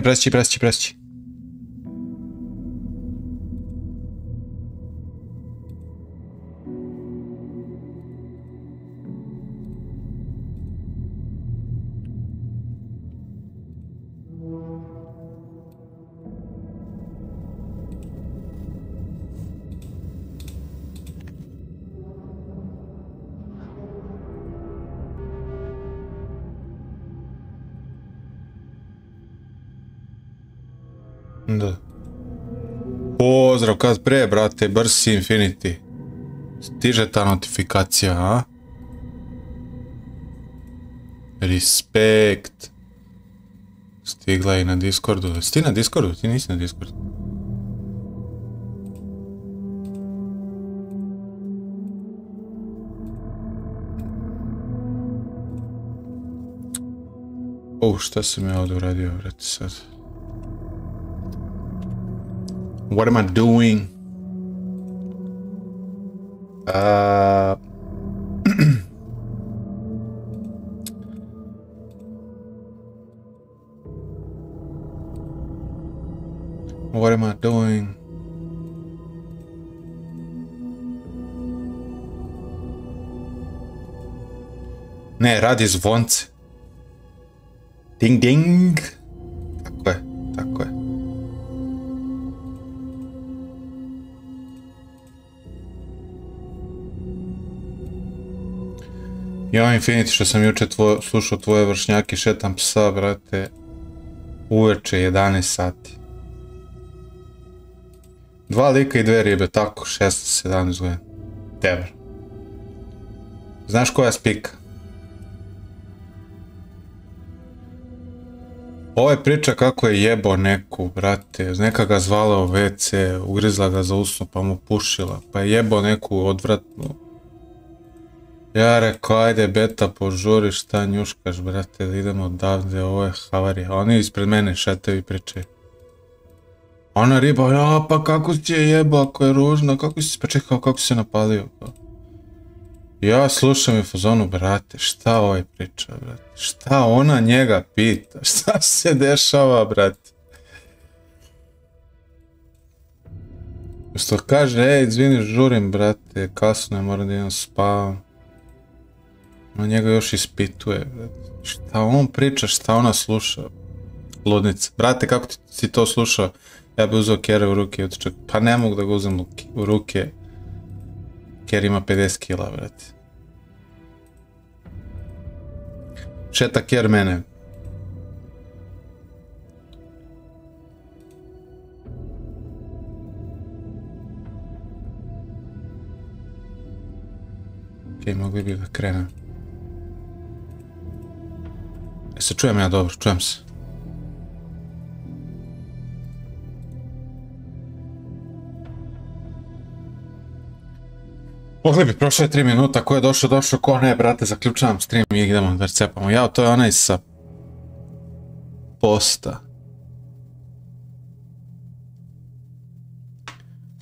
Prasici. Da. Pozdrav, kad pre, brate, brzi Infinity. Stiže ta notifikacija, a? Respekt. Stigla i na Discordu. Jesi ti na Discordu? Ti nisi na Discordu. Šta sam ja ovdje uradio, brate, sad? What am I doing? What am I doing? Ne, radi zvonce. Ding ding. Tako je. Ja, Infinity, što sam juče slušao tvoje vršnjake, šetam psa, brate, uveče 11 sati. 2 lika i 2 ribe, tako, 16-17 godina. Deber. Znaš koja spika? Ovo je priča kako je jebo neku, brate, neka ga zvala u WC, ugrizla ga za usnu pa mu pušila, pa je jebo neku odvratnu. Ja rekao, ajde beta, požuri, šta njuškaš, brate, da idemo odavde, ovo je havarija. Oni ispred mene šetaju i pričaju. Ona riba, ja, pa kako si je jebo, ako je ružno, kako si, pa čekao, kako si se napalio. Ja slušam i fazonu, brate, šta ovaj priča, brate, šta ona njega pita, šta se dešava, brate. Što kaže, ej, izvini, žurim, brate, kasno je, moram da idem spavam. On njega još ispituje, brate. Šta on priča, šta ona sluša. Ludnica. Brate, kako si to slušao? Ja bi uzeo Kjera u ruke i otičak. Pa ne mogu da ga uzem u ruke. Kjer ima 50 kila, brate. Šeta Kjer mene. Ok, mogli bi da krenem. Se čujem ja dobro, čujem se. Mogli bi, prošlo je 3 minuta, ko je došao, ko ne, brate, zaključavam stream i idemo da cepamo. Jao, to je onaj sa posta.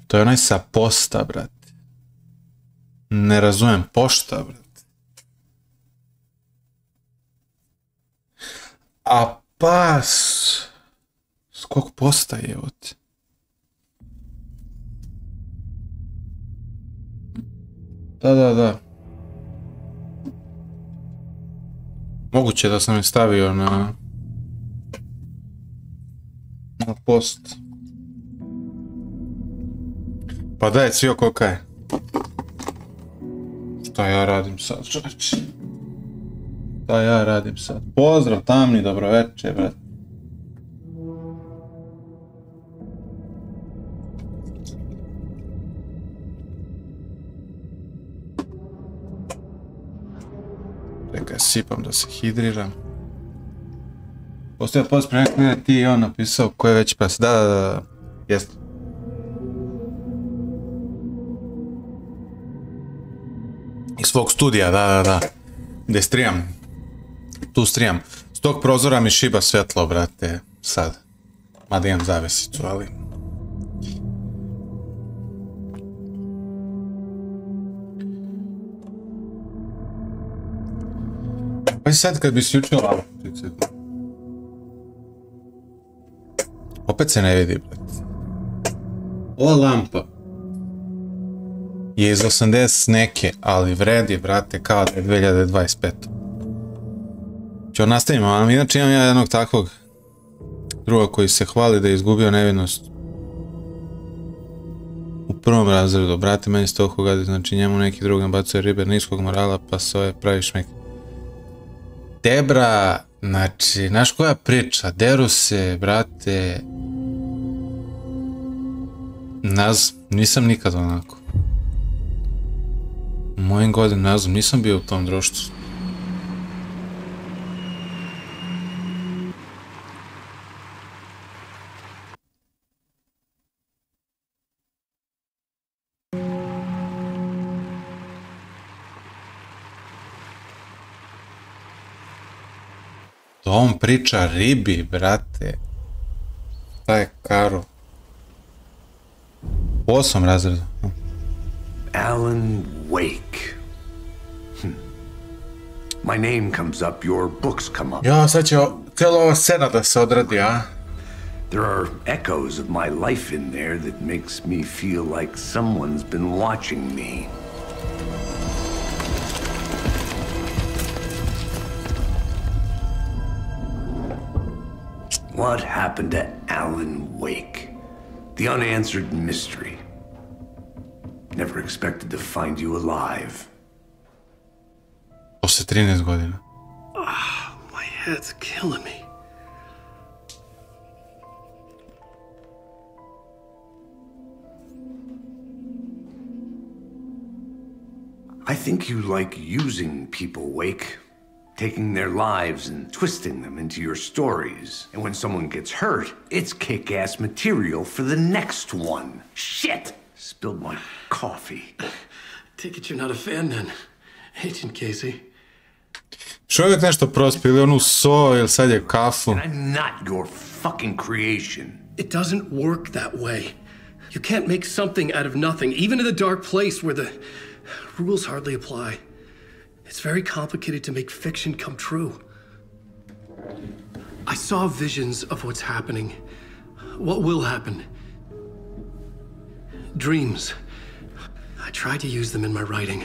To je onaj sa posta, brate. Ne razumem, pošta, brate. A pas, skog posta je od? Da. Moguće da sam je stavio na post. Pa daj, cvio koliko je. Šta ja radim sad, čovječe? Šta ja radim sad? Pozdrav, tamni, dobroveče, brat. Čekaj, sipam da se hidriram. Postoje post pre nekog ti i on napisao ko je veći pas. Da. Jeste. Iz svog studija, da. Gde strijam. Tu strijam. S tog prozora mi šiba svetlo, brate, sad. Mada imam zavesicu, ali... Pa i sad kad bi si učio lavo, Opet se ne vidi, brat. Ova lampa je iz 80 neke, ali vredi, brate, kao da je 2025. Ćemo nastavimo, ali inače imam ja jednog takvog druga koji se hvali da je izgubio nevinost u prvom razredu, brate, meni se toliko gadi, znači njemu neki drug nabacuje ribe niskog morala, pa se ove pravi šmek. Debra, znači, znaš koja priča, deru se, brate, nisam nikad onako. U mojim godinama, nisam bio u tom društvu. To on priča ribi, brate. Šta je karo? U 8. razredu. Alan Wake. My name comes up, your books come up. Ja, sad će cijela ova scena da se odradi, a? There are echoes of my life in there that makes me feel like someone's been watching me. What happened to Alan Wake? The unanswered mystery. Never expected to find you alive. Posle 13 godina. My head's killing me. I think you like using people, Wake. Taking their lives and twisting them into your stories. And when someone gets hurt, it's kick-ass material for the next one. Shit! Spilled my coffee. Take it you're not a fan then, Agent Casey. Čovjek nešto prospi, ili onu so, ili sad je kafu. I'm not your fucking creation. It doesn't work that way. You can't make something out of nothing, even in the dark place where the rules hardly apply. It's very complicated to make fiction come true. I saw visions of what's happening, what will happen. Dreams. I tried to use them in my writing.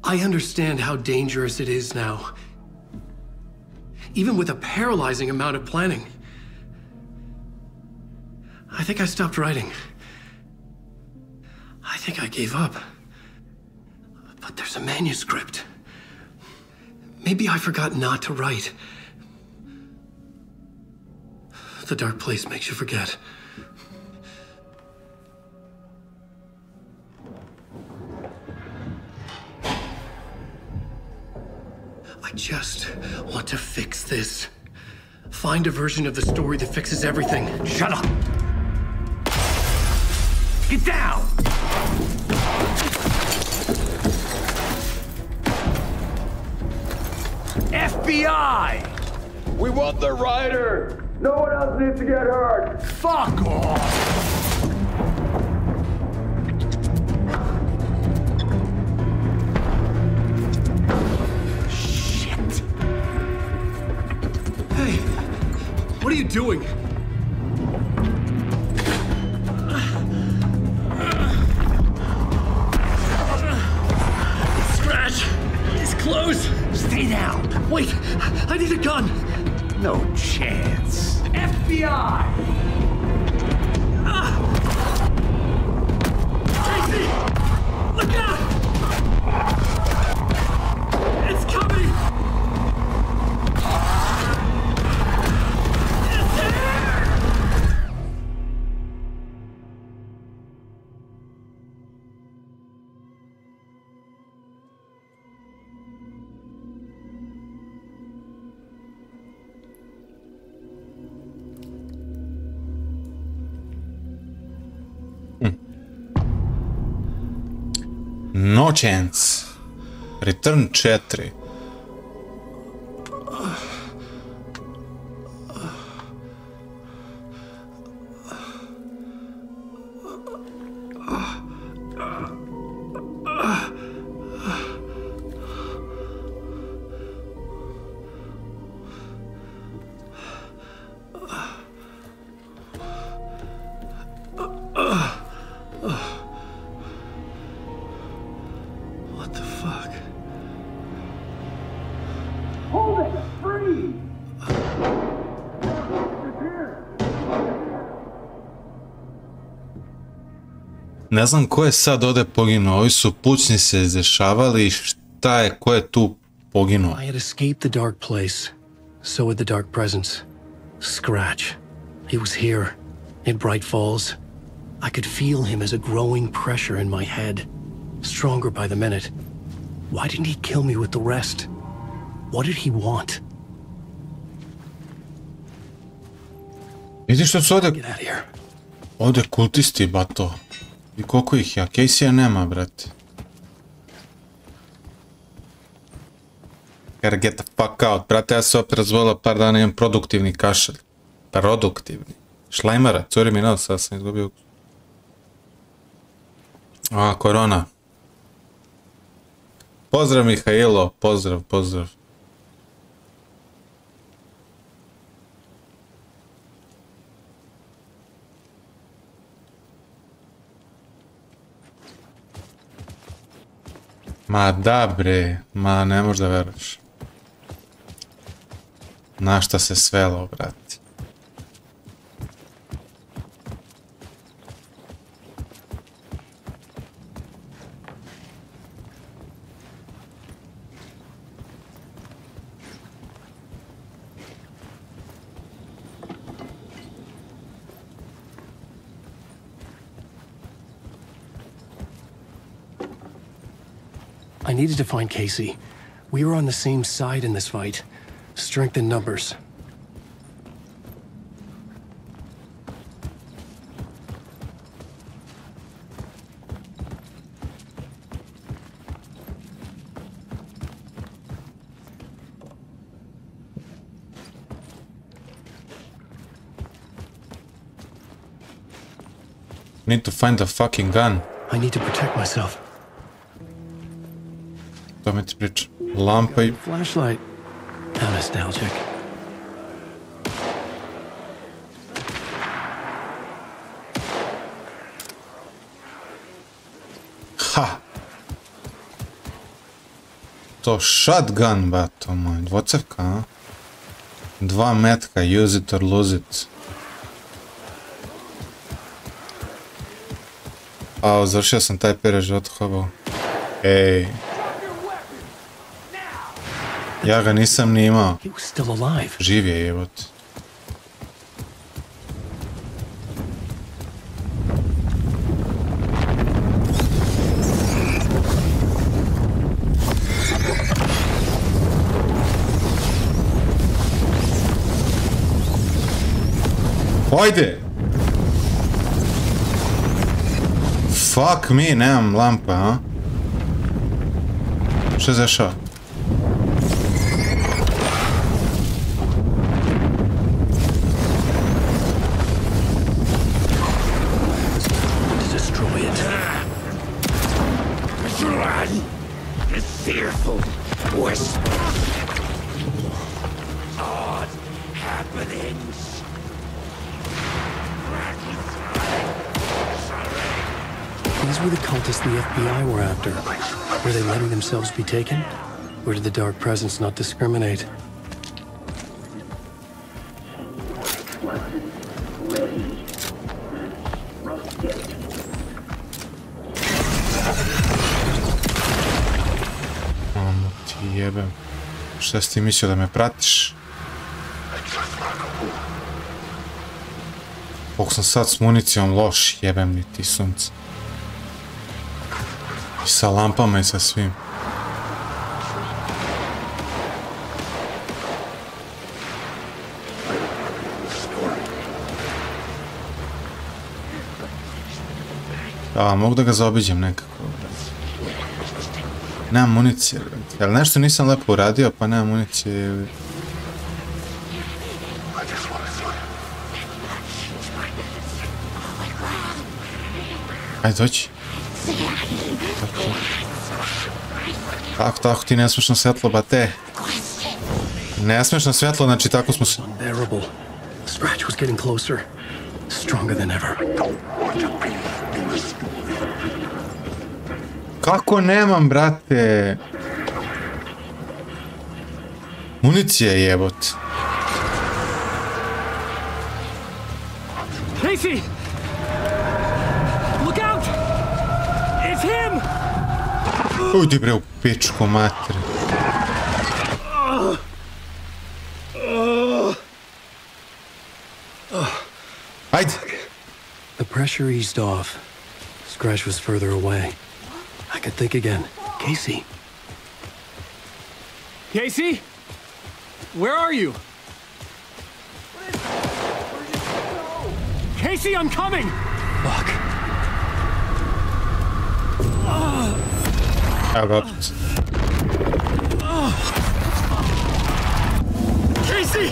I understand how dangerous it is now. Even with a paralyzing amount of planning. I think I stopped writing. I think I gave up. But there's a manuscript. Maybe I forgot not to write. The dark place makes you forget. I just want to fix this. Find a version of the story that fixes everything. Shut up! Get down! FBI! We want the writer! No one else needs to get hurt! Fuck off! Shit! Hey, what are you doing? Scratch! He's close! Stay down! Wait, I need a gun! No chance. FBI! Casey! Look out! It's coming! It's here! No chance. Return 4. Ne znam ko je sad ovdje poginuo, ovi su pucnji se izdešavali i šta je, ko je tu poginuo? I had escaped the dark place. So had the dark presence. Scratch. He was here, in Bright Falls. I could feel him as a growing pressure in my head, stronger by the minute. Why didn't he kill me with the rest? What did he want? Vidiš što su ovdje, Get out of here. ovdje kultisti, bato. I koliko ih ja? Casey-a nema, brate. Gotta get the fuck out. Brate, ja se opet razvolila par dana, imam produktivni kašalj. Produktivni. Šlajmara, curi mi nos, sad sam izgubio. A, korona. Pozdrav Mihailo, pozdrav, pozdrav. Ma da bre, ma ne možeš da veruješ. Na šta se svelo, brati. I needed to find Casey. We were on the same side in this fight. Strength in numbers. Need to find the fucking gun. I need to protect myself. To mi ti priča. Lampa i... Flashlight. How nostalgic. Ha! To shotgun, bato moj. Dvocevka, a? 2 metka, use it or lose it. A, završio sam taj period života, hvala. Ej. Ja ga nisam ni imao. He was still alive. Živ je, jebot. Ajde! Fuck me, nemam lampa, a? Što je zašao? These were the cultists the FBI were after. Were they letting themselves be taken? Or did the dark presence not discriminate? Ono ti jebem. Šta si ti mislio da me pratiš? Koliko sam sad s municijom loš, jebem mi ti sunce. I sa lampama i sa svim. A, mogu da ga zaobiđem nekako. Nemam municije, ali nešto nisam lepo uradio, pa nemam municije. Ajde, doći. Tako, ti ne smiješ na svjetlo, bate. Ne smiješ na svjetlo, znači tako smo se... Unbearable. Scratch was getting closer. Stronger than ever. Kako nemam, brate? Municija jebot. Casey! Look out! It's him! Ujdi bre u pičku materi. Ajde! The pressure eased off. Scratch was further away. I could think again. Casey. Casey? Where are you? Casey, I'm coming! Fuck. Evo ga opet. Casey!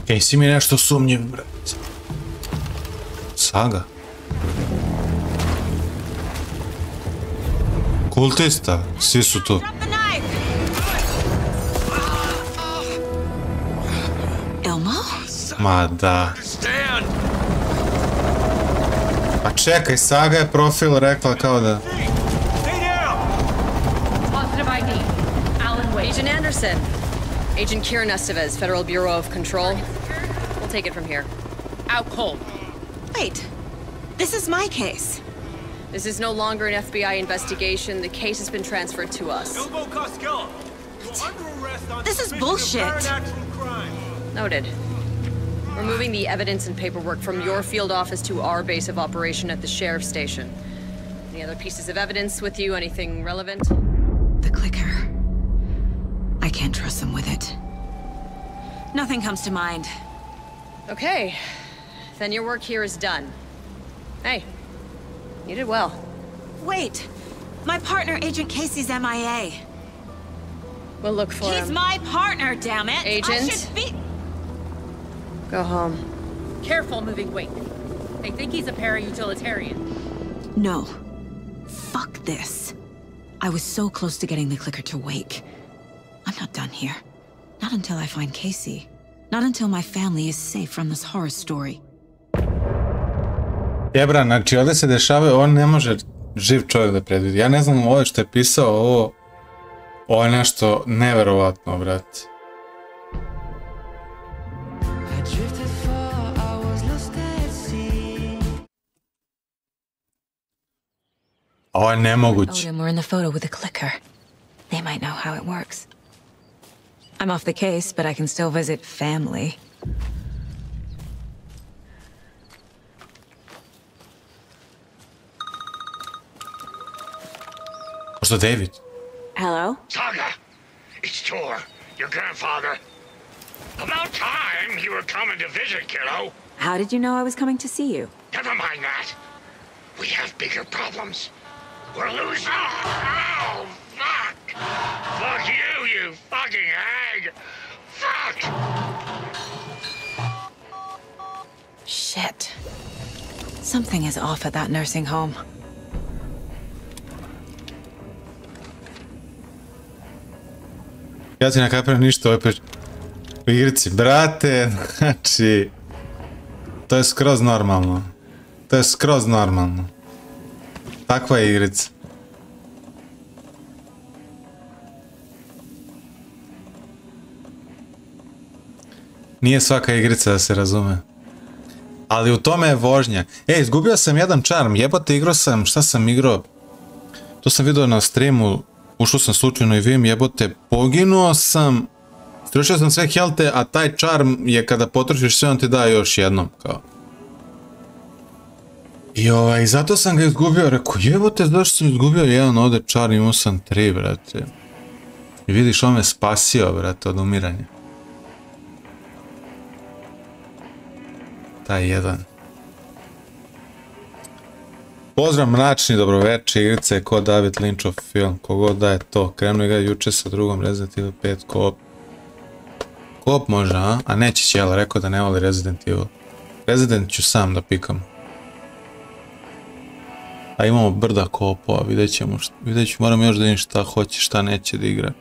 Casey mi je nešto sumnjiv, brat. Saga. Kultista, svi su tu. Ma da. Pa čekaj, Saga je profil rekla kao da... Positive ID. Alan Wade. Agent Anderson. Agent Kieran Estevez, Federal Bureau of Control. We'll take it from here. Out cold. Wait. This is my case. This is no longer an FBI investigation. The case has been transferred to us. This is bullshit. Noted. We're moving the evidence and paperwork from your field office to our base of operation at the sheriff's station. Any other pieces of evidence with you? Anything relevant? The clicker. I can't trust them with it. Nothing comes to mind. Okay. Then your work here is done. Hey, you did well. Wait. My partner, Agent Casey's MIA. We'll look for him. He's my partner, damn it! Agent? I should be... Go home. Careful moving weight. They think he's a para-utilitarian. No. Fuck this. I was so close to getting the clicker to wake. I'm not done here. Not until I find Casey. Not until my family is safe from this horror story. Jebra, znači ovdje se dešavaju, on ne može živ čovjek da predvidi. Ja ne znam ovo što je pisao, ovo je nešto neverovatno, brate. Ovo je nemoguće. Odin were in the photo with the clicker. They might know how it works. I'm off the case, but I can still visit family. Možda David? Hello? Saga! It's Tor, your grandfather. About time you were coming to visit, kiddo. How did you know I was coming to see you? Never mind that. We have bigger problems. We're losing. Oh, fuck! Fuck you, you fucking hag! Fuck! Shit. Something is off at that nursing home. Ja ti ne kapiram ništa opet u igrici, brate, znači... To je skroz normalno. To je skroz normalno. Takva je igrica. Nije svaka igrica da se razume. Ali u tome je vožnja. Izgubio sam jedan čarm, jebote, igrao sam, šta sam igrao? To sam vidio na streamu, ušao sam slučajno i vidim, jebote, poginuo sam, stručio sam sve helte, a taj čarm je kada potrošiš sve, on ti daje još jednom, kao. I zato sam ga izgubio, rekao, jebote, zašto sam izgubio jedan ovdje čarm, imao sam 3, brate. I vidiš, on me spasio, brate, od umiranja. Taj jedan. Pozdrav mračni, dobroveče, igrica je ko David Lynchov film, kogod da je to. Krenuo ga juče sa drugom Resident Evil 5 co-op. Co-op može, a? A neće Ćela, rekao da ne voli Resident Evil. Resident ću sam da pikam. A imamo brda co-opova, vidjet ćemo, moram još da vidim šta hoće, šta neće da igra.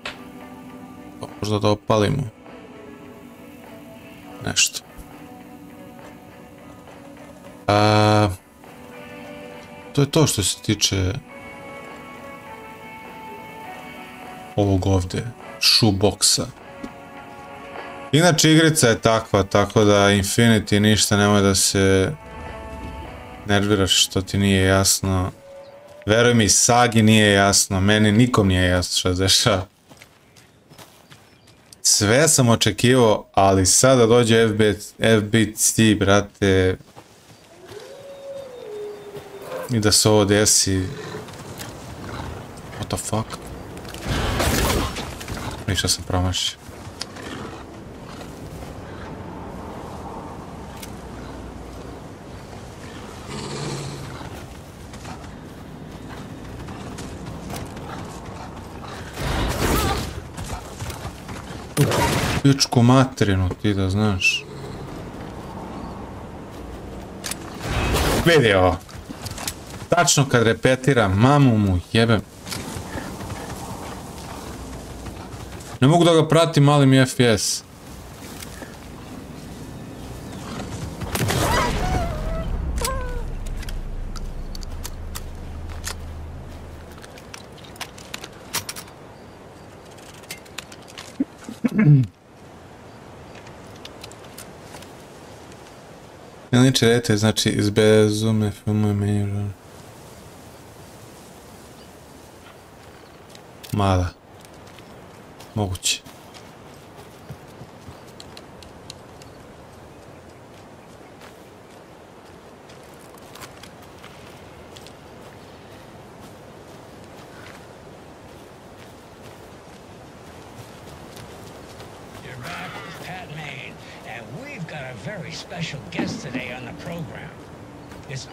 Pa možda da opalimo. nešto. To je to što se tiče ovog ovdje shoeboxa. Inače igrica je takva, tako da Infinity ništa, nemoj da se nerviraš što ti nije jasno. Veruj mi, Sagi nije jasno, meni nikom nije jasno što se dešava. Sve sam očekivao, ali sada dođe FBC, brate, i da se ovo desi. What the fuck? Ništa sam promašio. Pičku materinu, ti da znaš. Vidi ovo. Tačno kad repetiram, mamu mu jebem. Ne mogu da ga pratim malim FPS. Jelniče rete, znači izbezume filmuje menju. Mada. Moguće.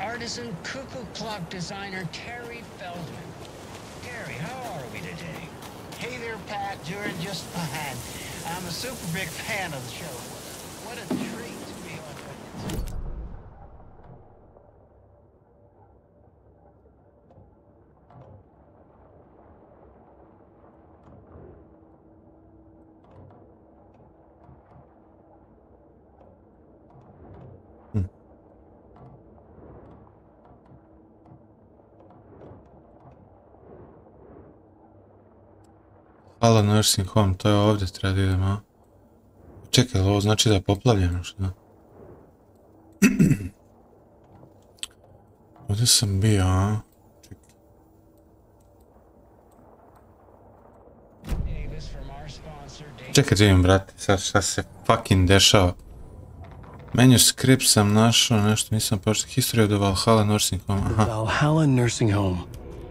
Artisan cuckoo clock designer Terry Feldman. Terry, how are we today? Hey there, Pat. Doing just fine. I'm a super big fan of the show. What a treat to be on with you. Halo nursing home, to je ovdje, treba da idem, a? Čekaj, ovo znači da je poplavljeno, što da? Ovdje sam bio, a? Čekaj, da vidim, brate, sad šta se fucking dešava. Manuscript sam našao, nešto nisam počeo. History of the Valhalla nursing home, aha. Valhalla nursing home.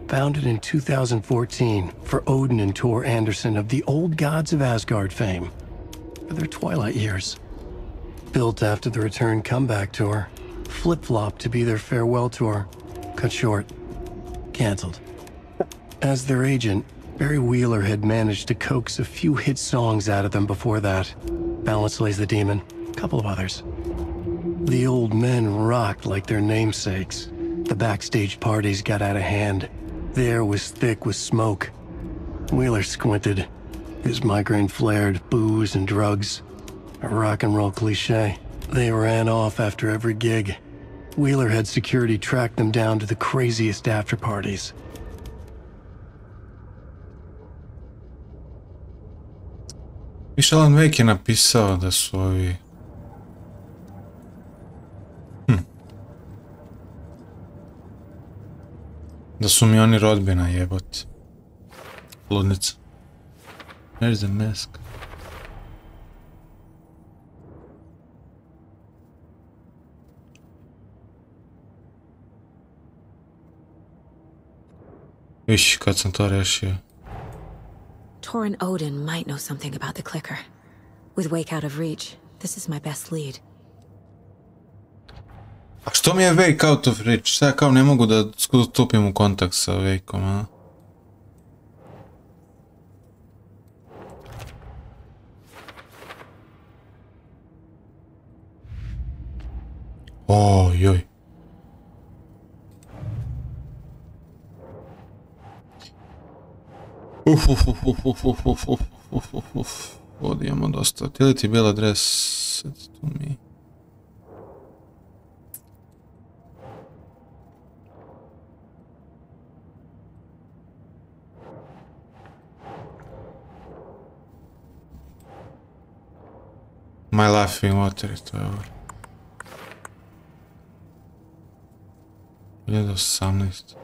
Founded in 2014 for Odin and Tor Anderson of the Old Gods of Asgard fame for their twilight years. Built after the Return comeback tour, flip-flopped to be their farewell tour, cut short, cancelled. As their agent, Barry Wheeler had managed to coax a few hit songs out of them before that. Balance Lays the Demon, a couple of others. The old men rocked like their namesakes. The backstage parties got out of hand. The air was thick with smoke. Wheeler squinted. His migraine flared, booze and drugs. A rock and roll cliche. They ran off after every gig. Wheeler had security track them down to the craziest after parties. Alan Wake je napisao da su ovi... Da su mi oni rodbina, jebot. Ludnica. There's the mask. Viš, kad sam to rešio. Tor and Odin might know something about the clicker. With Wake out of reach, this is my best lead. A što mi je Wake out of reach? Šta ja kao ne mogu da stupim u kontakt sa Wakeom, a? Joj. Ovdje imamo dosta. Utility bill address sad tu mi? My Laughing Water, to je ovo. 2018.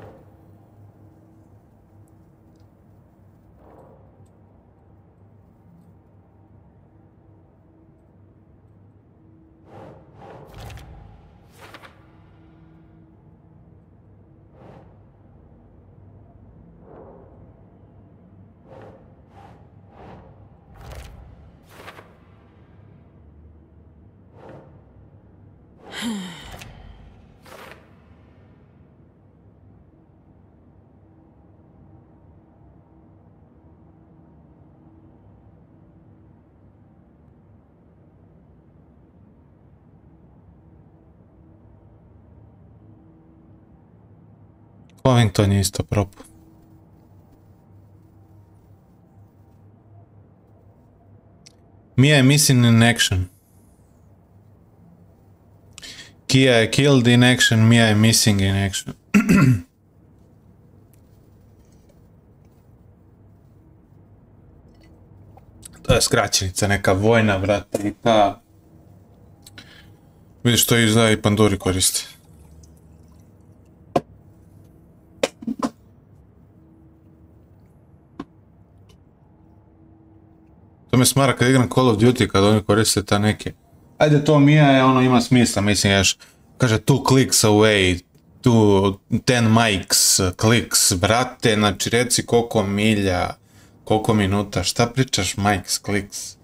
Covington je isto propao. Mia je missing in action. Kia je killed in action, Mia je missing in action. To je skraćenica, neka vojna, brate, i ta... Vidiš, to i Panduri koristi. To me smara kad igram Call of Duty, kad oni koriste ta neke. Ajde, to Mia je, ono, ima smisla, mislim, kaže 2 clicks away, 10 mics, clicks, brate, znači reci koliko milja, koliko minuta, šta pričaš mics, clicks?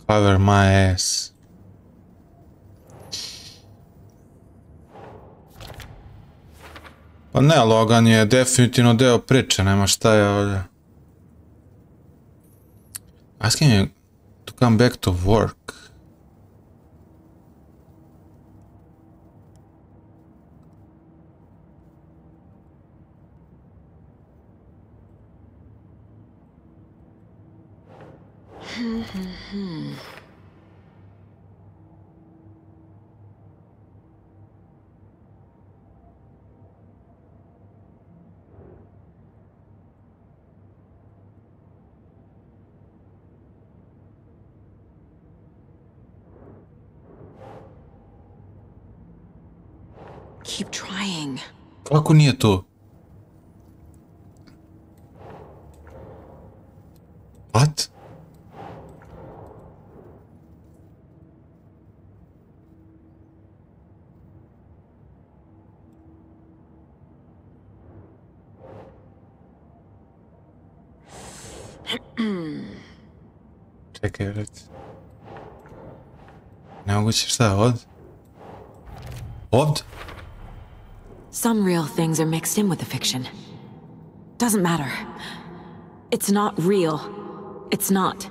Cover my ass. Pa ne, Logan je definitivno deo priče, nema šta je ovdje. Asking you to come back to work. Keep trying. Kako nije to? What? Čekaj, reci. Ne mogu će šta, ovdje? Ovdje? Some real things are mixed in with the fiction. Doesn't matter. It's not real. It's not.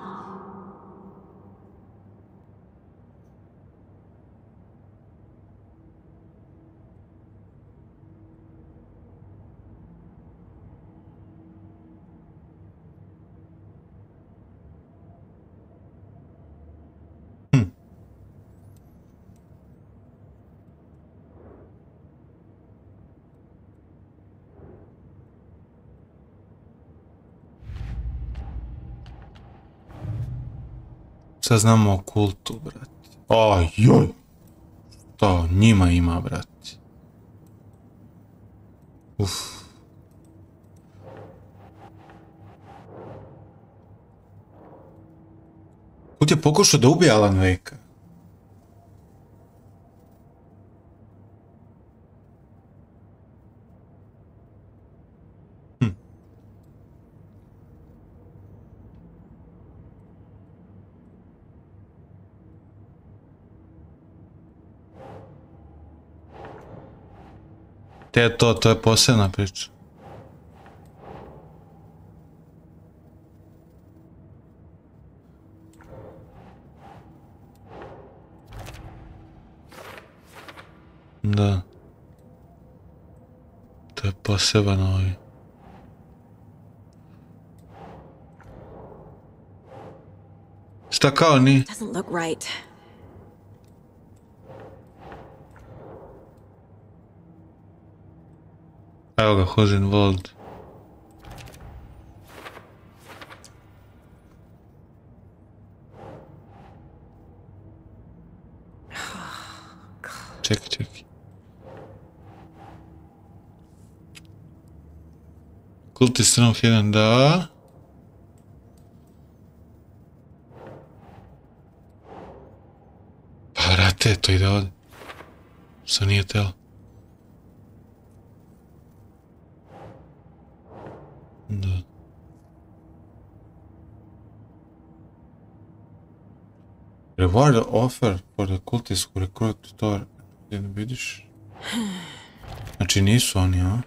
Sad znamo o kultu, brate. Ajoj! To njima ima, brate. Uff. Kud je pokušao da ubije Alan Wakea? To je posebna priča. Da. To je poseban ovaj. Šta kao ni? Doesn't look right. Evo ga, who's involved? Čekaj. Cultist Room 1, da. Pa vrate, to ide ovdje. Što nije telo? Da. Reward offer for the cultist who recruit Thor. Vidiš? Znači nisu oni, a?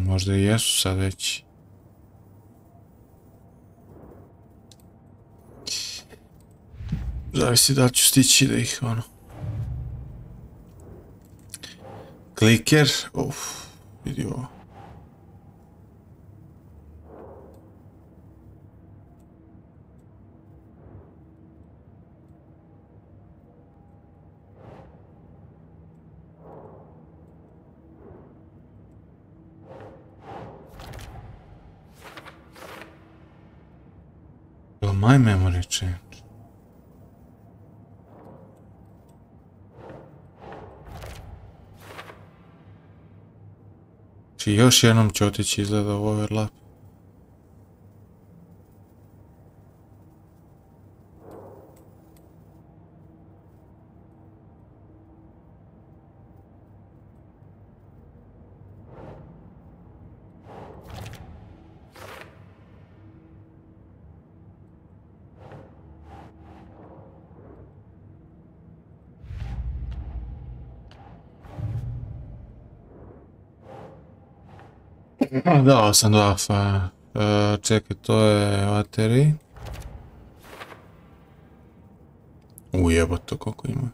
Možda i jesu sad već. Zavisi da ću stići da ih, ono. Kliker, vidi ovo. My memory change. Či još jednom ću otići izgleda u overlap. Dao sam dva čekaj, to je baterij. Ujebote koliko ima.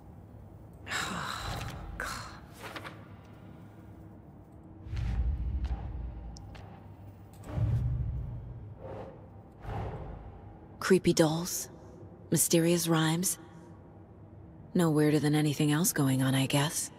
Creepy dolls, mysterious rhymes. No weirder than anything else going on, I guess.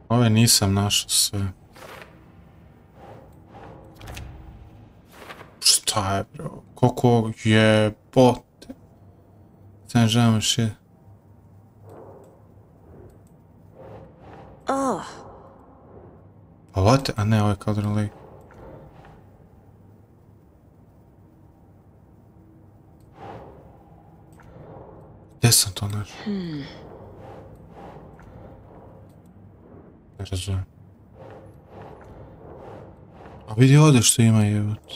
Ove nisam našao sve. Šta je, bro? Koliko jebote? Sen želimo shit. Pa what? A ne, ovo je Cauldron Lake. Gdje sam to našao? Ne razumijem. A vidi ovdje što ima jebot.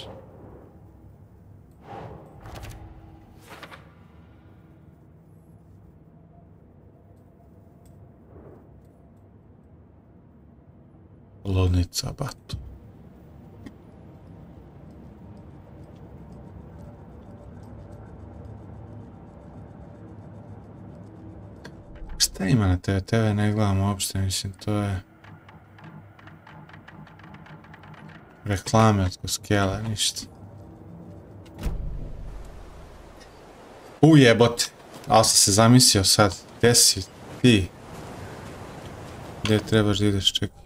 Ludnica, bato. Šta ima na TV? TV ne gledam uopšte, mislim, to je... Reklame od Koskela, ništa. Jebote, ali sam se zamislio sad, gdje si ti? Gdje trebaš da ideš, čekaj.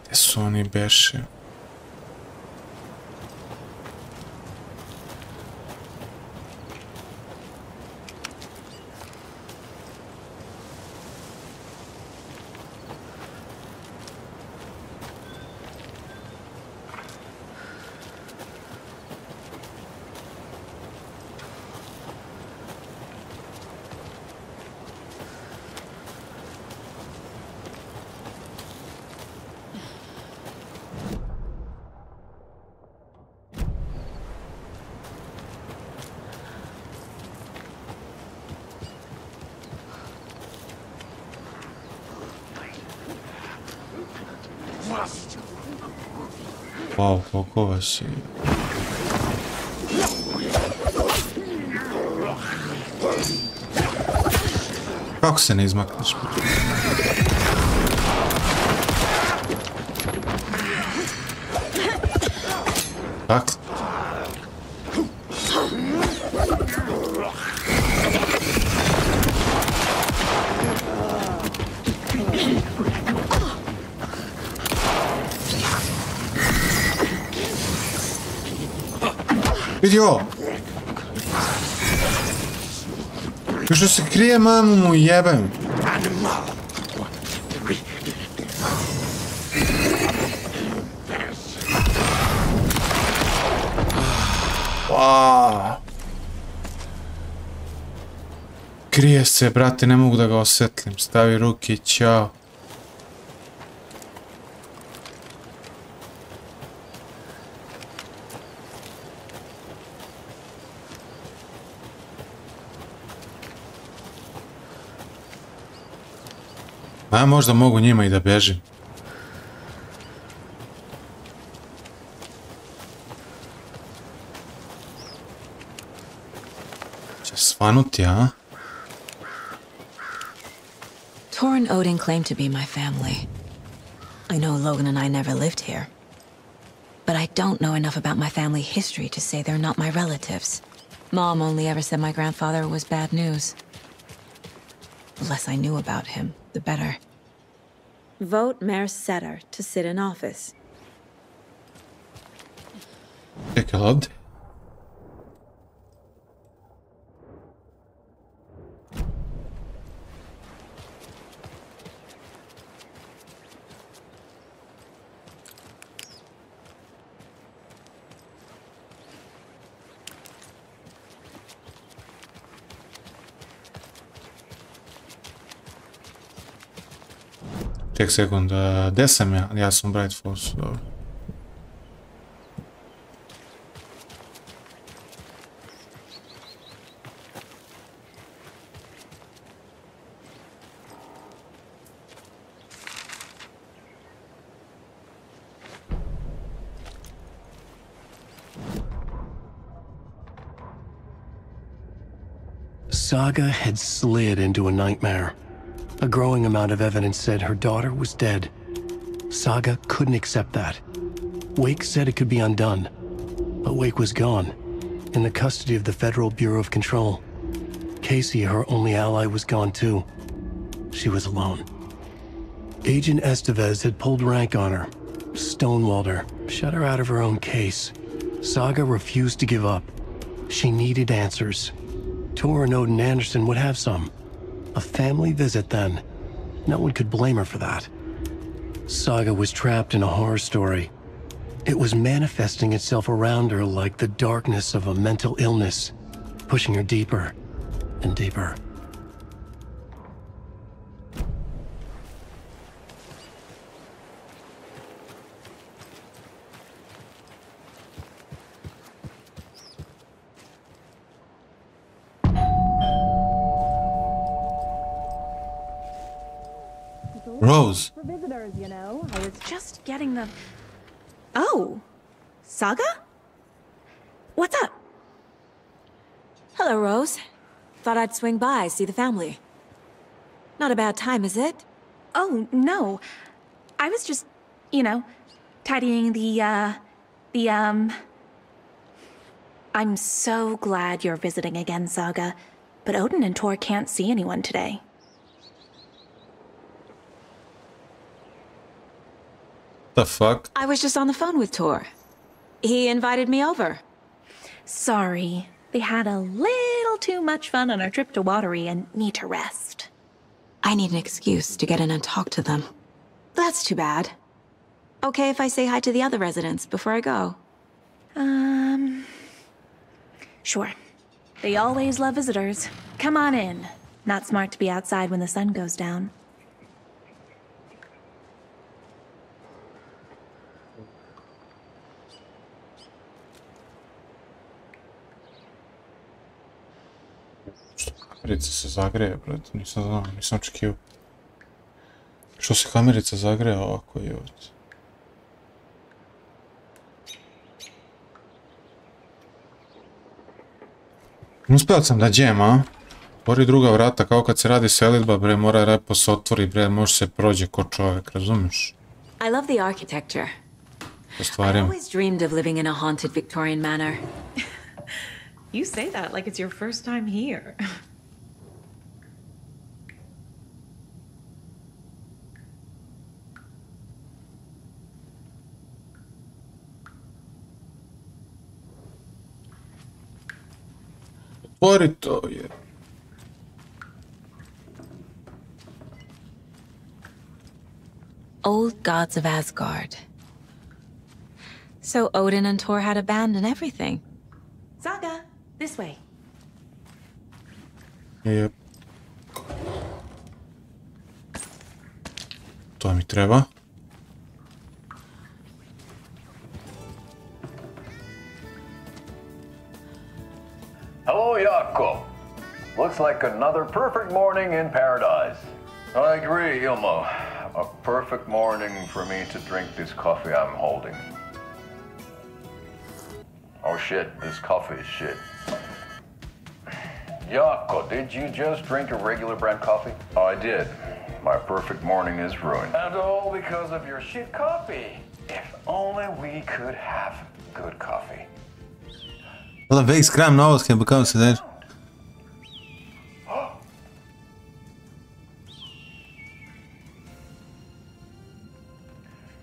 Gdje su oni beše? Wow, koliko vas je. Kako se ne izmakneš? Tako? Vidi ovo! Što se krije, mamu mu jebem! Krije se, brate, ne mogu da ga osvetlim. Stavi ruke i ćao. A možda mogu njima i da bežim. Će svanuti, a? Tor and Odin claim to be my family. I know Logan and I never lived here. But I don't know enough about my family history to say they're not my relatives. Mom only ever said my grandfather was bad news. The less I knew about him, the better. Vote Mayor Setter to sit in office. Čekaj, ovdje? Ček sekund, gdje sam ja? Ja sam u Bright Falls, dobro. Saga had slid into a nightmare. A growing amount of evidence said her daughter was dead. Saga couldn't accept that. Wake said it could be undone. But Wake was gone, in the custody of the Federal Bureau of Control. Casey, her only ally, was gone too. She was alone. Agent Estevez had pulled rank on her, stonewalled her, shut her out of her own case. Saga refused to give up. She needed answers. Tor and Odin Anderson would have some. A family visit, then. No one could blame her for that. Saga was trapped in a horror story. It was manifesting itself around her like the darkness of a mental illness, pushing her deeper and deeper. Rose. For visitors, you know. I was just getting the... Oh, Saga? What's up? Hello, Rose. Thought I'd swing by, see the family. Not a bad time, is it? Oh, no. I was just, you know, tidying I'm so glad you're visiting again, Saga. But Odin and Tor can't see anyone today. The fuck? I was just on the phone with Tor. He invited me over. Sorry. They had a little too much fun on our trip to Watery and need to rest. I need an excuse to get in and talk to them. That's too bad. Okay if I say hi to the other residents before I go? Sure. They always love visitors. Come on in. Not smart to be outside when the sun goes down. Kamerica se zagreje, brate, nisam znao, nisam očekivao. Što se kamerica zagreje ovako, jevot? Uspio sam da džem, a? Otvori druga vrata, kao kad se radi selidba, bre, mora repo se otvori, bre, može se prođe ko čovjek, razumiješ? I love the architecture. Po I stvarima. always dreamed of living in a haunted Victorian manor. You say that like it's your first time here. Otvori to, je. Old gods of Asgard. So Odin and Thor had a band and everything. Saga, this way. Jep. To mi treba. Hello, Jaakko. Looks like another perfect morning in paradise. I agree, Ilmo. A perfect morning for me to drink this coffee I'm holding. Oh shit, this coffee is shit. Jaakko, did you just drink a regular brand coffee? I did. My perfect morning is ruined. And all because of your shit coffee. If only we could have good coffee. Wat een week scram nodig heb ik ook gezegd.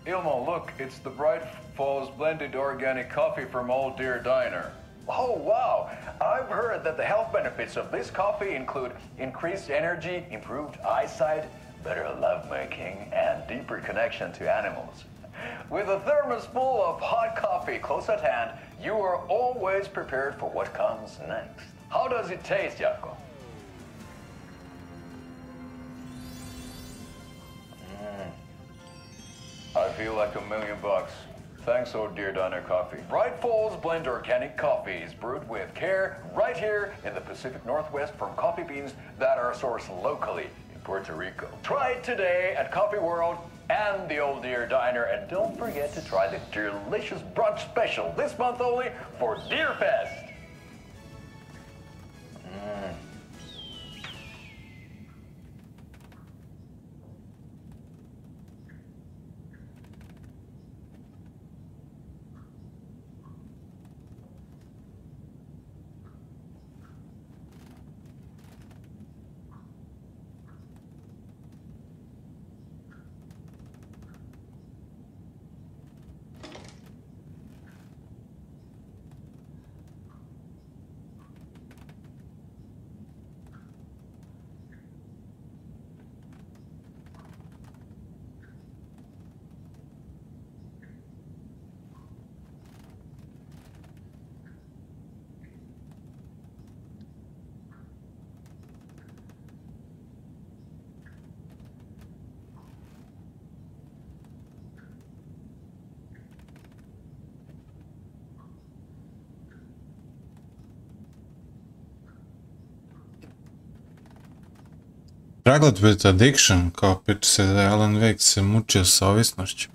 Ilmo, look, it's the Bright Falls blended organic coffee from Old Deer Diner. Oh, wow. I've heard that the health benefits of this coffee include increased energy, improved eyesight, better lovemaking, and deeper connection to animals. With a thermos full of hot coffee close at hand, you are always prepared for what comes next. How does it taste, Jaakko? I feel like $1,000,000. Thanks, Old Deer Diner Coffee. Bright Falls Blend Organic Coffee is brewed with care right here in the Pacific Northwest from coffee beans that are sourced locally in Puerto Rico. Try it today at Coffee World and the Old Deer Diner, and don't forget to try the delicious brunch special this month only for Deer Fest. Struggled with addiction, kao piče se da je Alan Wake se mučio sa ovisnošću.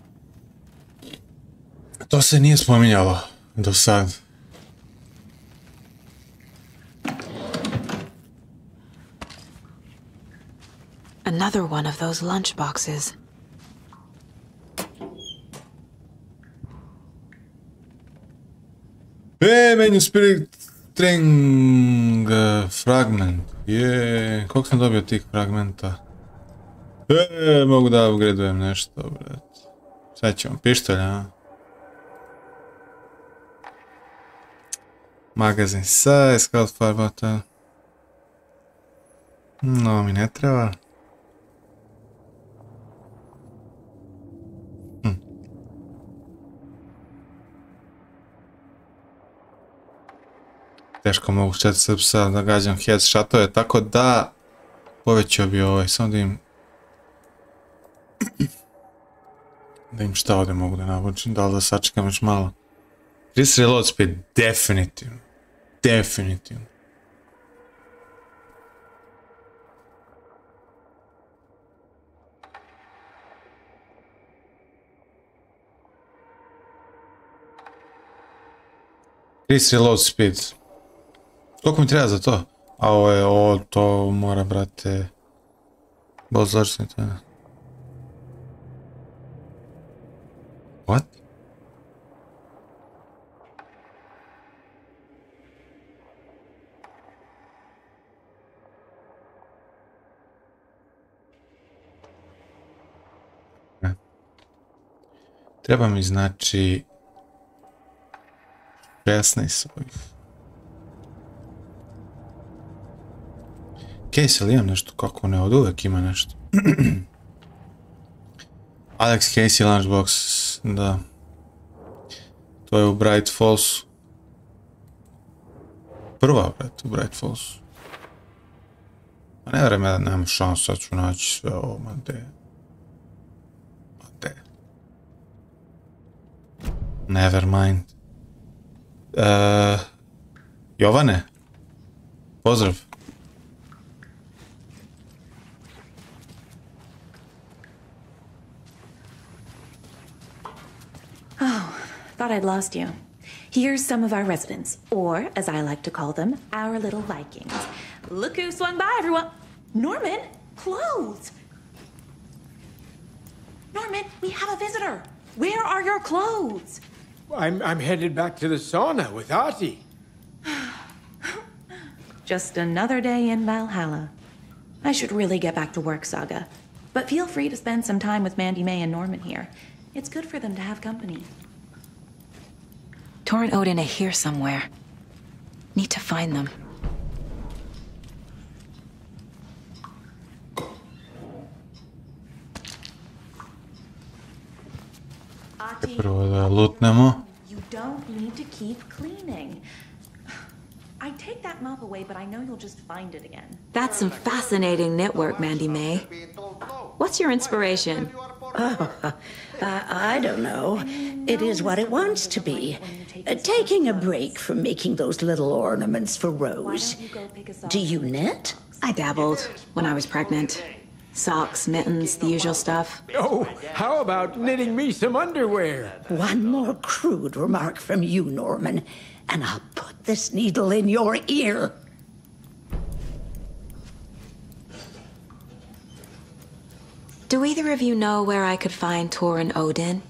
To se nije spominjalo do sad. Another one of those lunch boxes. Menu Spirit String fragment. Koliko sam dobio tih fragmenta? Mogu da upgradujem nešto, bret. Sad ćemo, pištolj, a? Magazin size, scout fire button. No, mi ne treba. Teško mogu 4 psa da gađam headshotove, tako da povećao bi ovaj, samo da im šta ovdje mogu da navučim, da li da sačekam još malo. 30 reload speed, definitivno, definitivno. Reload speed. Koliko mi treba za to? A ovo je, to mora, brate... Boz začnite. What? Ne. Treba mi znači 16 svojih. Case, ali imam nešto, kako ne, od uvek ima nešto. Alex Casey Lunchbox, da. To je u Bright Fallsu. Prva, brate, u Bright Fallsu. Ma ne vreme da nemam šansu, sad ću naći sve ovo, ma de. Never mind. Jovane, pozdrav. Oh, thought I'd lost you. Here's some of our residents, or as I like to call them, our little Vikings. Look who swung by, everyone. Norman, clothes. Norman, we have a visitor. Where are your clothes? I'm headed back to the sauna with Ati. Just another day in Valhalla. I should really get back to work, Saga. But feel free to spend some time with Mandy May and Norman here. It's good for them to have company. Tor and Odin are here somewhere. Need to find them. Prvo da lutnemo. You don't need to keep cleaning. I take that mop away, but I know you'll just find it again. That's some fascinating knitwork, Mandy May. What's your inspiration? I don't know. It is what it wants to be. Taking a break from making those little ornaments for Rose. Do you knit? I dabbled when I was pregnant. Socks, mittens, the usual stuff. Oh, how about knitting me some underwear? One more crude remark from you, Norman, and I'll put this needle in your ear. Do either of you know where I could find Tor and Odin?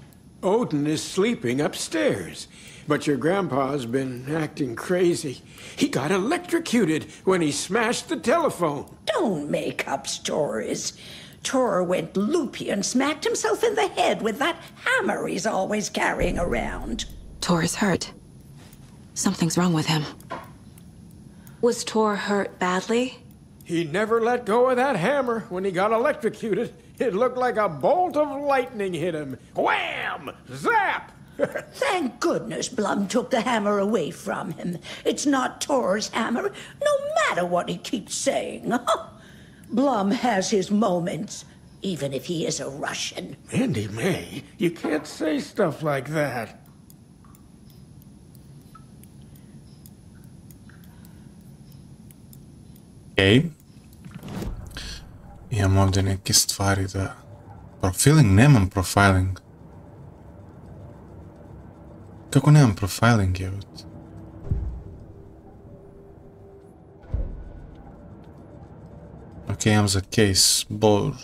Odin is sleeping upstairs, but your grandpa's been acting crazy. He got electrocuted when he smashed the telephone. Don't make up stories. Tor went loopy and smacked himself in the head with that hammer he's always carrying around. Tor is hurt. Something's wrong with him. Was Tor hurt badly? He never let go of that hammer when he got electrocuted. It looked like a bolt of lightning hit him. Wham! Zap! Thank goodness Blum took the hammer away from him. It's not Tor's hammer, no matter what he keeps saying. Blum has his moments, even if he is a Russian. Mandy May, you can't say stuff like that. Okej. Imam ovdje neke stvari da... Profiling? Nemam profiling. Kako nemam profiling, je? Ok, imam za case board.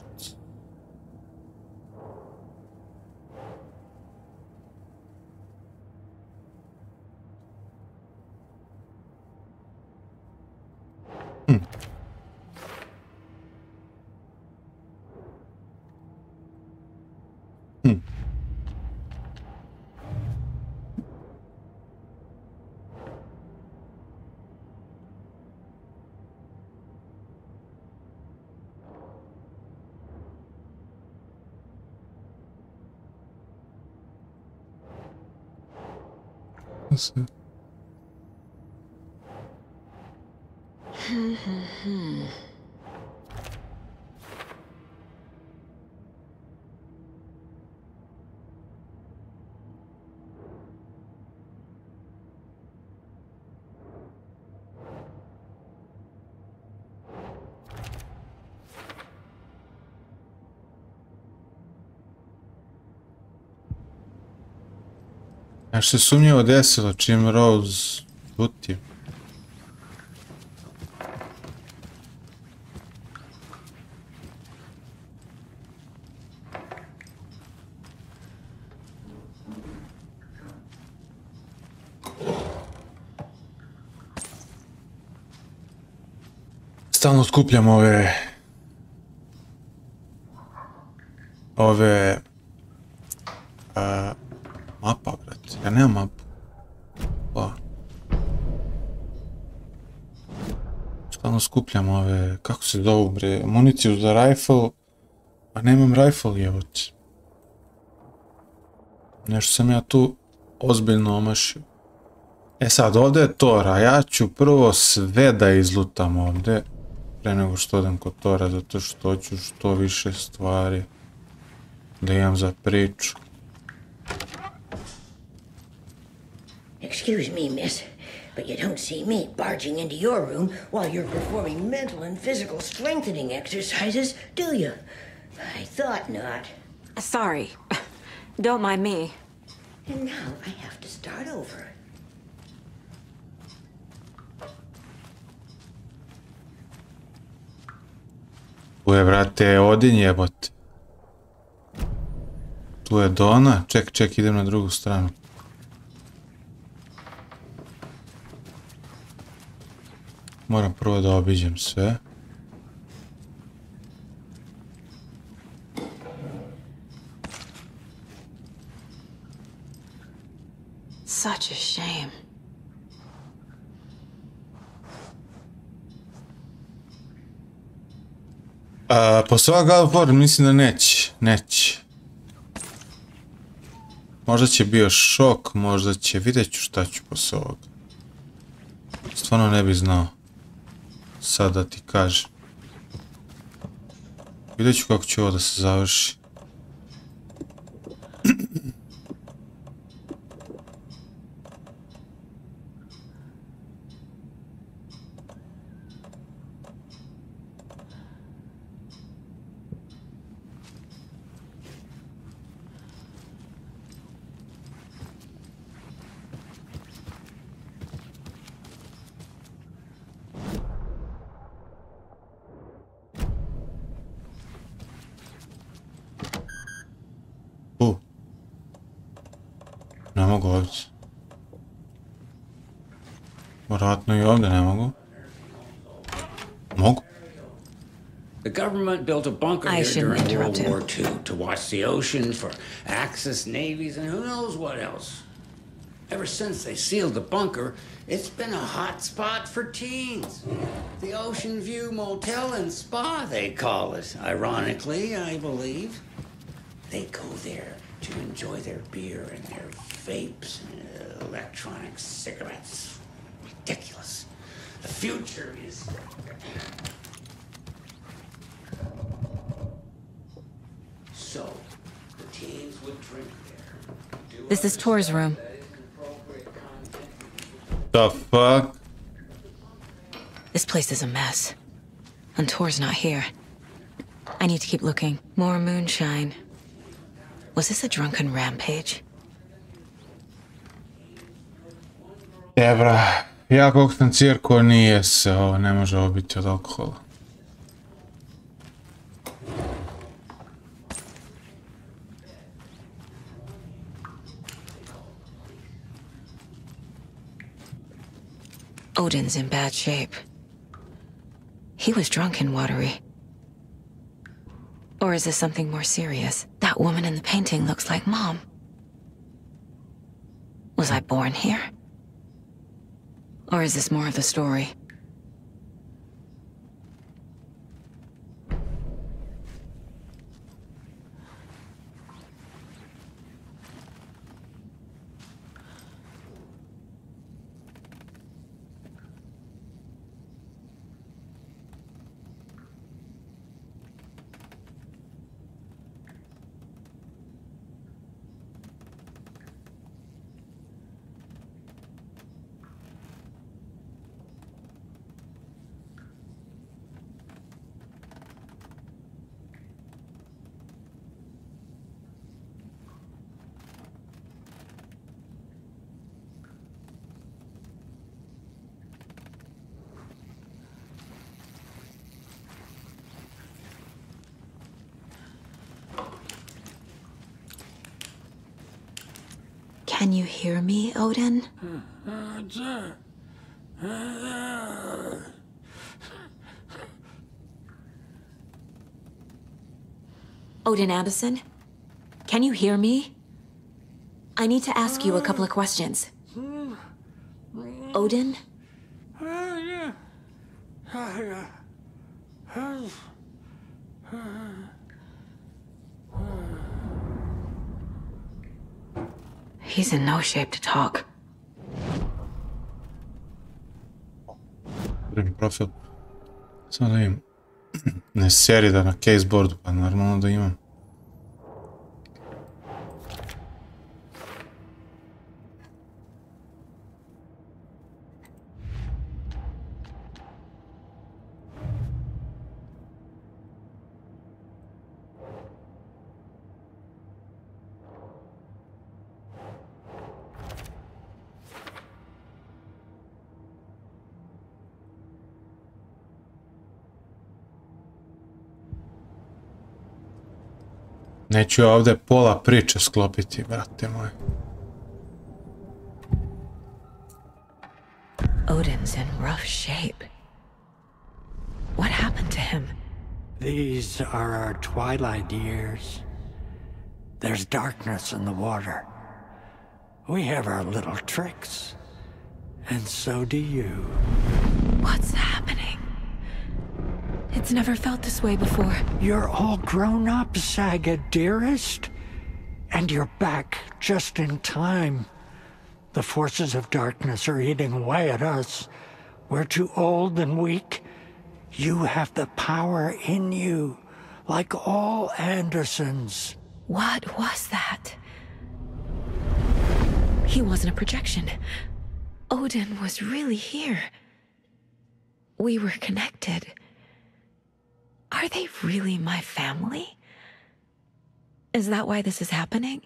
Nasıl? A što se sumnjivo desilo čim Rose lutio? Stalno skupljam ove mapa, brate. Ja nemam mapu. Pa. Stalno skupljam ove, kako se zovu, bre, municiju za rifle, a nemam rifle, jevoć. Nešto sam ja tu ozbiljno omašio. E sad, ovdje je Tor, a ja ću prvo sve da izlutam ovdje, pre nego što odem kod Tora, zato što hoću što više stvari da imam za priču. Excuse me, miss, but you don't see me barging into your room while you're performing mental and physical strengthening exercises, do you? I thought not. Sorry. Don't mind me. And now I have to start over. Tu je, brate, Odin jebote. Tu je Dona. Ček, idem na drugu stranu. Moram prvo da obiđem sve. Such a shame. Posle ovoga God of War mislim da neće. Možda će bio šok, možda će, vidjet ću šta ću posle ovoga. Stvarno ne bi znao. Sad da ti kažem. Vidjet ću kako će ovo da se završi. Ne mogu ovdje. Vjerojatno i ovdje ne mogu. Mogu. The government built a bunker here during World War II to watch the ocean for Axis navies and who knows what else. Ever since they sealed the bunker, it's been a hot spot for teens. The Ocean View Motel and Spa, they call it. Ironically, I believe. They go there to enjoy their beer and their vapes and electronic cigarettes. Ridiculous. The future is... So, the teens would drink there. This is Tor's room. The fuck? This place is a mess. And Tor's not here. I need to keep looking. More moonshine. Was this a drunken rampage? Debra, ja kog sam cirko nije se, ovo ne može ovo biti od alkohola. Odin's in bad shape. He was drunk and watery. Or is this something more serious? That woman in the painting looks like Mom. Was I born here? Or is this more of the story? Can you hear me, Odin? Odin Anderson? Can you hear me? I need to ask you a couple of questions. Odin? He's in no shape to talk. Profil. Samo da imam. Ne seri da na caseboardu, pa normalno da imam. Neću ja ovdje pola priče sklopiti, brate moj. Odin's in rough shape. What happened to him? These are our twilight years. There's darkness in the water. We have our little tricks. And so do you. What's happening? It's never felt this way before. You're all grown up, Saga, dearest. And you're back just in time. The forces of darkness are eating away at us. We're too old and weak. You have the power in you, like all Andersons. What was that? He wasn't a projection. Odin was really here. We were connected. Are they really my family? Is that why this is happening?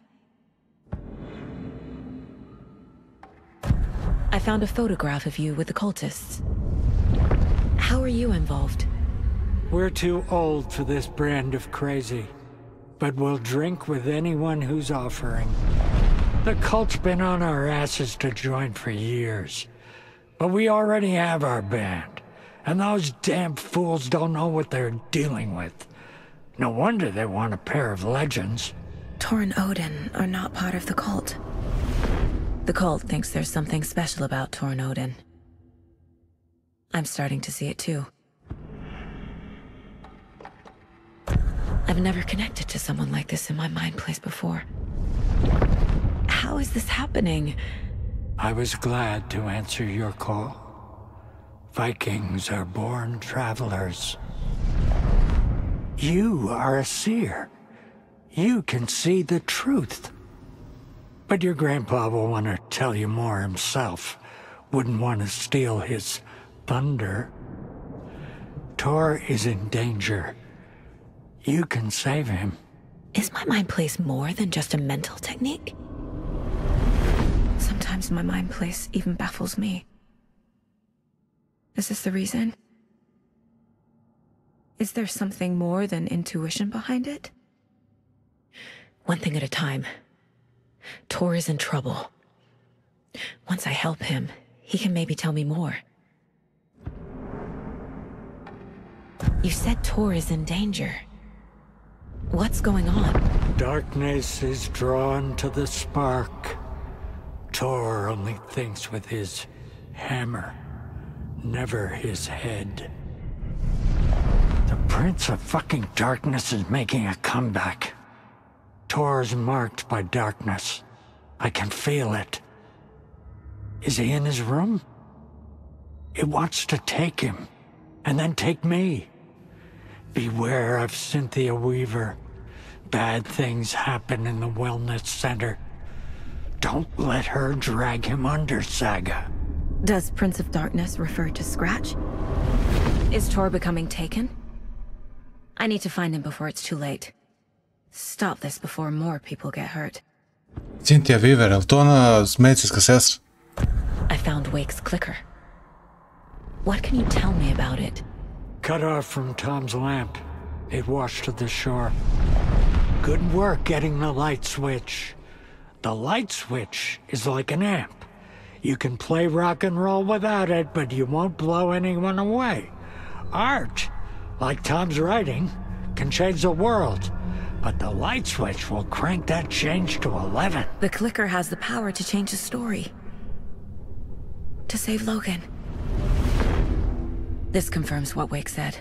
I found a photograph of you with the cultists. How are you involved? We're too old for this brand of crazy, but we'll drink with anyone who's offering. The cult's been on our asses to join for years, but we already have our band. And those damn fools don't know what they're dealing with. No wonder they want a pair of legends. Tor and Odin are not part of the cult. The cult thinks there's something special about Tor and Odin. I'm starting to see it too. I've never connected to someone like this in my mind place before. How is this happening? I was glad to answer your call. Vikings are born travelers. You are a seer. You can see the truth. But your grandpa will want to tell you more himself. Wouldn't want to steal his thunder. Tor is in danger. You can save him. Is my mind place more than just a mental technique? Sometimes my mind place even baffles me. Is this the reason? Is there something more than intuition behind it? One thing at a time. Tor is in trouble. Once I help him, he can maybe tell me more. You said Tor is in danger. What's going on? Darkness is drawn to the spark. Tor only thinks with his hammer. Never his head. The Prince of fucking Darkness is making a comeback. Tor's marked by darkness. I can feel it. Is he in his room? It wants to take him, and then take me. Beware of Cynthia Weaver. Bad things happen in the wellness center. Don't let her drag him under, Saga. Does Prince of Darkness refer to Scratch? Is Tor becoming taken? I need to find him before it's too late. Stop this before more people get hurt. Cynthia Weaver, je li to ona medicinska sestra? I found Wake's clicker. What can you tell me about it? Cut off from Tom's lamp. It washed to the shore. Good work getting the light switch. The light switch is like an amp. You can play rock and roll without it, but you won't blow anyone away. Art, like Tom's writing, can change the world. but the light switch will crank that change to 11. The clicker has the power to change the story. To save Logan. This confirms what Wake said.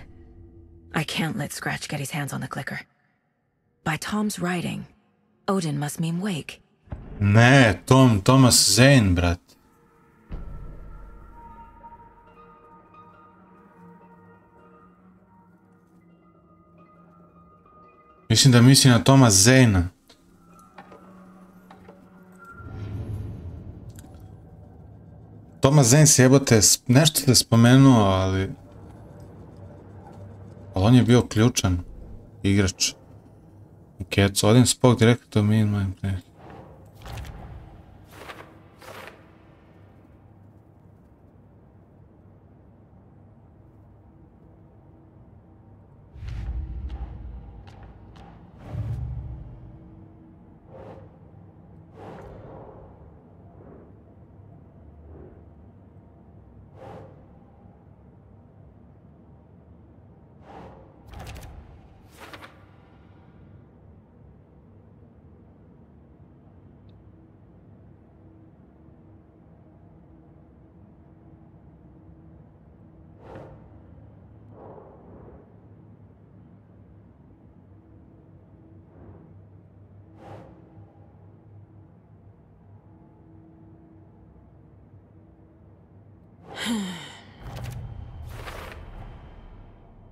I can't let Scratch get his hands on the clicker. By Tom's writing, Odin must mean Wake. Ne, Thomas Zane, brat. Mislim da misli na Thomas Zane. Thomas Zane se jebote, nešto te spomenuo, ali on je bio ključan igrač. Keco, Odin spoke directly to me in my place.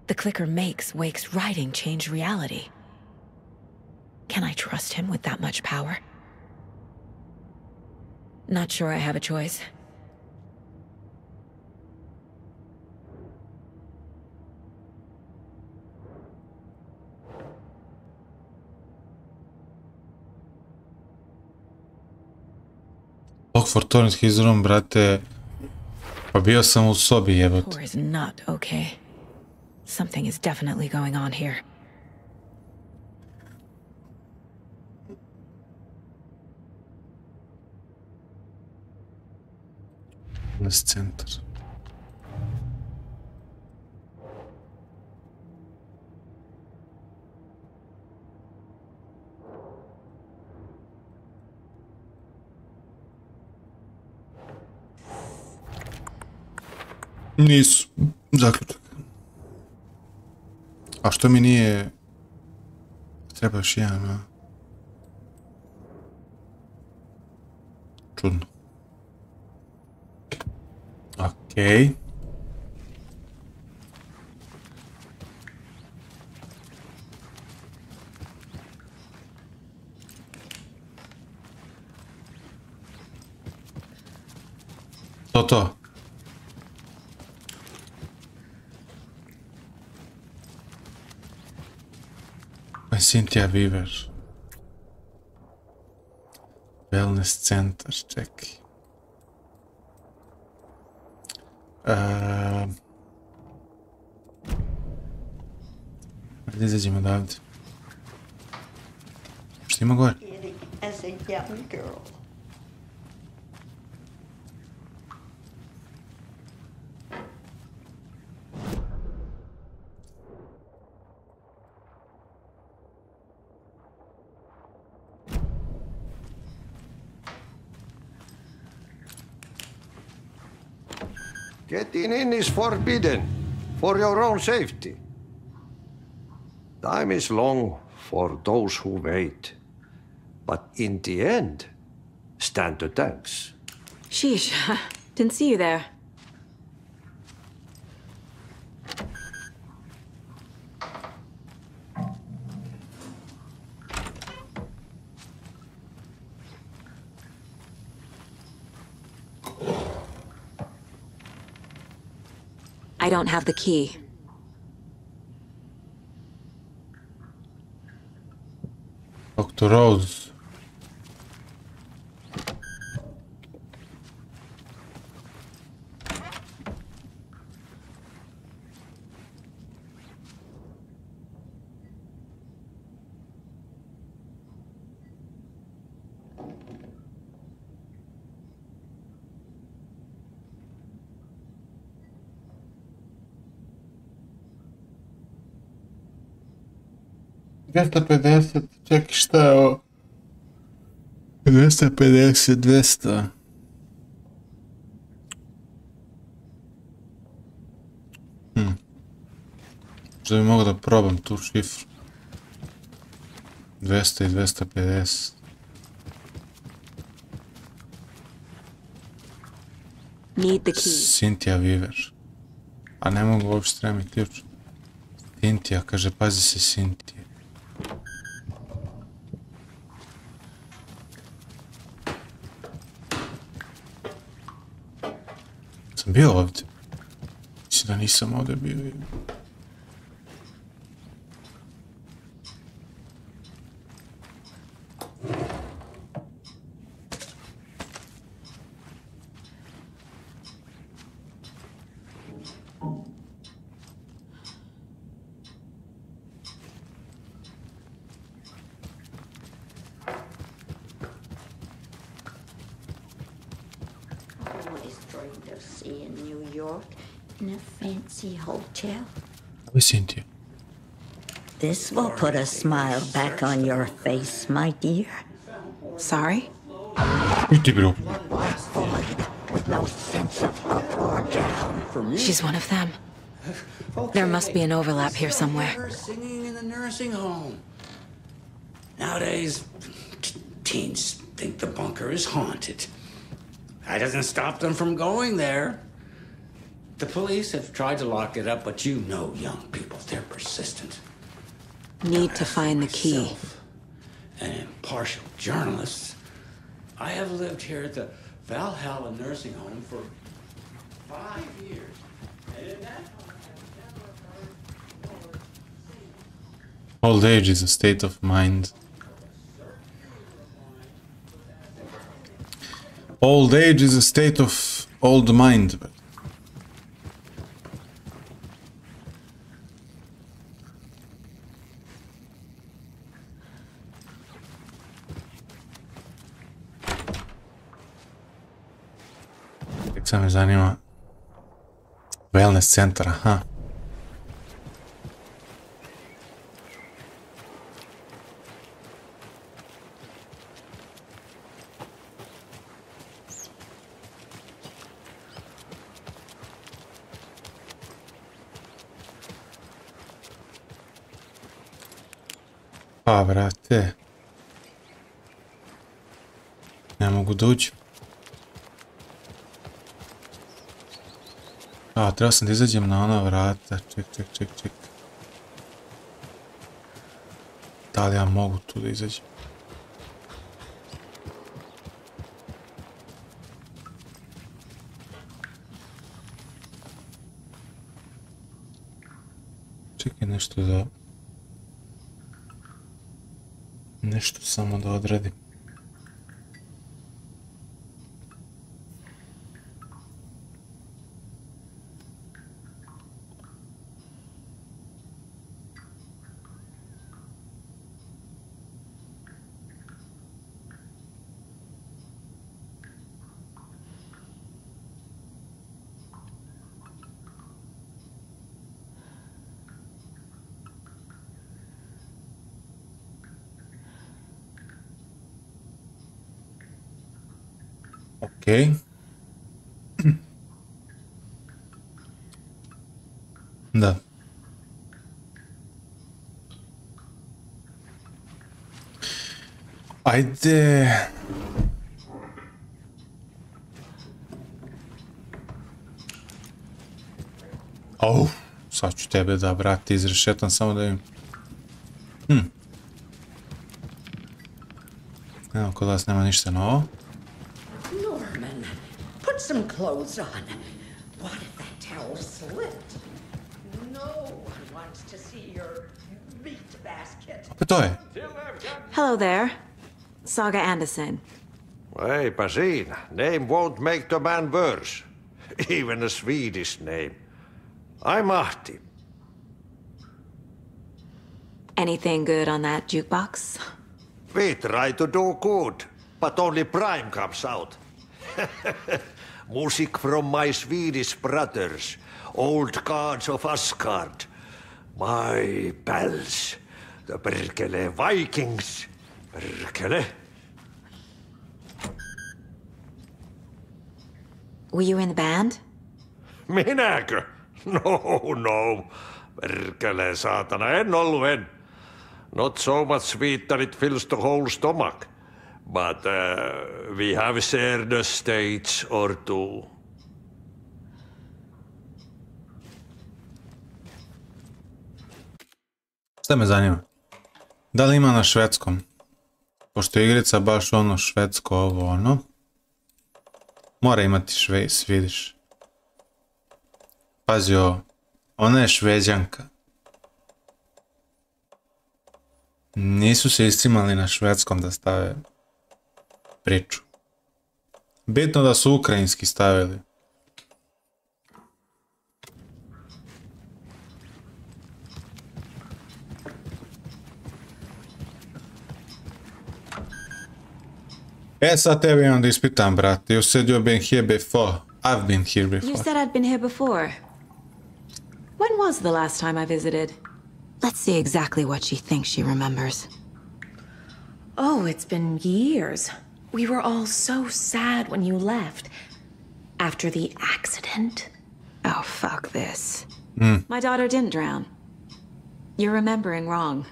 The clicker makes Wake's writing change reality. Can I trust him with that much power? Not sure I have a choice. Look for Torrent his room, brate. Pa bio sam u sobi, jebote. Core is not okay. Something is definitely going on here. Wellness center. Nisu. Zaključak. A što mi nije... Treba još jedan, a? Čudno. Okej. To. Cynthia Weaver. Wellness center, čekaj. Ajde izađemo odavde. Što ima gore? As a young girl. Getting in is forbidden, for your own safety. Time is long for those who wait, but in the end, stand the thanks. Sheesh, didn't see you there. I don't have the key. Dr. Rose. 250, čekaj šta je ovo? 250, 200. Možda bi mogao da probam tu šifru. 200 i 250. Need the key. Cynthia Weaver. A ne mogu uopšte, treba mi ključ. Cynthia, kaže, pazi se Cynthia. Sam bio ovdje. Mislim da nisam ovdje bio. Cynthia. This will put a smile back on your face, my dear. Sorry? She's one of them. There must be an overlap here somewhere. Singing in the nursing home. Nowadays, teens think the bunker is haunted. That doesn't stop them from going there. The police have tried to lock it up, but you know young people, they're persistent. Need to find the key. An impartial journalist. I have lived here at the Valhalla nursing home for 5 years. And in that time, I've never heard. Old age is a state of mind. Old age is a state of old mind. Sad me zanima wellness centar, aha. Pa, brate. Ne mogu doći. A, trebao sam da izađem na ona vrata. Ček. Da li ja mogu tu da izađem? Čekaj, nešto da... Nešto samo da odradim. Okej. Da. Ajde. Au, sad ću tebe da, brate, izrešetam samo da im... Evo, kod vas nema ništa novo. Norman, put some clothes on. What if that towel slipped? No one wants to see your meat basket. Pa to je. Hello there. Saga Anderson. Hey, Basin, name won't make the man worse. Even a Swedish name. I'm Ahti. Anything good on that jukebox? We try to do good, but only Prime comes out. Music from my Swedish brothers, old gods of Asgard. My pals, The perkele Vikings. Perkele. Were you in the band? Minäkö? No. Perkele, saatana, en ollut. Not so much sweet that it fills the whole stomach. But we have shared a stage or two. Šta me zanima? Da li ima na švedskom? Pošto je igrica baš ono švedsko ovo ono. Mora imati Svidiš. Pazi ovo. Ona je Šveđanka. Nisu se iscimali na švedskom da stave priču. Bitno da su ukrajinski stavili. Sad tebi imam da ispitam, brate. You said you've been here before. I've been here before. You said I'd been here before. When was the last time I visited? Let's see exactly what she thinks she remembers. Oh, it's been years. We were all so sad when you left. After the accident. Oh, fuck this. My daughter didn't drown. You're remembering wrong.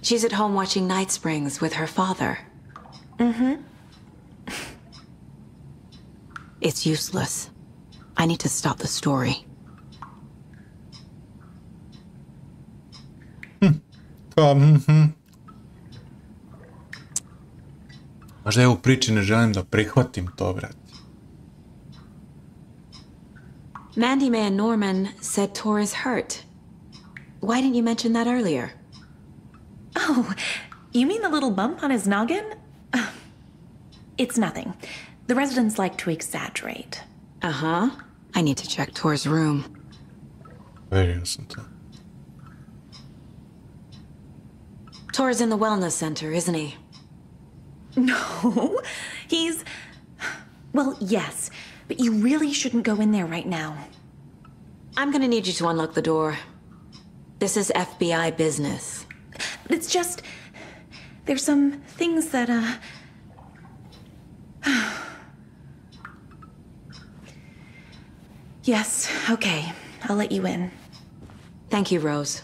She's at home watching Night Springs with her father. It's useless. I need to stop the story. Možda ja u priči ne želim da prihvatim to, brate. Mandy May and Norman said Tor is hurt. Why didn't you mention that earlier? Oh, you mean the little bump on his noggin? It's nothing. The residents like to exaggerate. Uh-huh. I need to check Tor's room. Very innocent. Tor's in the wellness center, isn't he? No, he's... Well, yes, but you really shouldn't go in there right now. I'm gonna need you to unlock the door. This is FBI business. It's just... There's some things that, Yes, okay. I'll let you in. Thank you, Rose.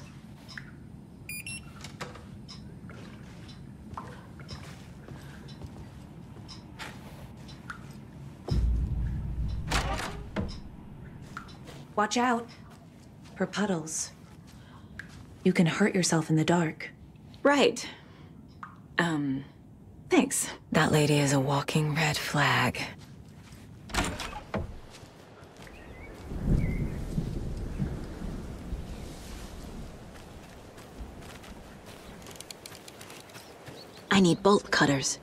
Watch out. For puddles. You can hurt yourself in the dark. Right. Thanks. That lady is a walking red flag. I need bolt cutters.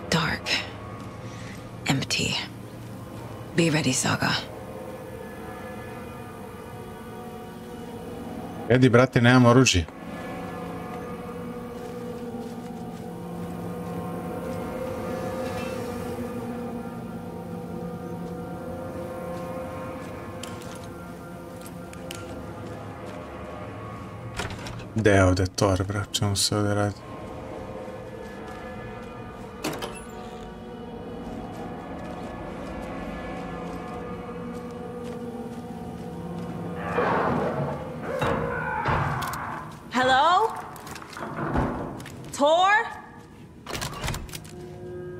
Dark. Empty. Be ready, Saga. Jedi, brate, nemam oružje. Gde je ovdje Thor, brat? Čemu se ovdje radi? Hello? Tor?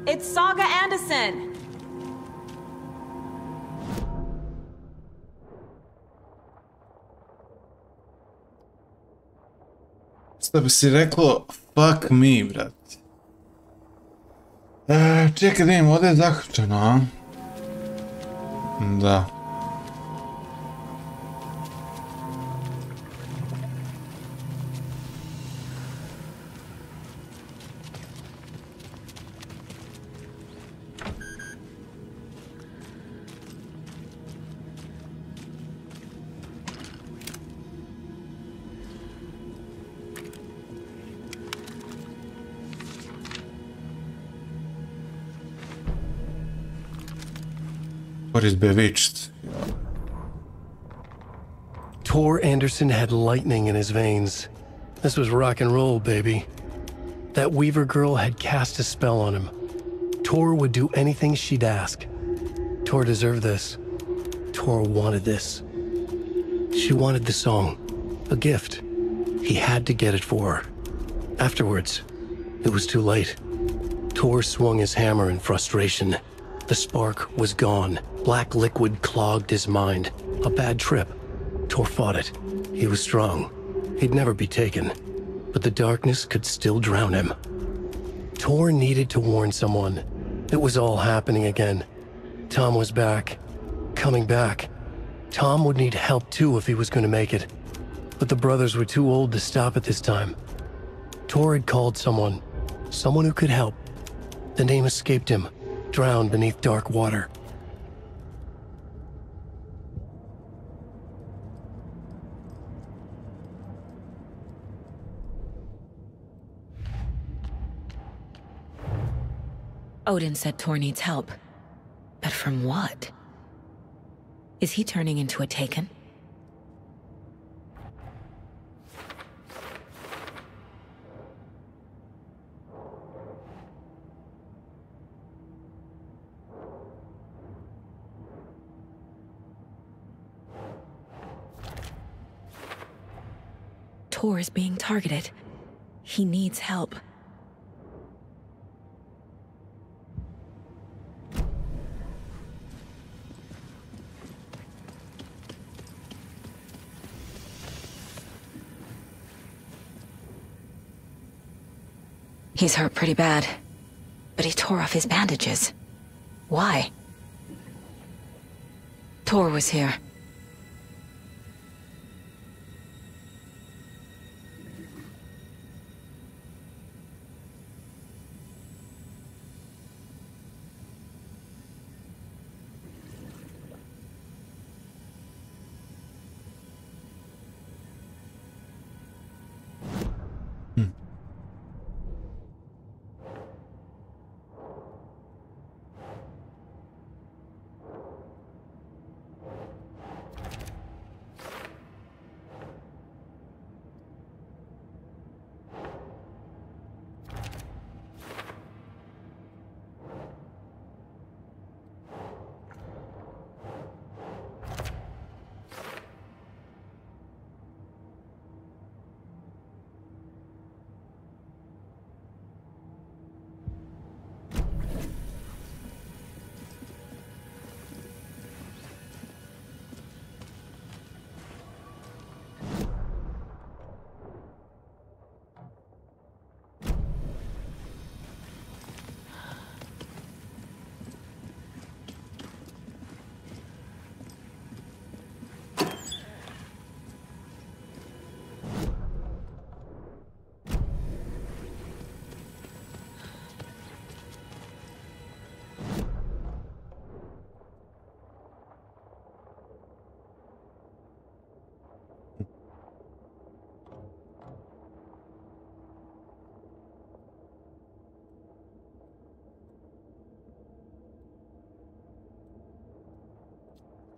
It's Saga Anderson. Šta bi si reklo, fuck me, brat. Čekaj da im ovdje je zaključeno, a? Da. What is bewitched? Tor Anderson had lightning in his veins. This was rock and roll, baby. That Weaver girl had cast a spell on him. Tor would do anything she'd ask. Tor deserved this. Tor wanted this. She wanted the song, a gift. He had to get it for her. Afterwards, it was too late. Tor swung his hammer in frustration. The spark was gone. Black liquid clogged his mind. A bad trip. Tor fought it. He was strong. He'd never be taken. But the darkness could still drown him. Tor needed to warn someone. It was all happening again. Tom was back. Coming back. Tom would need help too if he was going to make it. But the brothers were too old to stop at this time. Tor had called someone. Someone who could help. The name escaped him. Drowned beneath dark water. Odin said Tor needs help. But from what? Is he turning into a Taken? Tor is being targeted. He needs help. He's hurt pretty bad, but he tore off his bandages. Why? Tor was here.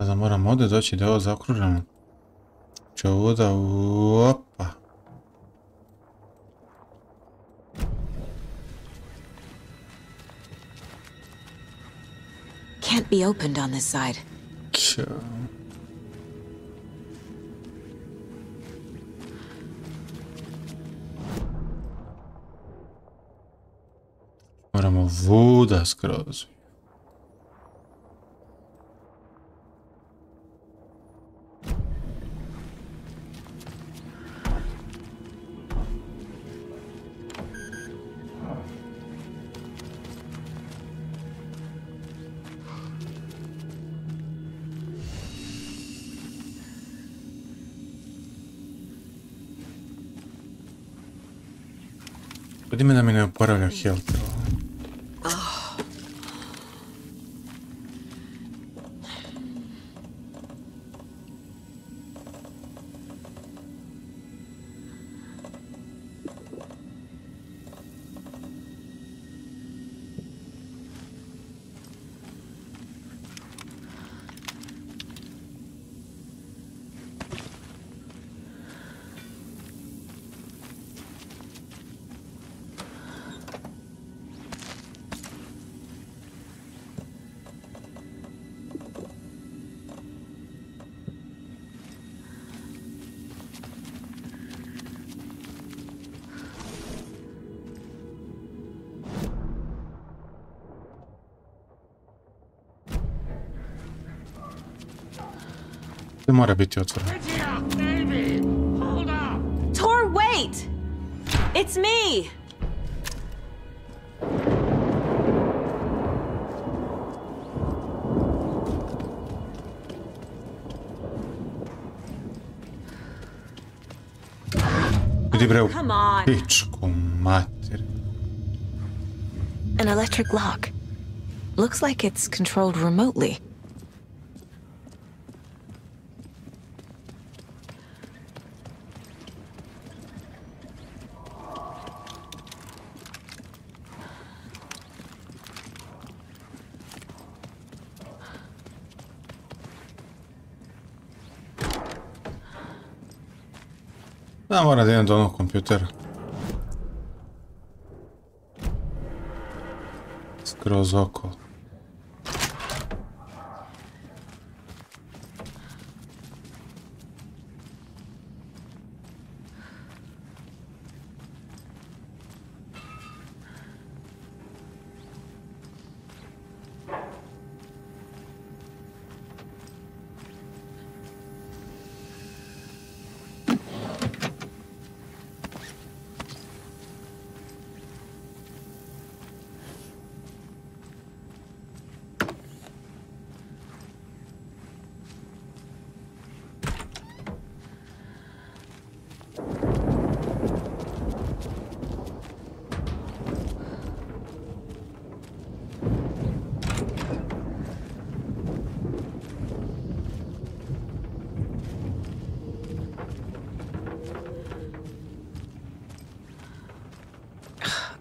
Sada moram ovdje doći da je ovo zaokruženo. Če ovuda, opa. Can't be opened on this side. Moramo vuda skroz. Vidimo da mi ne oporavlja health. Sve mora biti otvoreno. Tor, wait! It's me! Idi bre u pičku mater. An electric lock. Looks like it's controlled remotely. Da, moram da idem do onog kompjutera. Skroz okolo.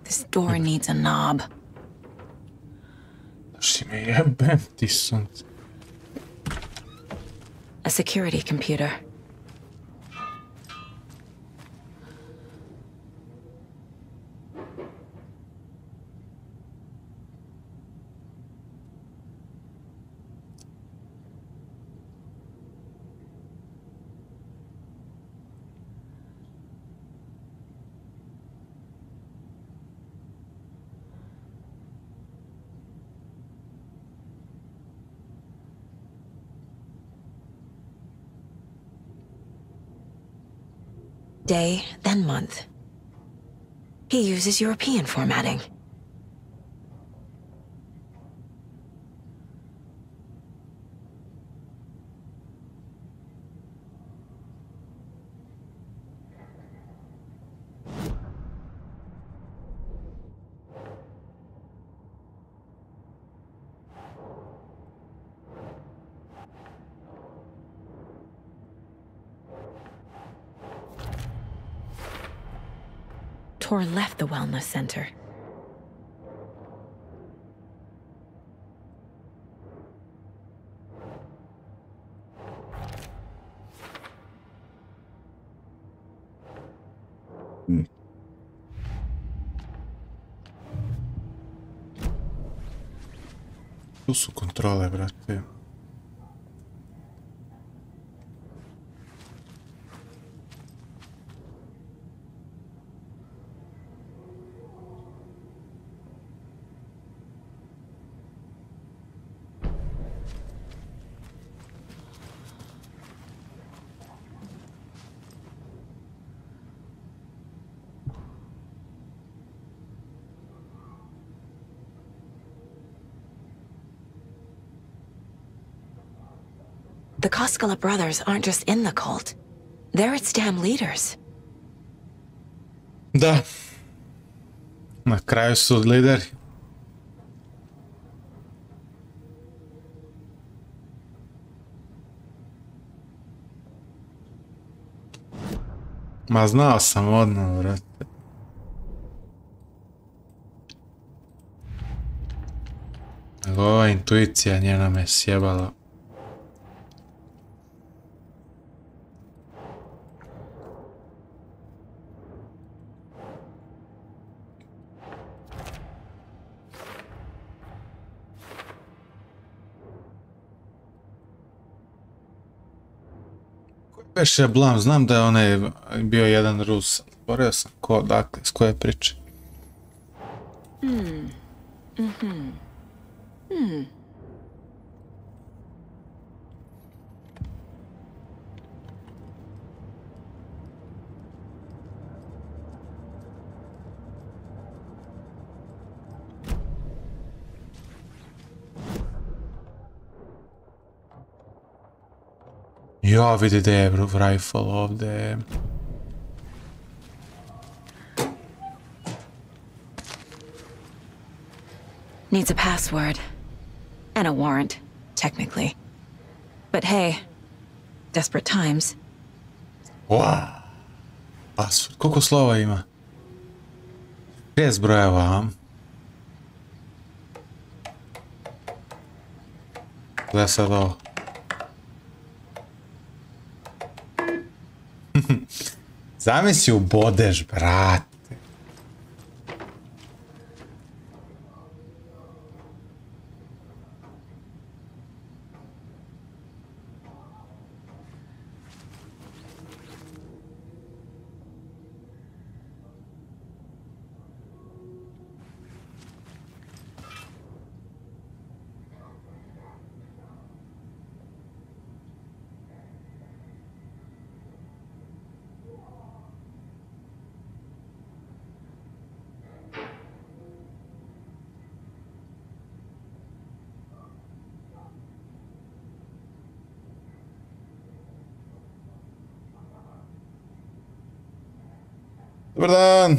This door needs a knob. Što me jebem ti sunce. A security computer. Day, then month. He uses European formatting. Tor left the wellness center. Tu su kontrole, brate. The Koskela brothers aren't just in the cult. They're its damn leaders. Da. Na kraju su lideri. Ma znao sam odmah, brate. Nego ova intuicija njena me sjebala. Beše blam, znam da je onaj bio jedan Rus. Borio sam ko, dakle, s koje priče. Ja, vidi da je rifle ovdje. Needs a password. And a warrant, technically. But hey, desperate times. Wow. Password. Koliko slova ima? 6 brojeva, a? Gledaj sad ovo. Zamisli ubodeš, brate. Dobar dan!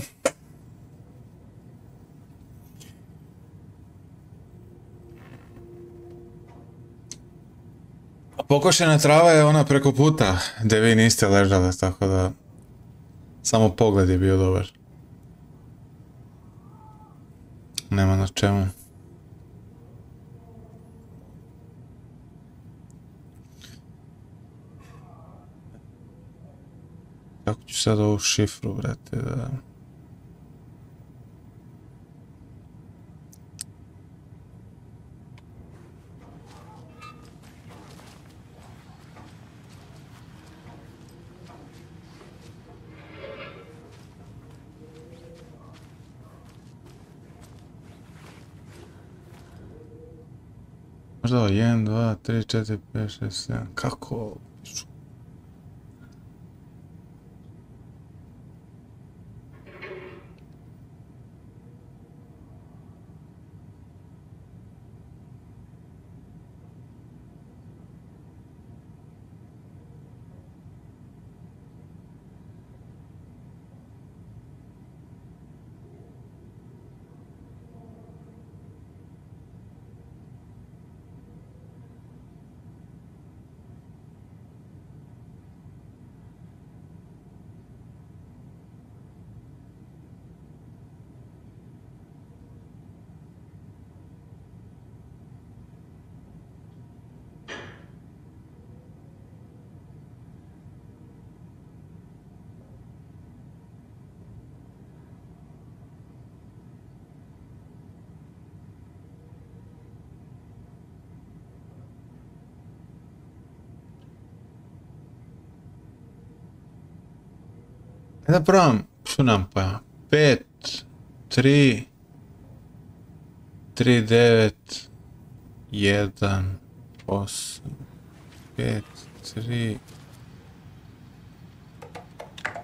Pokošena trava je ona preko puta gdje vi niste ležali, tako da samo pogled je bio dobar. Nema na čemu. Kako ću sad ovu šifru, brate, da... Možda ovo 1, 2, 3, 4, 5, 6, 7, kako? Da probam, što nam pa, 5, 3, 3, 9, 1, 8, 5, 3,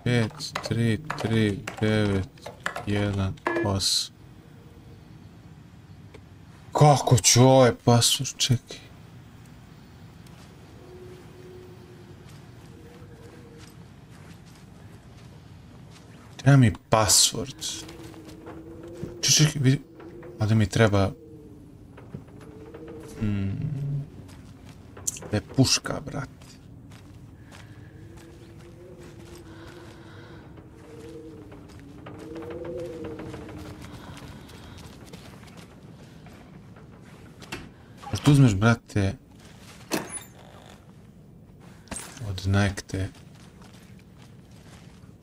5, 3, 3, 9, 1, 8. Kako ću ovaj password, čekaj. Treba mi password. Čekaj, vidi. Ovdje mi treba... Da je puška, brat. Možda uzmeš, brate, od nekte,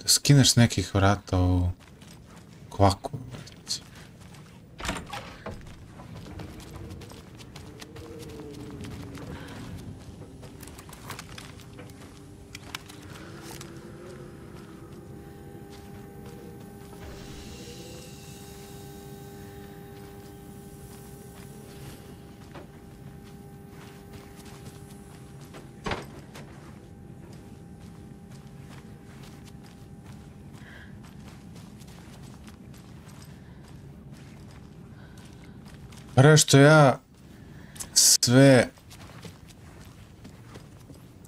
da skineš s nekih vrata ovu kvaku, brate. Prvo što ja sve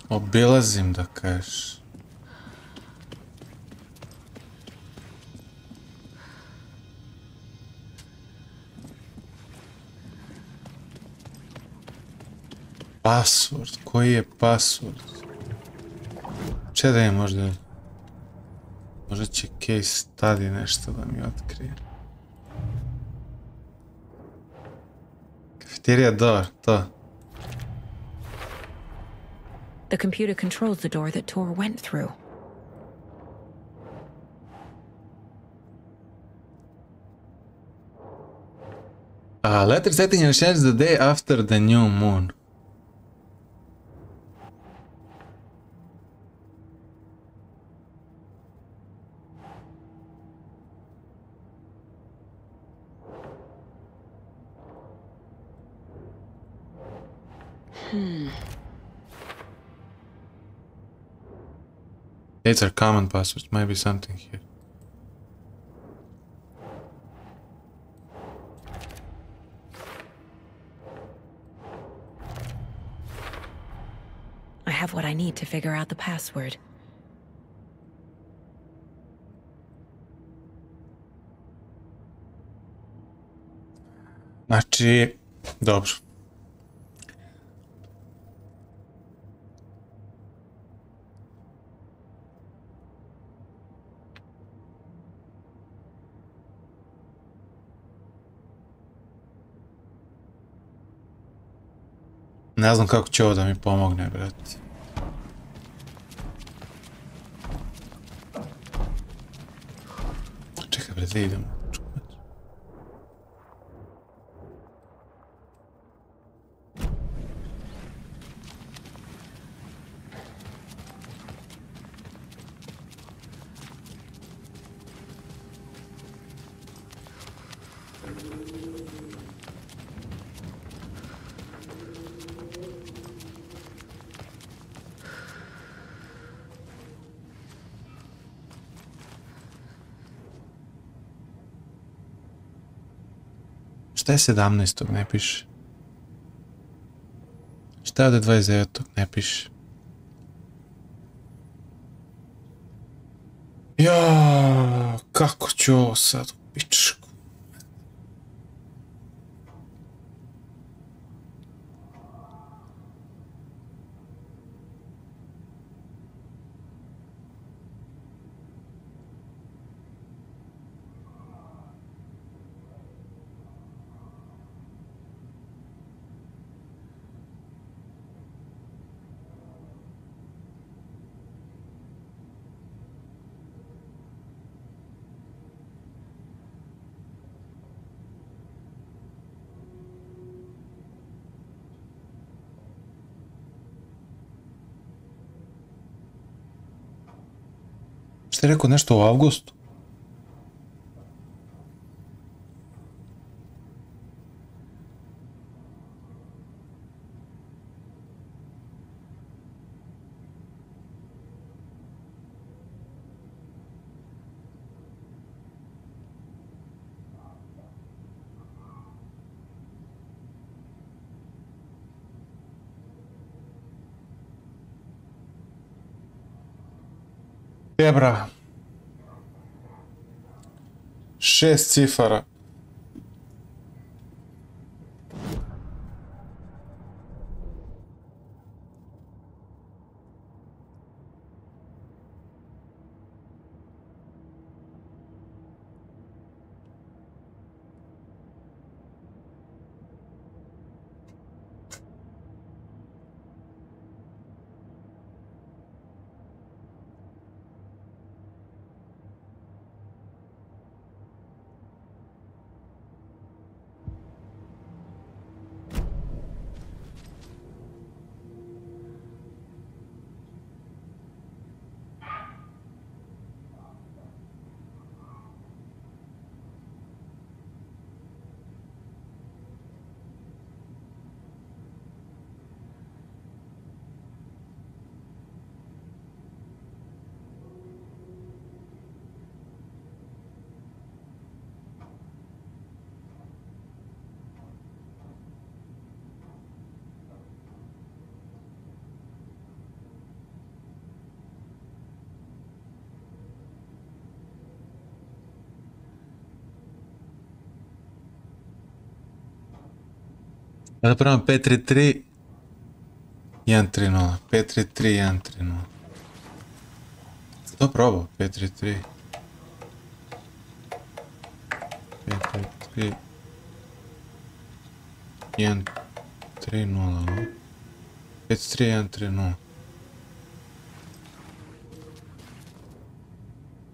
Obilazim da kažeš. Password, koji je password? Čekaj, možda će case study nešto da mi otkrije. Cafeteria door, to. The computer controls the door that Tor went through. Letter setting and change the day after the new moon. Dates are common passwords, might be something here. I have what I need to figure out the password. Znači, dobro. Ne znam kako će ovo da mi pomogne, brate. Čekaj, brate, idemo. Šta je 17. ne piše? Šta je od 29. ne piše? Ja, kako ću ovo sad u pičku? Šta je rekao nešto u avgustu? Jebra. 6 cifara. Da probam 5-3-3. 1-3-0. 5-3-3, 1-3-0. To probao, 5-3-3. 5-3-3. 1-3-0. 5-3, 1-3-0.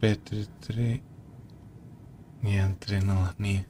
5-3-3. 1-3-0. Nije.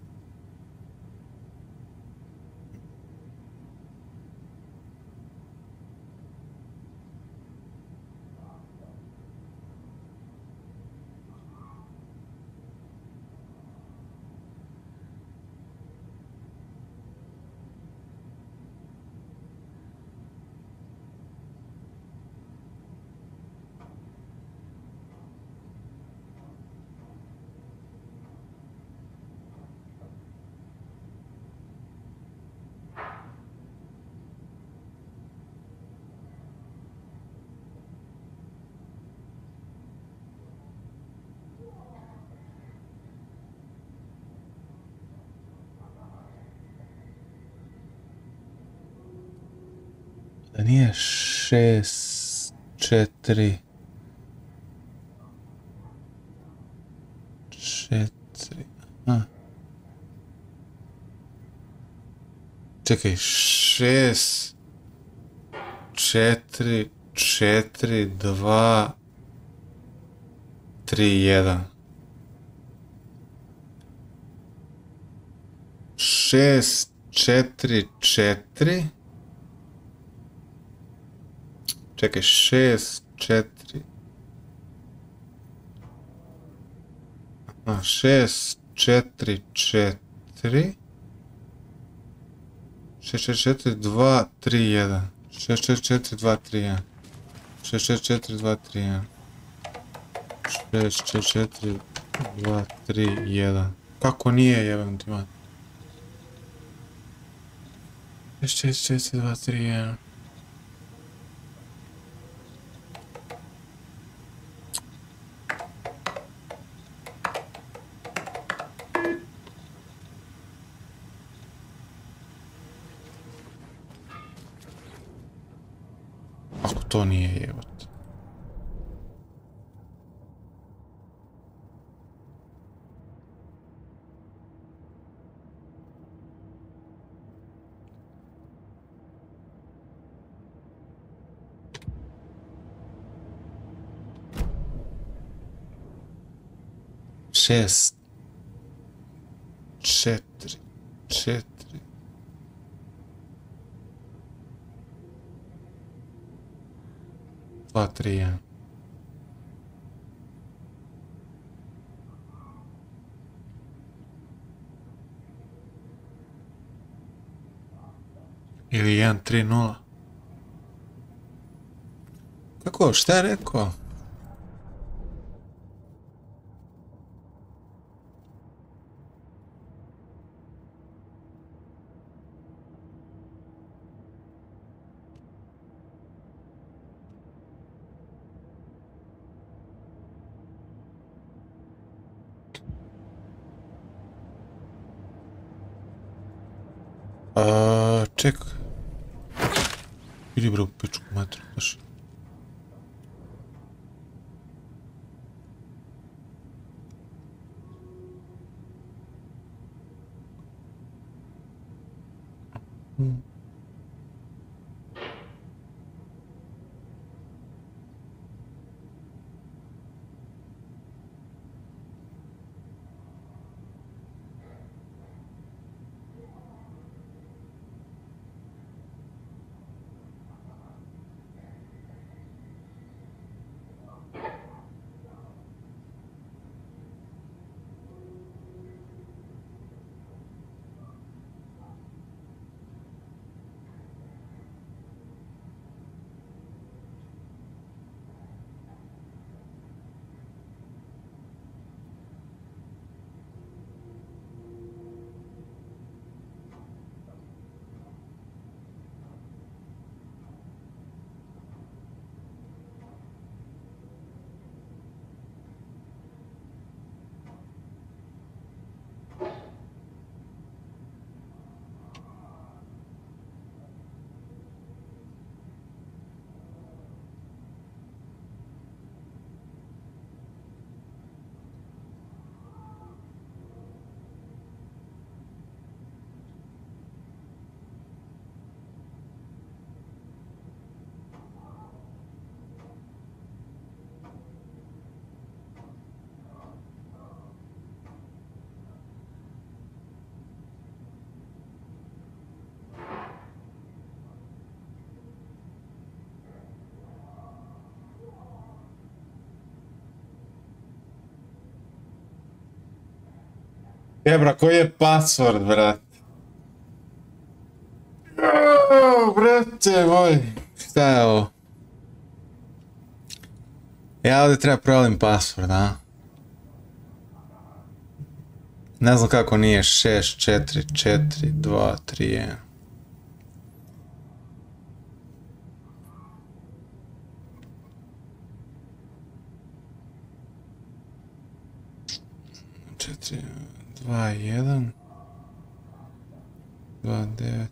Da nije 6-4. 4. Čekaj, 6, 4, 4, 2, 3, 1. 6, 4, 4. Čekaj, 6, 4. 6, 4, 4. 6, 4, 4, 2, 3, 1. 6, 4, 4, 2, 3, 1. 6, 4, 4, 2, 3, 1. 6, 4, 4, 2, 3, 1. Kako nije, jebem ti man? 6, 4, 4, 2, 3, 1. Ako to nije jebat. Šest, četiri, četiri. Dva, tri, jedan. Ili 1-3-0. Kako? Šta je rekao? Čekaj. Idi bro, pičku matru, baš. Jebra, koji je password, brat? Brate moj, šta je ovo? Ja ovdje treba provalim password, a? Ne znam kako nije 6, 4, 4, 2, 3, 1. Četiri, 2, 1, 2, 9.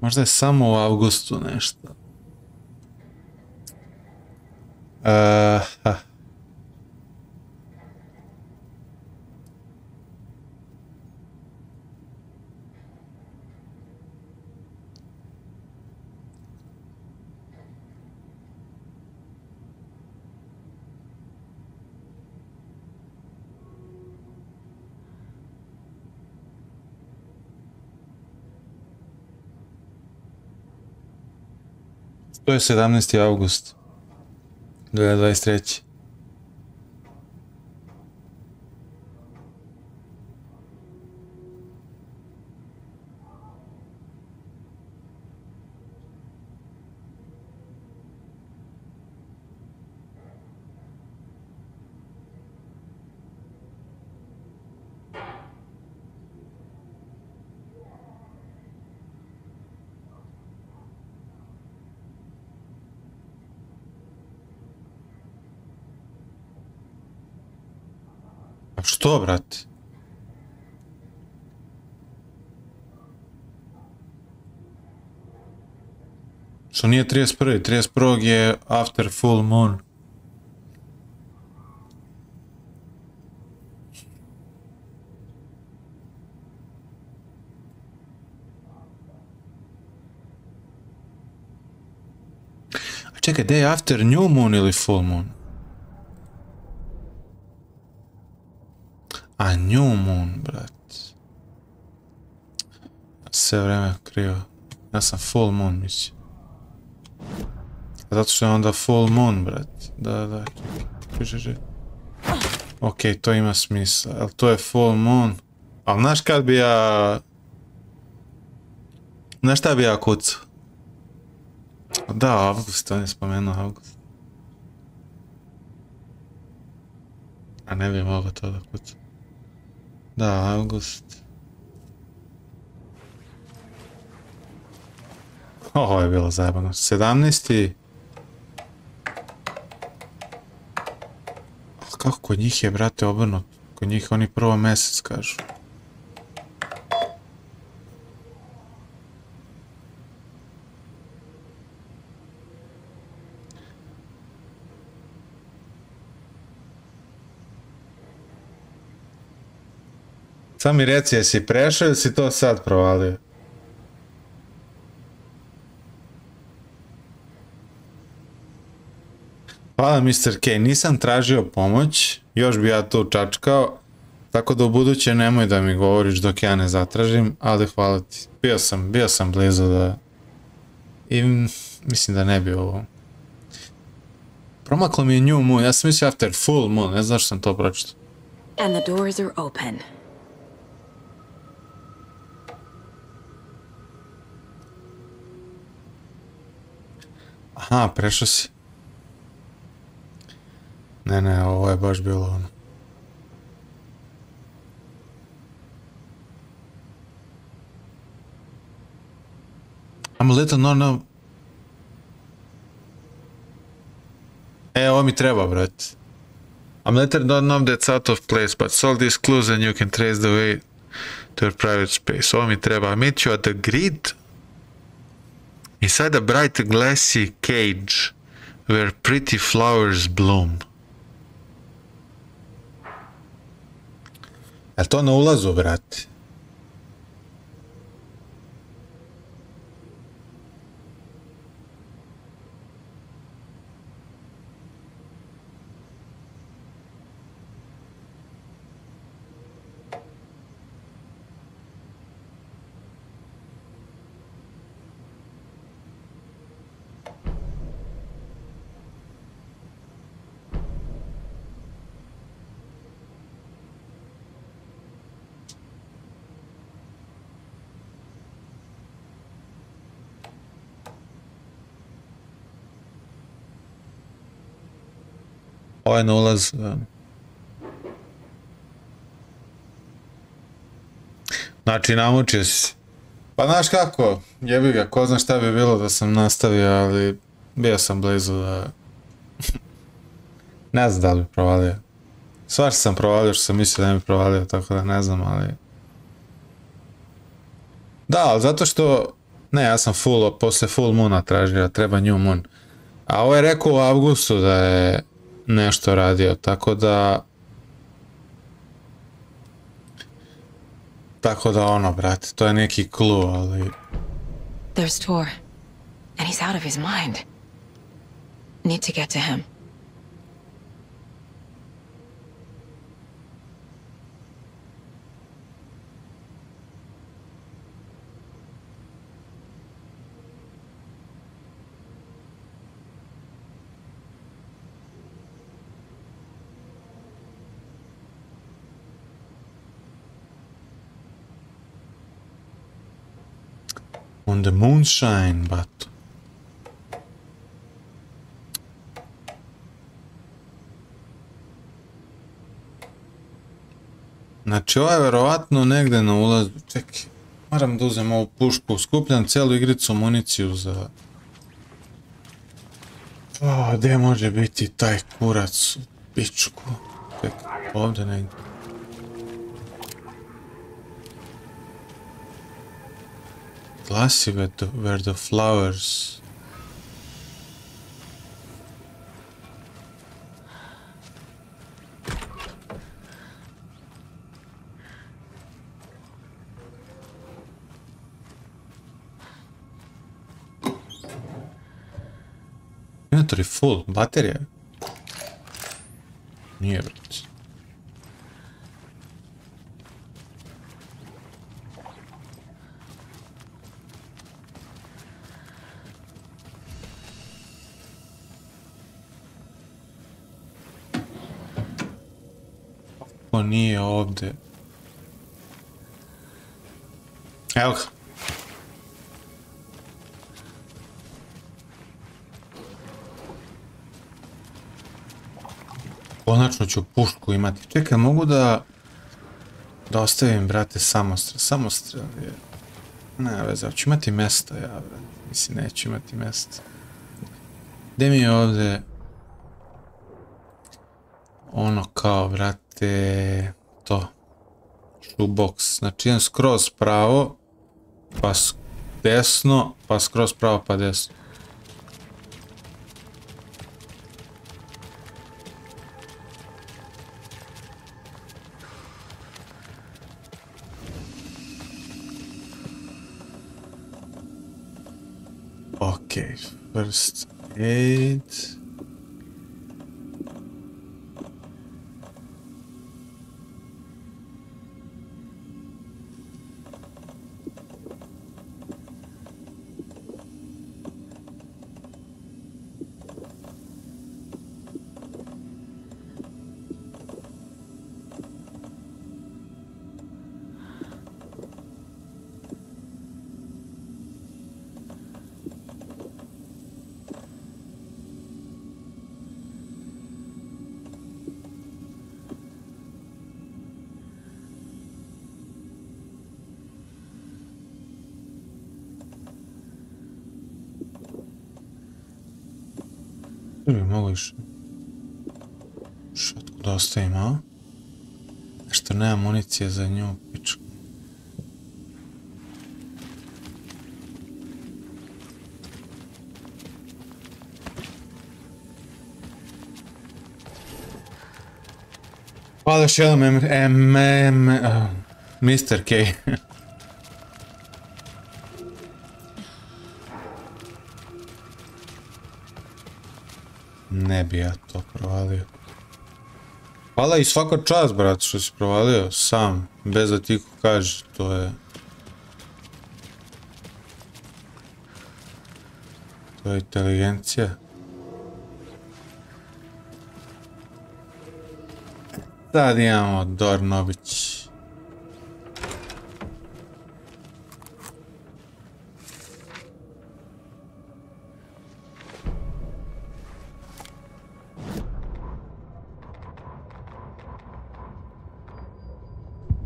Možda je samo u avgustu nešto. To je 17. avgust 2023. A što, brate? Što nije 31. 31. je after full moon. A čekaj, day after new moon ili full moon? A new moon, brat. Sve vreme krivo. Ja sam full moon, mislim. Zato što je onda full moon, brat. Da. Čekaj. Okej, to ima smisla. Ali to je full moon. Ali znaš kad bi ja... Znaš šta bi ja kucao? Da, avgust, on je spomenuo avgust. A ne bi mogao to da kucao. Da, avgust. Ovo je bilo zajebano. 17. Kako kod njih je, brate, obrnuto? Kod njih oni prvo mjesec kažu. Sad mi reci, jesi prešao ili si to sad provalio? Hvala Mr. K, nisam tražio pomoć, još bi ja tu čačkao, tako da u buduće nemoj da mi govoriš dok ja ne zatražim, ali hvala ti. Bio sam blizu da... I mislim da ne bi ovo... Promaklo mi je new moon, ja sam mislio after full moon, ne znam što sam to pročitao. And the doors are open. Aha, prešao si. Ne, ovo je baš bilo ono. I'm a little no. Ovo mi treba, brat. I'm letting don't know that's out of place, but solve these clues and you can trace the way to your private space. Ovo mi treba. I meet you at the grid inside a bright glassy cage where pretty flowers bloom. Je to na ulazu, brate? Ovaj na ulaz... Znači, namučio si. Pa znaš kako, jebi ga, ko zna šta bi bilo da sam nastavio, ali bio sam blizu da... Ne znam da li bi provalio. Svašta sam provalio što sam mislio da ne bi provalio, tako da ne znam, ali... Da, ali zato što... Ne, ja sam posle full moona tražio, treba new moon. A ovo je rekao u avgustu da je nešto radio, tako da... Tako da ono, brate, to je neki clue, ali... There's Tor, and he's out of his mind. Need to get to him. On the moonshine, but... Znači, ovo je verovatno negde na ulazu. Čekaj, moram da uzem ovu pušku. Skupljam celu igricu municiju za... Gdje može biti taj kurac u pičku? Čekaj, ovdje negdje. Glassy where the flowers. Inventory full, baterija. Nije brać. Ovo nije ovdje. Evo ga. Konačno ću pušku imati. Čekaj, mogu da ostavim, brate, samostrel. Samostrel je... Ne, veze, ću imati mjesto, ja, brate. Mislim, neću imati mjesto. Gdje mi je ovdje... Ono kao, brate... To. Shoebox. Znači, idem skroz pravo, pa desno, pa skroz pravo, pa desno. Okay, first aid. Mogu još šatku da ostavim, a? Nešto nema municije za nju, pičku. Hvala još jedan Mr. K. Ne bi ja to provalio. Hvala i svaka čast, brat, što si provalio sam, bez da ti ko kaže, to je... To je inteligencija. Sad imamo Dornović.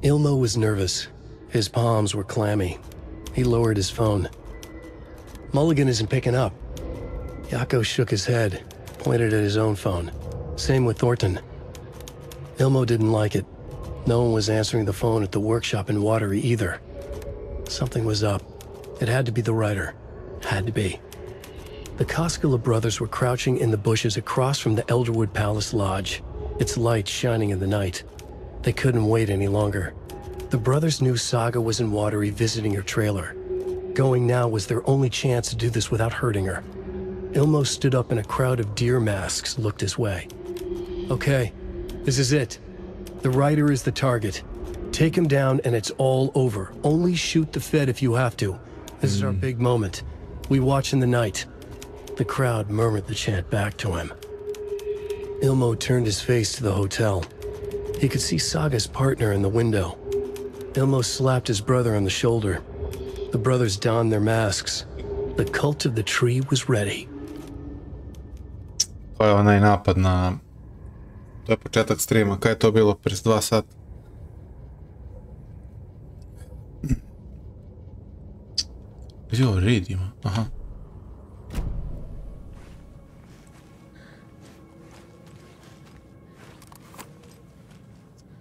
Ilmo was nervous. His palms were clammy. He lowered his phone. Mulligan isn't picking up. Yako shook his head, pointed at his own phone. Same with Thornton. Ilmo didn't like it. No one was answering the phone at the workshop in Watery either. Something was up. It had to be the writer. Had to be. The Koskela brothers were crouching in the bushes across from the Elderwood Palace Lodge, its light shining in the night. They couldn't wait any longer. The brothers knew Saga was in Watery visiting her trailer. Going now was their only chance to do this without hurting her. Ilmo stood up and a crowd of deer masks looked his way. Okay, this is it. The writer is the target. Take him down and it's all over. Only shoot the Fed if you have to. This is our big moment. We watch in the night. The crowd murmured the chant back to him. Ilmo turned his face to the hotel. He could see Saga's partner in the window. Ilmo slapped his brother on the shoulder. The brothers donned their masks. The cult of the tree was ready. To je onaj napad na... To je početak streama. Kaj je to bilo prije 2 sata? Gdje ovo Reed ima? Aha.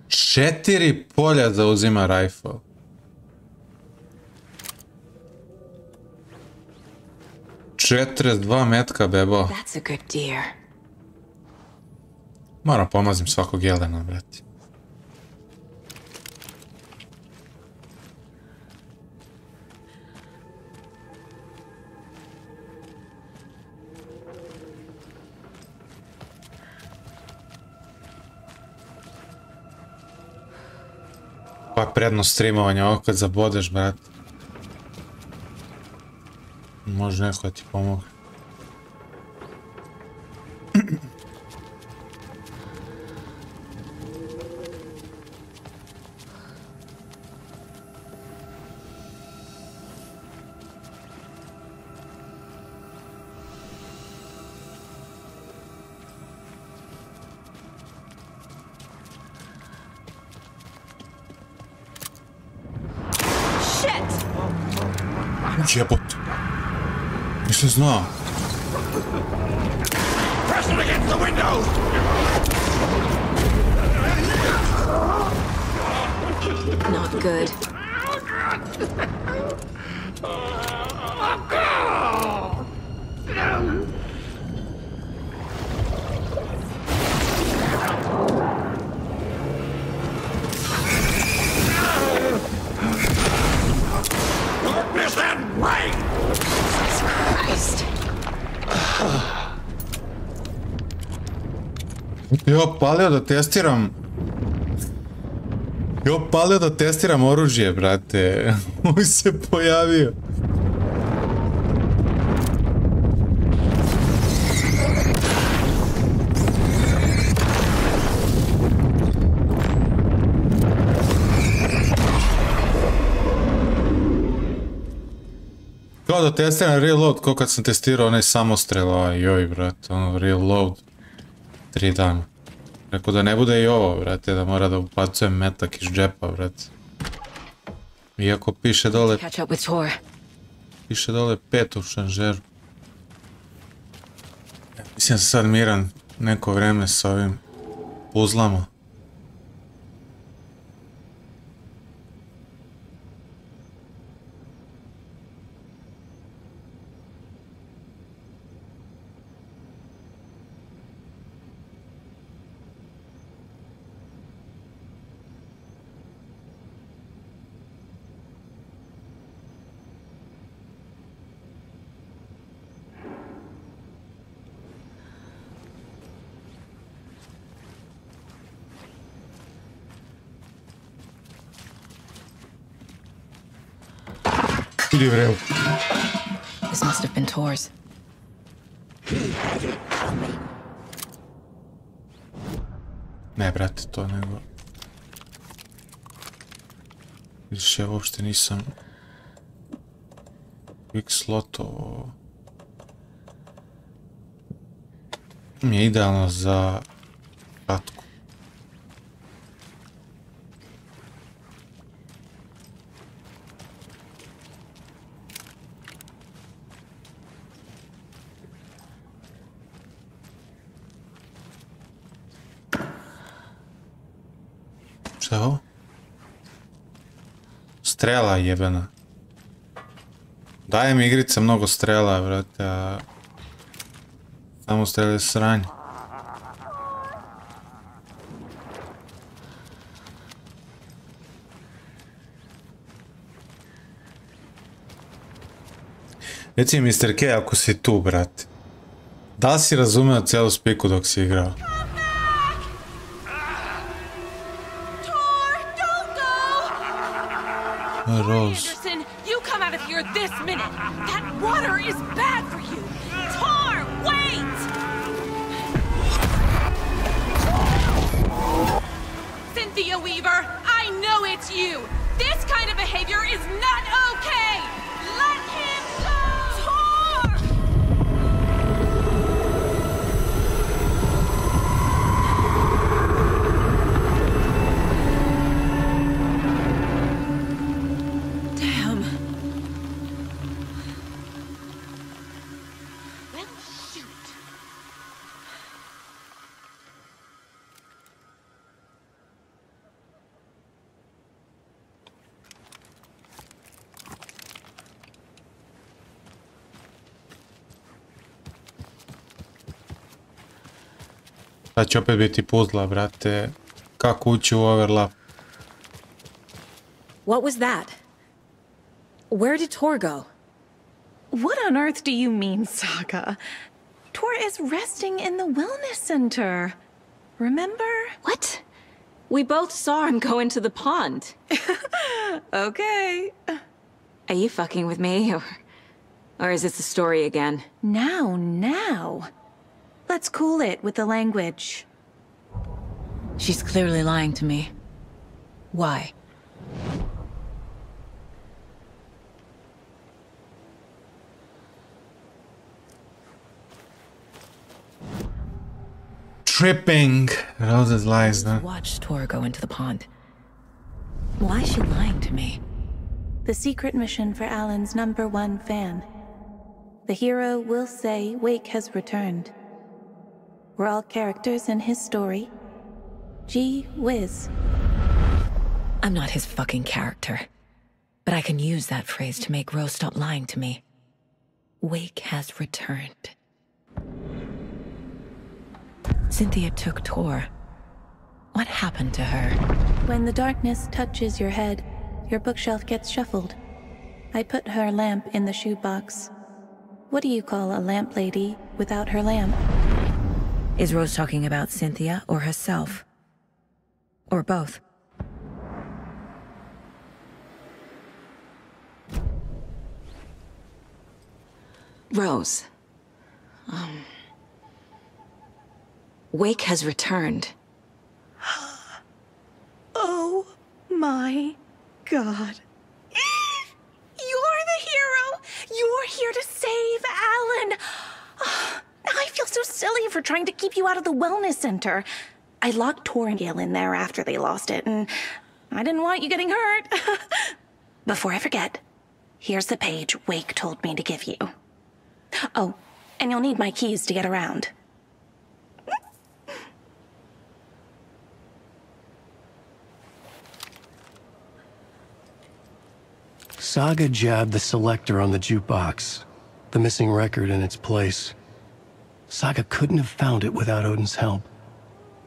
Četiri polja zauzima rifle. Četrdeset dva metka, bebo. Moram pomazim svakog jelena, brati. Pa prednost streamovanja, ovo kad zabodeš, brat. Može neko da ti pomogne. Jebot. Nisam znao. Press it against the window! Not good. Darkness and rain! Jesus Christ. Jo, palio da testiram oružje, brate. Ovo se pojavio. Kao da testiram reload, ko kad sam testirao onaj samostrel, joj, brate, ono, reload. 3 dana. Rekao da ne bude i ovo, brate, da mora da upacujem metak iz džepa, brate. Iako piše dole... Piše dole 5 u šanžeru. Mislim da sam sad miran neko vreme sa ovim puzlama. This must have been Tor's. Ne, brate, to nego... Vidiš, ja uopšte nisam... Quick slotovo... Mi je idealno za... Katku. Šta je ovo? Strela jebena. Daje mi igrica mnogo strela, brate, a... Samo strele sranje. Reci mi, Mr. K, ako si tu, brate. Da li si razumeo celu spiku dok si igrao? Rose. Anderson, you come out of here this minute. That water is bad for you. Tor, wait! Cynthia Weaver, I know it's you. This kind of behavior is not okay. Let him go! Tor! Damn. Well, shoot. Sad će opet biti puzla, brate. Kako ući u overlap? What was that? Where did Tor go? What on earth do you mean, Saga? Tor is resting in the wellness center. Remember? What? We both saw him go into the pond. Okay. Are you fucking with me, or is this the story again? Now. Let's cool it with the language. She's clearly lying to me. Why? Tripping! Rose's lies, huh? Watched Tor go into the pond. Why is she lying to me? The secret mission for Alan's #1 fan. The hero will say Wake has returned. We're all characters in his story. Gee whiz. I'm not his fucking character. But I can use that phrase to make Rose stop lying to me. Wake has returned. Cynthia took Tor. What happened to her? When the darkness touches your head, your bookshelf gets shuffled. I put her lamp in the shoebox. What do you call a lamp lady without her lamp? Is Rose talking about Cynthia or herself? Or both? Rose. Wake has returned. Oh my God. You're the hero! You're here to save Alan! I feel so silly for trying to keep you out of the wellness center. I locked Tor and Gale in there after they lost it, and I didn't want you getting hurt. Before I forget, here's the page Wake told me to give you. Oh, and you'll need my keys to get around. Saga jabbed the selector on the jukebox, the missing record in its place. Saga couldn't have found it without Odin's help.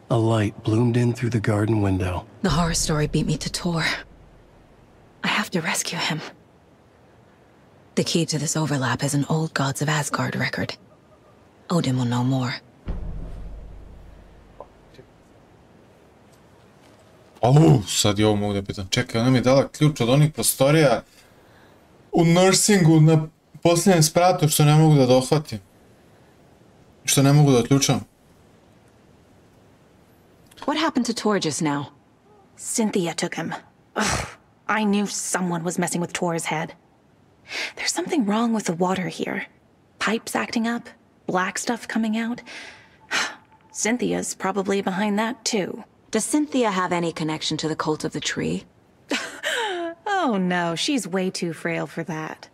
A light bloomed in through the garden window. The horror story beat me to Tor. I have to rescue him. The key to this overlap is an old Gods of Asgard record. Odin will know more. Sad i ovo mogu da pitam. Čekaj, ona mi je dala ključ od onih prostorija u nursingu na posljednjem spratu što ne mogu da dohvatim. Što ne mogu da otključam. What happened to Tor just now? Cynthia took him. Ugh, I knew someone was messing with Tor's head. There's something wrong with the water here. Pipes acting up, black stuff coming out. Cynthia's probably behind that too. Does Cynthia have any connection to the cult of the tree? Oh no, she's way too frail for that.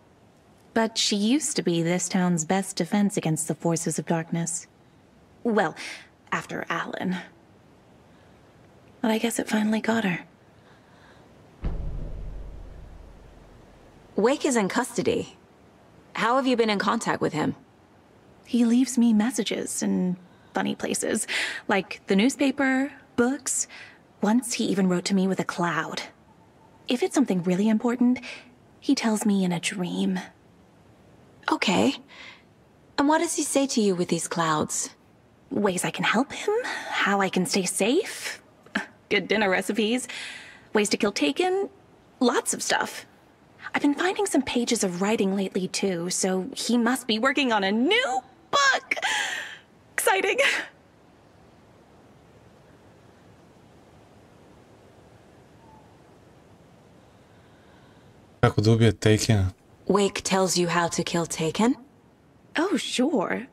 But she used to be this town's best defense against the forces of darkness. Well, after Alan. But I guess it finally got her. Wake is in custody. How have you been in contact with him? He leaves me messages in funny places, like the newspaper, books. Once he even wrote to me with a cloud. If it's something really important, he tells me in a dream. Okay. And what does he say to you with these clouds? Ways I can help him, how I can stay safe, good dinner recipes, ways to kill Taken, lots of stuff. I've been finding some pages of writing lately too, so he must be working on a new book. Exciting. Kako da ubije Takena? Wake tells you how to kill Taken? Oh, sure.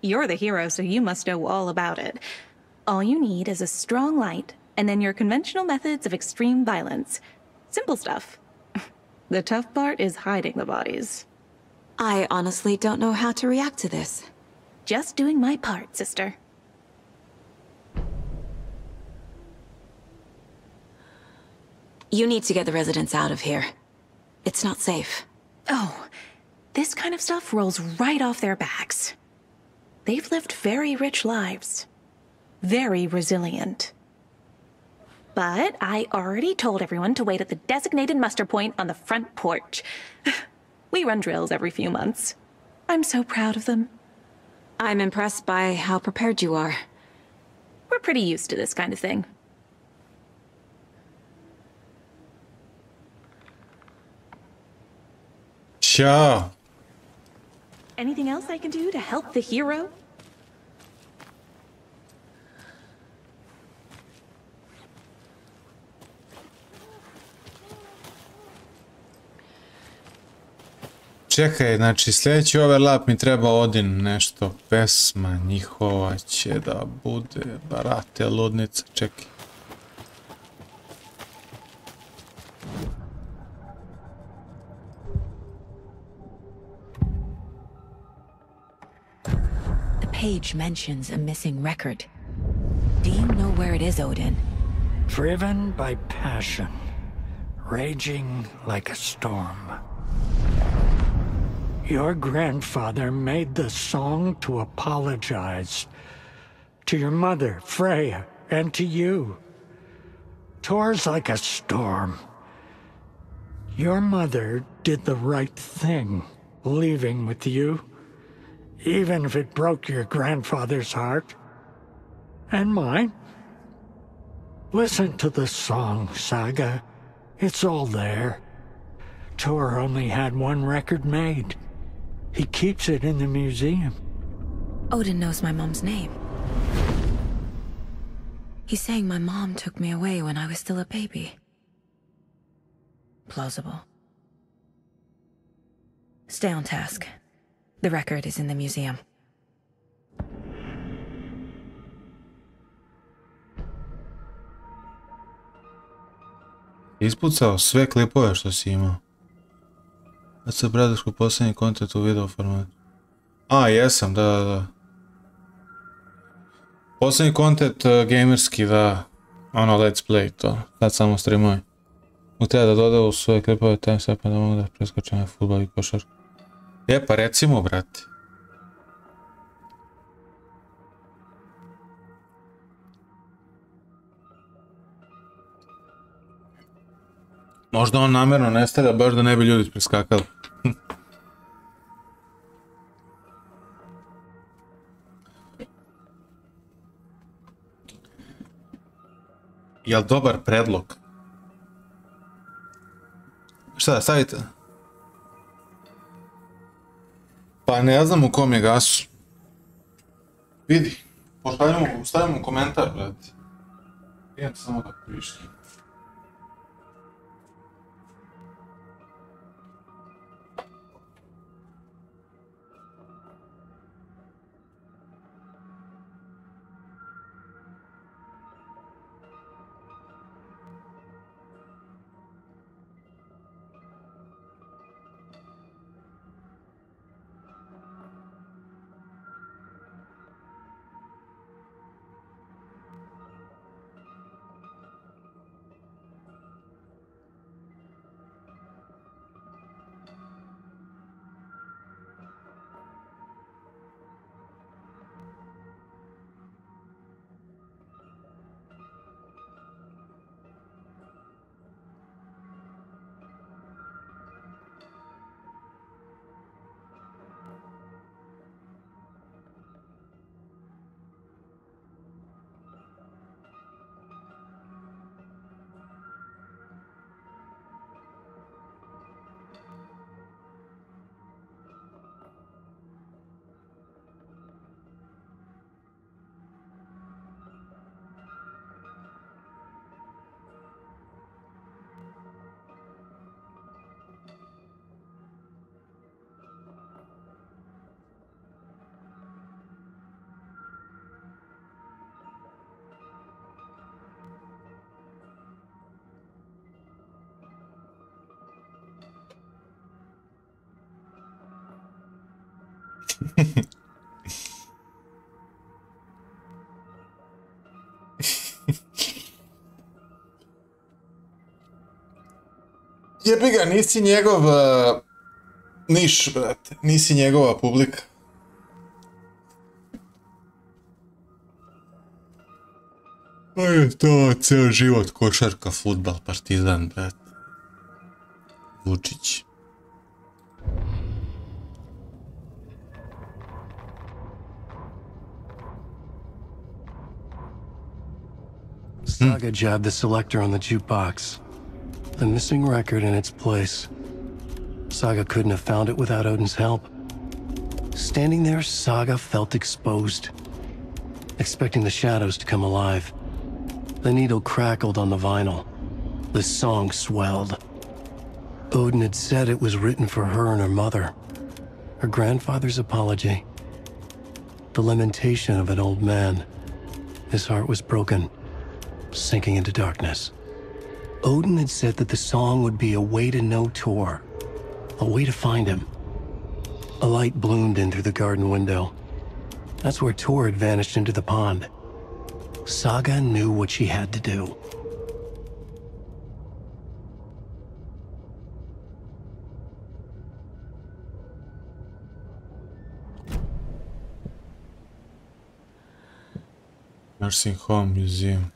You're the hero, so you must know all about it. All you need is a strong light, and then your conventional methods of extreme violence. Simple stuff. The tough part is hiding the bodies. I honestly don't know how to react to this. Just doing my part, sister. You need to get the residents out of here. It's not safe. Oh, this kind of stuff rolls right off their backs. They've lived very rich lives. Very resilient. But I already told everyone to wait at the designated muster point on the front porch. We run drills every few months. I'm so proud of them. I'm impressed by how prepared you are. We're pretty used to this kind of thing. Ćao. Anything else I can do to help the hero? Čekaj, znači sljedeći overlap mi treba Odin nešto. Pesma njihova će da bude, barate, ludnica, čekaj. The page mentions a missing record. Do you know where it is, Odin? Driven by passion, raging like a storm. Your grandfather made the song to apologize to your mother, Freya, and to you. Tor's like a storm. Your mother did the right thing, leaving with you, even if it broke your grandfather's heart. And mine. Listen to the song, Saga. It's all there. Tor only had one record made. He keeps it in the museum. Odin knows my mom's name. He's saying my mom took me away when I was still a baby. Plausible. Stay on task. The record is in the museum. Ispucao sve klipove što si imao. A se bradašku posljednji kontent u video formatu. A, jesam, da. Posljednji kontent gamerski, da. Ono, let's play to. Sad samo streamujem. Mu treba da doda u svoje klipove time sve pa da mogu da preskočim na futbol i košarku. Pa recimo, brate. Možda on namjerno ne stavlja baš da ne bi ljudi preskakali. Jel dobar predlog? Šta da stavite? Pa ne znam u kom je gasu. Vidi, stavimo komentar, brate. Idem samo da prišlim. Jebi ga, nisi njegov niš, brate. Nisi njegova publika. To je to, ceo život, košarka, fudbal, Partizan, brate. Vučić. Saga jabbed the selector on the jukebox. The missing record in its place. Saga couldn't have found it without Odin's help. Standing there, Saga felt exposed, expecting the shadows to come alive. The needle crackled on the vinyl. The song swelled. Odin had said it was written for her and her mother. Her grandfather's apology. The lamentation of an old man. His heart was broken, sinking into darkness. Odin had said that the song would be a way to know Tor, a way to find him. A light bloomed in through the garden window. That's where Tor had vanished into the pond. Saga knew what she had to do. Nursing home, museum.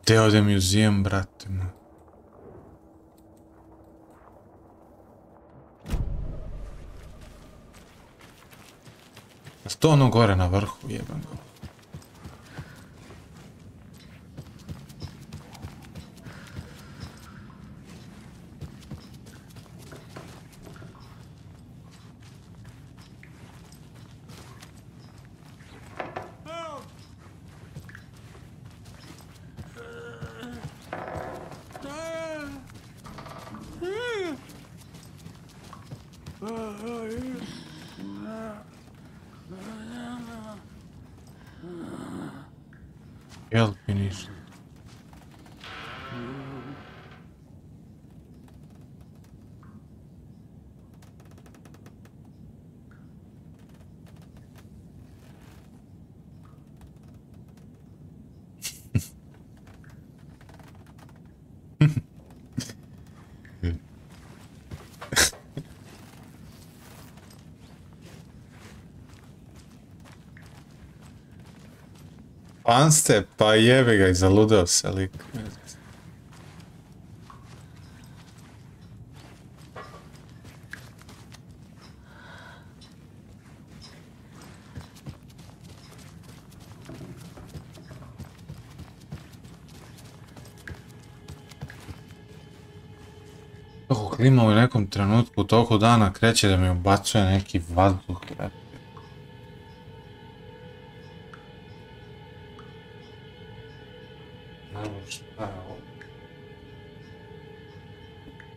Gdje ovdje museum, brate? To ono gore na vrhu, jebam ga. Help me ništa. Panste, pa jebe ga i zaludao se lik. Toliko klima u nekom trenutku, toliko dana kreće da mi ubacuje neki vazduh.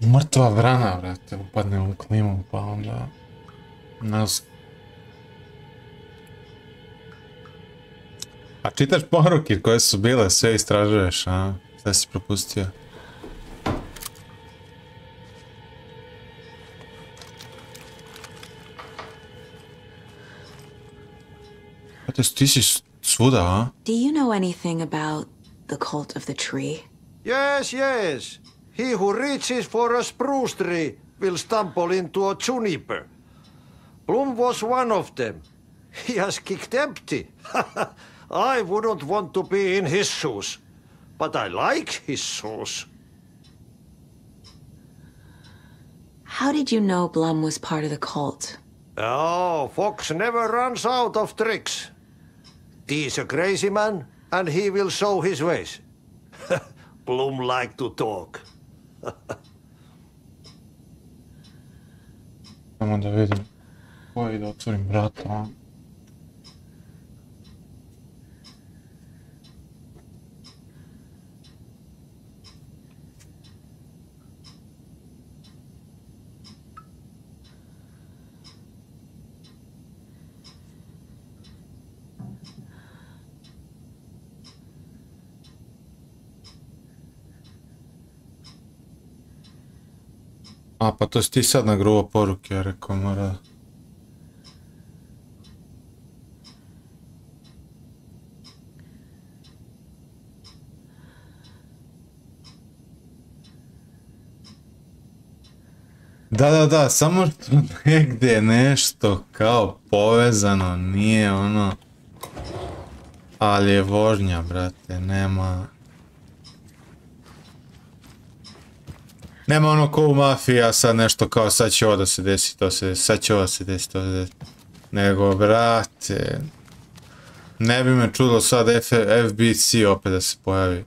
Mrtva vrana, brate, upadne u klimu, pa onda nas... A čitaš poruke koje su bile, sve istražuješ, a? Sve si propustio. Brate, ti si svuda, a? Do you know anything about the cult of the tree? Yes, yes. He who reaches for a spruce tree will stumble into a juniper. Bloom was one of them. He has kicked empty. I wouldn't want to be in his shoes, but I like his shoes. How did you know Blum was part of the cult? Oh, Fox never runs out of tricks. He's a crazy man, and he will show his ways. Bloom like to talk. Samo da vidim koji da otvorim vrata. A, pa to si ti sad nagruo poruke, ja rekao mora... Da, samo što negdje nešto kao povezano, nije ono... Ali je vožnja, brate, nema... Nema ono ko u mafiji, a sad nešto kao sad će ovo da se desi, to se desi, sad će ovo se desi, to se desi. Nego, brate... Ne bi me čudilo sad FBC opet da se pojavi.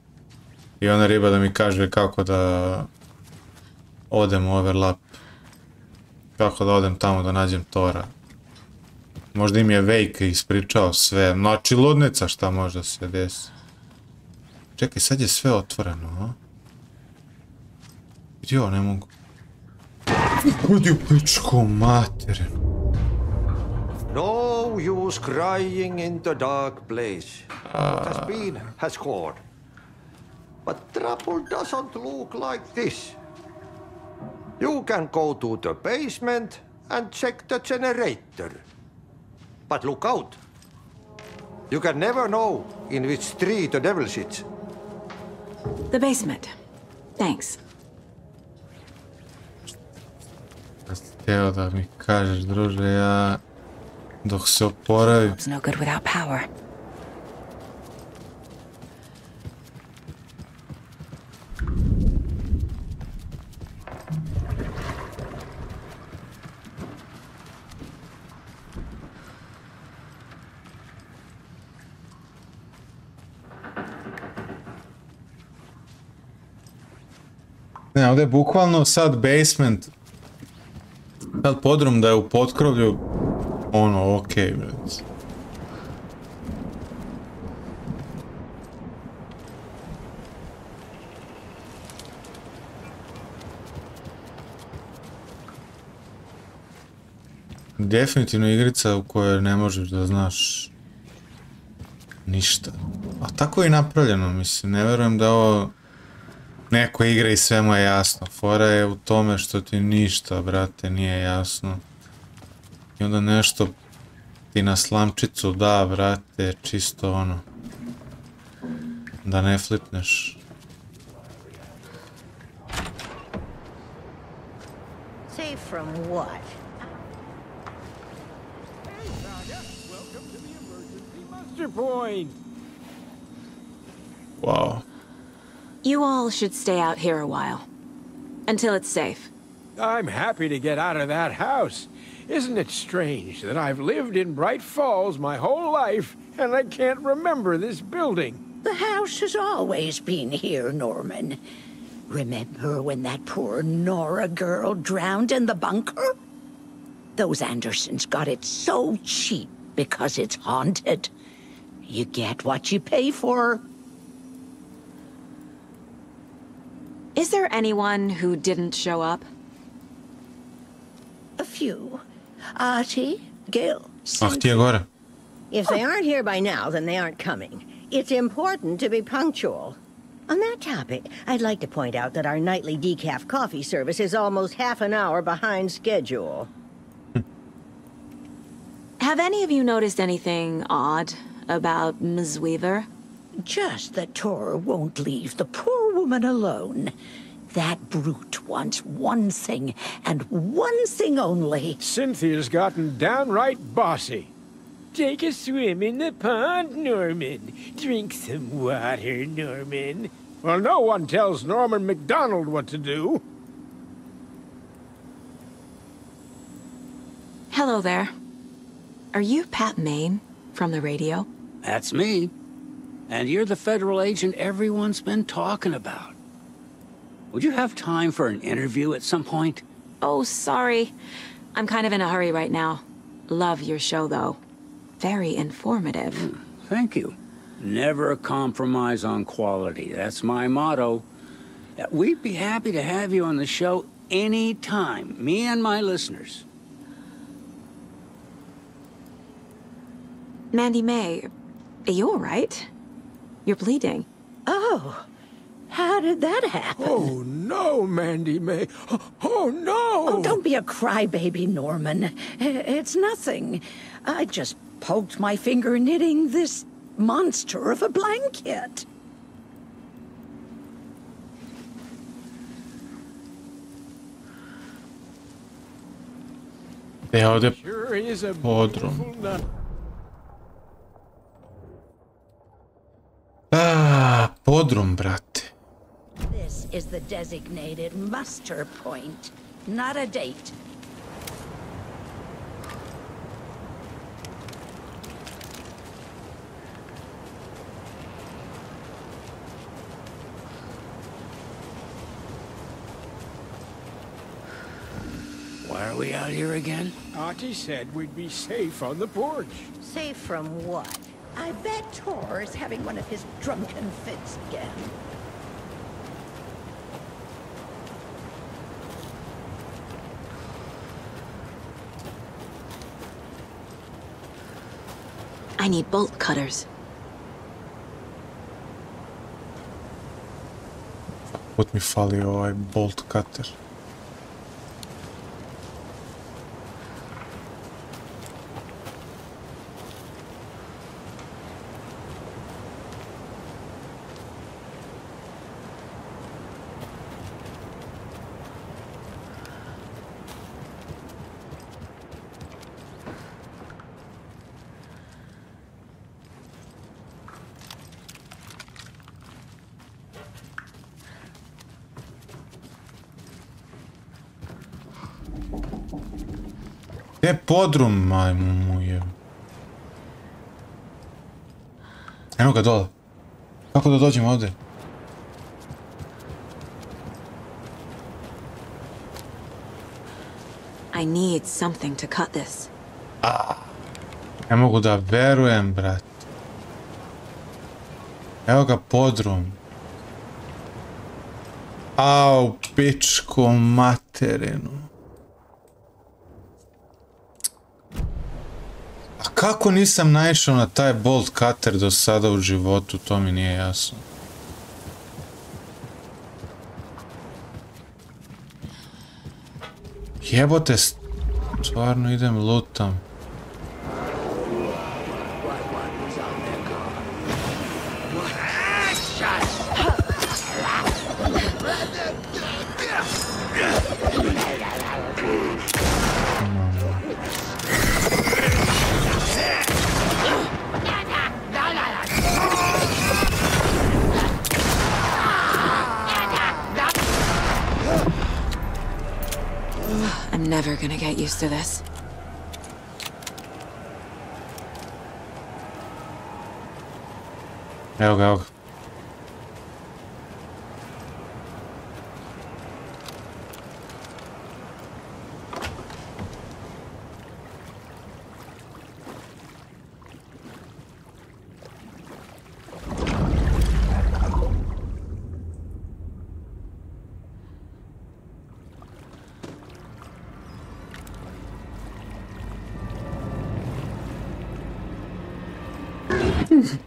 I ona riba da mi kaže kako da... Odem u overlap. Kako da odem tamo da nađem Tora. Možda im je Wake ispričao sve. Znači ludnica šta možda se desi. Čekaj, sad je sve otvoreno, a? Jo, ne mogu. Gdje u pičku materinu. No use crying in the dark place. What has been has gone. But trouble doesn't look like this. You can go to the basement and check the generator. But look out. You can never know in which tree the devil sits. The basement. Thanks. Htio da mi kažeš, druže, ja... Dok se oporavim... It's no good without power. Ne, ovdje je bukvalno sad basement. Sad podrum da je u potkrovlju. Ono, okej, brec. Definitivno igrica u kojoj ne možeš da znaš ništa. A tako je i napravljeno, mislim, ne verujem da ovo neko igra i sve mu je jasno. Fora je u tome što ti ništa, brate, nije jasno. I onda nešto ti na slamčicu da, brate, čisto ono. Da ne flipneš. Safe from what? Point. Wow. You all should stay out here a while. Until it's safe. I'm happy to get out of that house. Isn't it strange that I've lived in Bright Falls my whole life and I can't remember this building? The house has always been here, Norman. Remember when that poor Nora girl drowned in the bunker? Those Andersons got it so cheap because it's haunted. You get what you pay for. Is there anyone who didn't show up? A few. Artie, Gil, Ti je gore. If they aren't here by now, then they aren't coming. It's important to be punctual. On that topic, I'd like to point out that our nightly decaf coffee service is almost half an hour behind schedule. Have any of you noticed anything odd about Ms. Weaver? Just that Tor won't leave the poor woman alone. That brute wants one thing, and one thing only. Cynthia's gotten downright bossy. Take a swim in the pond, Norman. Drink some water, Norman. Well, no one tells Norman MacDonald what to do. Hello there. Are you Pat Maine from the radio? That's me. And you're the federal agent everyone's been talking about. Would you have time for an interview at some point? Oh, sorry. I'm kind of in a hurry right now. Love your show, though. Very informative. Thank you. Never compromise on quality. That's my motto. We'd be happy to have you on the show anytime, me and my listeners. Mandy May, are you all right? You're bleeding. Oh, How did that happen? Oh, no, Mandy May. Oh, no! Oh, don't be a crybaby, Norman. It's nothing. I just poked my finger knitting this monster of a blanket. Je ovdje Sure is a podrum. beautiful night. Podrum, brate. This is the designated muster point, not a date. Why are we out here again? Auntie said we'd be safe on the porch. Safe from what? I bet Tor is having one of his drunken fits again. I need bolt cutters. Put mi fali ovaj bolt cutter. Gdje je podrum, majmu mu je? Eno ga dole. Kako da dođem ovdje? I need something to cut this. Ne mogu da verujem, brat. Evo ga podrum. Au, pičku materinu. A kako nisam naišao na taj bolt cutter do sada u životu, to mi nije jasno. Jebote, stvarno idem lutam. I'm never gonna get used to this. Evo ga, evo ga.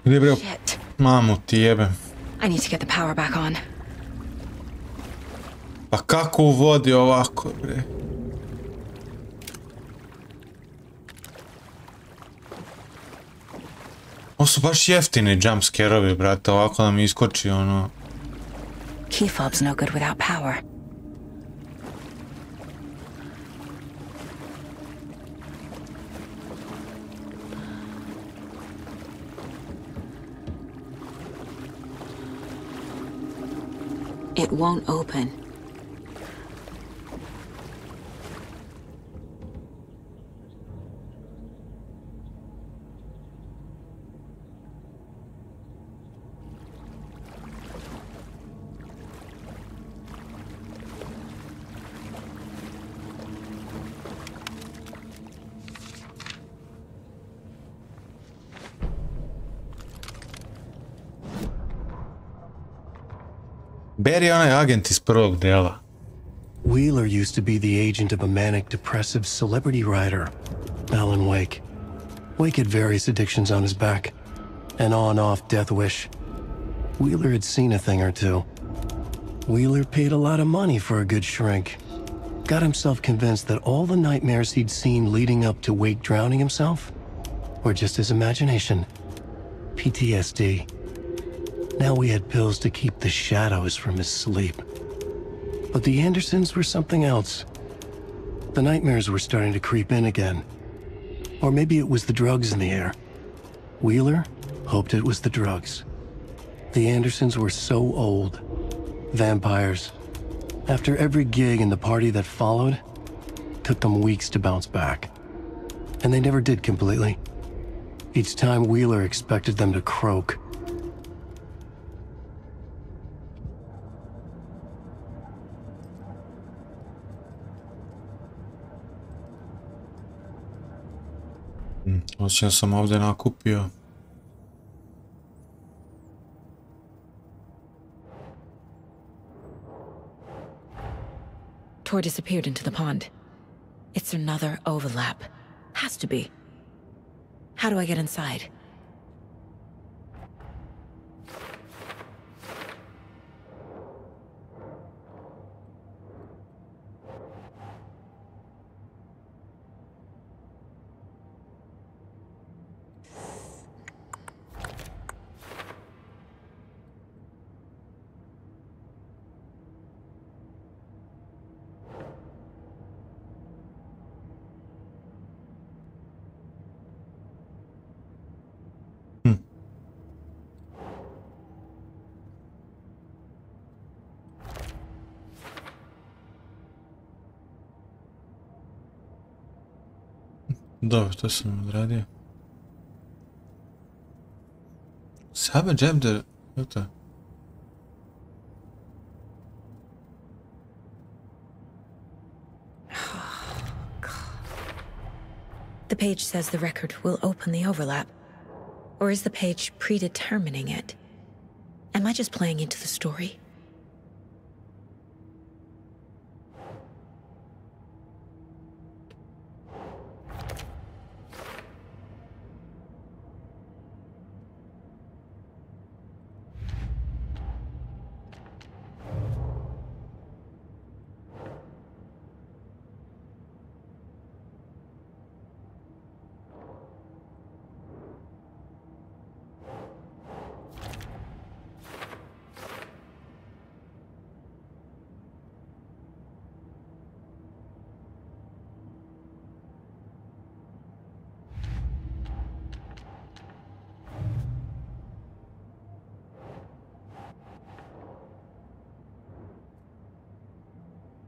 Gdje bre, mamu ti jebem. I need to get the power back on. Pa kako u vodi ovako, bre? Ovo su baš jeftini jumpscare-ovi, brate, ovako nam iskoči ono... Key fob's no good without power. It won't open. Barry je onaj agent iz prvog dela. Wheeler used to be the agent of a manic depressive celebrity writer, Alan Wake. Wake had various addictions on his back, an on-off death wish. Wheeler had seen a thing or two, Wheeler paid a lot of money for a good shrink. Got himself convinced that all the nightmares he'd seen leading up to Wake drowning himself were just his imagination. PTSD. Now we had pills to keep the shadows from his sleep. But the Andersons were something else. The nightmares were starting to creep in again. Or maybe it was the drugs in the air. Wheeler hoped it was the drugs. The Andersons were so old. Vampires. After every gig and the party that followed, took them weeks to bounce back. And they never did completely. Each time Wheeler expected them to croak. Osim sam ovdje nakupio. Tor disappeared into the pond. It's another overlap. Has to be. How do I get inside? Dobro, to sam odradio. Sabe džemder... Eto. The page says the record will open the overlap. Or is the page predetermining it? Am I just playing into the story?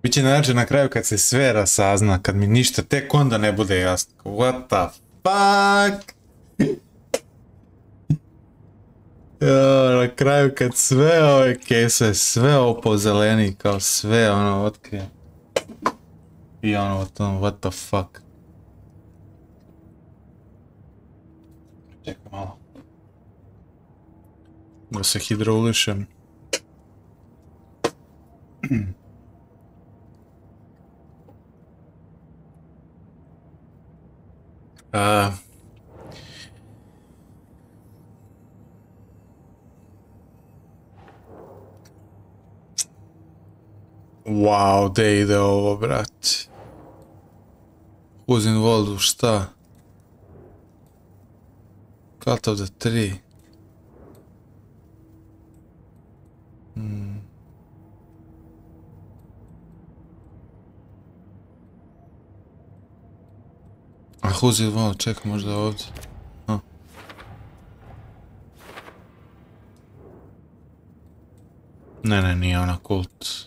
Biće način na kraju kad se sve rasazna, kad mi ništa tek onda ne bude jasno. What the fuck? Na kraju kad sve ove kese, sve ovo pozeleni, kao sve ono otkrije. I ono, what the fuck? Čekaj malo. Da se hidroulišem. Wow, gdje ide ovo, brat? Who's involved, šta? Cult of the Tree. A who's involved? Čekaj, možda ovdje. Ne, nije ona kult.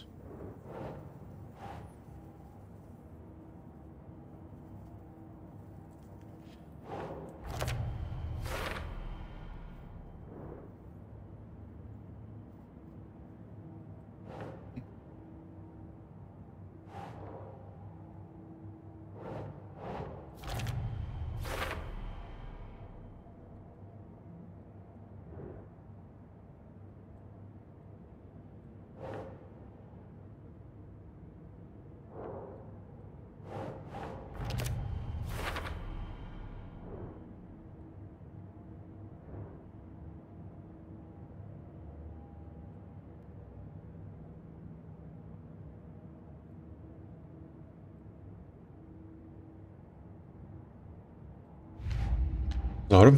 Dobro.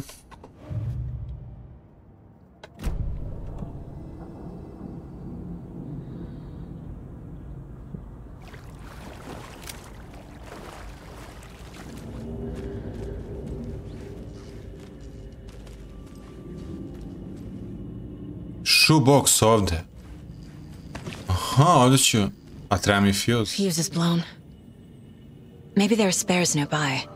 Shoebox ovdje. Aha, ovdje ću... A treba mi fuse. Fuse is blown. Maybe there are spares nearby.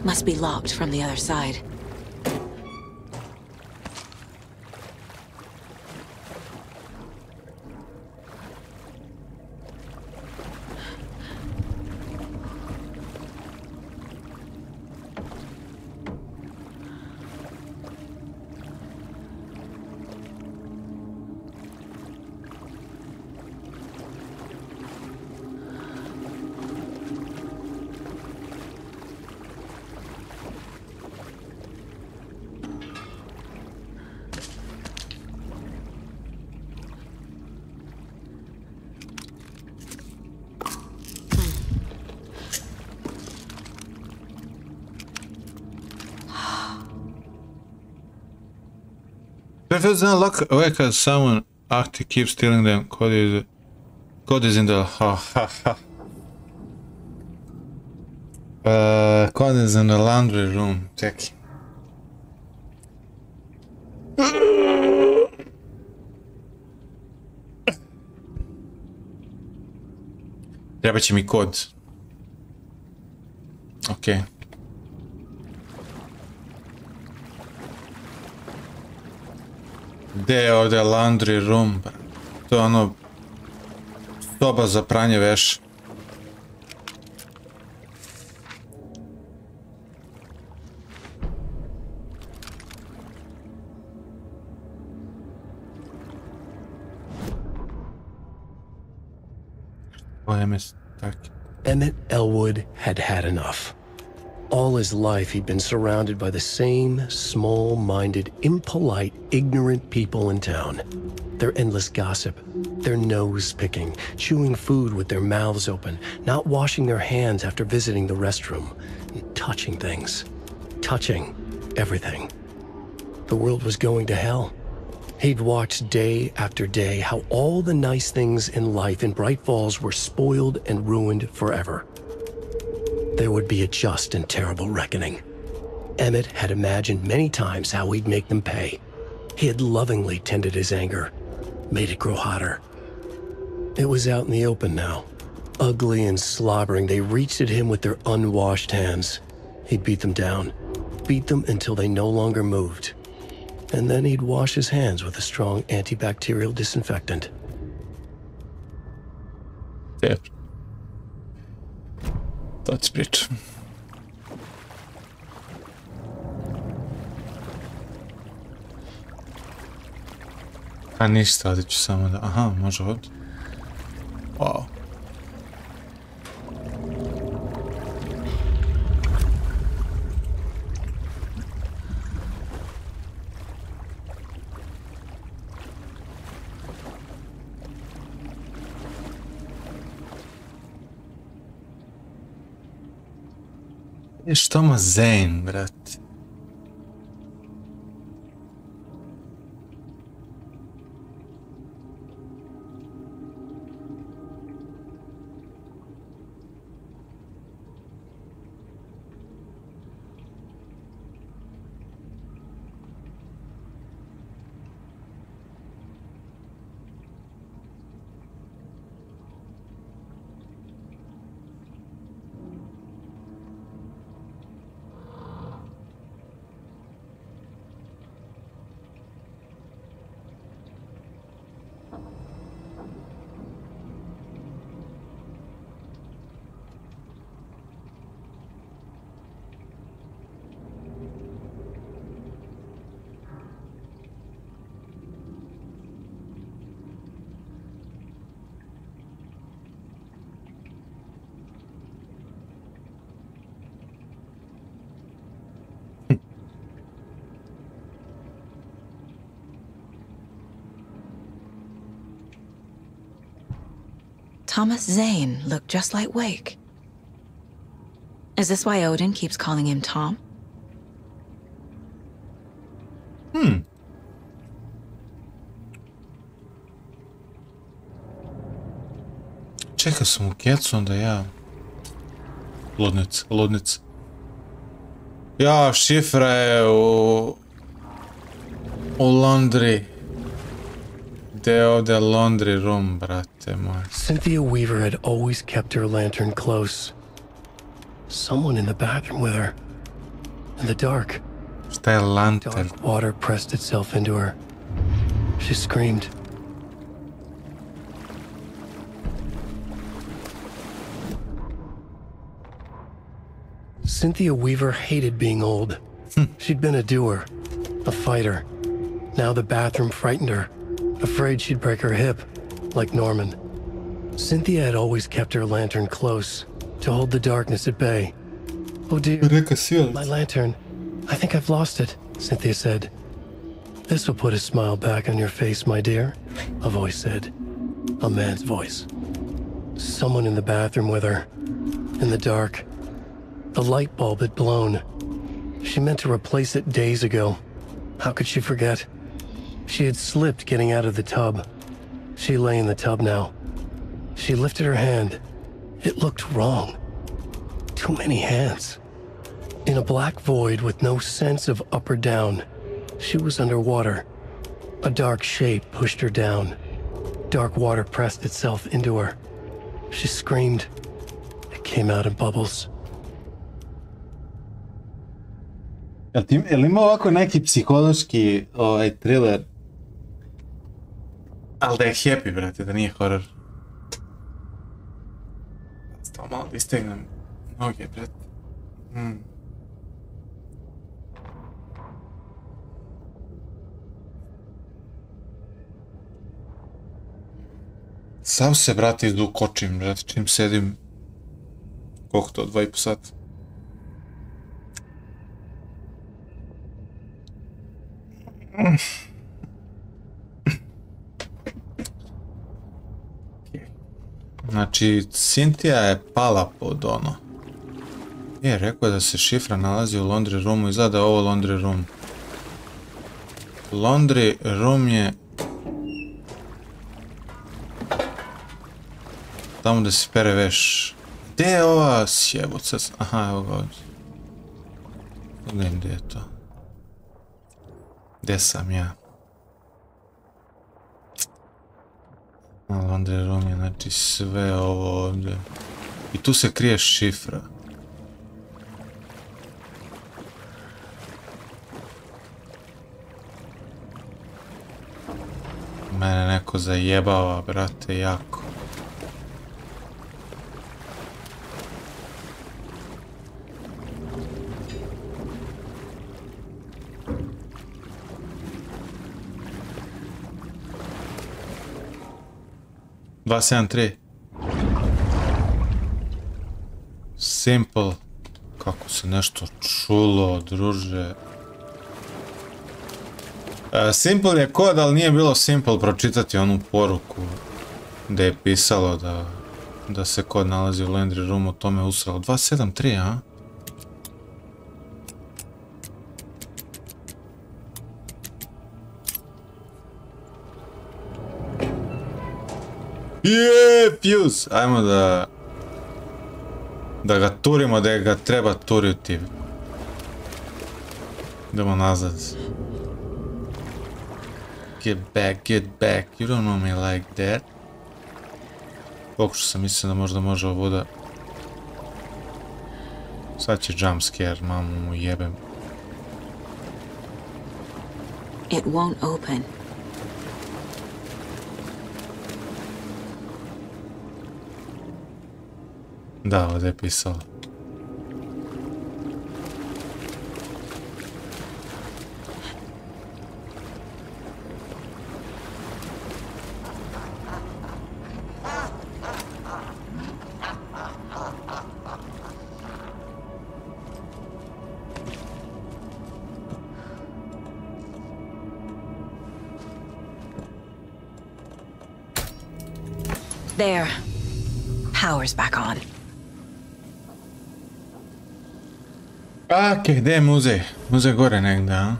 Must be locked from the other side. Prefers not lock away because someone active keeps stealing them. Code is in the code is in the laundry room. Check. Treba će mi kod. Okay. Gdje je ovdje laundry room? To je ono... soba za pranje veša. Emmett Elwood had had enough. All his life, he'd been surrounded by the same small-minded, impolite, ignorant people in town. Their endless gossip, their nose-picking, chewing food with their mouths open, not washing their hands after visiting the restroom, and touching things. Touching everything. The world was going to hell. He'd watched day after day how all the nice things in life in Bright Falls were spoiled and ruined forever. There would be a just and terrible reckoning. Emmett had imagined many times how he'd make them pay. He had lovingly tended his anger, made it grow hotter. It was out in the open now. Ugly and slobbering, they reached at him with their unwashed hands. He'd beat them down, beat them until they no longer moved. And then he'd wash his hands with a strong antibacterial disinfectant. Yep. That's it. A ništa, ovdje ću samo da... Aha, može ovdje. Wow. Što ma Zane, brat? Thomas Zane looked just like Wake. Is this why Odin keeps calling him Tom? Čekao sam u kecu, onda ja... Ludnica. Ja, šifra je u laundry. Gdje je ovdje laundry room, brate moj? Cynthia Weaver had always kept her lantern close. Someone in the bathroom with her. In the dark. Šta je lantern? Dark water pressed itself into her. She screamed. Cynthia Weaver hated being old. She'd been a doer, a fighter. Now the bathroom frightened her, afraid she'd break her hip, like Norman. Cynthia had always kept her lantern close, to hold the darkness at bay. Oh dear, my lantern. I think I've lost it, Cynthia said. This will put a smile back on your face, my dear, a voice said. A man's voice. Someone in the bathroom with her, in the dark. The light bulb had blown. She meant to replace it days ago. How could she forget? She had slipped getting out of the tub. She lay in the tub now. She lifted her hand. It looked wrong. Too many hands. In a black void with no sense of up or down, she was underwater. A dark shape pushed her down. Dark water pressed itself into her. She screamed. It came out in bubbles. Jel ima ovako neki psihološki thriller? Ali da je happy, brate, da nije horror. Stalo malo da istegnem noge, brate. Sam se, brate, izdukočim, brate, čim sedim. Koliko to, 2,5 sata? Znači, Cynthia je pala pod ono. Je, rekao je da se šifra nalazi u laundry roomu, izgleda da je ovo laundry room. Laundry room je... tamo da se pere veš. Gdje je ova sjeboca? Aha, evo ga ovdje. Pogledam gdje je to. Gdje sam ja? Laundry room je, znači sve ovo ovdje. I tu se krije šifra. Mene neko zajebava, brate, jako. Dva, 7, 3. Simple. Kako se nešto čulo, druže. Simple je kod, ali nije bilo simple pročitati onu poruku gdje je pisalo da se kod nalazi u laundry roomu, to me usralo. 273, a? Jeee, fuse! Ajmo da ga turimo, da ga treba turiti. Idemo nazad. Get back, you don't know me like that. Pokušao sam, mislim da možda može ovo da... Sad će jumpscare, mamu mu jebem. It won't open. Da, ovdje je pisalo. There. power's back on. Okej, gdje je muzej? Muzej gore negdje, a?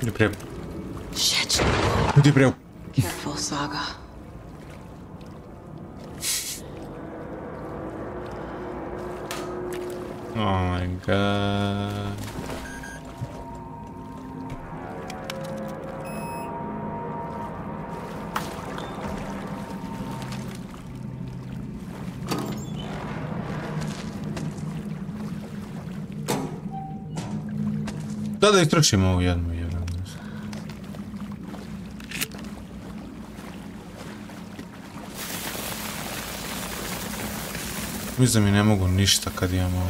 Idi prije. Shit. Idi prije. Careful, Saga. Oh my god. Da istrčimo ovu jednu. Mislim da mi ne mogu ništa kad imam ovo.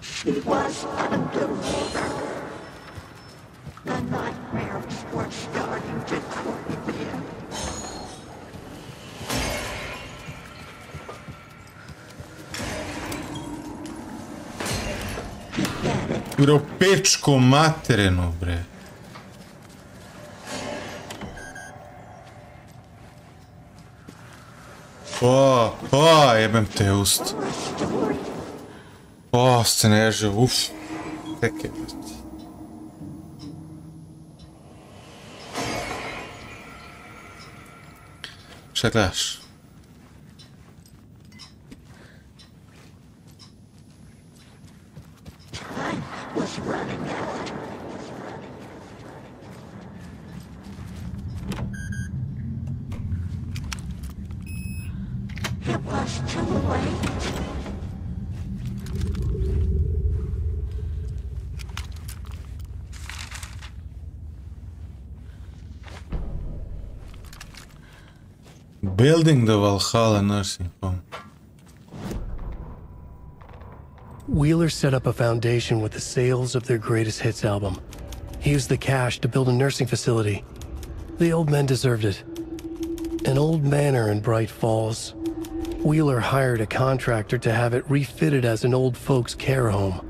She was underwater. The nightmares were starting to creep in. Bre, u pečku materinu, bre. Jebem te ust. Sceneže, Teke, brati. Šta gledaš? Building the Valhalla nursing home. Wheeler set up a foundation with the sales of their greatest hits album. He used the cash to build a nursing facility. The old men deserved it. An old manor in Bright Falls. Wheeler hired a contractor to have it refitted as an old folks' care home.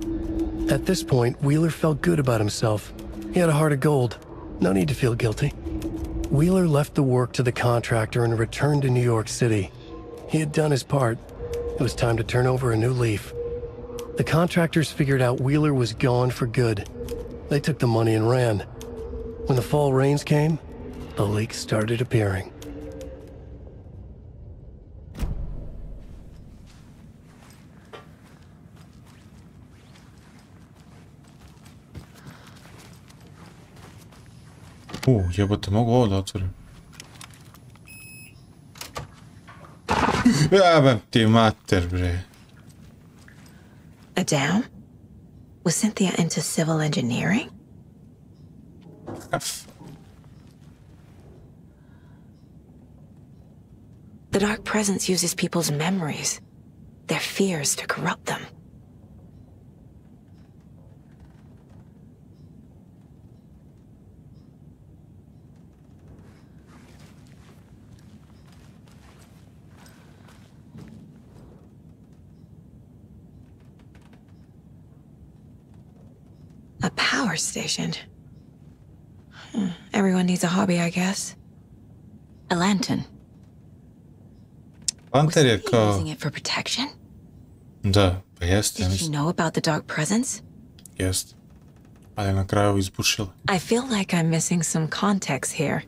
At this point, Wheeler felt good about himself. He had a heart of gold. No need to feel guilty. Wheeler left the work to the contractor and returned to New York City. He had done his part. It was time to turn over a new leaf. The contractors figured out Wheeler was gone for good. They took the money and ran. When the fall rains came, the leaks started appearing. Jebote, mogu ovo da otvorim. Jebem ti mater, bre. A dam? Was Cynthia into civil engineering? The Dark Presence uses people's memories, their fears to corrupt them. A power station. Everyone needs a hobby, I guess. A lantern. Lantern je kao... Using it for protection? Da, pa jeste. Did she know about the Dark Presence? Jeste. Ali na kraju izbušila. I feel like I'm missing some context here.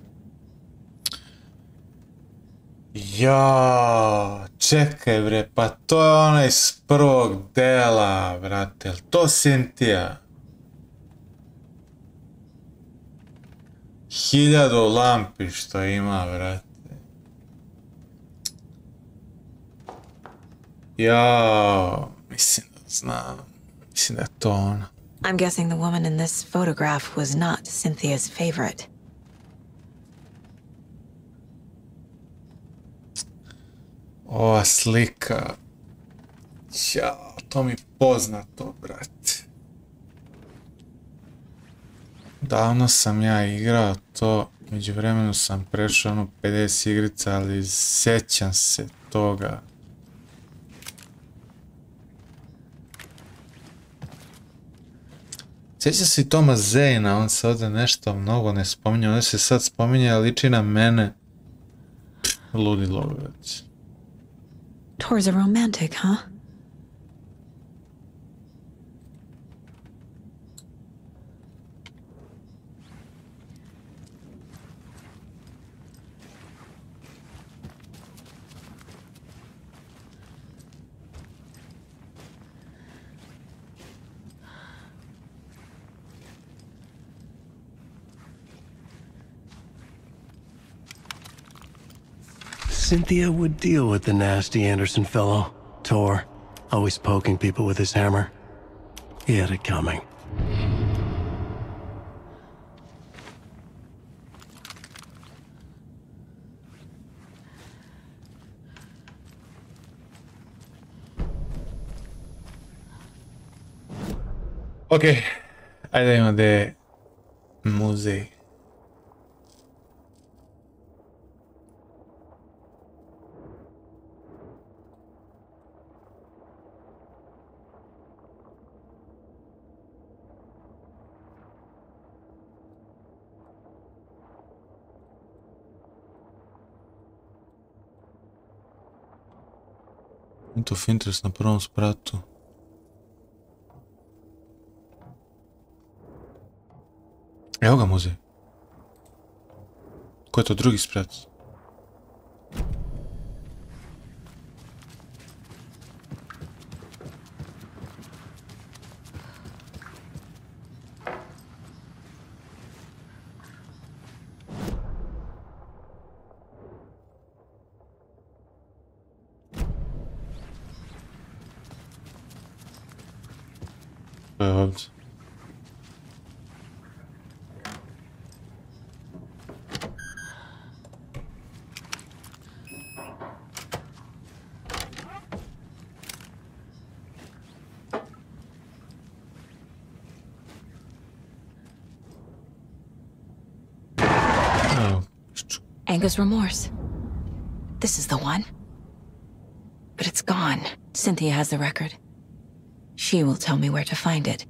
Ja, čekaj bre, pa to je ona iz prvog dela, brate, jel to Cynthia? 1000 lampi što ima, brate. Ja, mislim da Znam. Mislim da je to ona. I'm guessing the woman in this photograph was not Cynthia's favorite. Ova slika. Ćao, to mi poznato, brate. Davno sam ja igrao to, međuvremenu sam prešao ono 50 igrica, ali sjećam se toga. Sjeća se i Toma Zejna, on se ovdje nešto mnogo ne spominje, on se sad spominje, ali liči na mene. Ludilo već. Tor's a romantic, huh? Cynthia would deal with the nasty Anderson fellow, Tor, always poking people with his hammer. He had it coming. Ok, ajde idemo da je muzej. Point of interest na prvom spratu. Evo ga muzej. Ko je to drugi sprat? To je ovdje. Anga's remorse. This is the one. But it's gone. Cynthia has the record. She will tell me where to find it.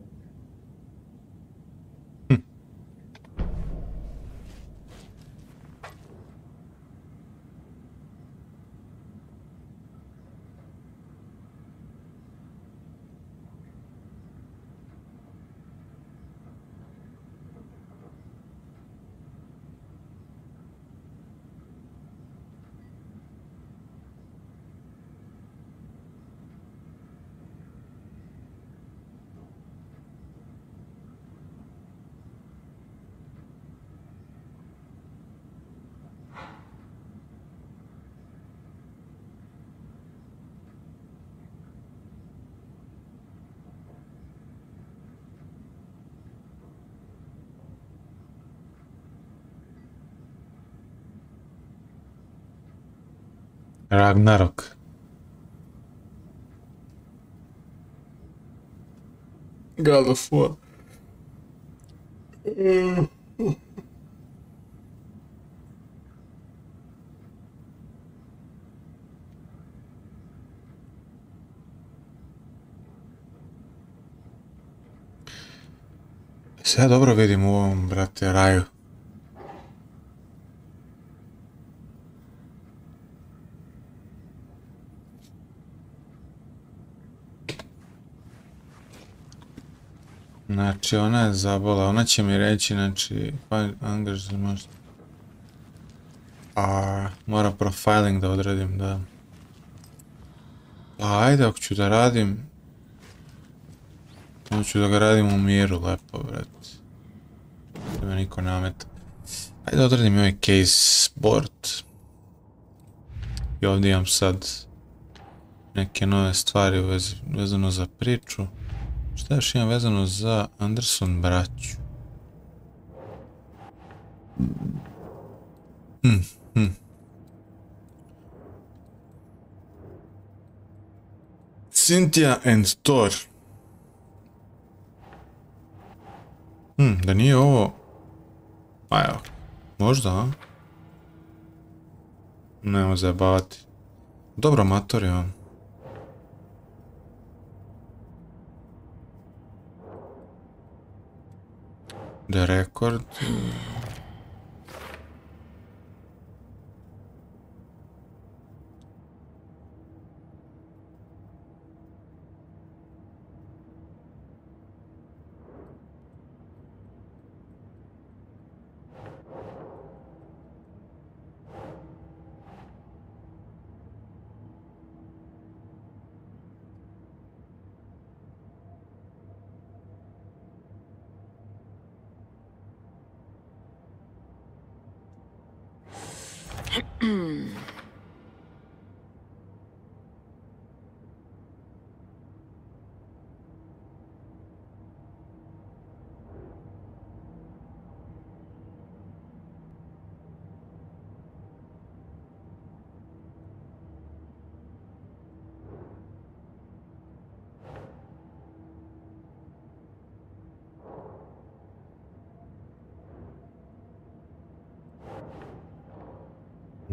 Ragnarok. God of War. Se ja dobro vidim u ovom, brate, raju. Znači, ona je zabola, ona će mi reći, znači, angaž možda. Mora profiling da odredim, da. Pa ajde, ako ću da radim, onda ću da ga radim u miru, lepo, brate. Da me niko nameta. Ajde, odredim ovaj case board. I ovdje imam sad neke nove stvari vezano za priču. Šta još imam vezano za Anderson braću? Cynthia and Thor. Da nije ovo... A evo, možda, a? Nemo zajebavati. Dobro, amator je on. The Record.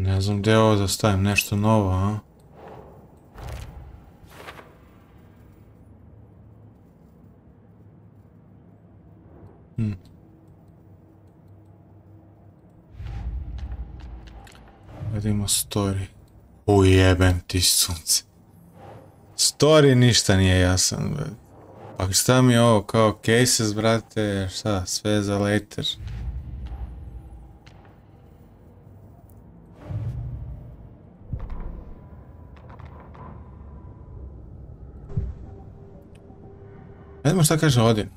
Ne znam gdje je ovo da stavim nešto novo, a? Vidimo story. Ujebem ti sunce. Story ništa nije jasan, brate. Pa šta mi je ovo kao cases, brate, šta, sve za later. Vidimo šta kaže ovdje.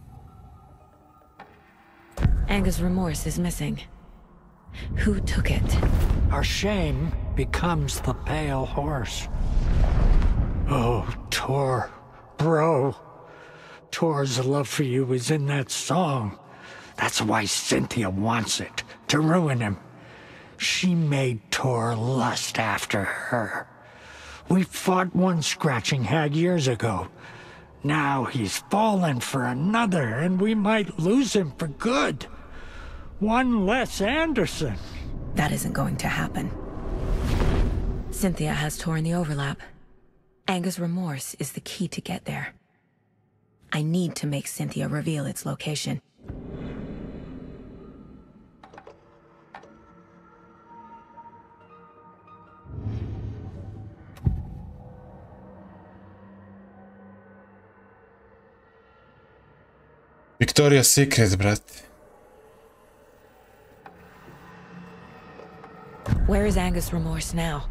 Anger's remorse is missing. Who took it? Our shame becomes the pale horse. Oh, Tor, bro. Tor's love for you is in that song. That's why Cynthia wants it, to ruin him. She made Tor lust after her. We fought one scratching hag years ago. Now he's fallen for another, and we might lose him for good. One less Anderson. That isn't going to happen. Cynthia has torn the overlap. Anger's remorse is the key to get there. I need to make Cynthia reveal its location. Victoria's Secret, brate. Where is Anger's remorse now?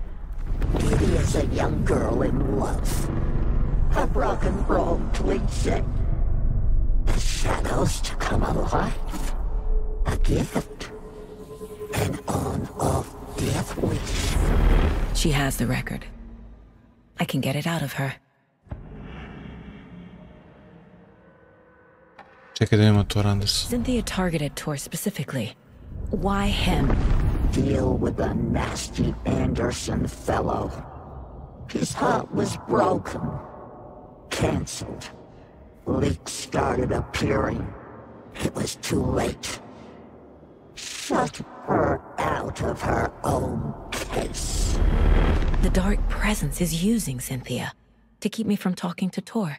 Kitty is a young girl in love. A rock and roll cliche. The shadows to come alive. A gift. An on-off death wish. She has the record. I can get it out of her. Čekaj da imamo Tor Anderson. Cynthia targeted Tor specifically. Why him? Deal with the nasty Anderson fellow. His heart was broken. Cancelled. Leaks started appearing. It was too late. Shut her out of her own case. The dark presence is using Cynthia to keep me from talking to Tor.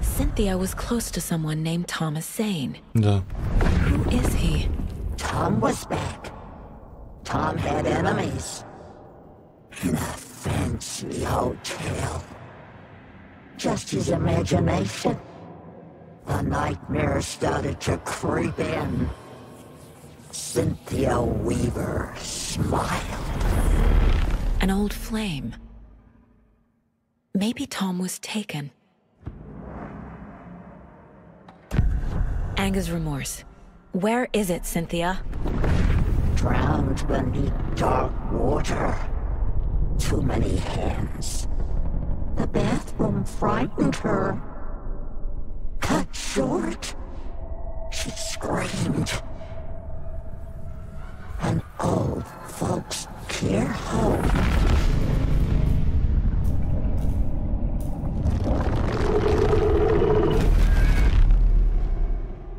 Cynthia was close to someone named Thomas Zane. Da. Who is he? Tom was back. Tom had enemies. In a fancy hotel. Just his imagination. A nightmare started to creep in. Cynthia Weaver smiled. An old flame. Maybe Tom was taken. Anger's remorse. Where is it, Cynthia? Drowned beneath dark water. Too many hands. The bathroom frightened her. Cut short. She screamed. An old folks' care home.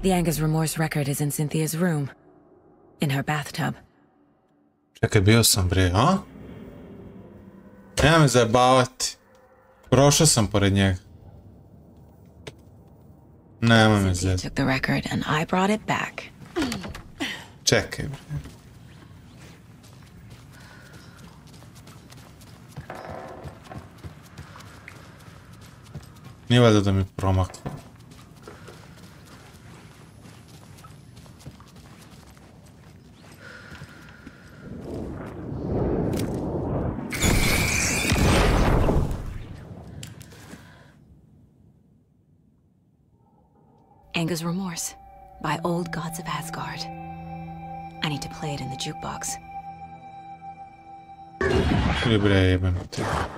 The Anger's Remorse record is in Cynthia's room. In her bathtub. Čekaj, bio sam bre, a? Nema me zajebavati. Prošao sam pored njega. Nema me zajebavati. Took the record and I brought it back. Čekaj bre. Nije valjda da mi promaklo. Anger's Remorse by Old Gods of Asgard. I need to play it in the jukebox.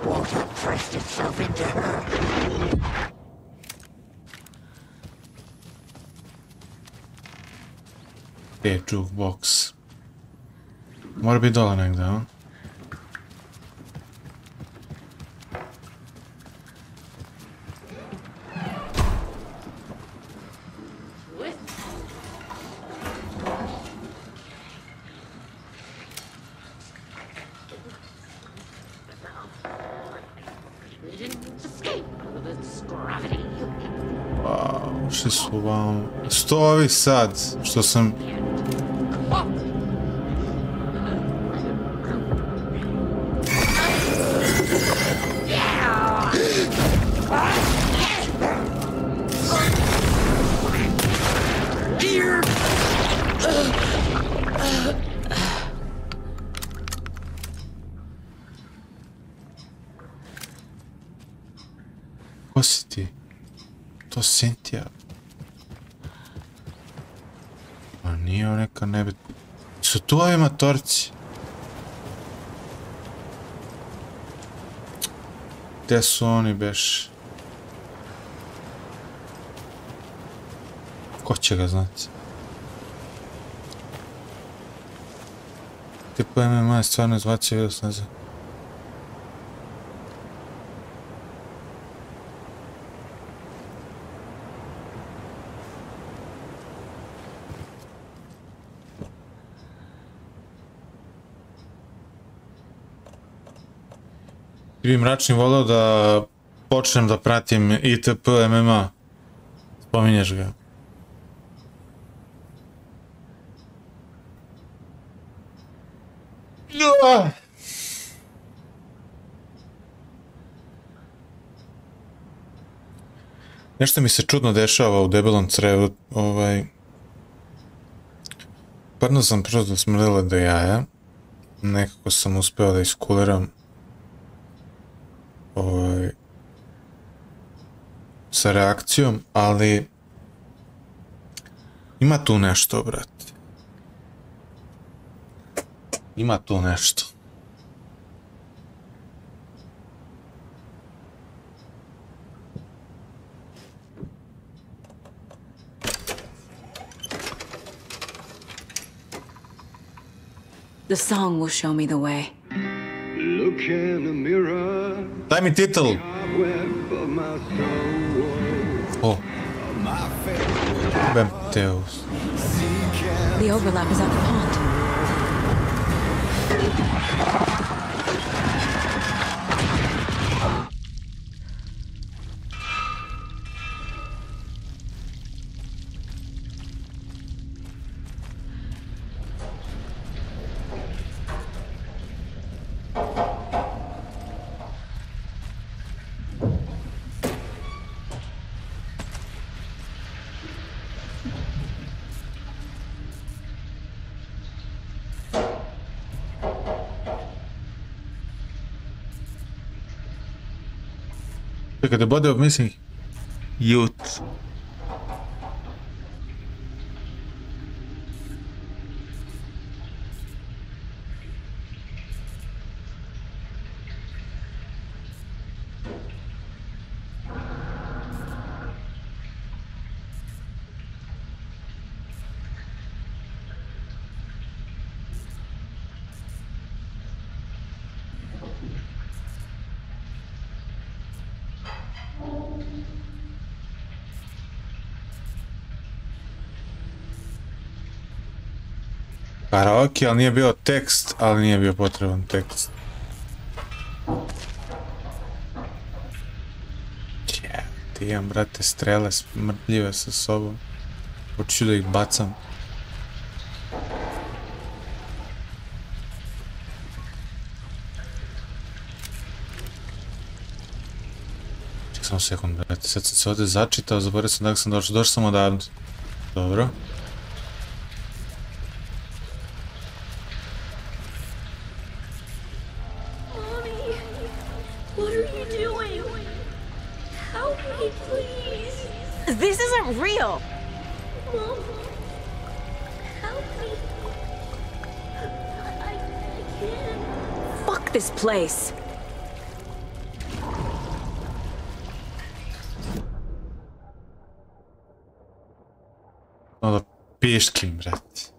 Water pressed itself into her. Jukebox. Mora biti dole negdje, a? Ušli su vam... Sto ovi sad, što sam... Ko si ti? To Cynthia. Ma nije on neka nebitna. Su tu ovi matorci? Gdje su oni beš? Ko će ga znati? Tipo MMA je stvarno izbacio video snaze. Bi mračni volio da počnem da pratim ITP MMA. Spominješ ga. Nešto mi se čudno dešava u debelom crevu, Prno sam prosto smrdila do jaja. Nekako sam uspeo da iskuliram sa reakcijom, ali ima tu nešto, brate. Ima tu nešto. The song will show me the way. Look in the mirror. Daj mi titul. Oh. Bemteus. The overlap is at the pond. Look at the body of missing youth. Karaoke, ali nije bio tekst, ali nije bio potreban tekst. Ti imam, brate, strele smrtljive sa sobom. Hoću da ih bacam. Ček samo sekund, brate, sad sam se ovdje začitao, zaboravio sam da sam došao sam odavde. Dobro. This isn't real! Mom, help me. I can't. Fuck this place! Ono piškim, brate.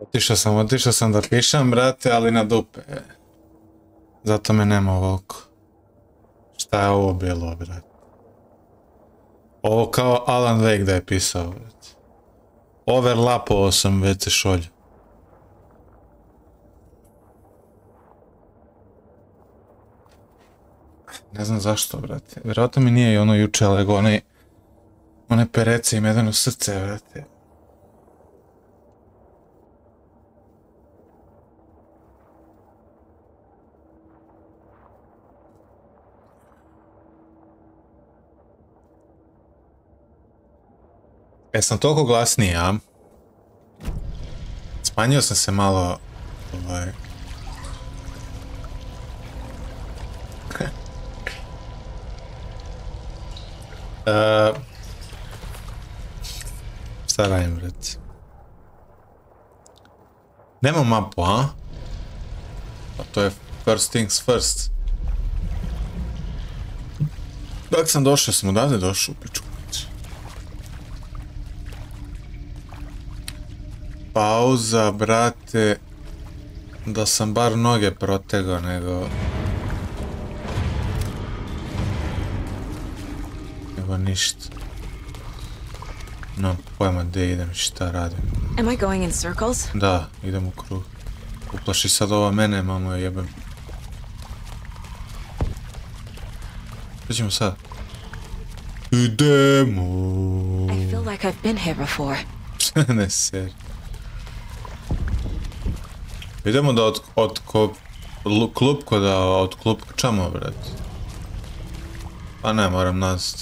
Otišao sam da pišem, brate, ali na dupe. Zato me nema ovoliko. Šta je ovo bilo, brate? Ovo kao Alan Wake da je pisao, brate. Overlapovao sam WC šolju. Ne znam zašto, brate. Vjerojatno mi nije i ono juče, ali one perece i medeno srce, brate. Sam toliko glasniji, ja? Smanjio sam se malo, šta radim, brate? Nema mapu, a? Pa to je first things first. Dok sam došao, sam odavde došao u pičku. Pauza, brate, da sam bar noge protegao, nego ništa. No, pojma gdje idem i šta radim. Am I going in circles? Da, idem u krug. Uplaši sad ova mene, mamo je jebem. Gdje ćemo sad? Idemo! I feel like I've been here before. Ne seri. Idemo da otklupčamo, brate. Pa ne, moram nazad.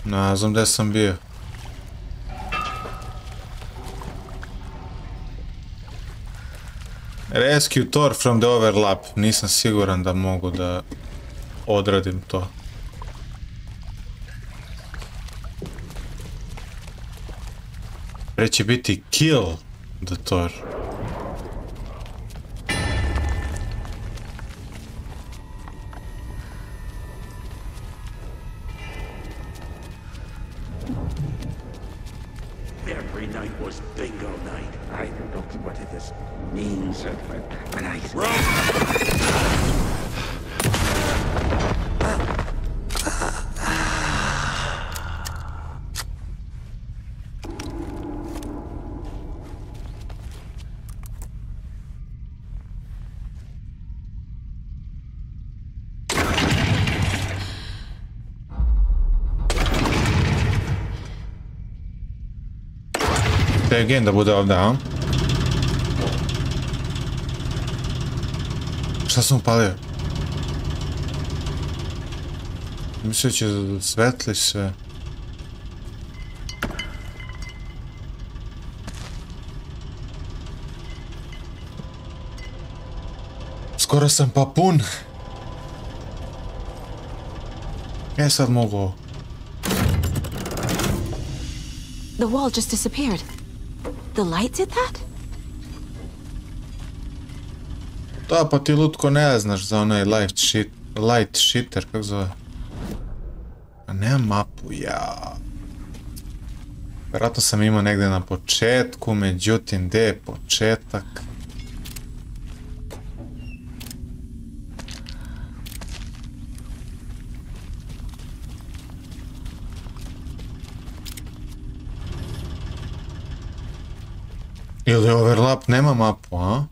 Ne znam gdje sam bio. Rescue Thor from the overlap. Nisam siguran da mogu da odradim to. Preće biti kill the Thor. Every night was bingo night. I don't know what this means, but I... Again da bude ovdje, a? Šta sam upalio? Mislio će da svetli sve. Skoro sam pa pun. Sad mogu. The wall just disappeared. The light did that? Da, pa ti lutko ne znaš za onaj light shitter, kako zove? A nemam mapu, ja. Vjerojatno sam imao negdje na početku, međutim, gdje je početak? Ili overlap nema mapu, a?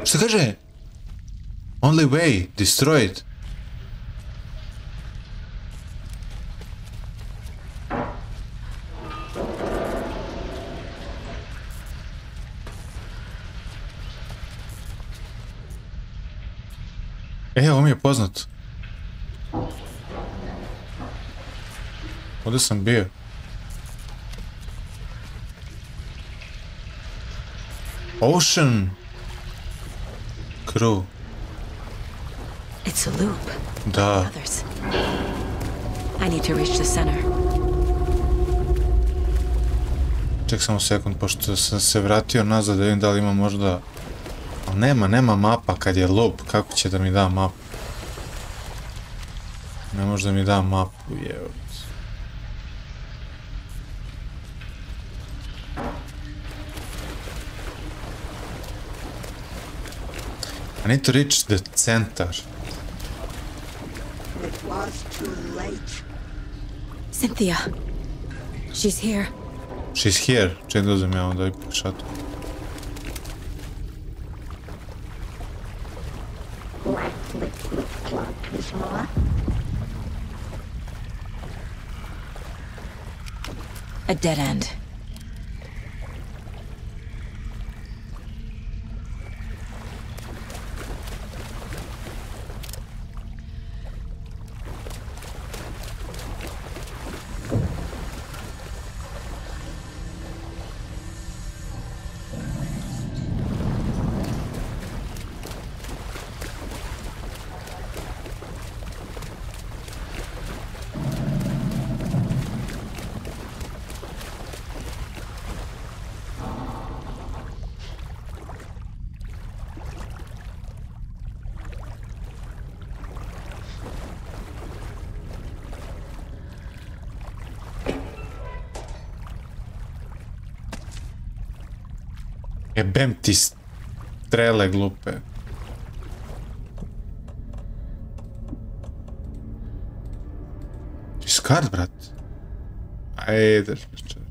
Šta kaže? Only way, destroyed. Ovo mi je poznato. Ovdje sam bio. Ocean Crew. It's a loop. Da. Others. I need to reach the center. Ček samo sekund, pošto sam se vratio nazad da vidim da li ima možda... Ali nema mapa kad je loop, kako će da mi da mapu? Ne može da mi da mapu, jeo. I need to reach the center. It was too late. Cynthia. She's here. She's here. Ček da uzem ja onda ipak šatu. A dead end. Jebem ti strele glupe. Ti skart, brat. Ajde, čovječ.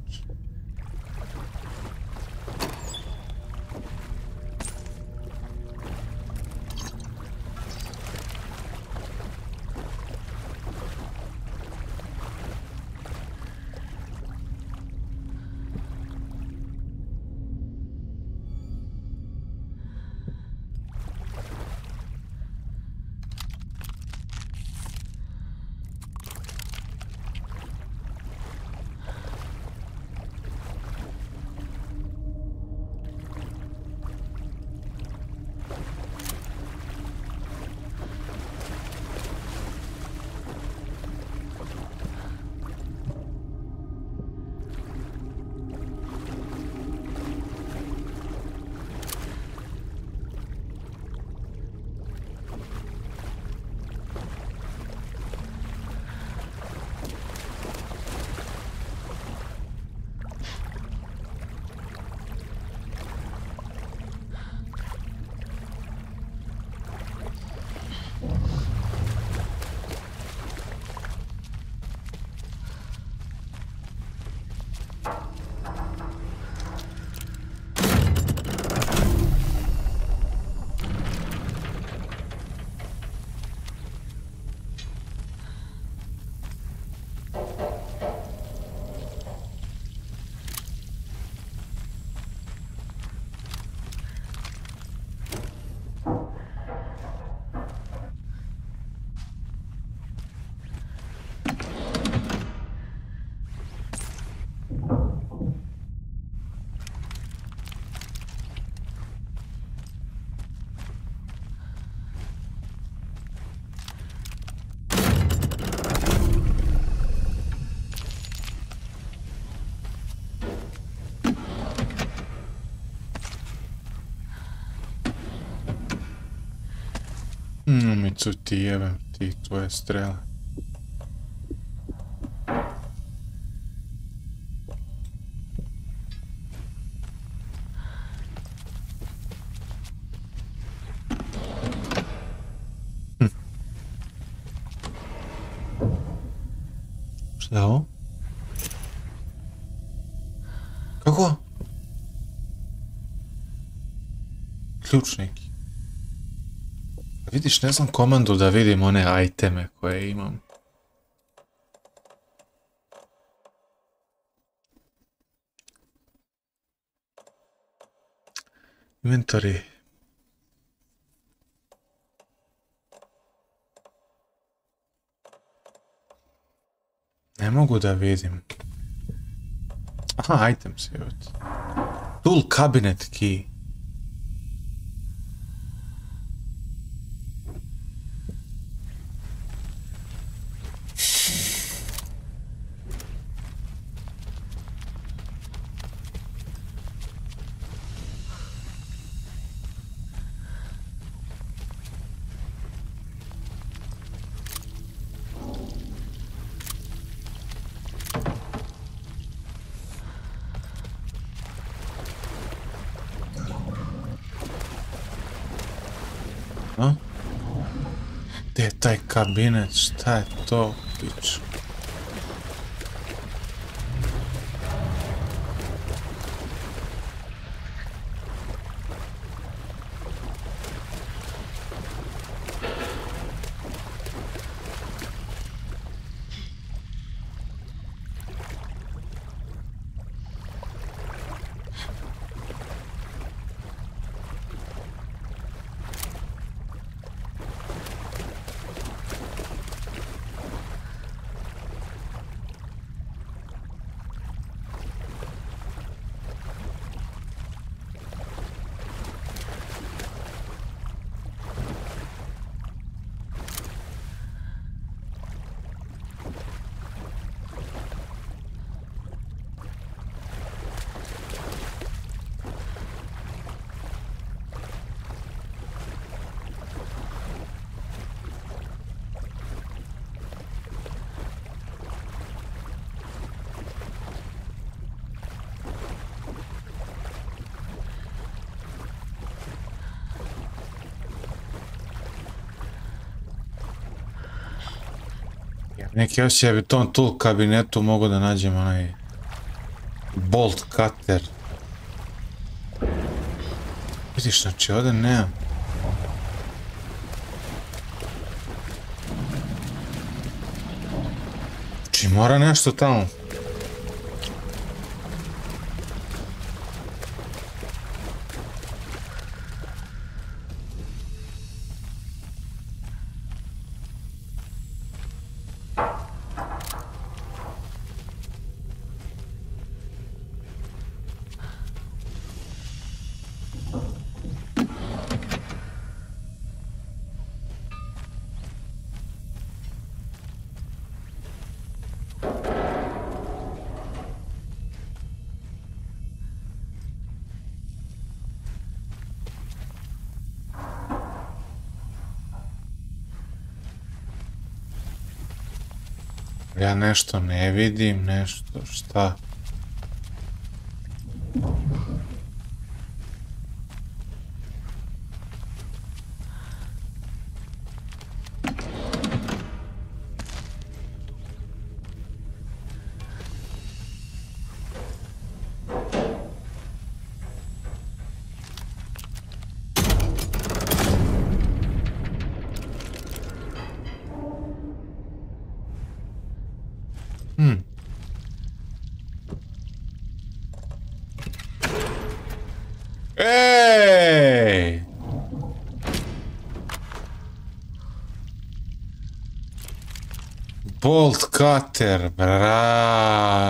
Micu ti jebem ti tvoje strele. Šta je ovo? Kako? Ključ neki. Vidiš, ne znam komandu da vidim one iteme koje imam. Inventory. Ne mogu da vidim. Aha, items je ovdje. Tool cabinet key. A? Gdje je taj kabinet? Šta je to, pič? Neki osjećaj bi tom tool kabinetu mogu da nađem onaj bolt cutter. Vidiš, znači ovdje nemam. Znači mora nešto tamo. Ja nešto ne vidim, nešto, šta? Ej! Bolt cutter, bravo.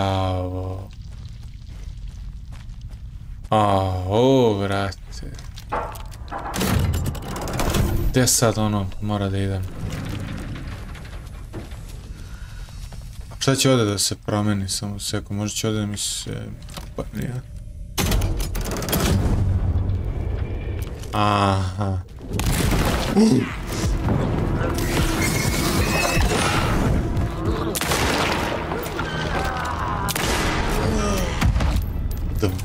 Brate. Gdje sad ono mora da idem? Šta će ovdje da se promeni, samo seko, možda će ovdje da mi se... Pa nije. Aha.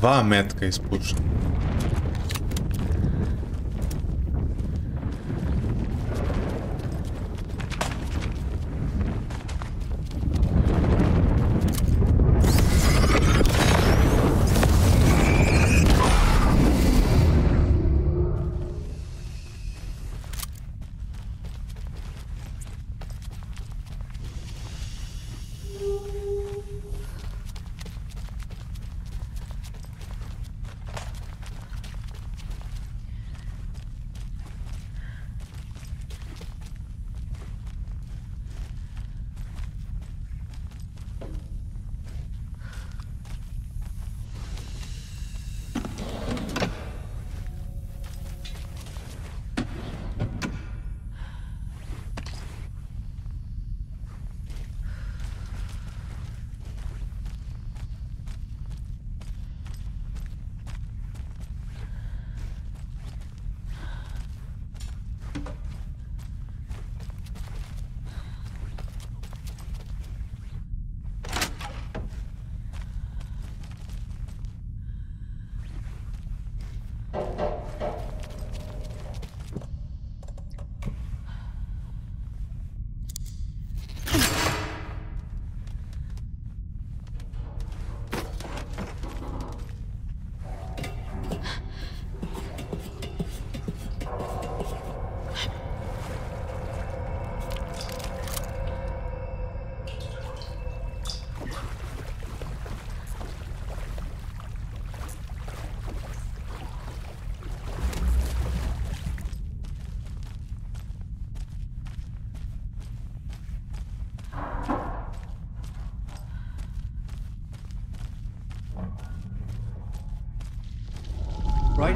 Dva metka ispušam.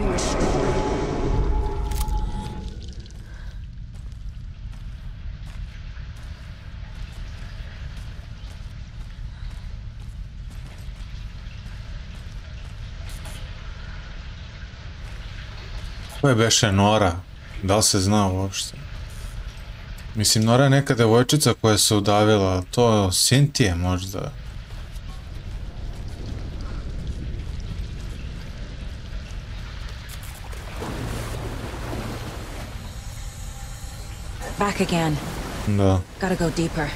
writing a story. Ko je beše Nora? Da li se zna uopšte? Mislim, Nora je neka devojčica koja se udavila, to Cynthia možda. Back again. Da. Gotta go deeper.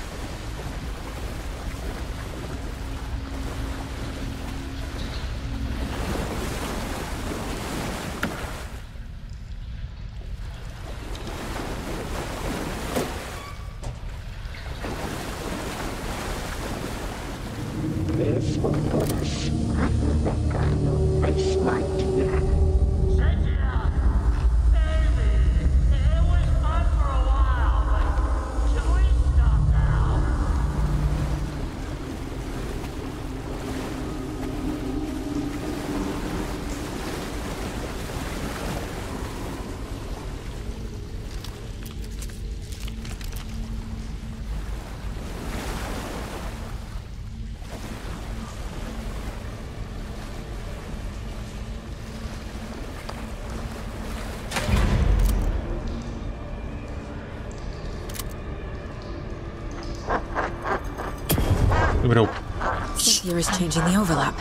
Cynthia is changing the overlap.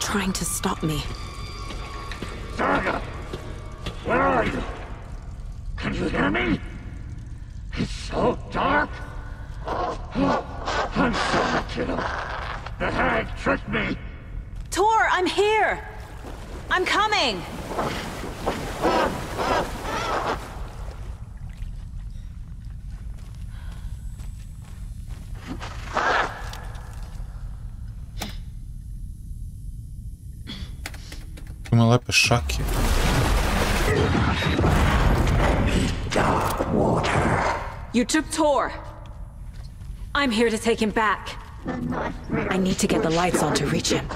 Trying to stop me. Saga! Where are you? Can you hear me? It's so dark. I'm sorry, kiddo. The hag tricked me. Tor, I'm here! I'm coming! Ima lepe šake. Dark water. You took Tor. I'm here to take him back. I need to get the lights on to reach him.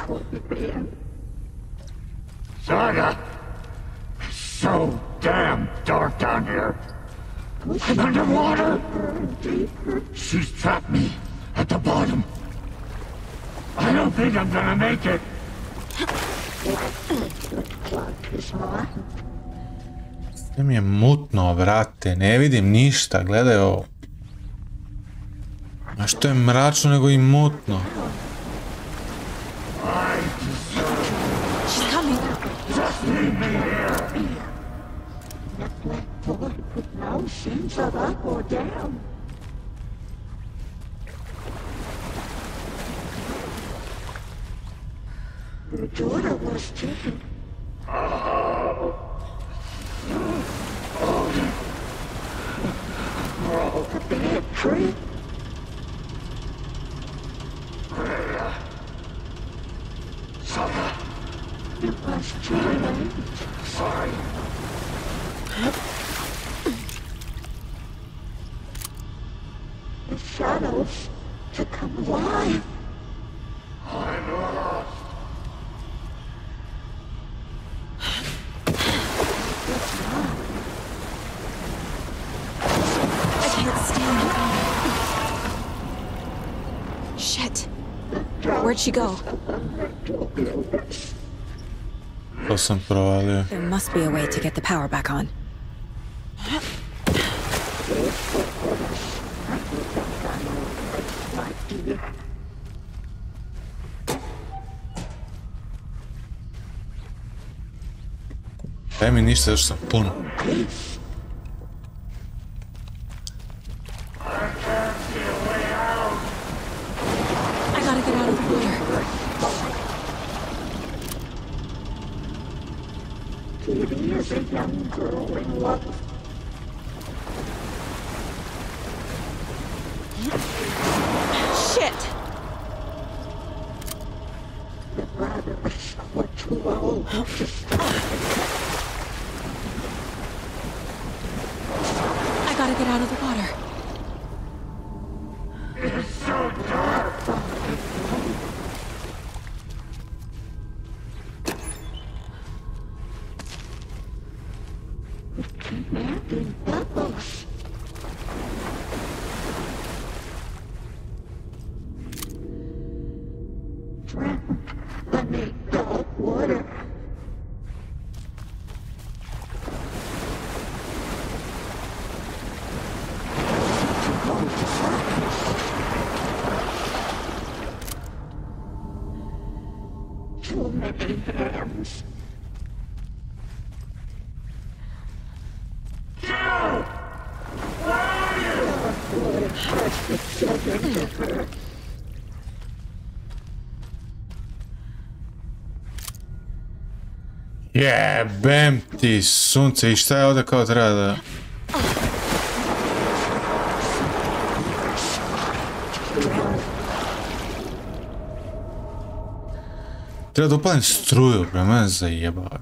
Saga! It's so damn dark down here. I'm underwater. She's trapped me at the bottom. I don't think I'm gonna make it. Sve mi je mutno, brate, ne vidim ništa, gledaj ovo. A što je mračno nego i mutno. She's coming. Just leave me here. No sense of up or down. Her daughter was taken. The bad tree. Saga. It was too late. Sorry. The shadows to come alive. I'm lost. I can't stand it. Shit. Where'd she go? To sam provalio. There must be a way to get the power back on. Daj mi ništa, još sam pun. I gotta get out of the water. Katie is a young girl in love. Shit! The brothers were too old to stop. I gotta get out of the water. It's so dark. in bubbles. Drowned beneath dark water. Too many hands. Jebem ti sunce, i šta je ovdje kao treba da... Treba da upalim struju, bre, mene zajebava.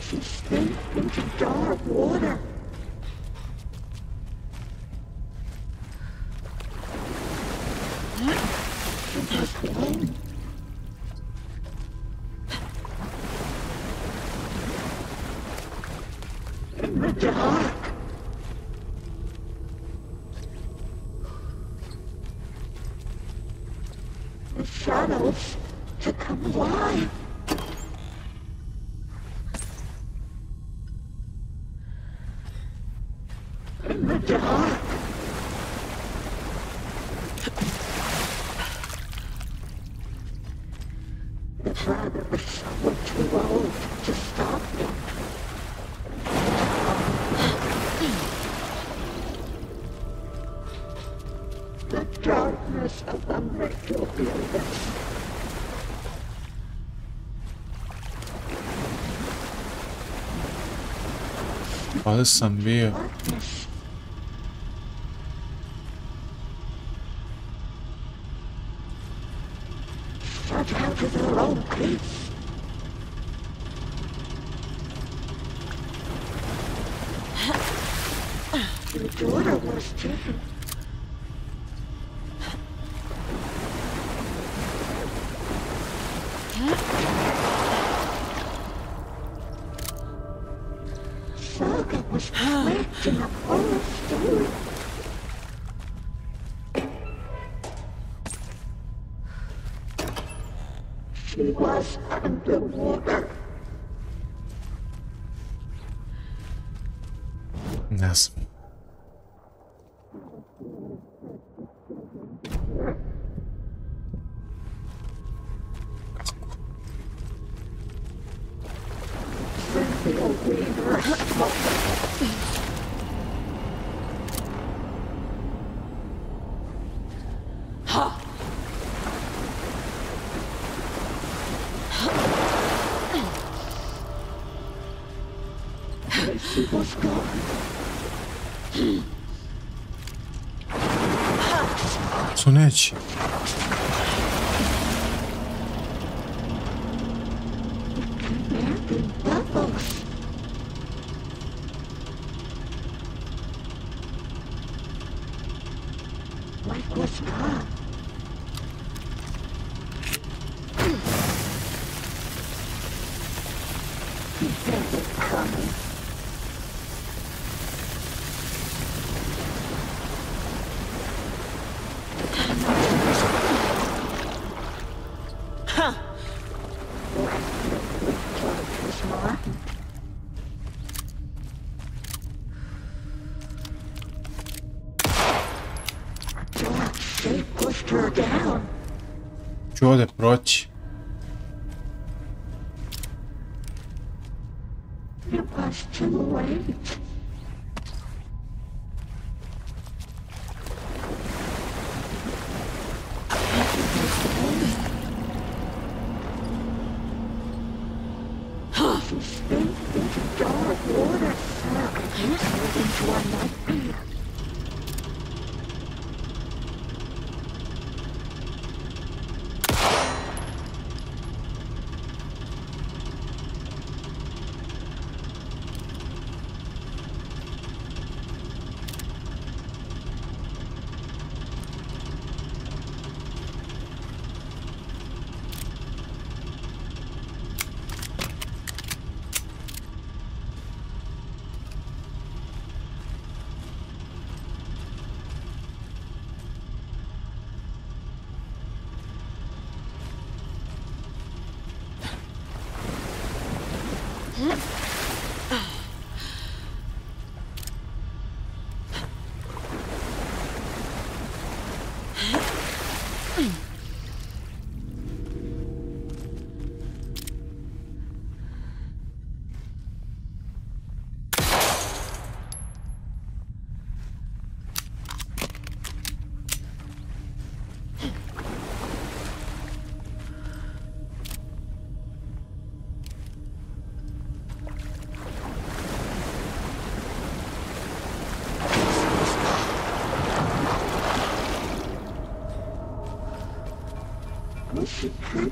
She sank into dark water. She was alone. In the dark. The shadows to come alive. In the dark. The father was somewhat too old to stop them. The darkness of the metal buildings. Ovdje sam bio. Shut out of their own peace. Your daughter was too. Saga was trapped in a horror story. She was underwater. Yes. She was gone. Co neće? Bubbles. Life was gone. He felt it coming. Ću ovdje proći. It was too late. She spilled into dark water and turned into a nightmare.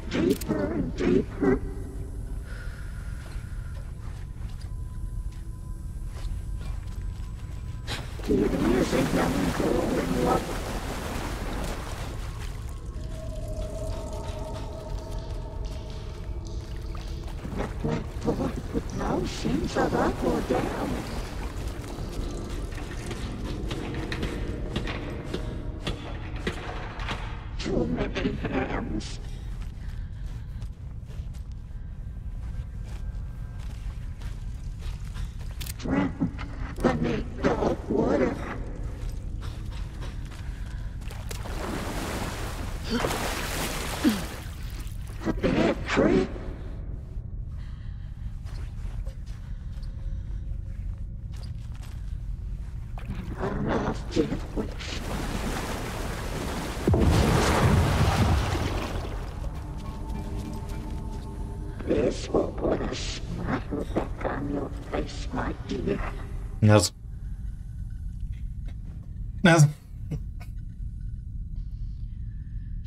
Deeper and deeper. Here is a young girl in love. That black boy with no sense of up or down. Too many hands. Drowned beneath dark water. A bad trip. And a lost death wish. This will put a smile back on your face, my dear. Ne znam. Ne znam.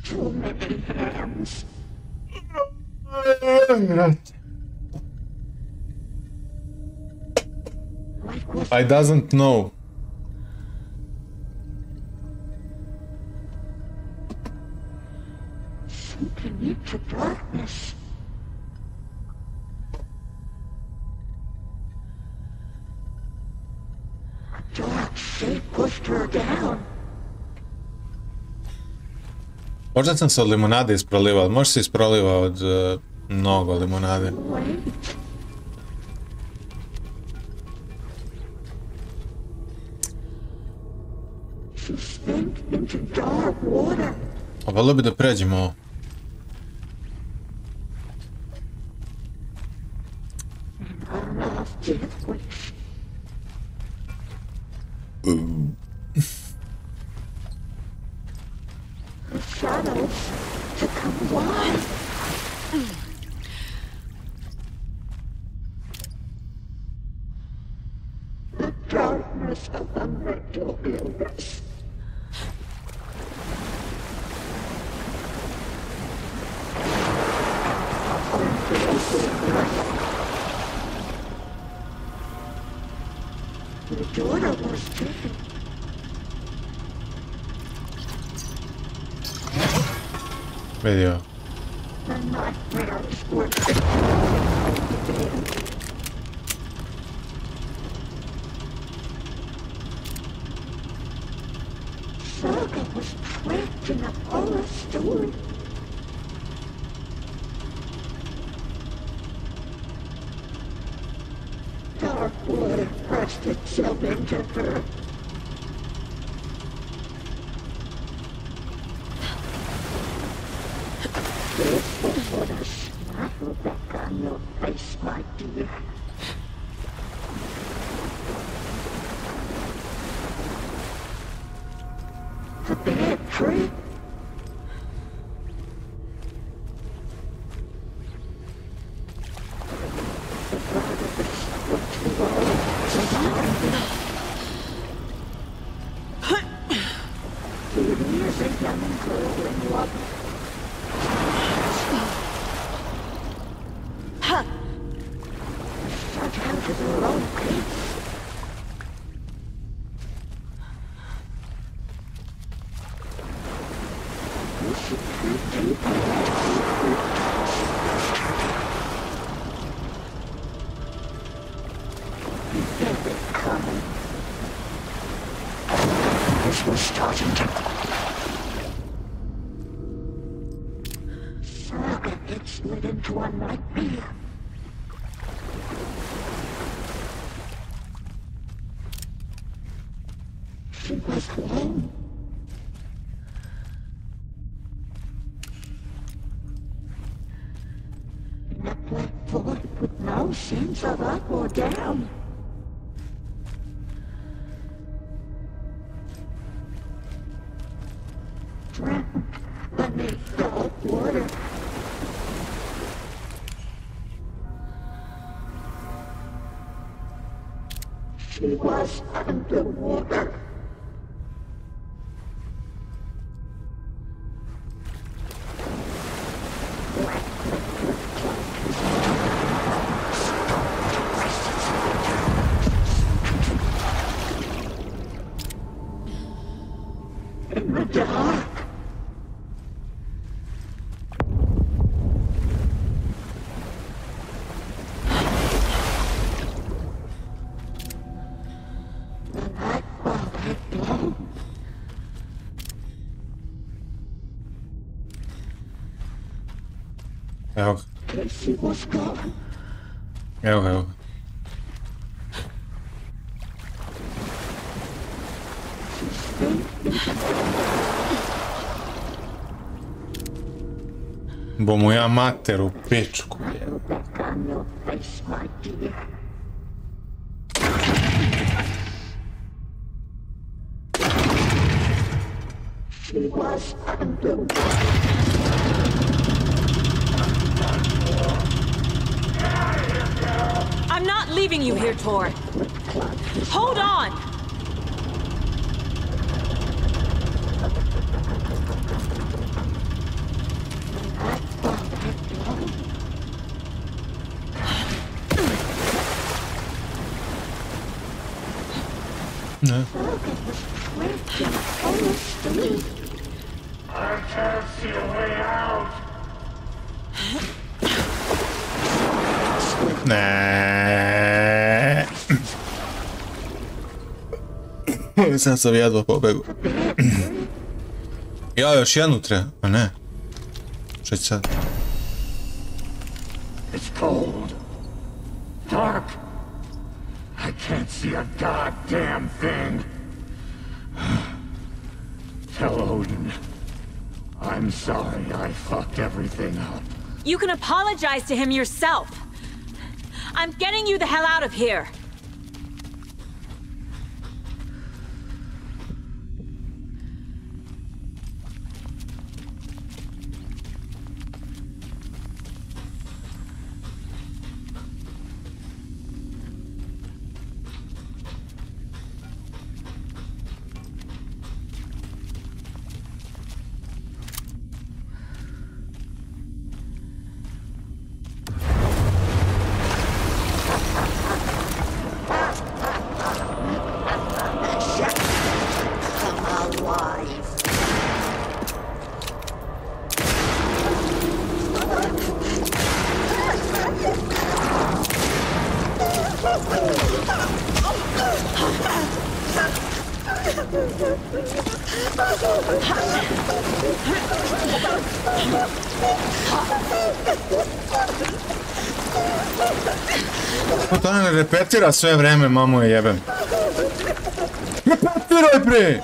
Too many hands. I doesn't know. Sinking into darkness. A dark shape pushed her down. Možda sam se od limunade isprolivao, možda se isprolivao od mnogo limunade. A volio bi da pređemo ovo. The shadows to come wide. The darkness of the mental illness. The daughter was taken. Vidio. The nightmares were Saga was trapped in a horror story. Dark water pressed itself into her. This will put a smile back on your face, my dear. A bad trip. Here is a young girl in love. Shut out of her own place. This was starting to... Saga had slid into a nightmare. was home. In a black void with no sense of up or down. Drowned beneath the water. She was underwater. In the dark. Evo ga. Evo ga, evo ga. Bo mu ja mater u pičku. She was underwater. I'm not leaving you here, Tor. Hold on! No. I can't see a way out. Ne. Sam sam jedva pobegu. Ja, još jednu treba, a ne. Šta će sad? It's cold. Dark. I can't see a goddamn thing. Tell Odin. I'm sorry I fucked everything up. You can apologize to him yourself. I'm getting you the hell out of here. To ne repetira sve vreme, mamu je jebem. Repetiraj bre!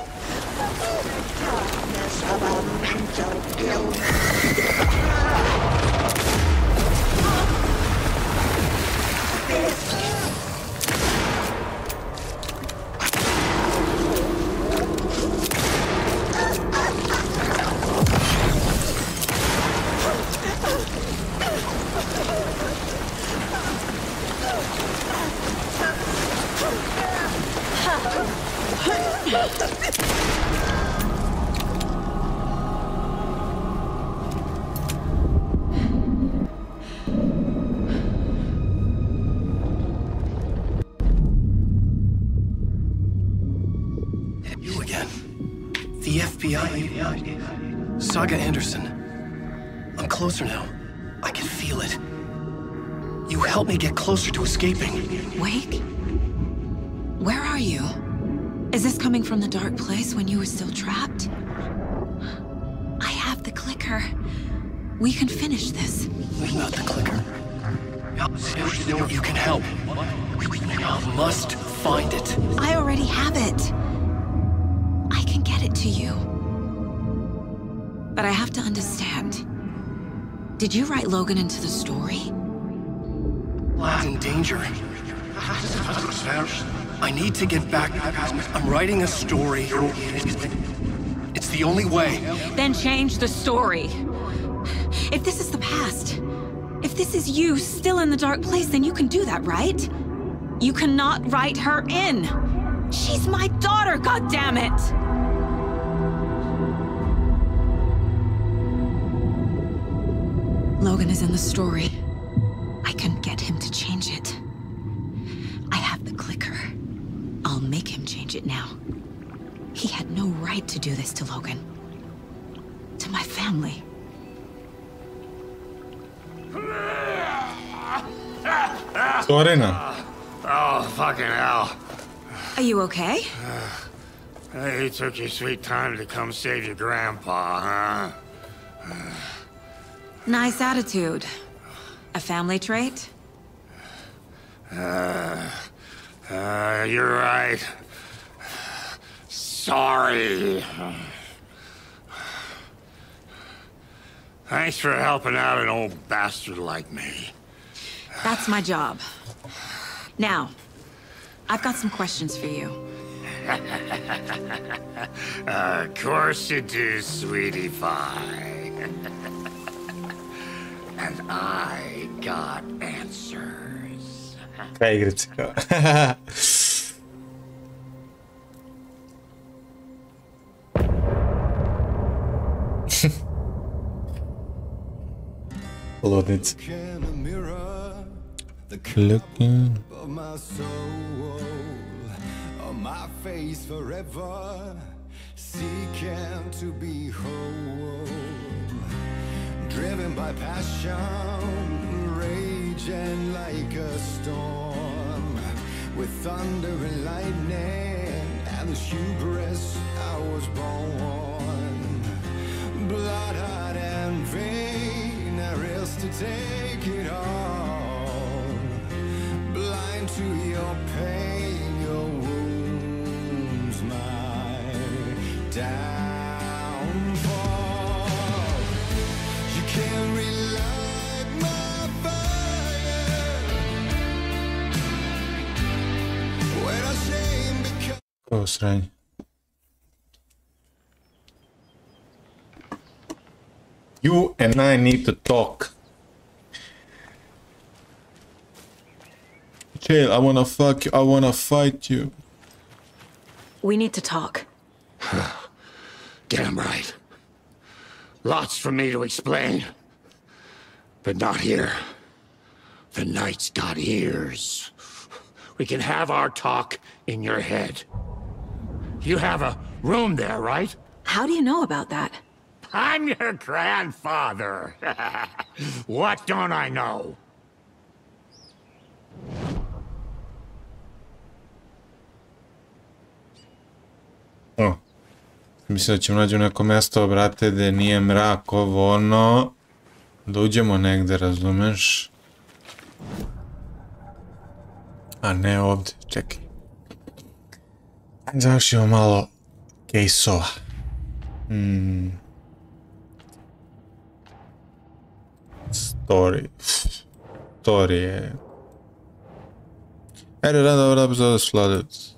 You again. The FBI. Saga Anderson. I'm closer now. I can feel it. You helped me get closer to escaping. Wake? Where are you? Is this coming from the dark place when you were still trapped? I have the clicker. We can finish this. We've got the clicker. You can help. You must find it. I already have it. to you. But I have to understand. Did you write Logan into the story? Lad's in danger. I need to get back. I'm writing a story. It's the only way. Then change the story. If this is the past, if this is you still in the dark place, then you can do that, right? You cannot write her in. She's my daughter, goddammit! Logan is in the story. I can get him to change it. I have the clicker. I'll make him change it now. He had no right to do this to Logan. To my family. Sorena. Oh, fucking hell. Are you okay? Hey, you took your sweet time to come save your grandpa, huh? Nice attitude. A family trait? You're right. Sorry. Thanks for helping out an old bastard like me. That's my job. Now, I've got some questions for you. Of course you do, sweetie pie. And I got answers. Kraj igrice kao. Ludnic. Looking. My face forever, seeking to be whole, driven by passion, raging like a storm, with thunder and lightning, and the hubris I was born. Blood, heart, and vein, I risk to take it all, blind to your pain, your wounds, my downfall. You can't relight my fire when I shame because Ovo sranje. You and I need to talk. Chill, I wanna fuck you, I wanna fight you. We need to talk. Damn right. Lots for me to explain. But not here. The night's got ears. We can have our talk in your head. You have a room there, right? How do you know about that? I'm your grandfather. What don't I know? O, mislim da ćemo naći u neko mjesto, brate, gdje nije mrak, ovo ono. Da uđemo negdje, razumeš? A ne ovdje, čekaj. Ajde završimo malo kejsova. Story je... Ajde, rada epizoda Sladec.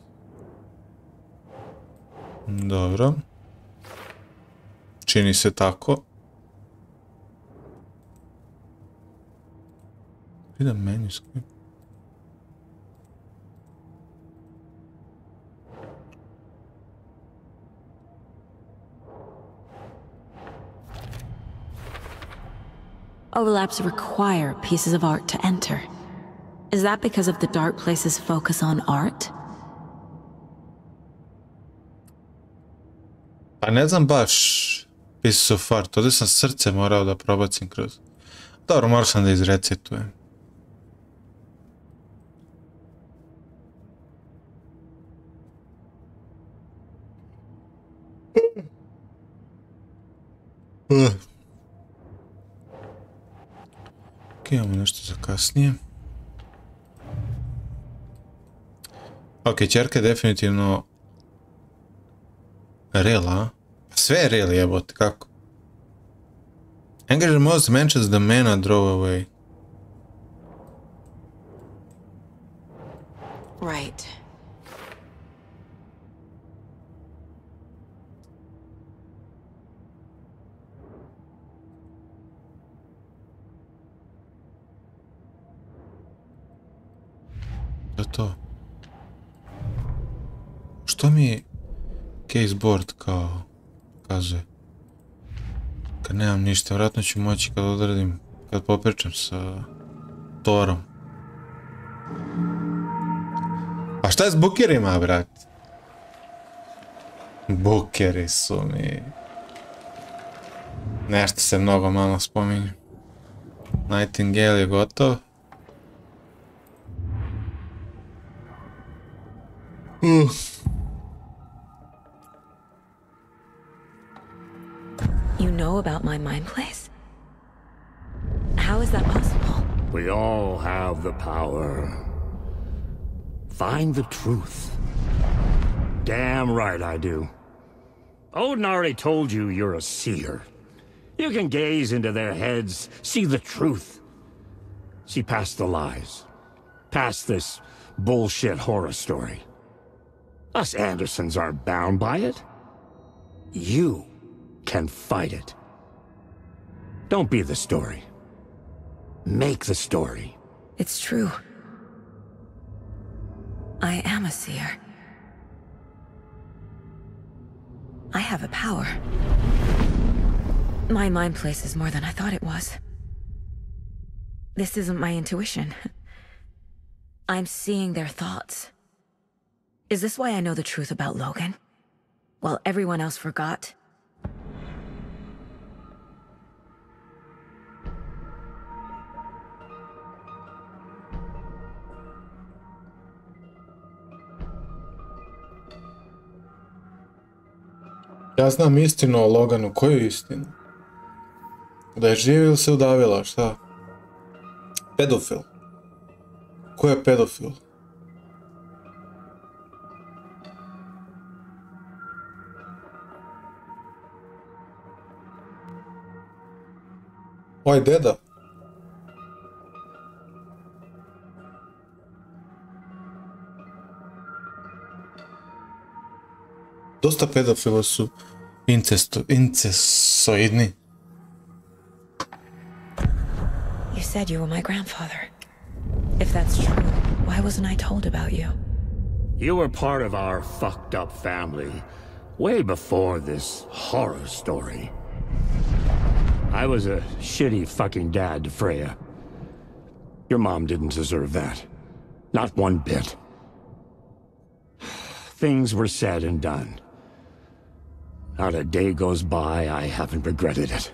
Dobro. Čini se tako. Idem menu skip. Overlaps require pieces of art to enter. Is that because of the Dark Place's focus on art? Pa ne znam baš Pieces of Art, ovdje sam srce morao da probacim kroz. Dobro, morao sam da izrecetujem. Ok, imamo nešto za kasnije. Ok, čerka je definitivno Rela. Sve je real jebote, kako? Engage most mentions the mana draw away. Right. To. Što mi caseboard kao kaže? Kad nemam ništa, vratno ću moći kad odradim, kad popričam sa Thorom. A šta je s bukerima, brat? Bukeri su mi... Nešto se mnogo malo spominje. Nightingale je gotov. You know about my mind place? How is that possible? We all have the power. Find the truth. Damn right I do. Odin already told you you're a seer. You can gaze into their heads, see the truth. See past the lies. Past this bullshit horror story. Us Andersons aren't bound by it. You can fight it. Don't be the story. Make the story. It's true. I am a seer. I have a power. My mind place is more than I thought it was. This isn't my intuition. I'm seeing their thoughts. Is this why I know the truth about Logan? While everyone else forgot? Ja znam istinu o Loganu. Koju istinu? Da je živ ili se udavila, šta? Pedofil. Ko je pedofil? Oj, deda. Dosta pedofila su incesoidni. You said you were my grandfather. If that's true, why wasn't I told about you? You were part of our fucked up family way before this horror story. I was a shitty fucking dad to Freya. Your mom didn't deserve that. Not one bit. Things were said and done. Not a day goes by I haven't regretted it.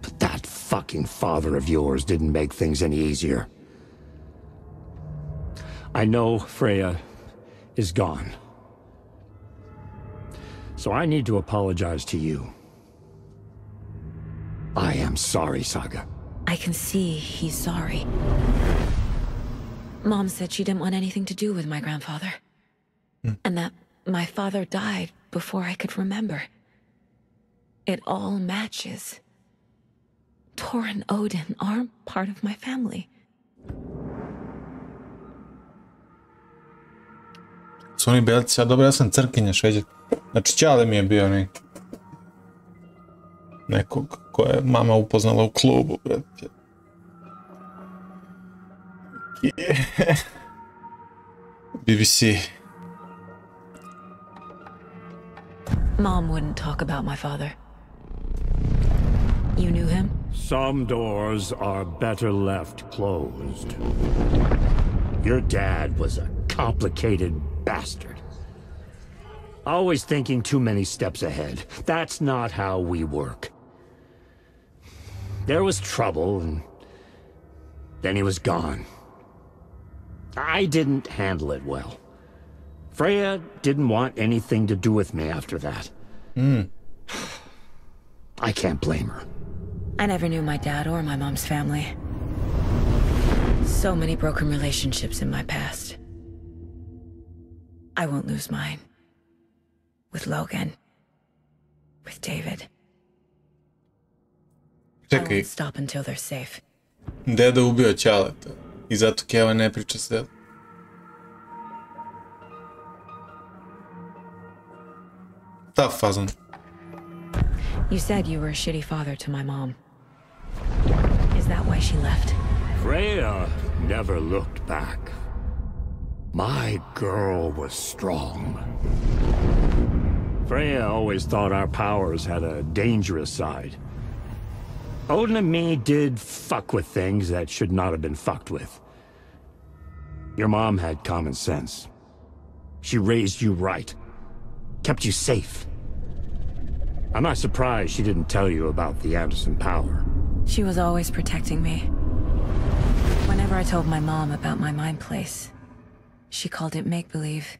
But that fucking father of yours didn't make things any easier. I know Freya is gone. So I need to apologize to you. I am sorry, Saga. I can see he's sorry. Mom said she didn't want anything to do with my grandfather. And that my father died before I could remember. It all matches. Thor and Odin aren't part of my family. Su oni belci, a dobro, ja sam crkinja šveđak. Znači, Ćale mi je bio neki. Nekog koje je mama upoznala u klubu, brate. BBC. Mom wouldn't talk about my father. You knew him? Some doors are better left closed. Your dad was a complicated bastard. Always thinking too many steps ahead. That's not how we work. There was trouble, and then he was gone. I didn't handle it well. Freya didn't want anything to do with me after that. I can't blame her. I never knew my dad or my mom's family. So many broken relationships in my past. I won't lose mine. With Logan. with David. I Čekaj, won't stop until they're safe. deda ubio Ćaleta i zato Keva ne priča s dedom. Tough fazon. You said you were a shitty father to my mom. Is that why she left? Freya never looked back. My girl was strong. Freya always thought our powers had a dangerous side. Odin and me did fuck with things that should not have been fucked with. Your mom had common sense. She raised you right. Kept you safe. I'm not surprised she didn't tell you about the Anderson power. She was always protecting me. Whenever I told my mom about my mind place, she called it make-believe.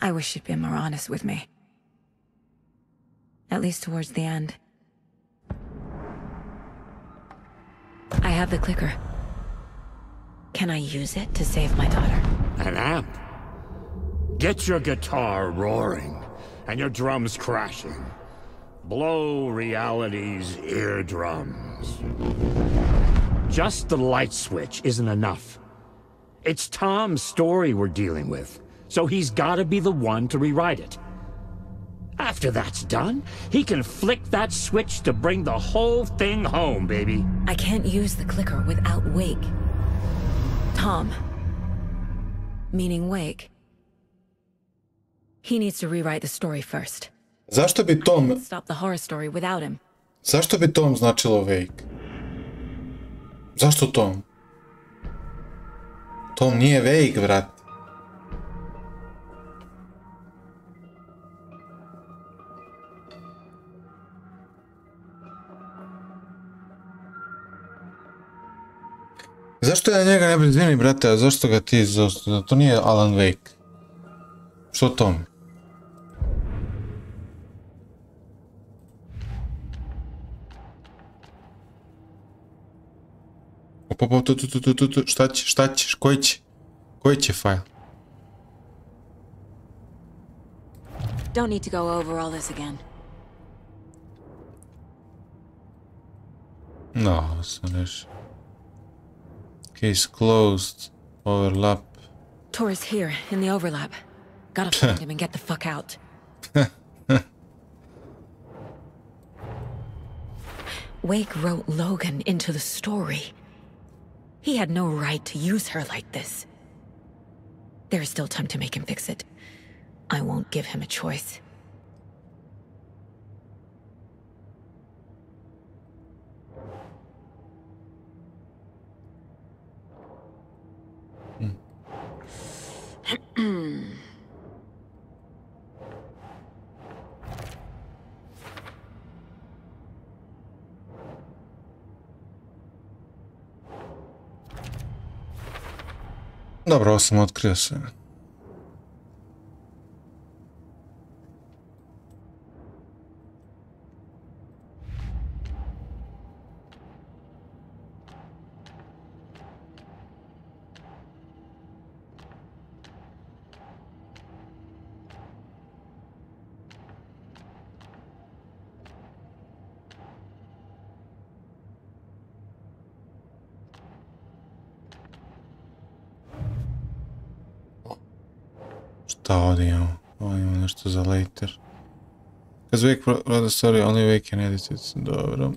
I wish she'd been more honest with me. At least towards the end. I have the clicker. Can I use it to save my daughter? An amp? Get your guitar roaring, and your drums crashing. Blow reality's eardrums. Just the light switch isn't enough. It's Tom's story we're dealing with, so he's gotta be the one to rewrite it. After that's done, he can flick that switch to bring the whole thing home, baby. I can't use the clicker without Wake. Tom, meaning Wake, he needs to rewrite the story first. Zašto bi Tom... Stop the horror story without him. Zašto bi Tom značilo Wake? Zašto Tom? Tom nije Wake, brat. Zašto ja njega ne bi izvini, brate, a zašto ga ti zašto? To nije Alan Wake. Što Tom? Tu, šta ćeš, koji će fajl? Don't need to go over all this again. No, sam rešio. Case closed. Overlap. Tor's here, in the overlap. Gotta find him and get the fuck out. Wake wrote Logan into the story. He had no right to use her like this. There is still time to make him fix it. I won't give him a choice. Dobro, ovo sam otkrio sve. Šta ovdje imamo? Ovdje imamo nešto za later. Because Wake wrote the story, only Wake can edit it. Dobro.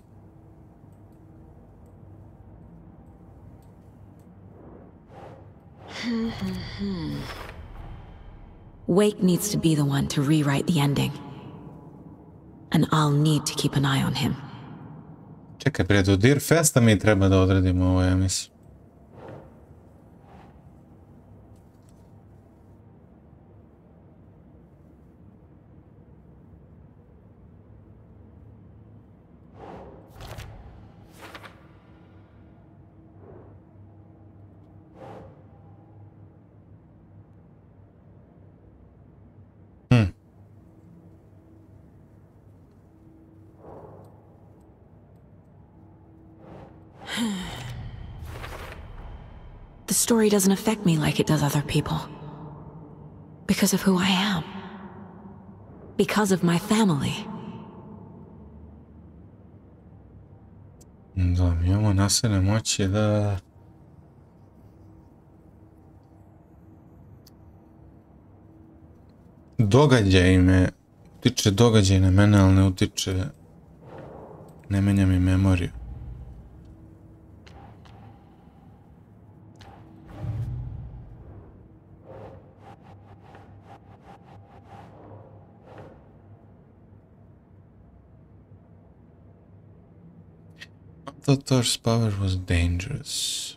Wake needs to be the one to rewrite the ending. And I'll need to keep an eye on him. Čekaj, bre, do Deer Festa mi treba da odradimo ovo, ja mislim. The story doesn't affect me like it does other people. Because of who I am. Because of my family. Da, mi imamo nasilne moći da... Događaj me... Utiče događaj na mene, ali ne utiče... Ne menja mi memoriju. I thought Thor's power was dangerous.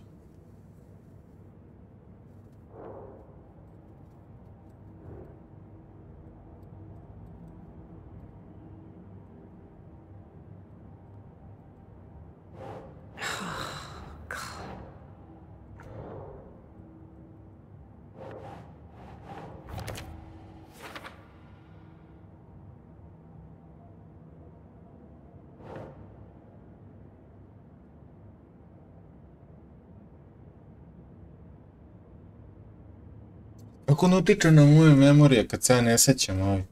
Kako ne utiče na moje memorije kad se ja ne sjećam ovih?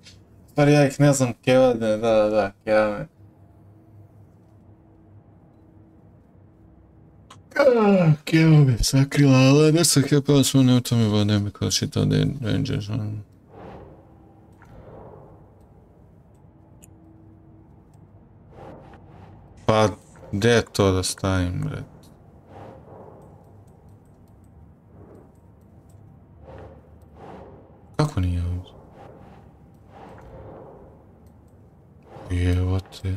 Stvari ja ih ne znam kevade, da, kevade. Kevo me sakrila, ali ne sam htio pela smo ne u tome vode because she thought they rangers on. Pa, gdje je to da stavim, bre? Kako nije ovdje? Evo te.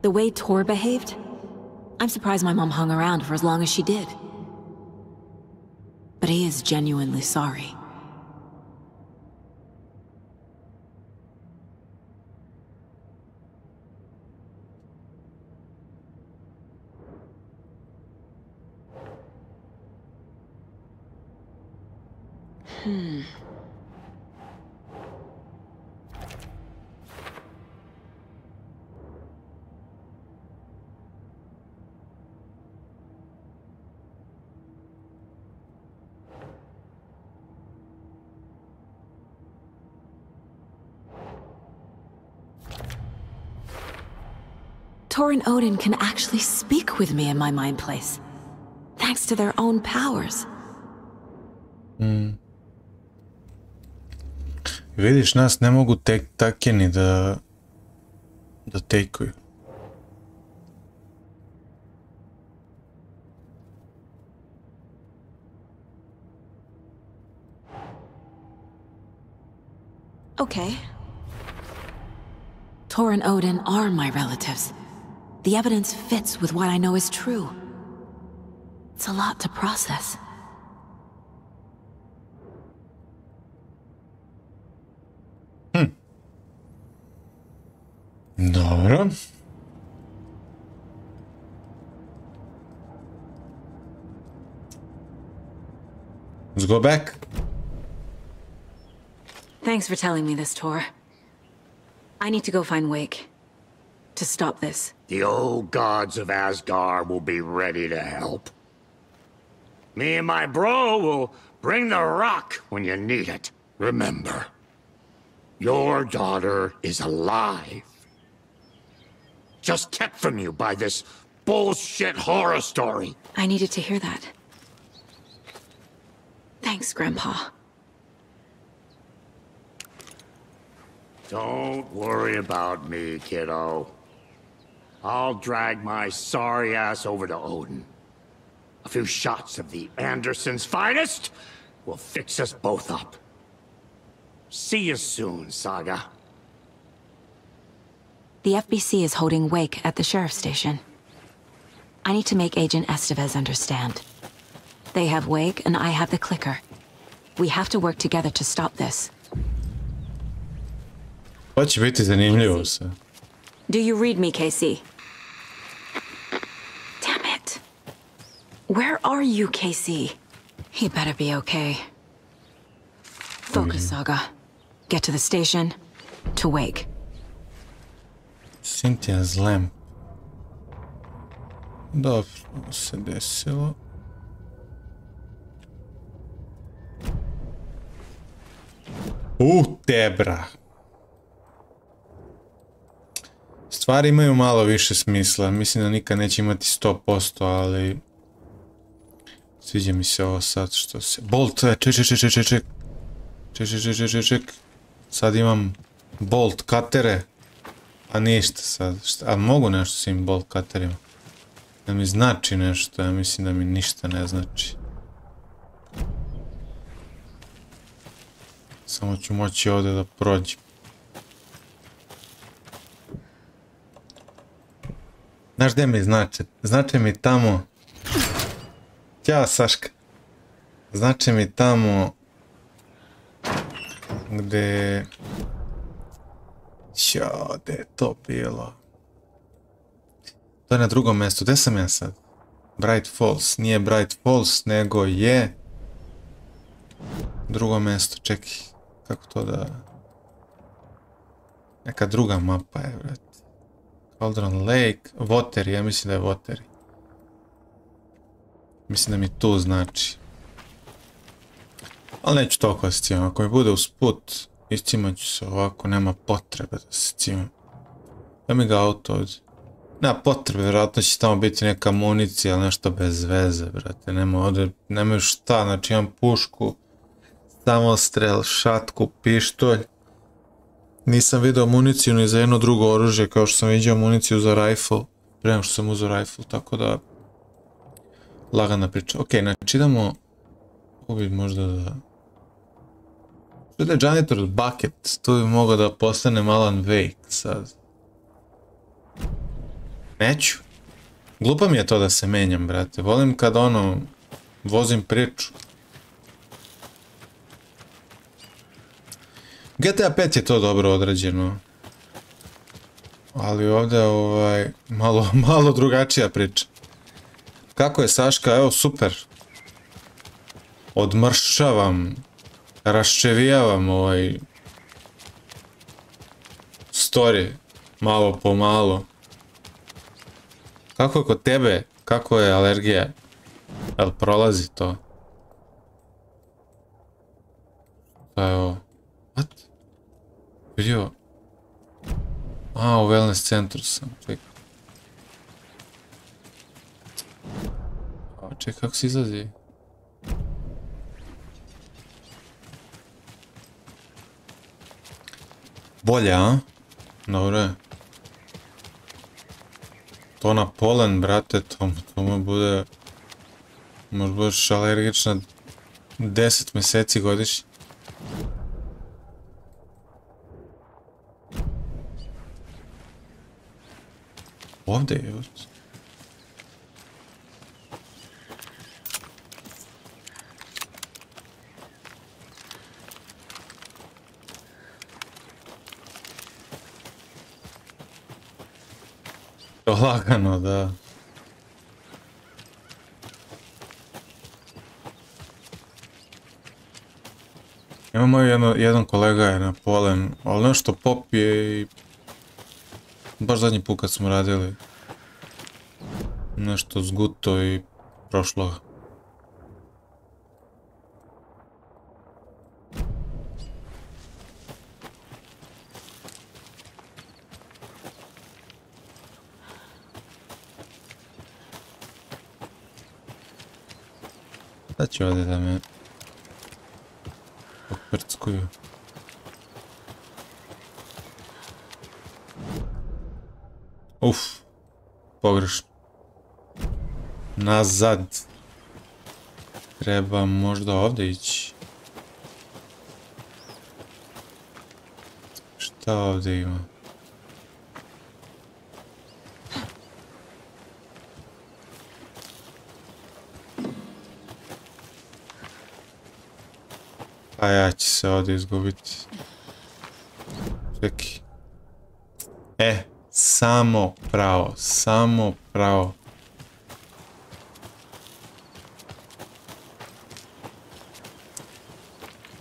The way Tor behaved? I'm surprised my mom hung around for as long as she did. But he is genuinely sorry. Tor and Odin can actually speak with me in my mind place, thanks to their own powers. Vidiš, nas ne mogu takeni da tekuju. Okay. Tor and Odin are my relatives. The evidence fits with what I know is true. It's a lot to process. Dobro. Let's go back. Thanks for telling me this, Tor. I need to go find Wake. To stop this. The old gods of Asgard will be ready to help. Me and my bro will bring the rock when you need it. Remember, your daughter is alive. Just kept from you by this bullshit horror story. I needed to hear that. Thanks, Grandpa. Don't worry about me, kiddo. I'll drag my sorry ass over to Odin. A few shots of the Andersons' finest will fix us both up. See you soon, Saga. The FBC is holding Wake at the sheriff's station. I need to make Agent Estevez understand. They have Wake and I have the clicker. We have to work together to stop this. To će biti zanimljivo se. Do you read me, Casey? Damn it. Where are you, Casey? He better be okay. Focus, Saga. Get to the station. To Wake. Cynthia's lamp. Dobro, se desilo. Tebra. Stvari imaju malo više smisla. Mislim da nikad neće imati 100%, ali... Sviđa mi se ovo sad što se... Bolt, ček. Sad imam bolt katere. A ništa sad. A mogu nešto s im bolt katerima? Da mi znači nešto, ja mislim da mi ništa ne znači. Samo ću moći ovdje da prođem. Znaš gdje mi znače? Znače mi tamo... Ćao Saška. Znače mi tamo... Gdje... Ćao, gdje je to bilo? To je na drugom mjestu. Gdje sam ja sad? Bright Falls. Nije Bright Falls, nego je... Drugo mjesto. Čekaj. Kako to da... Neka druga mapa je, vrat. Cauldron Lake. Watery. Ja mislim da je Watery. Mislim da mi tu znači. Ali neću toliko da se cimam. Ako mi bude usput, iscimat ću se ovako. Nema potrebe da se cimam. Da mi ga auto ovdje. Nema potrebe, vjerojatno će tamo biti neka municija, ali nešto bez veze, brate. Nema ovdje, nemaju šta, znači imam pušku, samostrel, šatku, pištolj. Nisam vidio municiju ni za jedno drugo oružje, kao što sam vidio municiju za rifle, prije nego što sam uzeo rifle, tako da... Lagana priča. Ok, znači idemo... Ovo bi možda da... Što je janitor bucket, tu bi mogao da postanem Alan Wake sad. Neću. Glupo mi je to da se menjam, brate. Volim kad ono... Vozim priču. GTA 5 je to dobro odrađeno. Ali ovdje malo drugačija priča. Kako je Saška? Evo super. Odmršavam. Raščevijavam story. Malo po malo. Kako je kod tebe? Kako je alergija? Jel prolazi to? Šta je ovo? What? Vidio? A, u wellness centru sam. Čekaj, kako se izlazi? Bolje, a? Dobro je. To na polen, brate, to mu bude... Možda budeš alergična 10 mjeseci godišnje. Ovdje je ovdje. To lagano, da. Imamo jedan kolega je na polen, ali nešto popije i... Baš zadnji put kad smo radili nešto zguto i prošlo ga. Sad ću ovdje da me poprckuju. Uf, pogrešno. Nazad. Treba možda ovdje ići. Šta ovdje ima? A ja ću se ovdje izgubiti. Čekaj. Samo pravo, samo pravo.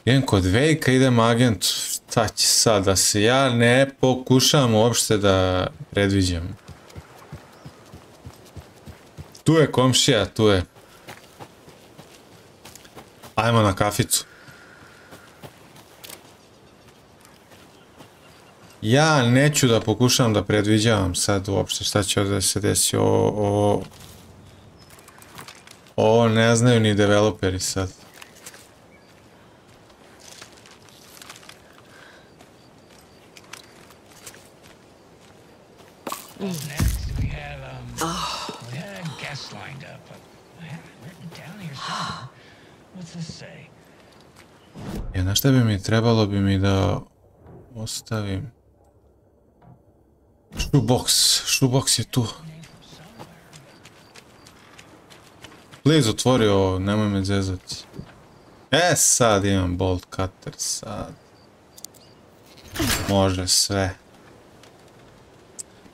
Idem kod Vejka, idem agentu. Šta će sad da se ja ne pokušam uopšte da predviđam. Tu je komšija, tu je. Ajmo na kaficu. Ja neću da pokušam da predviđavam sad uopšte šta će da se desi. Ovo ne znaju ni developeri sad. Na šta bi mi trebalo bi mi da ostavim shoebox je tu. Please otvori ovo, nemoj me zezati. Sad imam bolt cutter, sad može sve.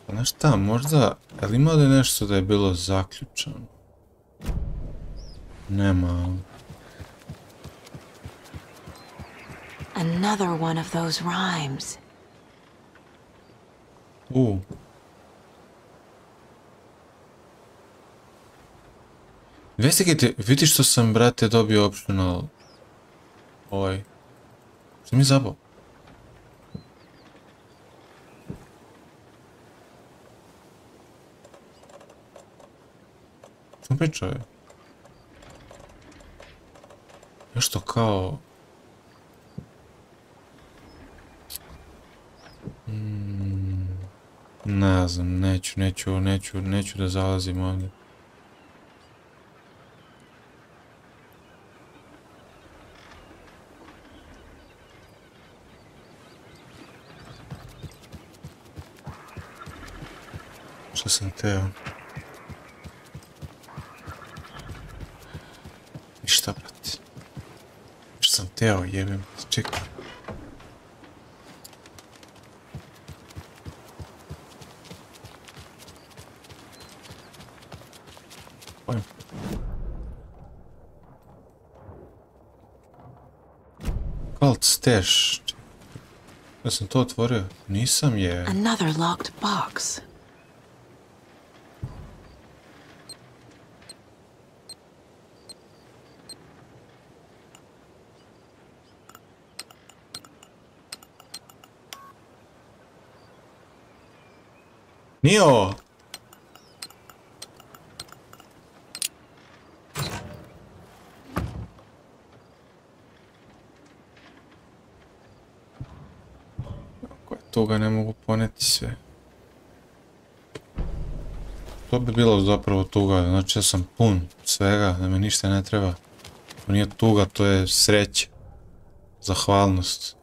Znaš šta, možda, ali ima li nešto da je bilo zaključano? Nema. Another one of those rhymes. Vidi što sam, brate, dobio optional. Što mi zabao? Što mi pričao je? Nešto kao... Ne znam, neću da zalazim ovdje. Što sam teo? Ništa, brate. Što sam teo, jebem, čekaj. Cult stash. Ja sam to otvorio. Nisam je. Another locked box. Nije ovo. Toga ne mogu poneti sve. To bi bilo zapravo tuga, znači ja sam pun svega, da me ništa ne treba. To nije tuga, to je sreća. Zahvalnost.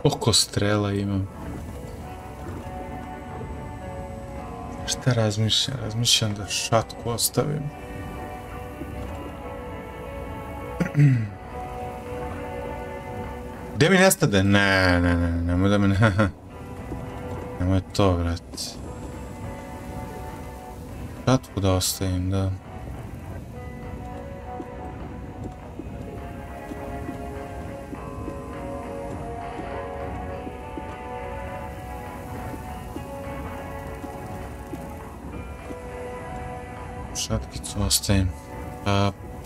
Oko strela imam. Šta razmišljam? Razmišljam da šatku ostavim. Gdje mi nestade? Ne, nemoj da me ne... Nemoj to, vrat. Šatku da ostavim, da. Šatkicu ostavim.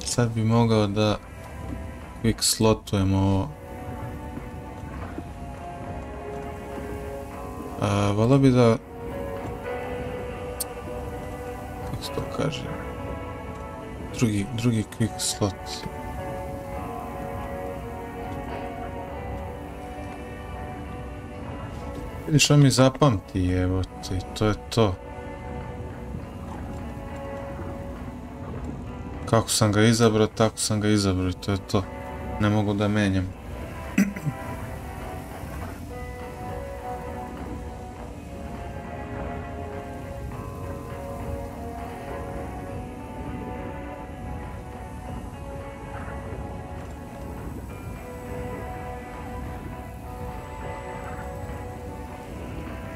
Sad bi mogao da quick slotujem ovo. Volio bi da... Kako se to kaže? Drugi quick slot. Vidiš, on mi zapamti, evo ti, to je to. Kako sam ga izabrao, tako sam ga izabrao i to je to. Ne mogu da menjam.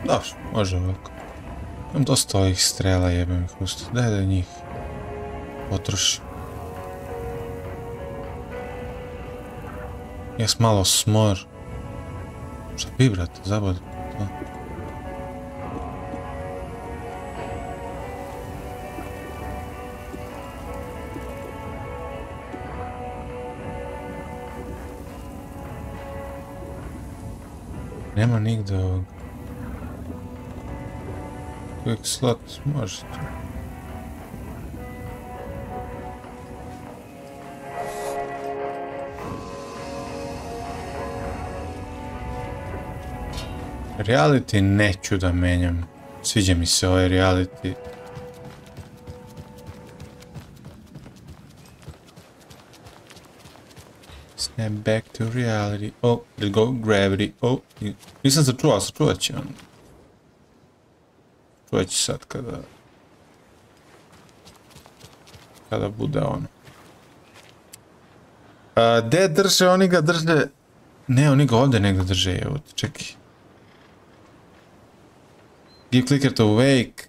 Dobro, može ovako. Imam dosta ovih strela, jebem ih usto. Daj da njih potrošim. Jes malo smor. Šta bi, brate, zabodi. Nema nigde ovog. Quick slot, može to. Reality neću da menjam. Sviđa mi se ovaj reality. Snap back to reality. Oh, let's go gravity. Oh, nisam sačuvat će on. Čuvat će sad kada bude ono. Gde drže? Oni ga drže... Ne, oni ga ovdje negdje drže, evo te, čekaj. Give clicker to wake.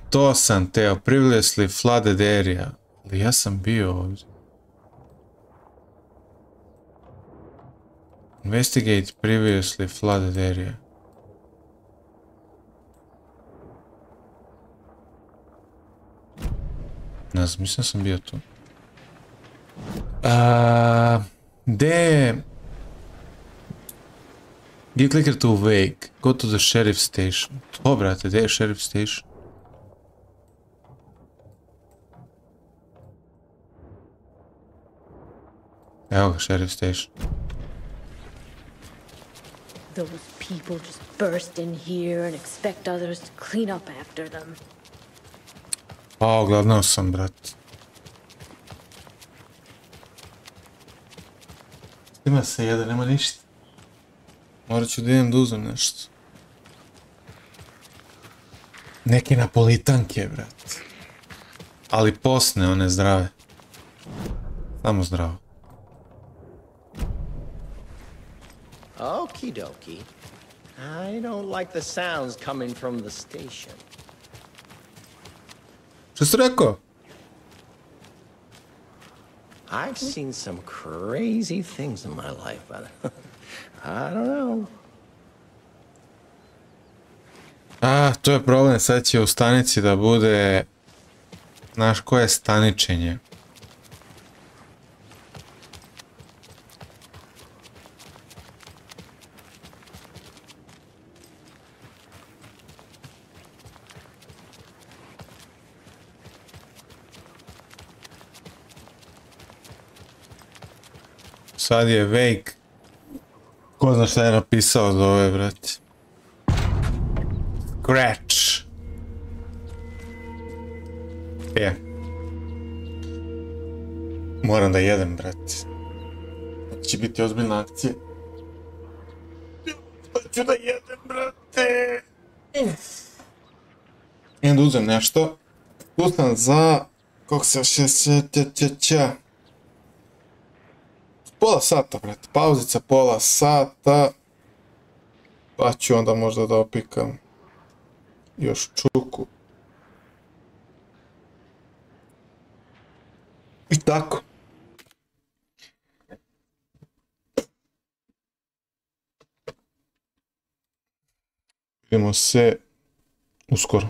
To sam teo. Previously flooded area. Ali ja sam bio ovdje. Investigate previously flooded area. Ne znam, mislim sam bio tu. Gdje je... Give clicker to wake. Go to the sheriff station. To, brate, gdje je sheriff station? Evo ga, sheriff station. Those people just burst in here and expect others to clean up after them. Gledao sam, brat. Ima se jede, nema ništa. Morat ću da idem da uzem nešto. Neke napolitanke, brat. Ali posne, one zdrave. Samo zdravo. Okie dokie. I don't like the sounds coming from the station. Što si rekao? I've seen some crazy things in my life, but I don't know. To je problem, sad će u stanici da bude... Znaš koje je staničenje? Sad je wake. Ko zna šta je napisao za ove, brate. Scratch. Moram da jedem, brate. Će biti ozbiljna akcija. Hoću da jedem, brate. Idem da uzem nešto. Tu sam za... Kako se še... Pola sata, brate. Pauzica pola sata. Pa ću onda možda da opikam još čuku. I tako. Vidimo se uskoro.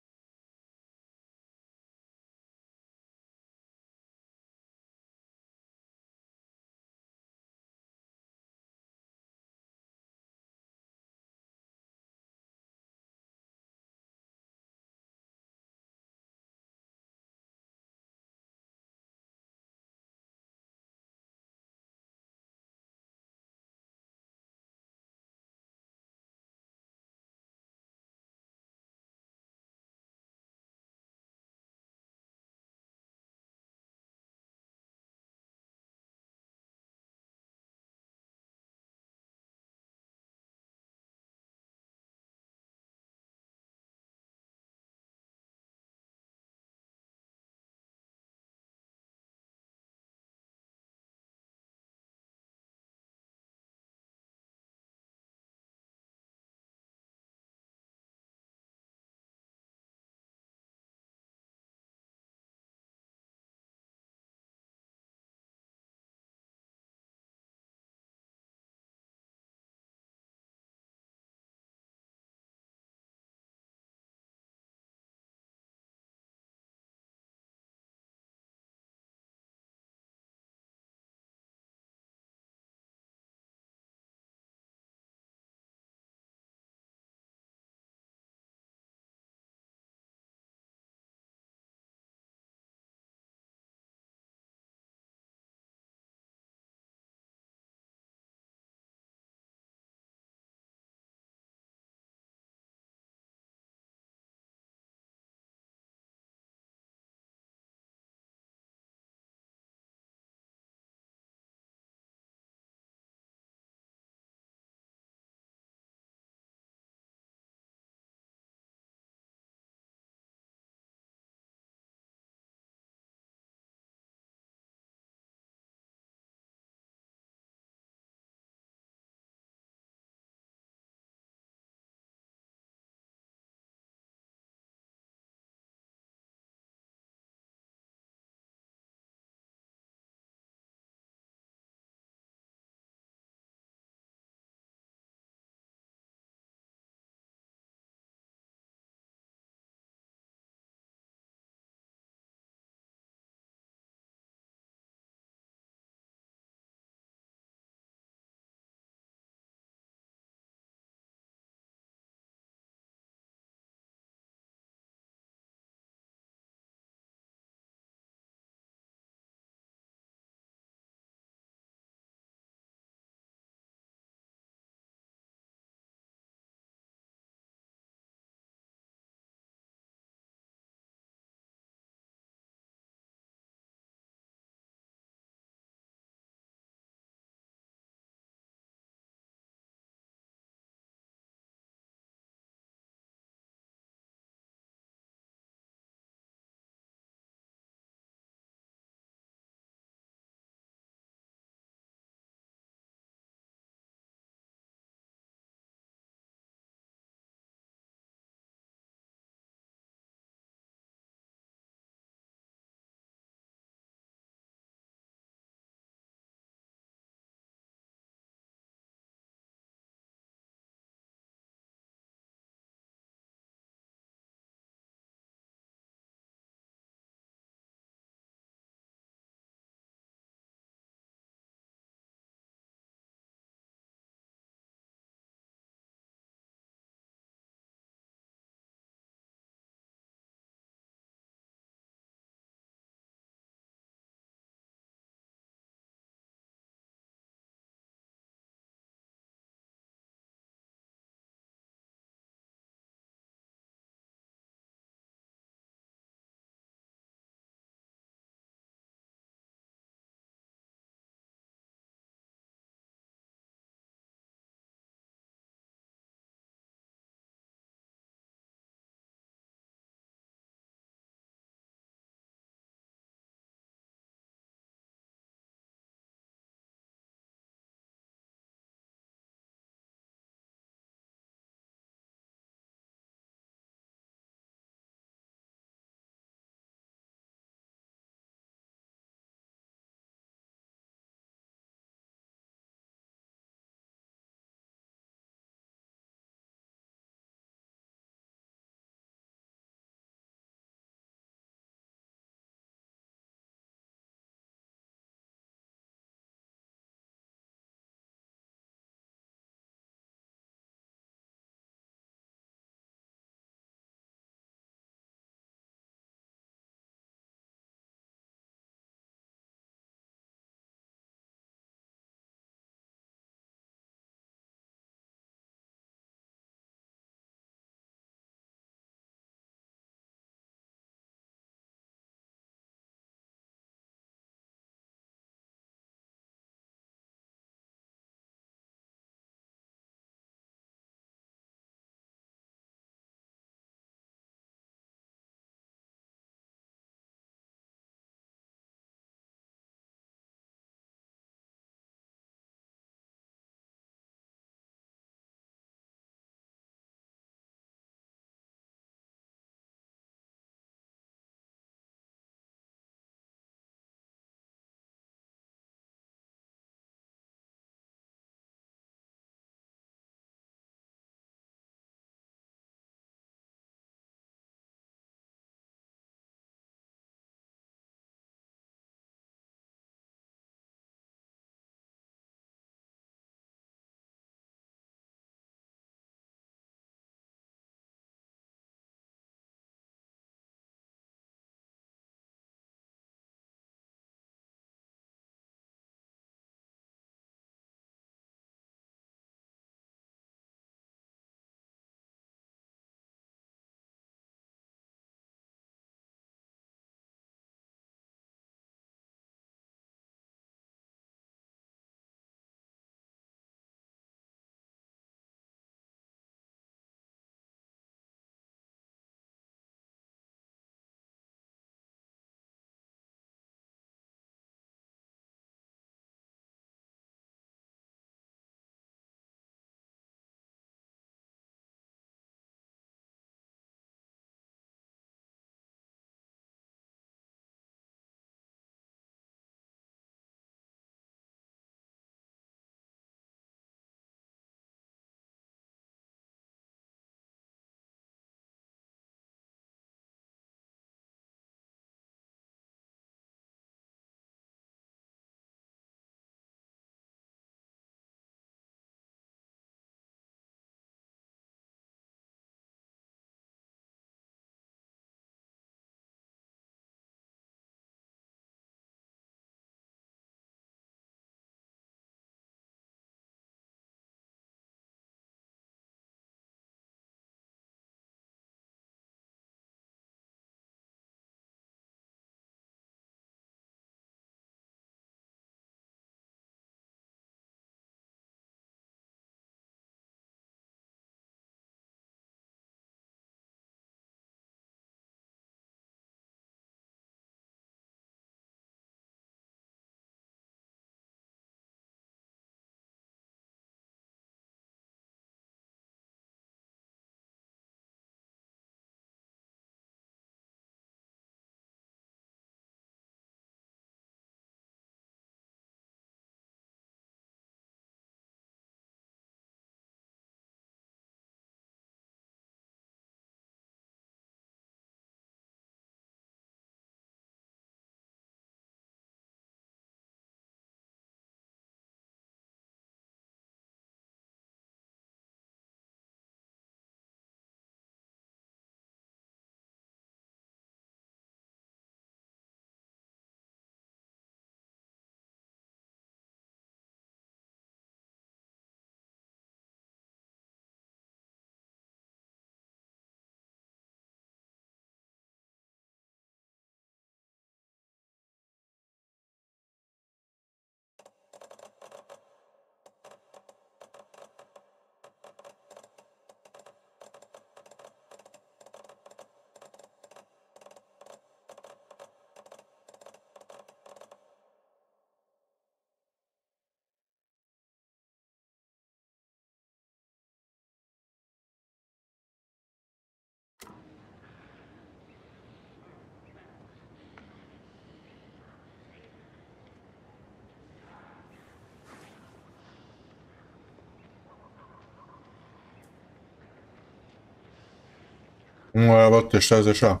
Evo te, šta za šta?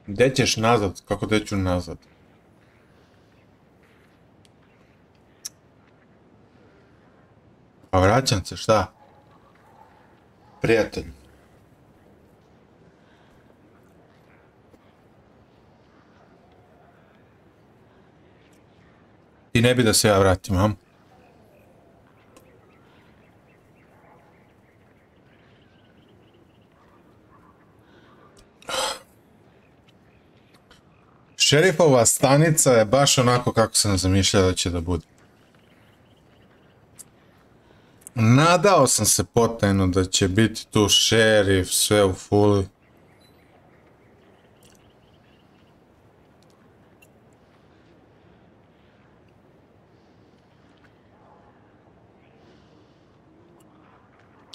Gdje ćeš nazad? Kako gdje ću nazad? Pa vraćam se, šta? Prijatelj. Ti ne bi da se ja vratim, a? Šerifova stanica je baš onako kako sam zamišljao da će da bude. Nadao sam se potajno da će biti tu šerif, sve u fuli.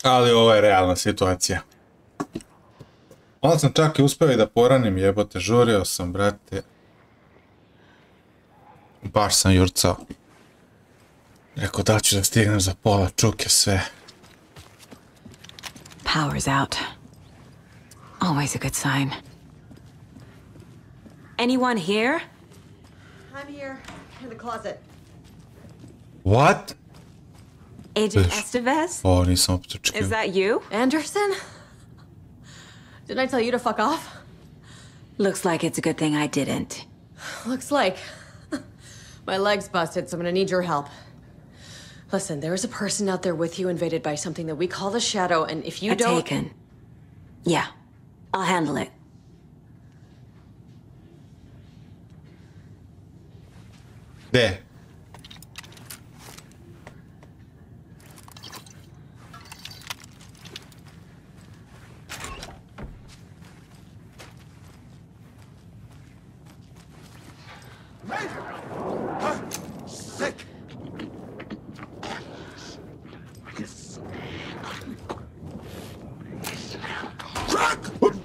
Ali ovo je realna situacija. Onda sam čak i uspio i da poranim, jebote, žurio sam, brate. Baš sam jurcao. Rekao da ću da stignem za pola čuke sve. Power's out. Always a good sign. Anyone here? I'm here, in the closet. What? Agent Estevez? O, nisam opet očekivao. Is that you? Anderson? Didn't I tell you to fuck off? Looks like it's a good thing I didn't. Looks like. My leg's busted, so I'm gonna need your help. Listen, there is a person out there with you invaded by something that we call the Shadow, and if you don't... Taken. Yeah, I'll handle it. Gdje? Sick.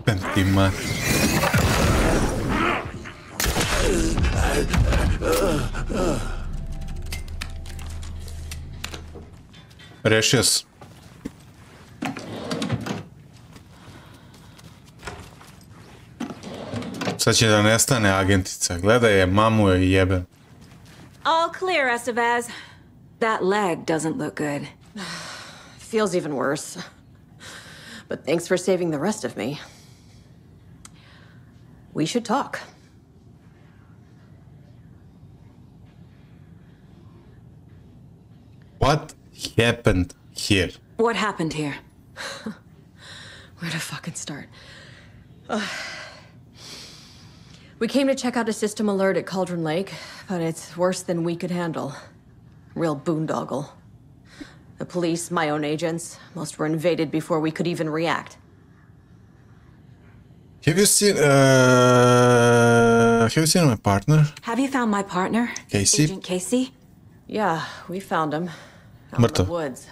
Jebem ti mat. Rešio sam. Sad će da nestane agentica. Gledaj je, mamu je jebem. All clear, Estevez. That leg doesn't look good. Feels even worse. But thanks for saving the rest of me. We should talk. What happened here? What happened here? Where to fucking start? We came to check out a system alert at Cauldron Lake, but it's worse than we could handle. Real boondoggle. The police, my own agents, most were invaded before we could even react. Have you seen my partner? Have you found my partner? Casey? Agent Casey? Yeah, we found him. Out in the Mrtav. woods.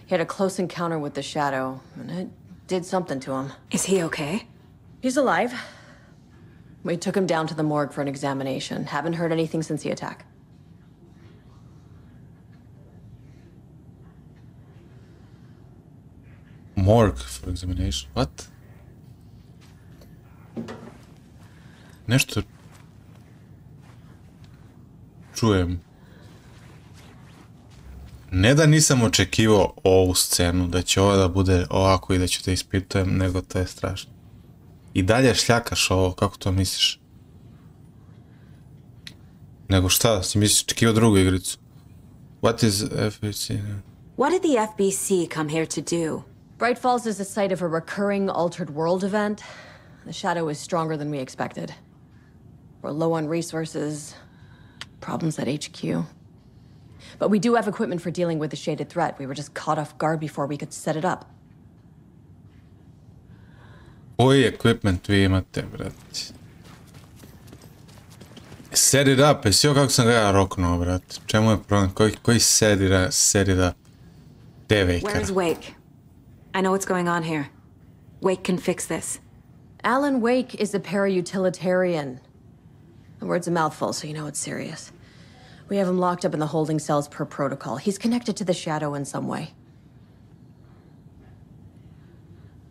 He had a close encounter with the Shadow, and it did something to him. Is he okay? He's alive. We took him down to the morgue for an examination. Haven't heard anything since the attack. Morgue for examination. What? Nešto čujem. Ne da nisam očekivao ovu scenu, da će ovo da bude ovako i da ću te ispitujem, nego to je strašno. I dalje šljakaš ovo, kako to misliš? Nego šta, si misliš očekivao drugu igricu? What is FBC? What did the FBC come here to do? Bright Falls is the site of a recurring Altered World event. The Shadow is stronger than we expected. We're low on resources, problems at HQ. But we do have equipment for dealing with the shaded threat. We were just caught off guard before we could set it up. Koji equipment vi imate, brate? Set it up, jesi joj kako sam ga ja roknuo, brate? Čemu je problem? Koji set it up? Gdje je Wakera? Where's Wake? I know what's going on here. Wake can fix this. Alan Wake is a para-utilitarian. The word's a mouthful, so you know it's serious. We have him locked up in the holding cells per protocol. He's connected to the Shadow in some way.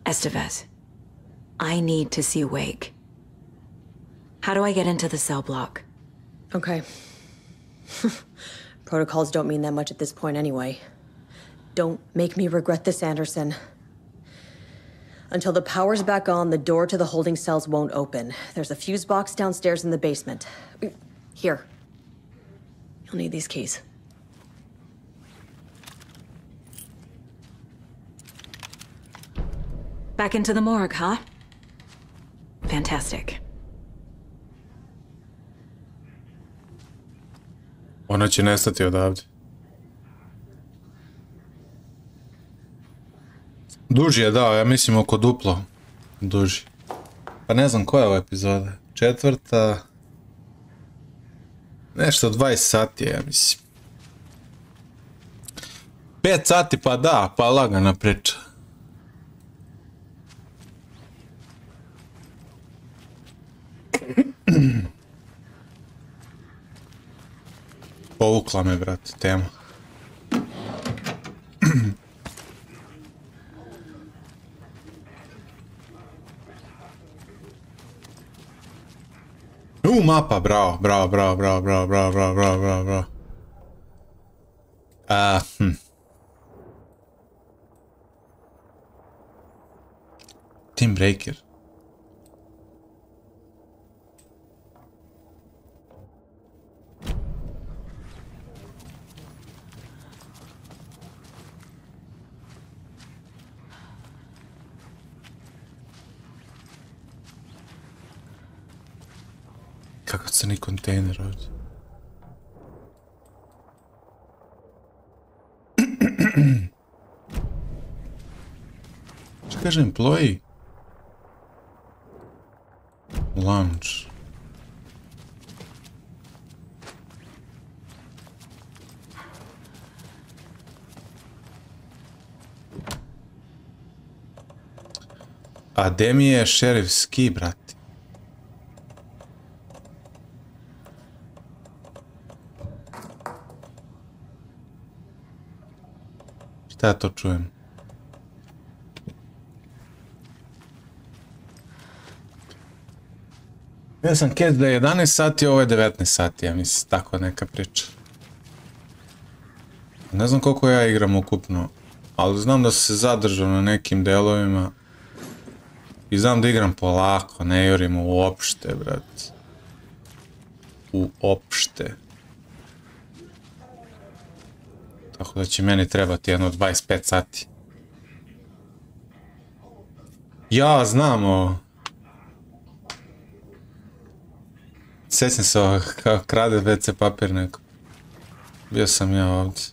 Estevez, I need to see Wake. How do I get into the cell block? Okay. Protocols don't mean that much at this point anyway. Don't make me regret this, Anderson. Until the power's back on, the door to the holding cells won't open. There's a fuse box downstairs in the basement. Here. You'll need these keys. Back into the morgue, huh? Fantastic. Ona će nestati odavde. Duži je dao, ja mislim oko duplo. Duži. Pa ne znam koja je ova epizoda. 4. Nešto 20 sati je, ja mislim. 5 sati pa da, pa lagana priča. Povukla me, brate, tema. Mapa, bravo, bravo, bravo, bravo, bravo, bravo, bravo, bravo, bravo, bravo. Team Breaker. Kakav crni kontejner ovdje. Što kaže employee? Lunch. A gdje mi je šerifski, brate? Šta ja to čujem? Ja sam kez da je 11 sati, ovo je 19 sati, ja mislim, tako neka priča. Ne znam koliko ja igram ukupno, ali znam da sam se zadržao na nekim delovima. I znam da igram polako, ne jurim uopšte, brat. Uopšte. Tako da će meni trebati jedno 25 sati. Ja znam ovo. Sjećam se ovo, kao krade WC papir neko. Bio sam ja ovdje.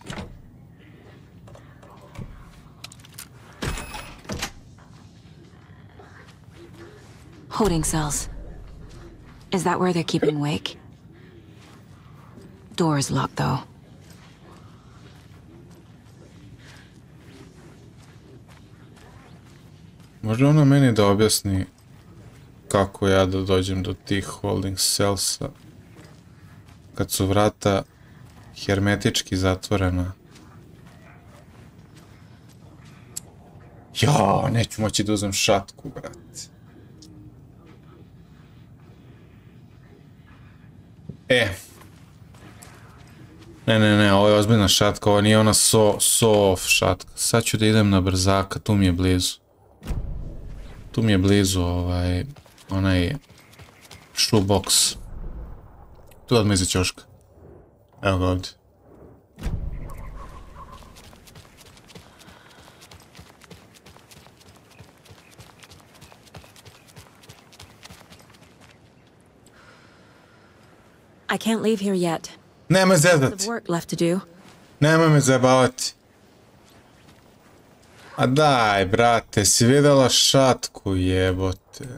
Holding cells. Is that where they're keeping Wake? Door is locked though. Može ona meni da objasni kako ja da dođem do tih holding cellsa kad su vrata hermetički zatvorena. Ja, neću moći da uzem šatku, brate. Ne, ovo je ozbiljna šatka, ovo nije ona soft šatka. Sad ću da idem na brzaka, tu mi je blizu. Tu mi je blizu onaj shoebox. Tu odmah iza ćoška. Evo ga ovdje. I can't leave here yet. Nemoj zezati. Work left to do. Nemoj me zajebavati. A daj, brate, si vidjela šatku, jebote.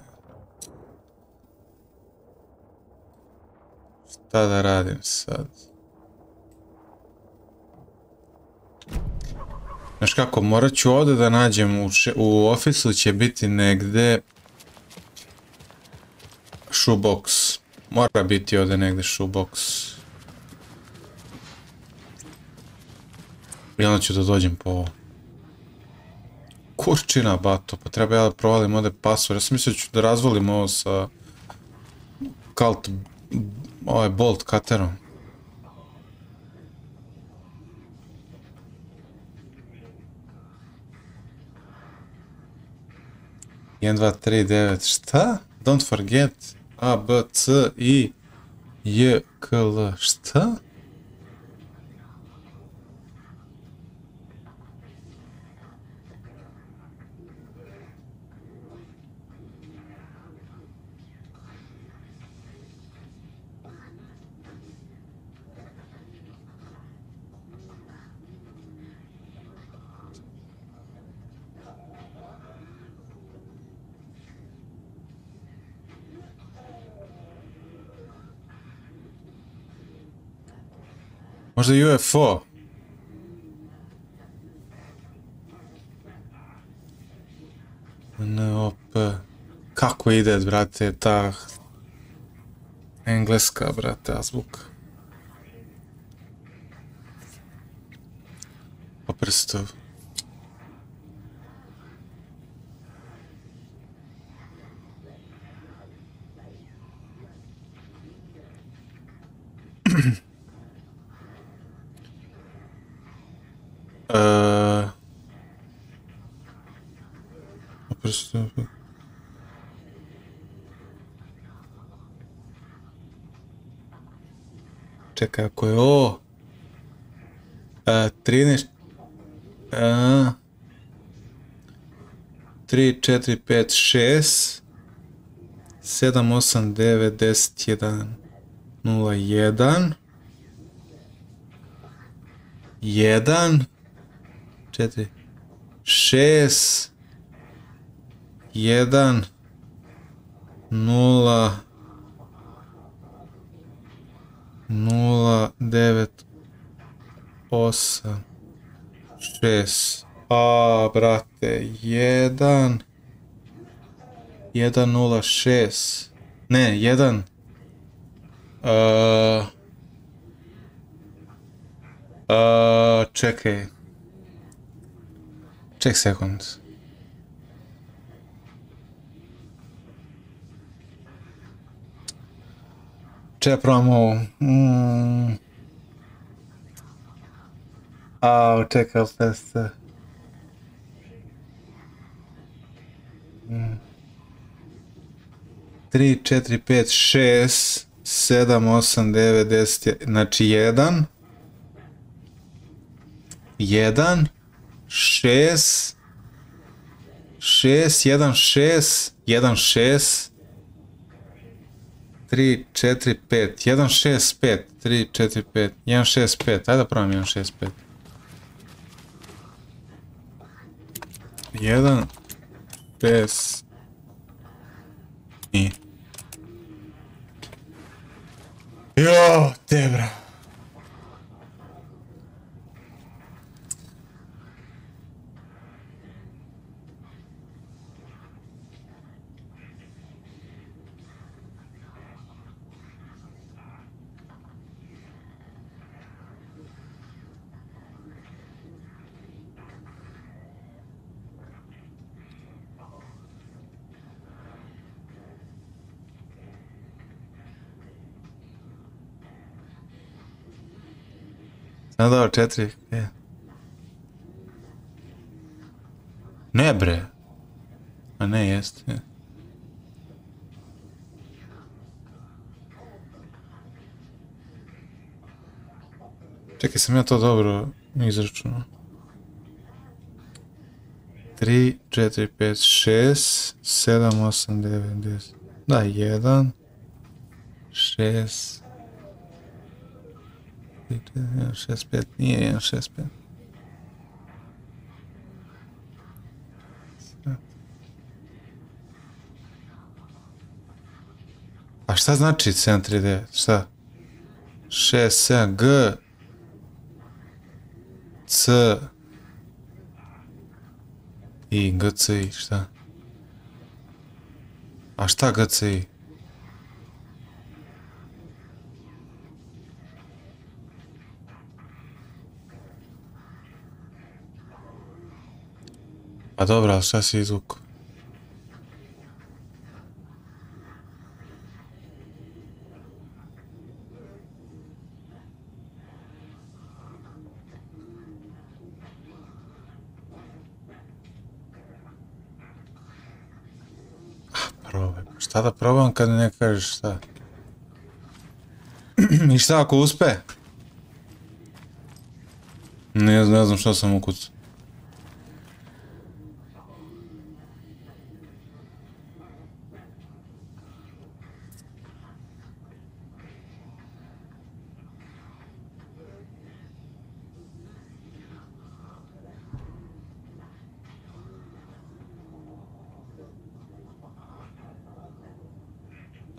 Šta da radim sad? Znaš kako, morat ću ovdje da nađem, u ofisu će biti negdje shoebox. Mora biti ovdje negdje shoebox. I onda ću da dođem po ovo. Kurčina, bato, pa treba ja da provalim ovdje password. Ja sam mislio ću da razvolim ovo sa Cult, ovaj Bolt Cuterom. Jedan, dva, tri, devet, šta? Don't forget, A, B, C, I, J, K, L, šta? Možda UFO. NOP. Kako ide, brate, ta engleska, brate, azbuka. Po prstu. Čekaj, ako je ovo 13 3, 4, 5, 6 7, 8, 9, 10, 11 0, 1 1 4 6 1 0 0, 9, 8, 6. A, brate, 1 1, 0, 6. Ne, 1 čekaj. Ček sekund. Čekaj, probam ovo. Čekaj, feste. 3, 4, 5, 6, 7, 8, 9, 10, znači 1, 1, 6, 6, 1, 6, 1, 6, 3, 4, 5, 1, 6, 5, 3, 4, 5, 1, 6, 5, ajde da probam 1, 6, 5. 1, 6, i... Jo, debra. Dao 4, je. Ne bre. A ne, jest. Je. Čekaj, sam ja to dobro izračunao. 3, 4, 5, 6, 7, 8, 9, 10. Da, 1, 6, 1.65, nije 1.65. A šta znači 739? Šta? 6, 7, G, C, I, G, C, I, šta? A šta G, C, I? Pa dobro, ali šta si izvukao? Probaj. Šta da probam kad ne kažeš šta? I šta ako uspe? Ne znam što sam ukucao.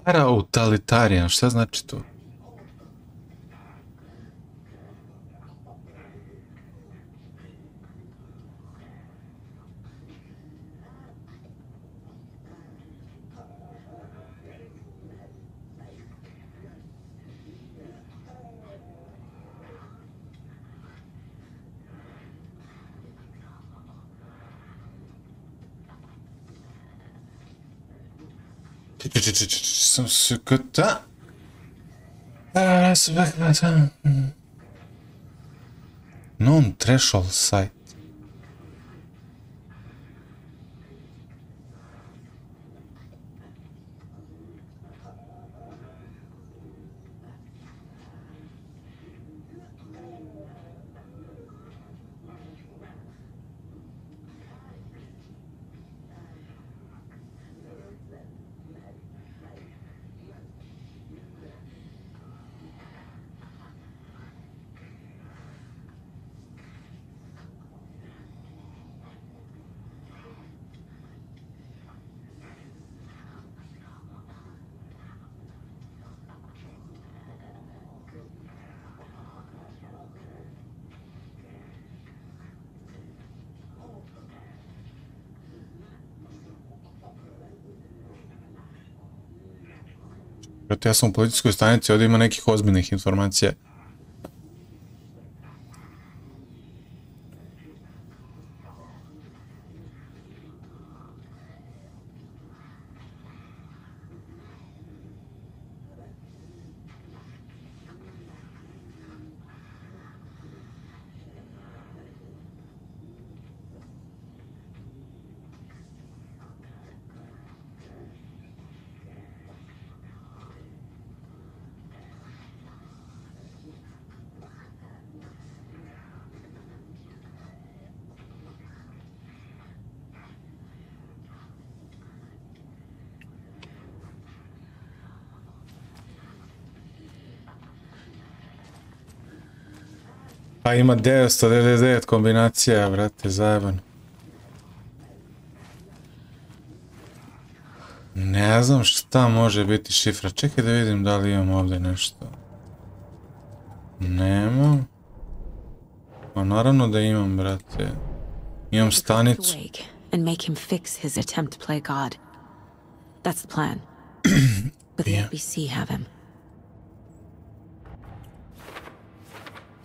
Parautilitarian, šta znači to? Sam se kata. Non-threshold site. Ja sam u policijskoj stanici, ovdje ima nekih ozbiljnih informacija. Pa ima 999 kombinacija, brate, zajebano. Ne znam šta može biti šifra. Čekaj da vidim da li imam ovdje nešto. Nema. Pa naravno da imam, brate. Imam stanicu. And make him fix his attempt to play God. That's the plan. But the NBC have him.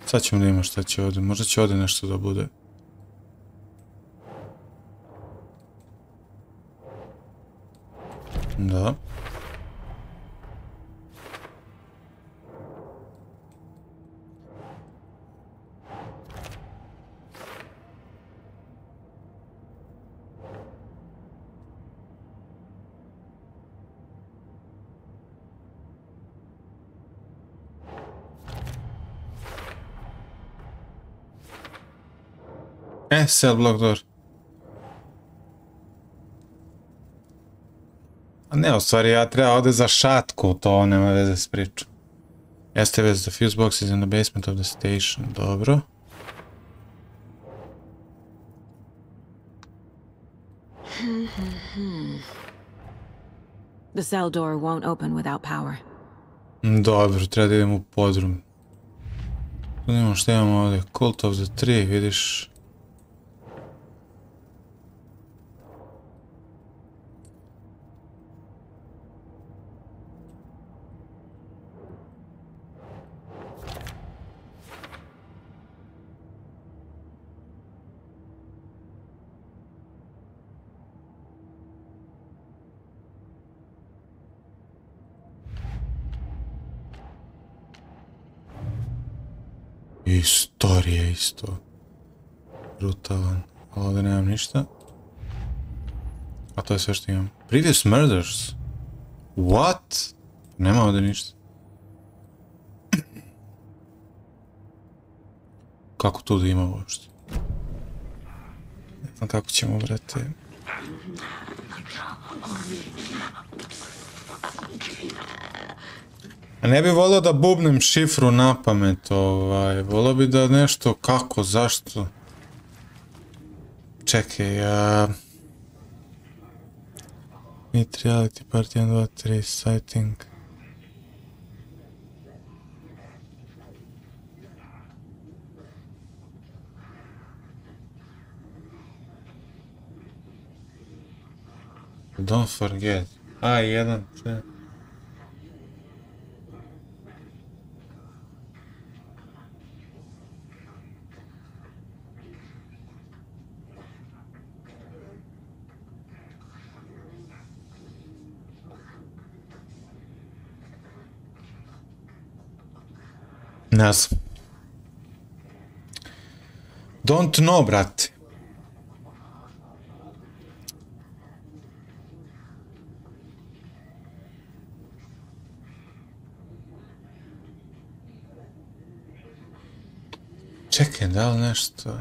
Sad ćemo da imamo šta će ovdje. Možda će ovdje nešto da bude. Da. Cell block door. A ne, u stvari ja treba ovdje za šatku, to nema veze s pričom. Jeste veze, the fuse box is in the basement of the station. Dobro. The cell door won't open without power. Dobro, treba da idemo u podrum. Vidimo što imamo ovdje. Cult of the Tree, vidiš. istorije isto. Brutalan. Ali ovdje nemam ništa. A to je sve što imam. Previous murders. What? Nema ovdje ništa. Kako tu da ima uopšte? Ne znam kako ćemo, brate. Ne bi volio da bubnem šifru na pamet, volio bi da nešto, kako, zašto? Čekaj, Meet reality party 1, 2, 3, sighting. Don't forget. A1, 3. Ne znam. Don't know, brate. Čekaj, da li nešto...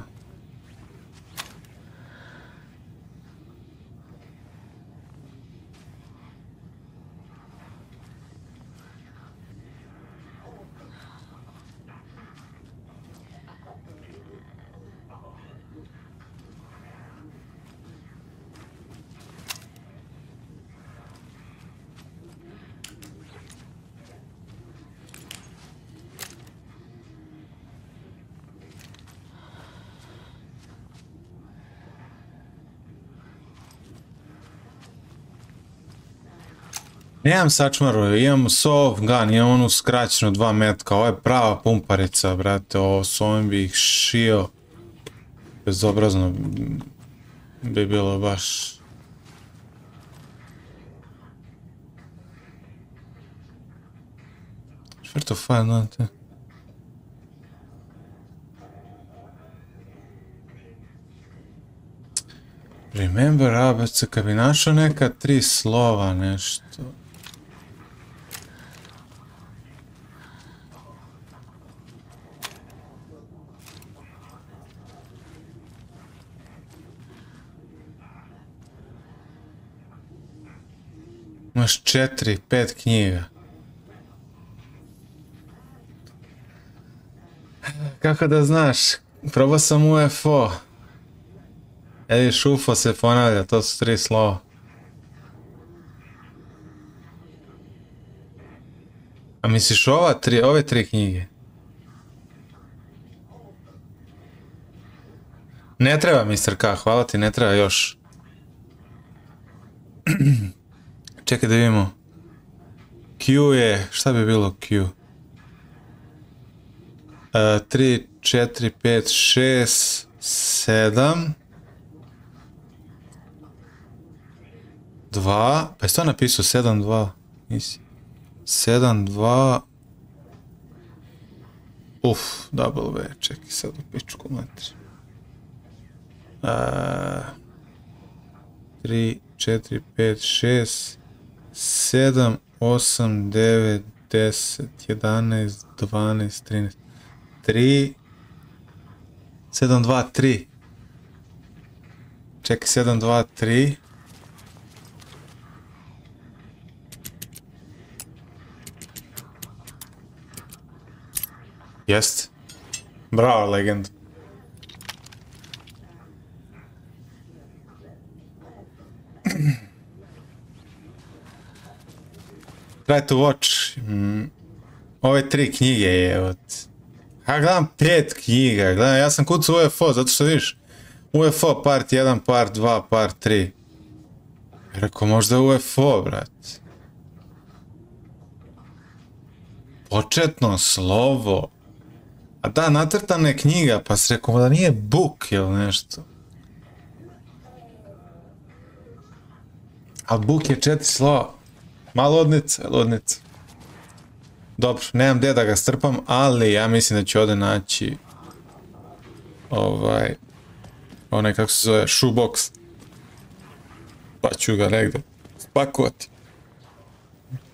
Nemam sačmaru, imam soft gun, imam onu skraćenu 2 metka, ovo je prava pumparica, brate, ovo s ovim bi ih šio. Bezobrazno bi bilo baš... Where to find that? Remember ABC, kad bi našao neka 3 slova, nešto. Imaš 4, 5 knjiga. Kako da znaš? Probao sam UFO. Vidiš, UFO se ponavlja, to su 3 slova. A misliš ove 3 knjige? Ne treba, Mr. K, hvala ti, ne treba još. Čekaj da vidimo. Q je, šta bi bilo Q? 3, 4, 5, 6, 7... 2, pa je to napisao 7, 2, nisi. 7, 2... double V, čekaj sad u pičku matri. 3, 4, 5, 6, 7, 8, 9, 10, 11, 12, 13, 3, 7, 2, 3. Čekaj, 7, 2, 3. Jest. Bravo, legend. Try to watch. Ove 3 knjige je od... Ja gledam 5 knjiga, gledam, ja sam kucao UFO, zato što vidiš UFO part 1, part 2, part 3. Rekao, možda UFO, brat. Početno slovo. A da, nacrtana je knjiga, pa se rekao da nije book ili nešto. A book je 4 slova. Malo ludnica. Dobro, nemam gdje da ga strpam, ali ja mislim da ću ovdje naći onaj kako se zove, shoebox. Pa ću ga negdje spakovati.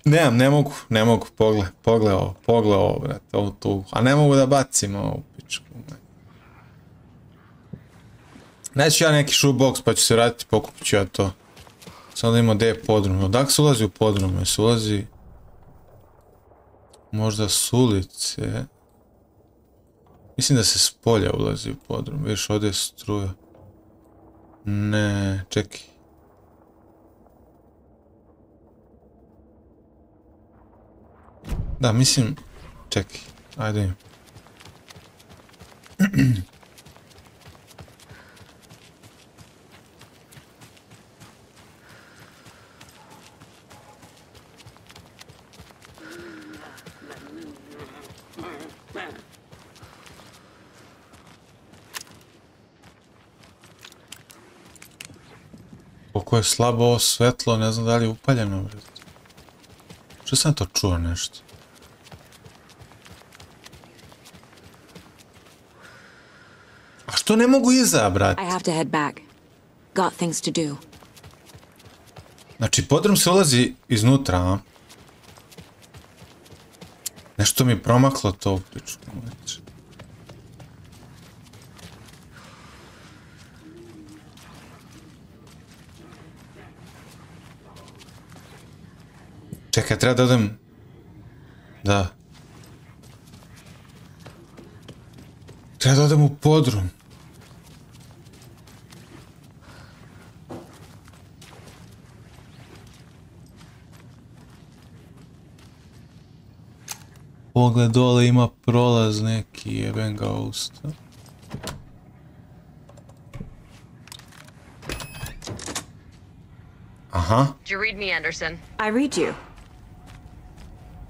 Ne mogu, pogle ovo, brate, ovo tu. A ne mogu da bacim ovu pičku. Neću ja neki shoebox pa ću se vratiti, pokupit ću ja to. Samo da imamo gdje je podrum. Odakle se ulazi u podrum? Se ulazi... Možda s ulice... Mislim da se s polja ulazi u podrum. Vidiš, ovdje je struja. Ne, čekaj. Da, mislim... Čekaj, ajde im. Koliko je slabo ovo svetlo, ne znam da li je upaljeno. Što sam to čuo nešto? A što ne mogu izabrati? I have to head back. Got things to do. Znači, podrum se ulazi iznutra, a? Nešto mi promaklo to u priču. Čekaj, treba da odem... Da. Treba da odem u podrum. Pogled dole ima prolaz neki, jebem ga usta. Aha. Did you read me, Anderson? I read you.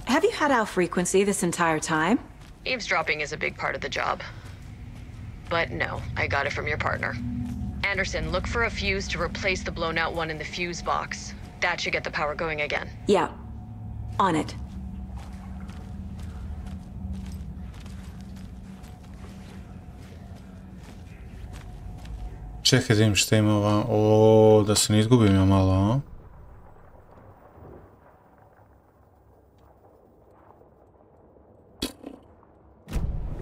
Have you had our frequency this entire time? Eavesdropping is a big part of the job. But no, I got it from your partner. Anderson, look for a fuse to replace the blown out one in the fuse box. That should get the power going again. Yeah. On it. Čekaj da im šta ima ovamo. O, da se ne izgubim ja malo, a?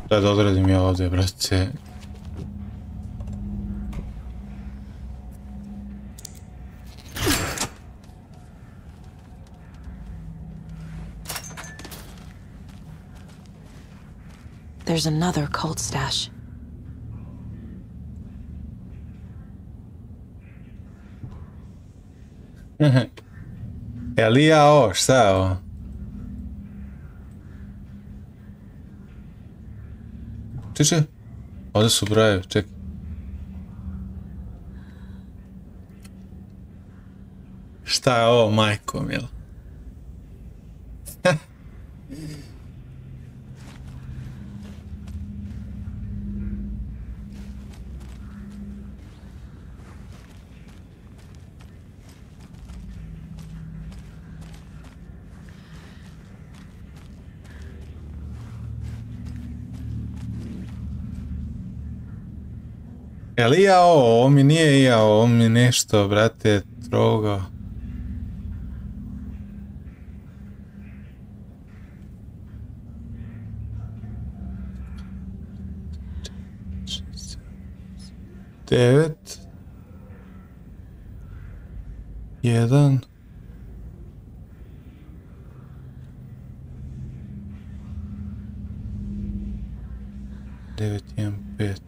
Da odredim ja ovdje, brate. There's another cult stash. Je li ja ovo, šta je ovo? Čeče? Ovdje su brojevi, čekaj. Šta je ovo, majko, milo? Jel' ja ovo mi nije ja, ovo mi nešto, brate, troga. Devet. Jedan. Devet, jedan, pet.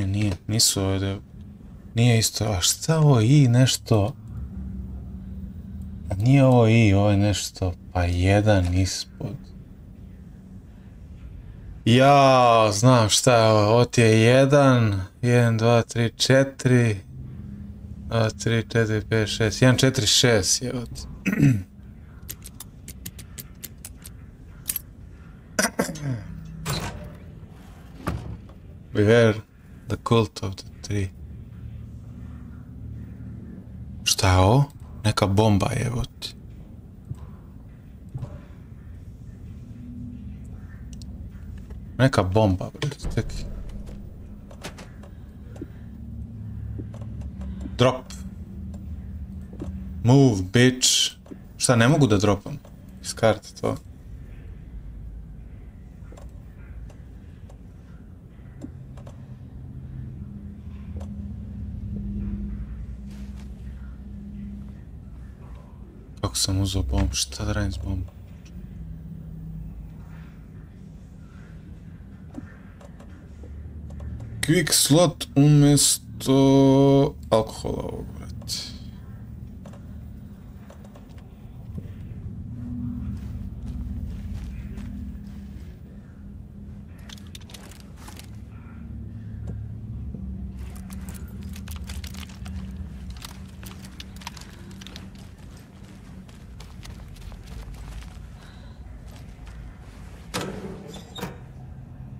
Nije, nisu ovdje, nije isto, a šta ovo i nešto, nije ovo i, ovo je nešto, pa jedan ispod. Ja, znam šta je ovo, ovo ti je 1, 1, 2, 3, 4, 2, 3, 4, 5, 6, 1, 4, 6 je ovo. Beware the cult of the tree. Šta je ovo? Neka bomba, evo ti. Neka bomba, brate, čekaj. Drop. Move, bitch. Šta, ne mogu da dropam? Iz karte to. Kako sam uzeo bombu? Šta da radim s bombom? Quick slot umjesto alkohola ovog, brate.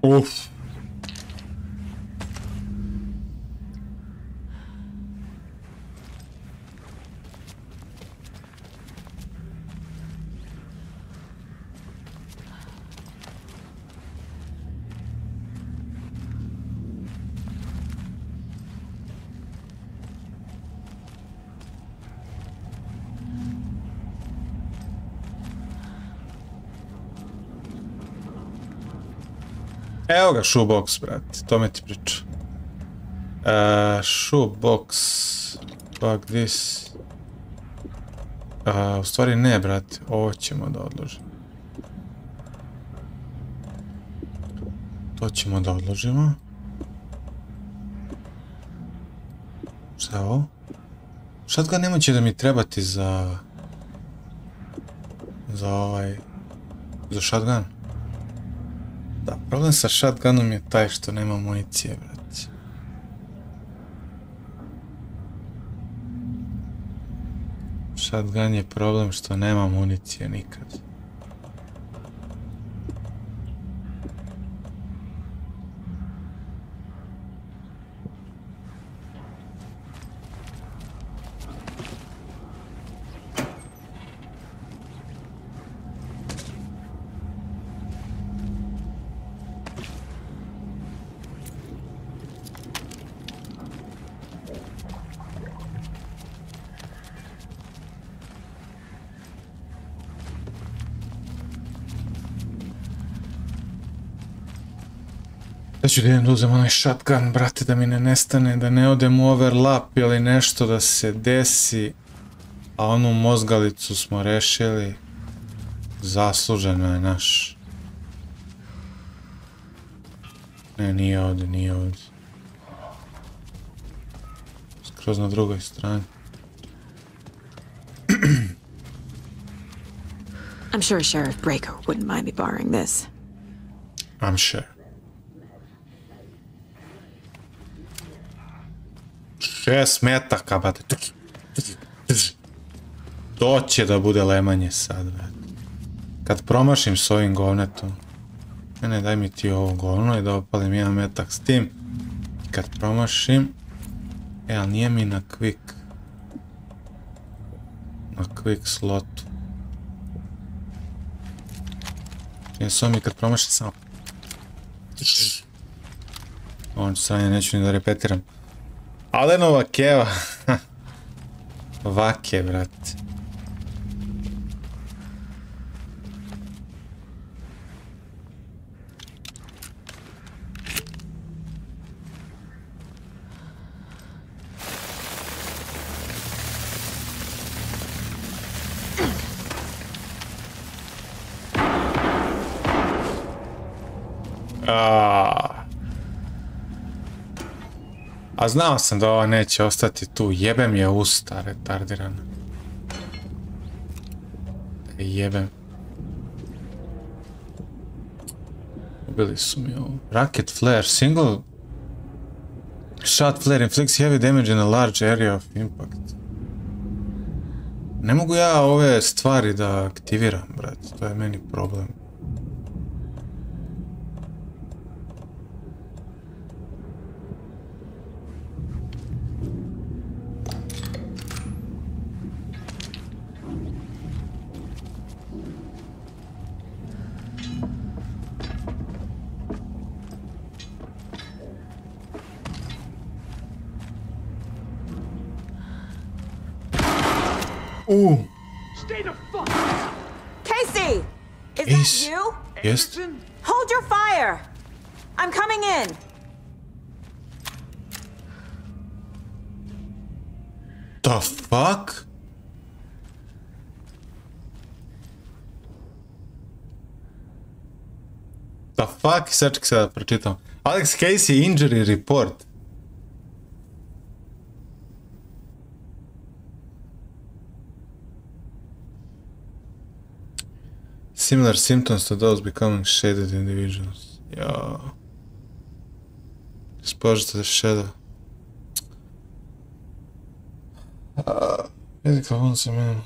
Uf. Evo ga, shoebox, brate, tome ti priča. Shoebox, fuck this. U stvari ne, brate, ovo ćemo da odložimo. To ćemo da odložimo. Šta je ovo? Shotgun nemoće da mi trebati za shotgun. Da, problem sa shotgunom je taj što nema municije, brate. Shotgun je problem što nema municije nikad. Ja ću da idem da uzem onaj shotgun, brate, da mi ne nestane, da ne odem u overlap ili nešto da se desi. A onu mozgalicu smo rešili. Zasluženo je naš. Ne, nije ovdje, nije ovdje. Skroz na drugoj strani. I'm sure Sheriff Breaker wouldn't mind me borrowing this. I'm sure. 6 metaka, bate. To će da bude lemanje sad, brate. Kad promašim s ovim govnetom. Ne, daj mi ti ovo govno i da opalim jedan metak s tim. Kad promašim. Ali nije mi na quick. Na quick slotu. Jesu mi kad promašim samo. Ovo sranje neću ni da repetiram. Alenova keva. Vake, brate. A znao sam da ova neće ostati tu, jebem je usta retardirana. Jebem. Ubili su mi ovo. Rocket flare, single shot flare inflicts heavy damage in a large area of impact. Ne mogu ja ove stvari da aktiviram, brate, to je meni problem. Stay the fuck. Casey! Is that you? Yes. Hold your fire! I'm coming in! The fuck? The fuck? Sad ček se da pročitam. Alex Casey injury report. Similar symptoms to those becoming shaded individuals. Ja. Exposure to the shadow. Medical wounds, I mean.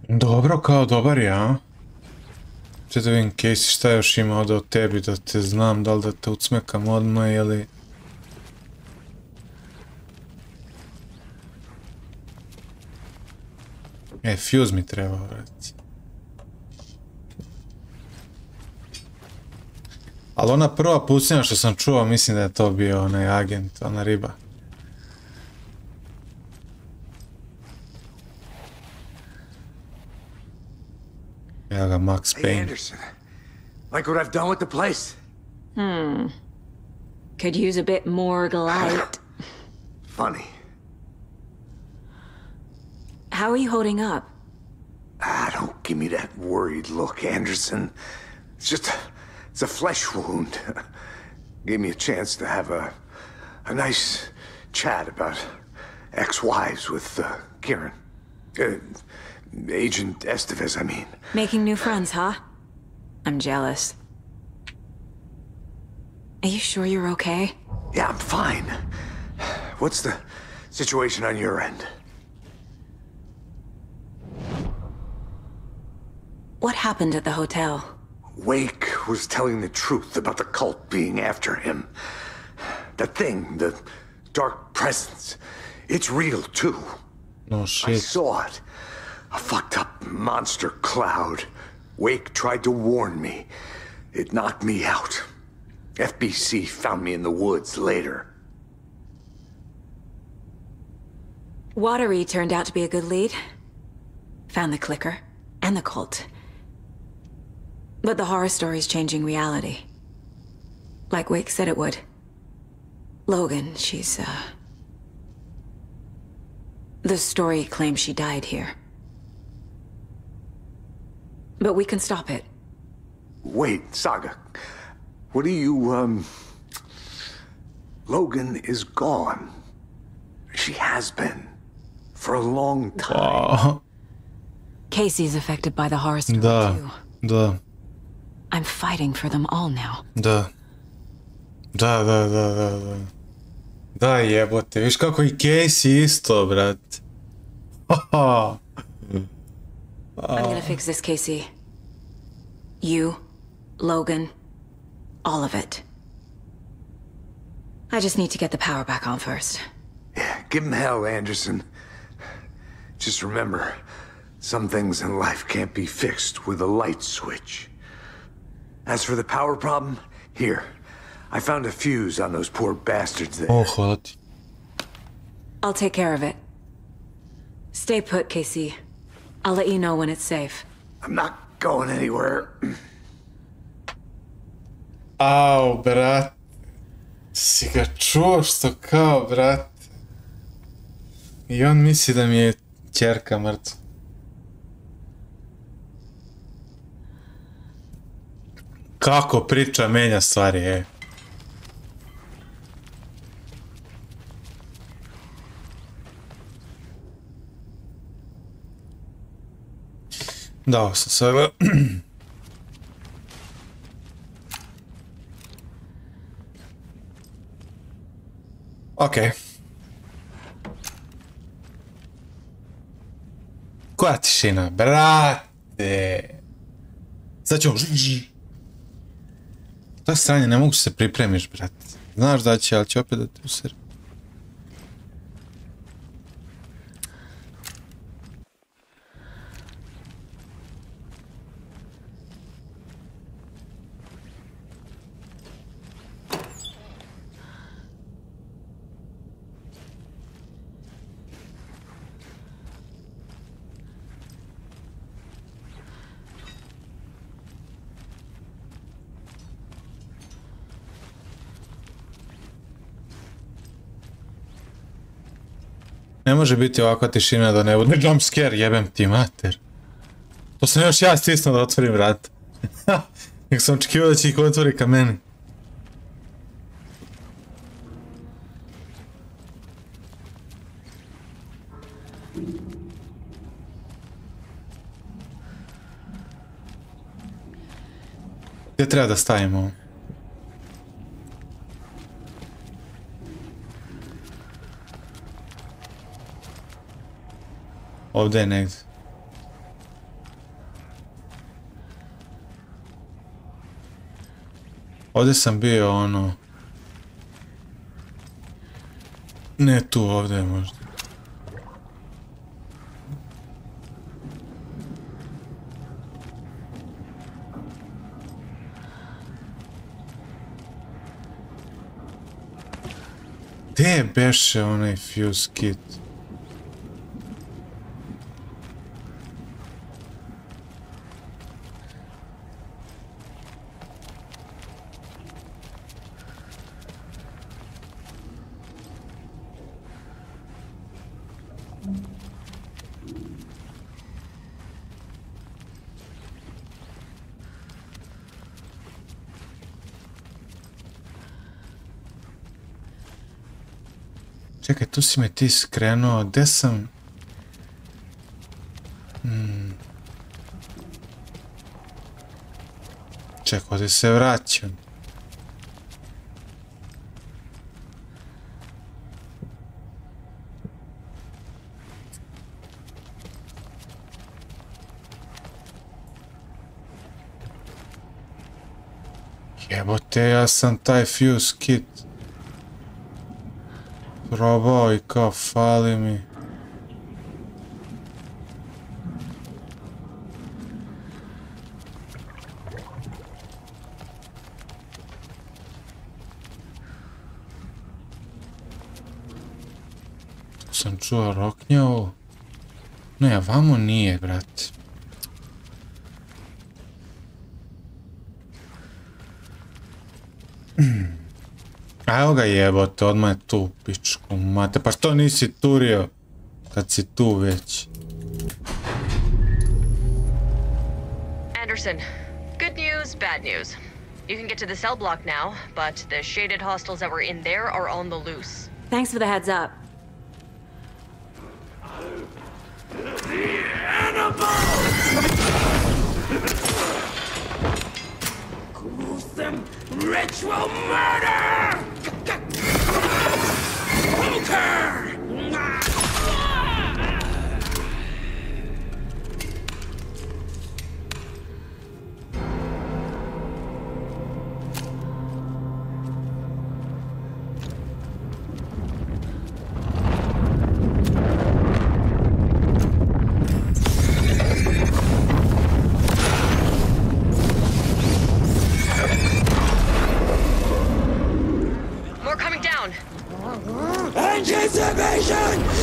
Dobro, kao dobar je, a? Če da vidim, Casey, šta još ima ovdje od tebi, da te znam, da li da te ucmekam odmah, ili... Fuse mi treba, vrati. Ali ona prva pucnja što sam čuo, mislim da je to bio onaj agent, ona riba. Ja ga, Max Payne. Hey, Anderson. Like what I've done with the place? Could use a bit more light. Funny. How are you holding up? Don't give me that worried look, Anderson. It's a flesh wound. Gave me a chance to have a nice chat about ex-wives with Kieran. Agent Estevez, I mean. Making new friends, huh? I'm jealous. Are you sure you're okay? Yeah, I'm fine. What's the situation on your end? What happened at the hotel? Wake was telling the truth about the cult being after him. That thing, the dark presence, it's real too. No shit. I saw it. A fucked up monster cloud. Wake tried to warn me. It knocked me out. FBC found me in the woods later. Watery turned out to be a good lead. Found the clicker and the cult. But the horror story's changing reality. Like Wake said it would. Logan, she's, the story claims she died here. But we can stop it. Wait, Saga. What do you, Logan is gone. She has been. For a long time. Casey's affected by the horror story too. Da. I'm fighting for them all now. Da. Da, jebote, viš kako i Casey isto, brat. I'm gonna fix this, Casey. You, Logan, all of it. I just need to get the power back on first. Yeah, give him hell, Anderson. Just remember, some things in life can't be fixed with a light switch. As for the power problem, here. I found a fuse on those poor bastards there. Oh, hvala ti. I'll take care of it. Stay put, Casey. I'll let you know when it's safe. I'm not going anywhere. Au, brat. Si ga čuo što kao, brat. I on misli da mi je ćerka mrtva. Kako priča menja stvari, Dao sam sve. Okej. Koja tišina, brate. Sad ćemo... Ta stranje, ne mogu se pripremiš, brate. Znaš da će, ali će opet da te usere. Ne može biti ovakva tišina da ne bude jumpscare, jebem ti mater. To sam još ja stisnuo da otvorim vrat. Nek sam očekivao da će ih otvori ka meni. Gdje treba da stavimo? Ovdje je negdje. Ovdje sam bio ono... Ne tu, ovdje je možda. Gdje beše onaj fuse kit? Čekaj, tu si me ti skrenuo, gdje sam? Čekaj, ovdje se vraćam. Jebote, ja sam taj fuse kit probao i kao fali mi. Tu sam čuo roknjavu. Ne, vamo nije, brate. A evo ga jebote, odmah je tu, pičku mate, pa što nisi turio kad si tu već? Anderson, good news, bad news. You can get to the cell block now, but the shaded hostiles that were in there are on the loose. Thanks for the heads up. The animal! Gruesome ritual murder! Poker!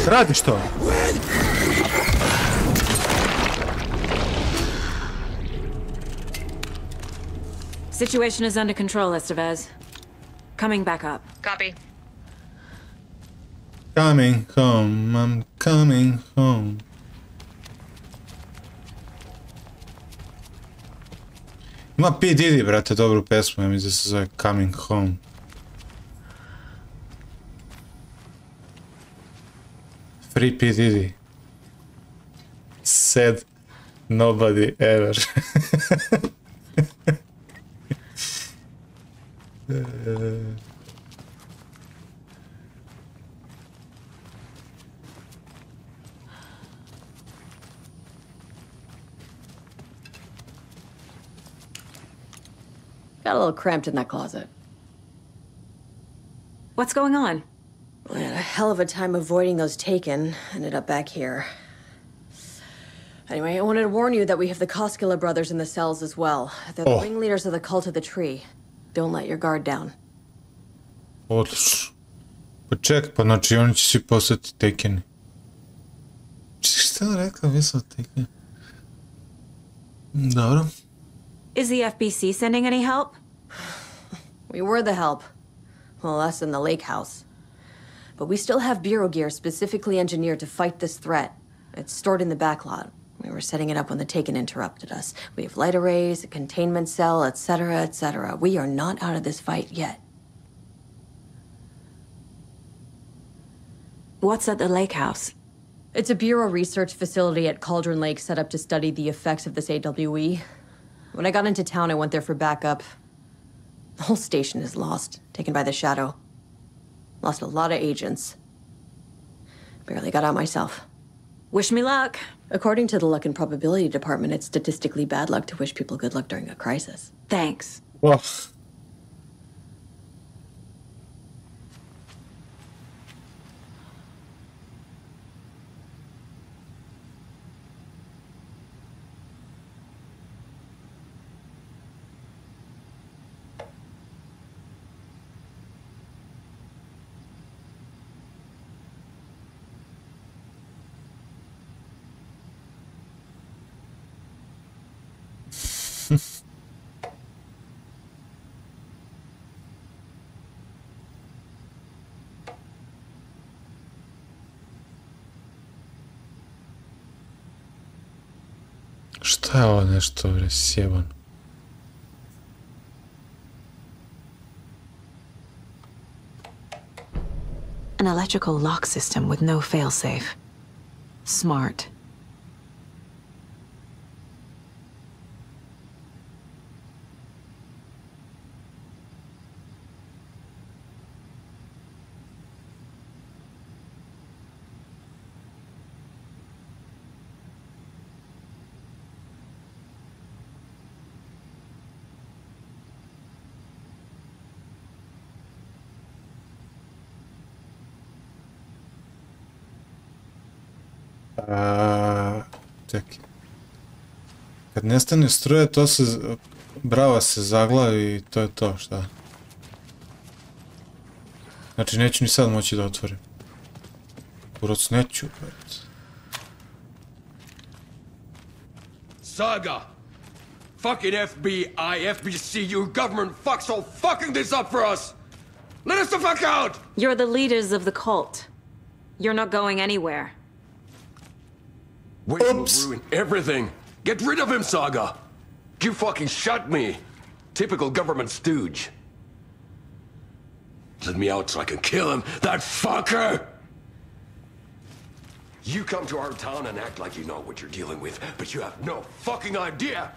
Radiš to? Situation is under control, Estevez. Coming back up. Copy. Coming home, I'm coming home. Ima P. Diddy, brate, dobru pesmu, ja mislim da se zove Coming Home. Free P. Diddy. Said nobody ever. Got a little cramped in that closet. What's going on? We had a hell of a time avoiding those taken. Ended up back here. Anyway, I wanted to warn you that we have the Koskela brothers in the cells as well. They're the ringleaders of the cult of the tree. Don't let your guard down. Odlično. Pa ček, pa znači oni će svi postati tekeni. Šta je rekla, vi su tekeni? Dobro. Is the FBC sending any help? We were the help. Well, us in the lake house. but we still have bureau gear specifically engineered to fight this threat. It's stored in the back lot. We were setting it up when the Taken interrupted us. We have light arrays, a containment cell, etc., etc. We are not out of this fight yet. What's at the lake house? It's a Bureau research facility at Cauldron Lake set up to study the effects of this AWE. When I got into town, I went there for backup. The whole station is lost, taken by the Shadow. Lost a lot of agents. Barely got out myself. Wish me luck. According to the Luck and Probability Department, it's statistically bad luck to wish people good luck during a crisis. Thanks. Well. Šta je ovo nešto, bre, sjeban? An electrical lock system with no failsafe. Smart. Čekaj. Kad nestane struje, to se... brava se zaglavi i to je to, šta? Znači, neću ni sad moći da otvorim. Kurac, neću, bret. Saga! Fucking FBI, FBC, your government fucks all fucking this up for us! Let us the fuck out! You're the leaders of the cult. You're not going anywhere. Wait, will ruin everything. Get rid of him, Saga. You fucking shot me. Typical government stooge. Let me out so I can kill him, that fucker! You come to our town and act like you know what you're dealing with, but you have no fucking idea.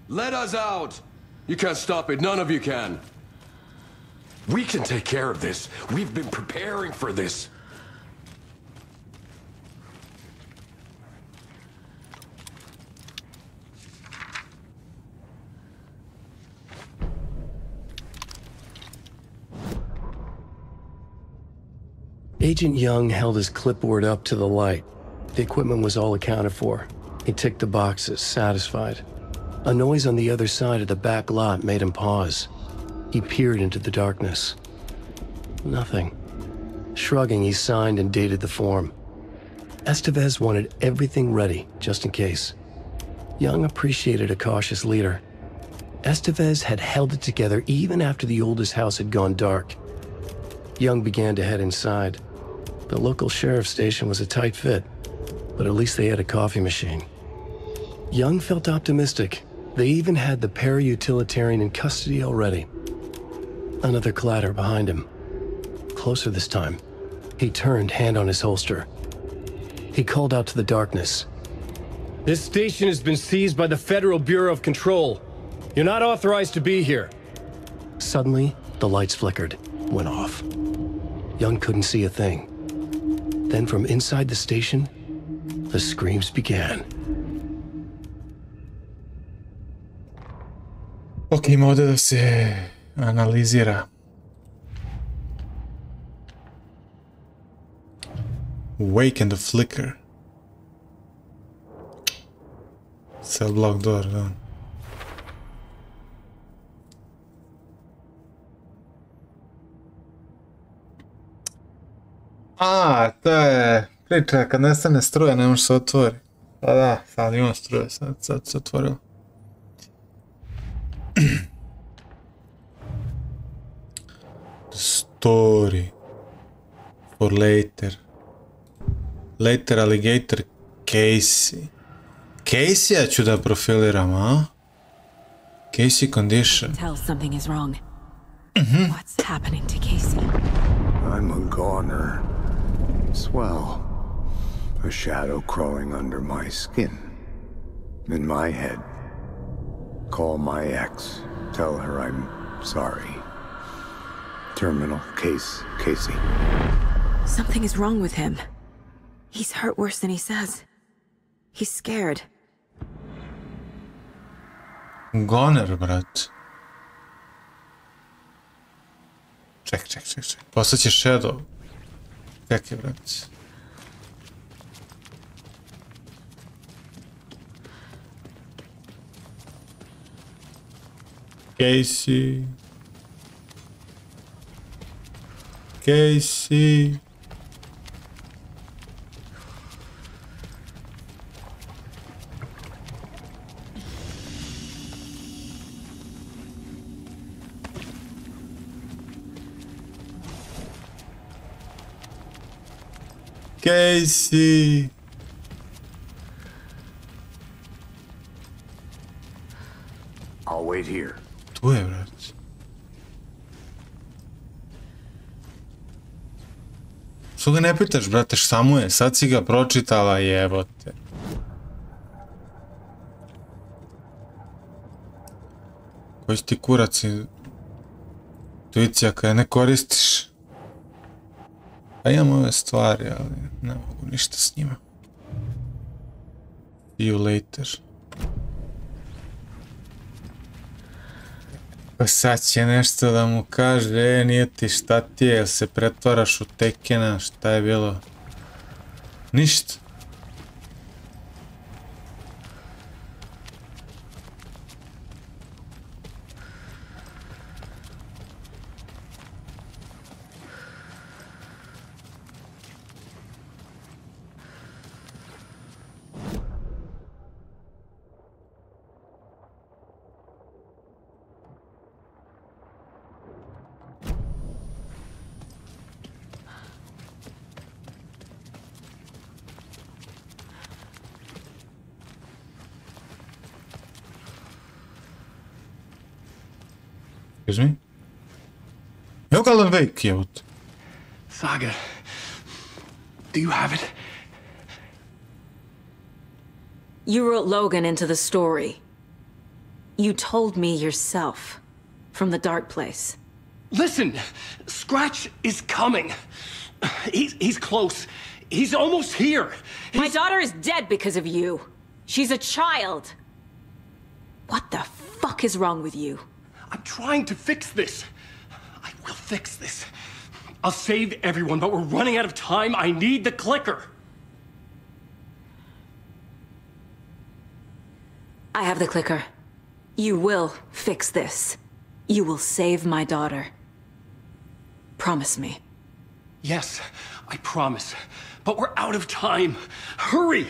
Let us out. You can't stop it, none of you can. We can take care of this. We've been preparing for this. Agent Young held his clipboard up to the light. The equipment was all accounted for. He ticked the boxes, satisfied. A noise on the other side of the back lot made him pause. He peered into the darkness. Nothing. Shrugging, he signed and dated the form. Estevez wanted everything ready, just in case. Young appreciated a cautious leader. Estevez had held it together even after the oldest house had gone dark. Young began to head inside. The local sheriff's station was a tight fit, but at least they had a coffee machine. Young felt optimistic. They even had the para-utilitarian in custody already. Another clatter behind him. Closer this time. He turned, hand on his holster. He called out to the darkness. This station has been seized by the Federal Bureau of Control. You're not authorized to be here. Suddenly, the lights flickered, went off. Young couldn't see a thing. Then from inside the station, the screams began. Ok, ima ovdje da se analizira. Wake and the flicker. Cell block door, da. A, to je priča, kad nestane struje ne može se otvori. Pa da, sad ima struje, sad se otvorilo. The story. For later. Later alligator Casey. Casey-a ću da profiliram, a? Casey condition. Tell something is wrong. What's happening to Casey? I'm a goner. Swell. A shadow crawling under my skin. In my head. Call my ex. Tell her I'm sorry. Terminal case, Casey. Something is wrong with him. He's hurt worse than he says. He's scared. Goner, brat. Ček. Postaće Shadow. Čekaj, brat. Casey. Casey. Casey. I'll wait here. Tu je, brat. Što ga ne pitaš, brate, samo je, sad si ga pročitala, jebote. Koji ti kurac intuicija kada ne koristiš? A imam ove stvari, ali ne mogu ništa s njima. See you later. Pa sad će nešto da mu kaže, nije ti, šta ti je, jel se pretvaraš u Tekena, šta je bilo? Ništa. Excuse me? Evo ga Alan Wake, jebut. Saga, do you have it? You wrote Logan into the story. You told me yourself. From the dark place. Listen! Scratch is coming. He's close. He's almost here. My daughter is dead because of you. She's a child. What the fuck is wrong with you? I'm trying to fix this. I will fix this. I'll save everyone, but we're running out of time. I need the clicker. I have the clicker. You will fix this. You will save my daughter. Promise me. Yes, I promise. But we're out of time. Hurry!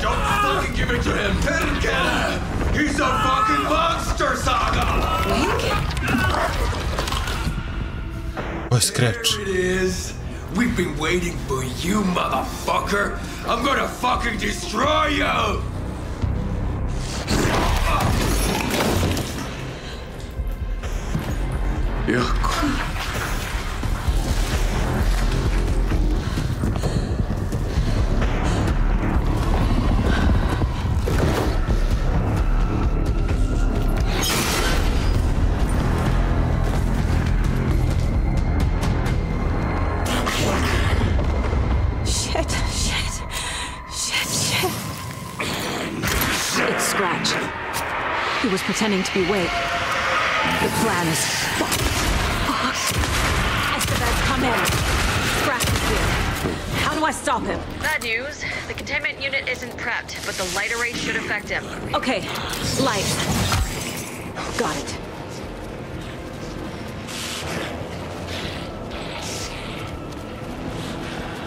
Don't fucking give it to him! Get him! He's a fucking monster, Saga! Oh, Scratch. There it is! We've been waiting for you, motherfucker! I'm gonna fucking destroy you! He was pretending to be Wake. The plan is fucked. Estevez, come in. Scratch is here. How do I stop him? Bad news. The containment unit isn't prepped, but the light array should affect him. Okay, light. Got it.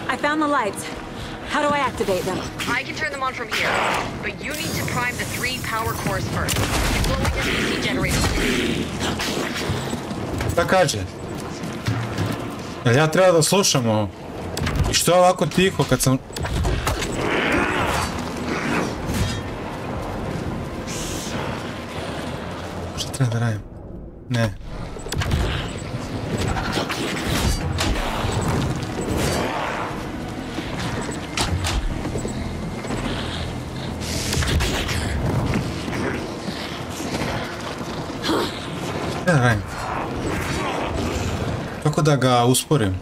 I found the lights. How do I activate them? I can turn them on from here, but you need to prime the 3 power cores first. Blowing SPC generators. Šta kaže? Jel ja treba da slušam ovo? I što je ovako tiho kad sam... Šta treba da radim? Ne. Šta da radim? Kako da ga usporim?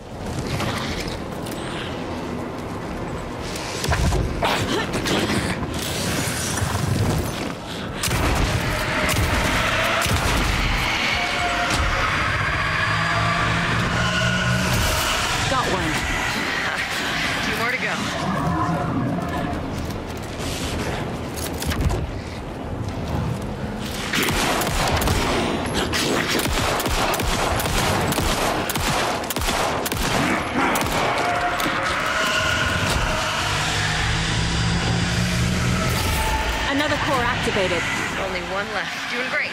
Only one left. Doing great.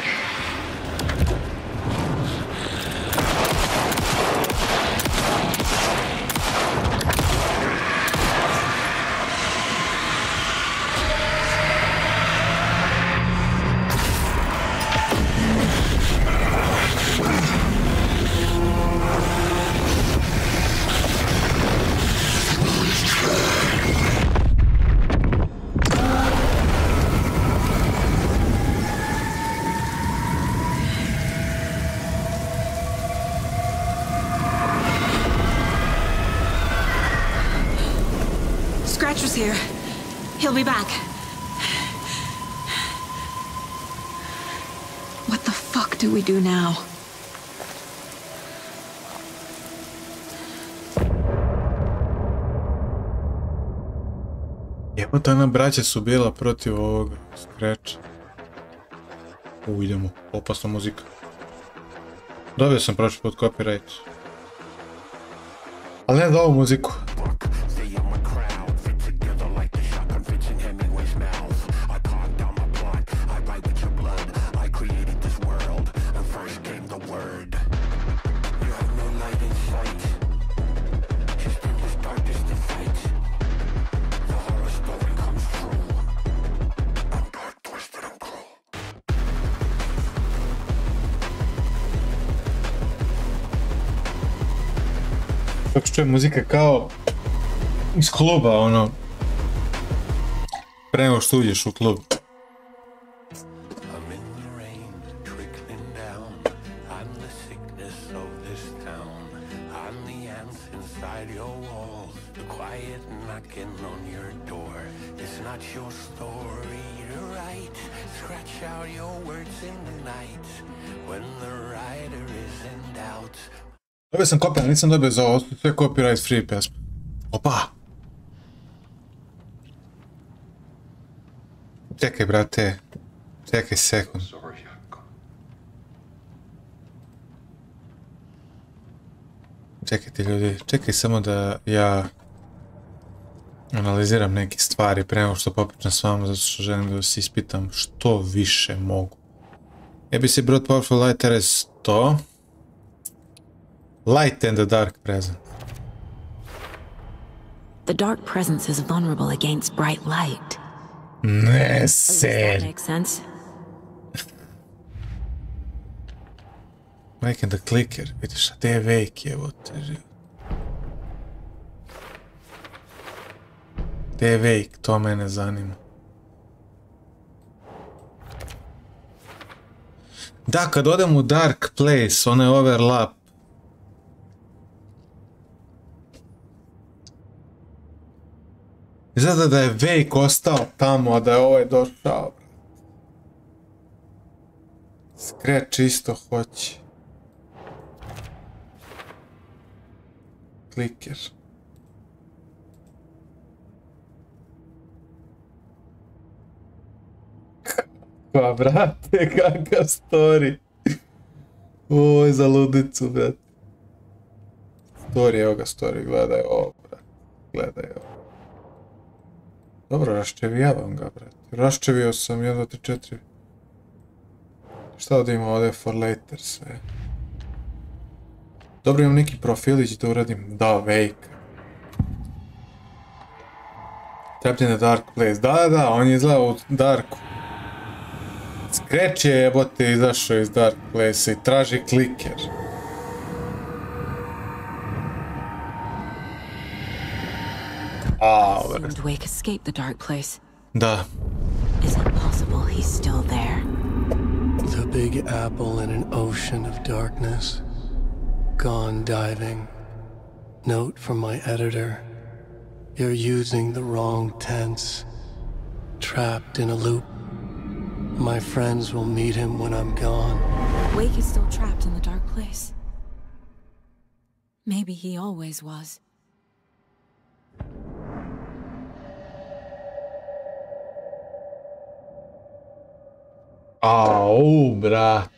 Here. He'll be back. What the fuck do we do now? Jebote, ona braća su bila protiv ovog Scratcha. Idemo, opasna muzika. Dobio sam prošli put copyright. Ali ne za ovu muziku. Kako čujem muzika kao iz kluba, ono, pre nego što uđeš u klub. Dobio sam copyright, nisam dobio za ovo, sve copyright free pesme. Opa! Čekaj, brate. Čekaj sekund. Čekajte ljudi, čekaj samo da ja analiziram neke stvari pre nego što popričam s vama, zato što želim da vas ispitam što više mogu. ABC brought powerful light RS 100. Light and the dark presence. The dark presence is vulnerable against bright light. Ne, Does that make sense? Wake and the clicker. Vidiš, a te je Wake, evo te. Te je Wake, to mene zanima. Da, kad odem u dark place, onaj overlap. Izgleda da je Wake ostao tamo, a da je ovaj došao. Scratch isto hoće. Clicker. Pa, brate, kakav story. Oj, za ludicu, brate. Story, evo ga story, gledaj ovo, brate. Gledaj ovo. Dobro, raščevijavam ga, brate. Raščevio sam 1, 2, 3, 4. Šta ovdje ima ovdje for later sve? Dobro, imam neki profilić da uradim. Da, Wake. Trapped in the dark place. Da, on je izgleda u darku. Scratch je jebote izašao iz dark place i traži kliker. Assumed Wake escaped the dark place. Da. Is it possible he's still there? The big apple in an ocean of darkness. Gone diving. Note from my editor. You're using the wrong tense. Trapped in a loop. My friends will meet him when I'm gone. Wake is still trapped in the dark place. Maybe he always was. Au, brat.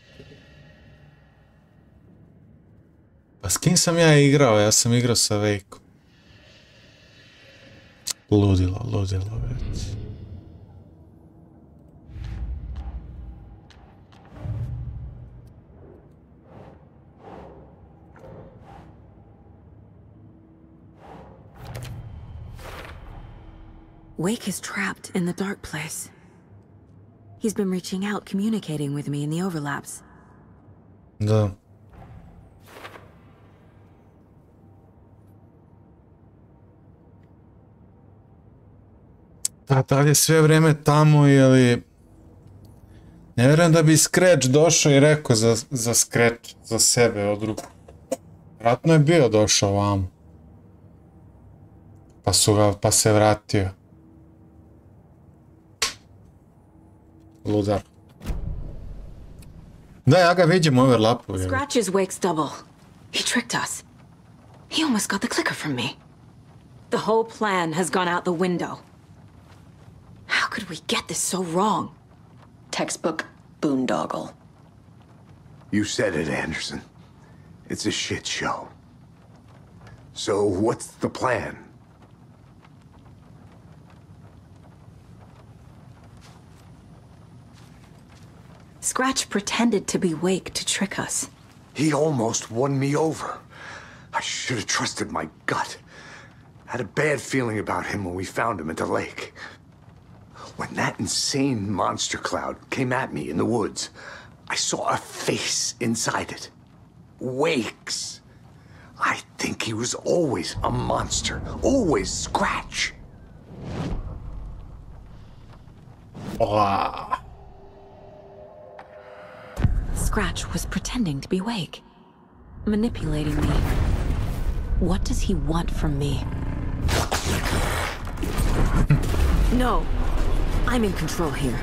Pa s kim sam ja igrao? Ja sam igrao sa Wakeom. Ludilo, već. Wake is trapped in the dark place. He's been reaching out, communicating with me in the overlaps. Da. Da li je sve vrijeme tamo ili... Ne vjerujem da bi Scratch došao i rekao za Scratch, za sebe od druga. Vratno je bio došao vam. Pa se vratio. Ludar. Da, ja ga vidim u overlapu. Scratch is Wake's double. He tricked us. He almost got the clicker from me. The whole plan has gone out the window. How could we get this so wrong? Textbook boondoggle. You said it, Anderson. It's a shit show. So what's the plan? Scratch pretended to be Wake to trick us. He almost won me over. I should have trusted my gut. I had a bad feeling about him when we found him at the lake. When that insane monster cloud came at me in the woods, I saw a face inside it. Wake's. I think he was always a monster. Always Scratch. Wow. Scratch was pretending to be Wake. Manipulating me. What does he want from me? No. I'm in control here.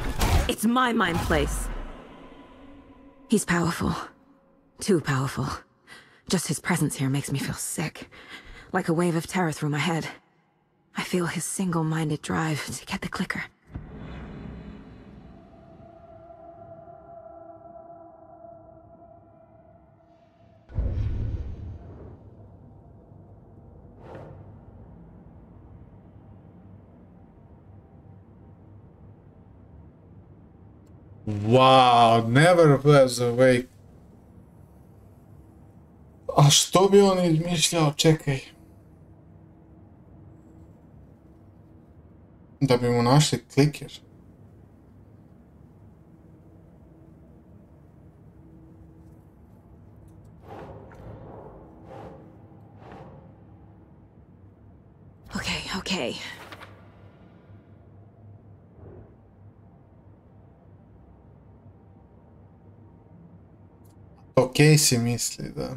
It's my mind place. He's powerful. Too powerful. Just his presence here makes me feel sick. Like a wave of terror through my head. I feel his single-minded drive to get the clicker. Wow, never was awake. A što bi on izmišljao, čekaj. Da bi mu našli kliker. Okay. Okej si misli, da.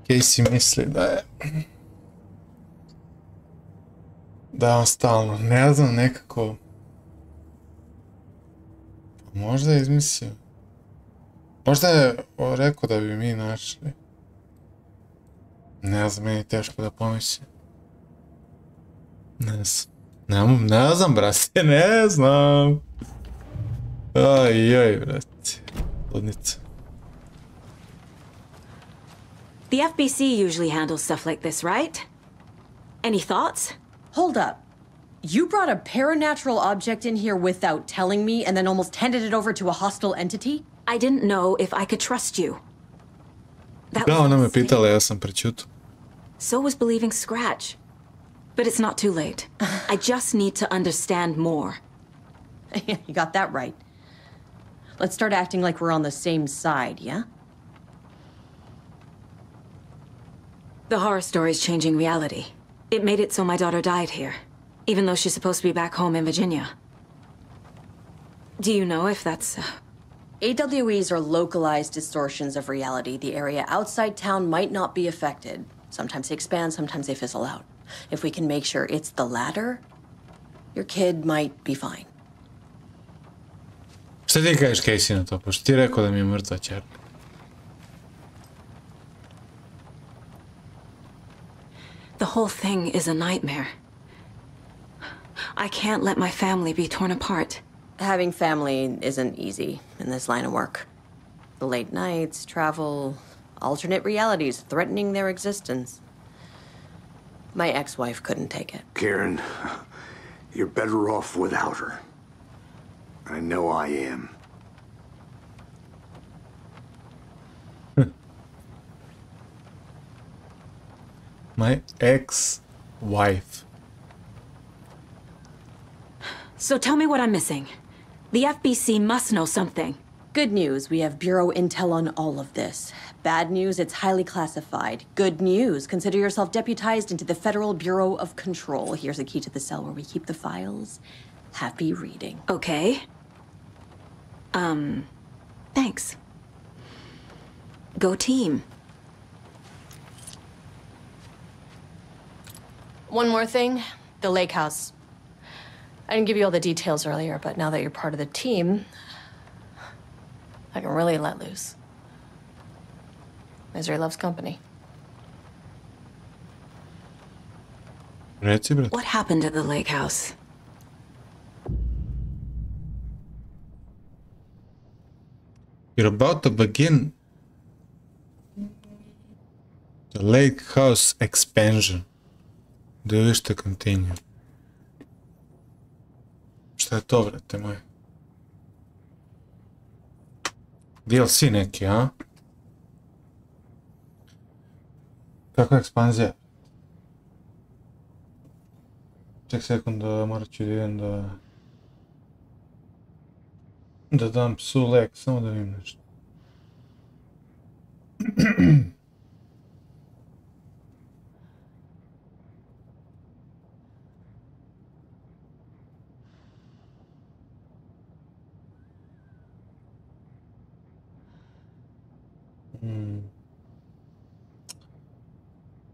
Okej si misli da je... Da on stalno, ne znam, nekako... Možda je izmislio. Možda je rekao da bi mi našli. Ne znam, meni je teško da pomislim. Ne znam. Ne znam, brate, ne znam. Aj, brate. Ludnica. The FBC usually handles stuff like this, right? Any thoughts? Hold up. You brought a paranatural object in here without telling me and then almost handed it over to a hostile entity? I didn't know if I could trust you. Da, ona me pitala, ja sam prečuto. So was believing Scratch. But it's not too late. I just need to understand more. You got that right. Let's start acting like we're on the same side, yeah? The horror story's changing reality. It made it so my daughter died here, even though she's supposed to be back home in Virginia. Do you know if that's... AWEs are localized distortions of reality. The area outside town might not be affected. Sometimes they expand, sometimes they fizzle out. If we can make sure it's the latter, your kid might be fine. Šta ti kažeš, Casey, na to? Pošto ti rekao da mi je mrtva čerka. The whole thing is a nightmare. I can't let my family be torn apart. Having family isn't easy in this line of work. The late nights, travel, alternate realities threatening their existence. My ex-wife couldn't take it. Karen, you're better off without her. I know I am. My ex-wife. So tell me what I'm missing. The FBC must know something. Good news, we have Bureau intel on all of this. Bad news, it's highly classified. Good news, consider yourself deputized into the Federal Bureau of Control. Here's a key to the cell where we keep the files. Happy reading. Okay. Thanks. Go team. One more thing, the lake house. I didn't give you all the details earlier, but now that you're part of the team, I can really let loose. Misery loves company. What happened at the lake house? You're about to begin the lake house expansion. Do you wish to continue? Šta je to, vrate moje? DLC neki, a? Kakva ekspanzija? Ček sekund, morat ću da idem da dam psu lek, samo da vidim nešto.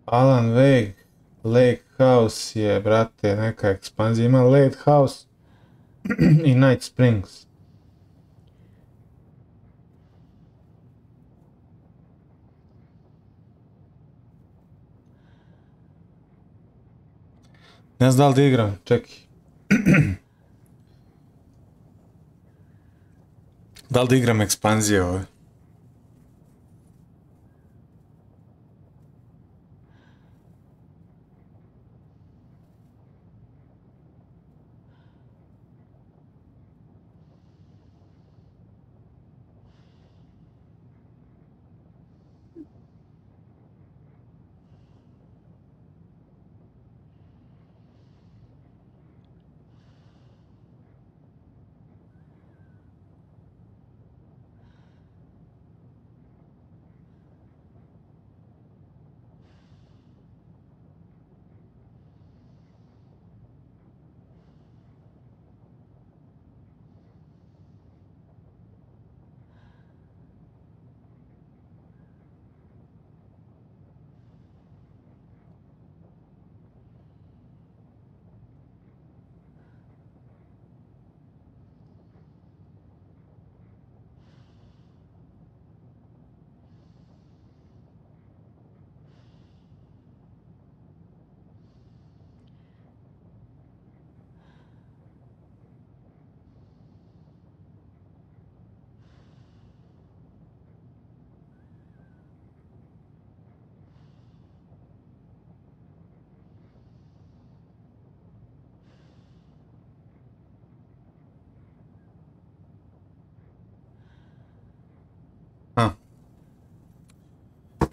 Alan Wake, Lake House je, brate, neka ekspanzija. Ima Lake House i Night Springs. Ne znam da li da igram, čekaj. Da li da igram ekspanzije ove?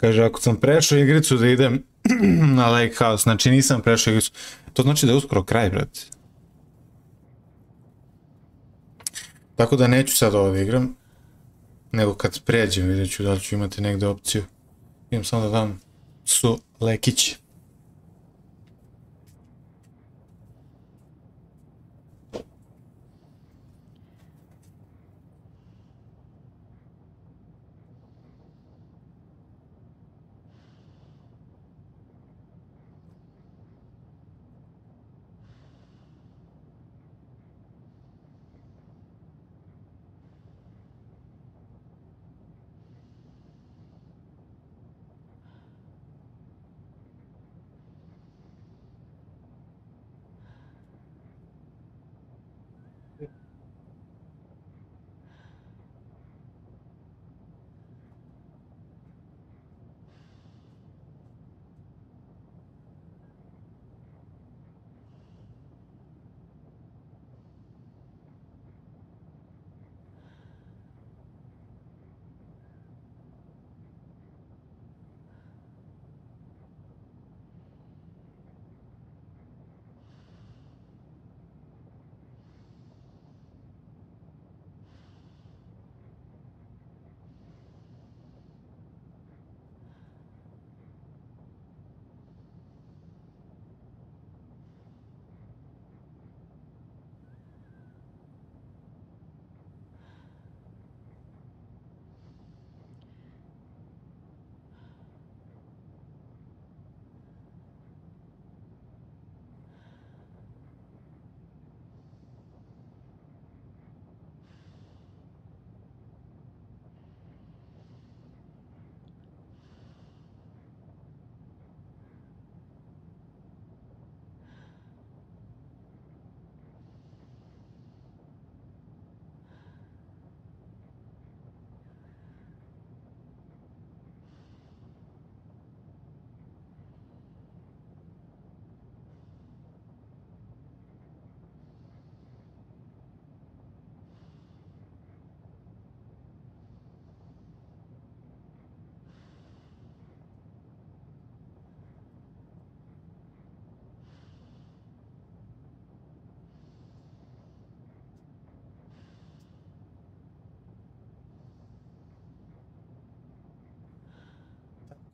Kaže, ako sam prešao igricu da idem na Lake House, znači nisam prešao igricu. To znači da je uskoro kraj, brate. Tako da neću sad ovo da igram, nego kad pređem vidjet ću da li ću imati negde opciju. Idem samo da dam su lekić.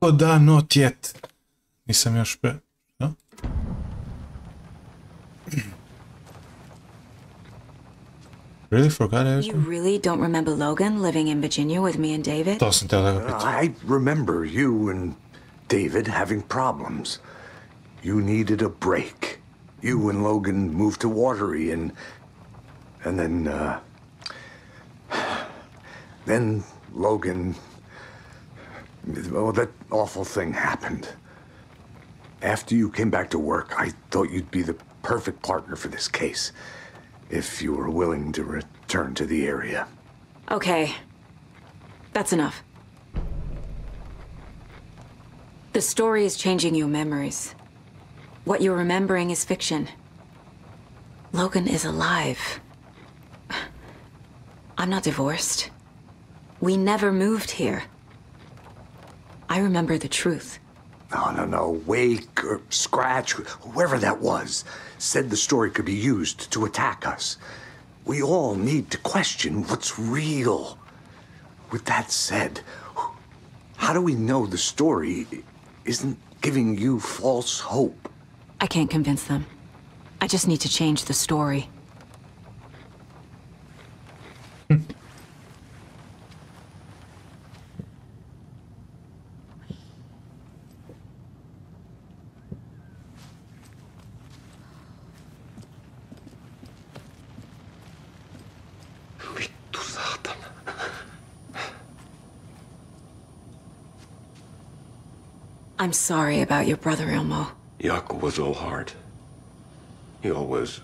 O da, not yet. Nisam još pre... No? Really forgot everything? You really don't remember Logan living in Virginia with me and David? To sam teo da ga pitam. I remember you and David having problems. You needed a break. You and Logan moved to Watery and then Logan... Oh, that awful thing happened. After you came back to work, I thought you'd be the perfect partner for this case, if you were willing to return to the area. Okay. That's enough. The story is changing your memories. What you're remembering is fiction. Logan is alive. I'm not divorced. We never moved here. I remember the truth. No. Wake or Scratch, whoever that was, said the story could be used to attack us. We all need to question what's real. With that said, how do we know the story isn't giving you false hope? I can't convince them. I just need to change the story. I'm sorry about your brother, Ilmo. Jaakko was all heart. He always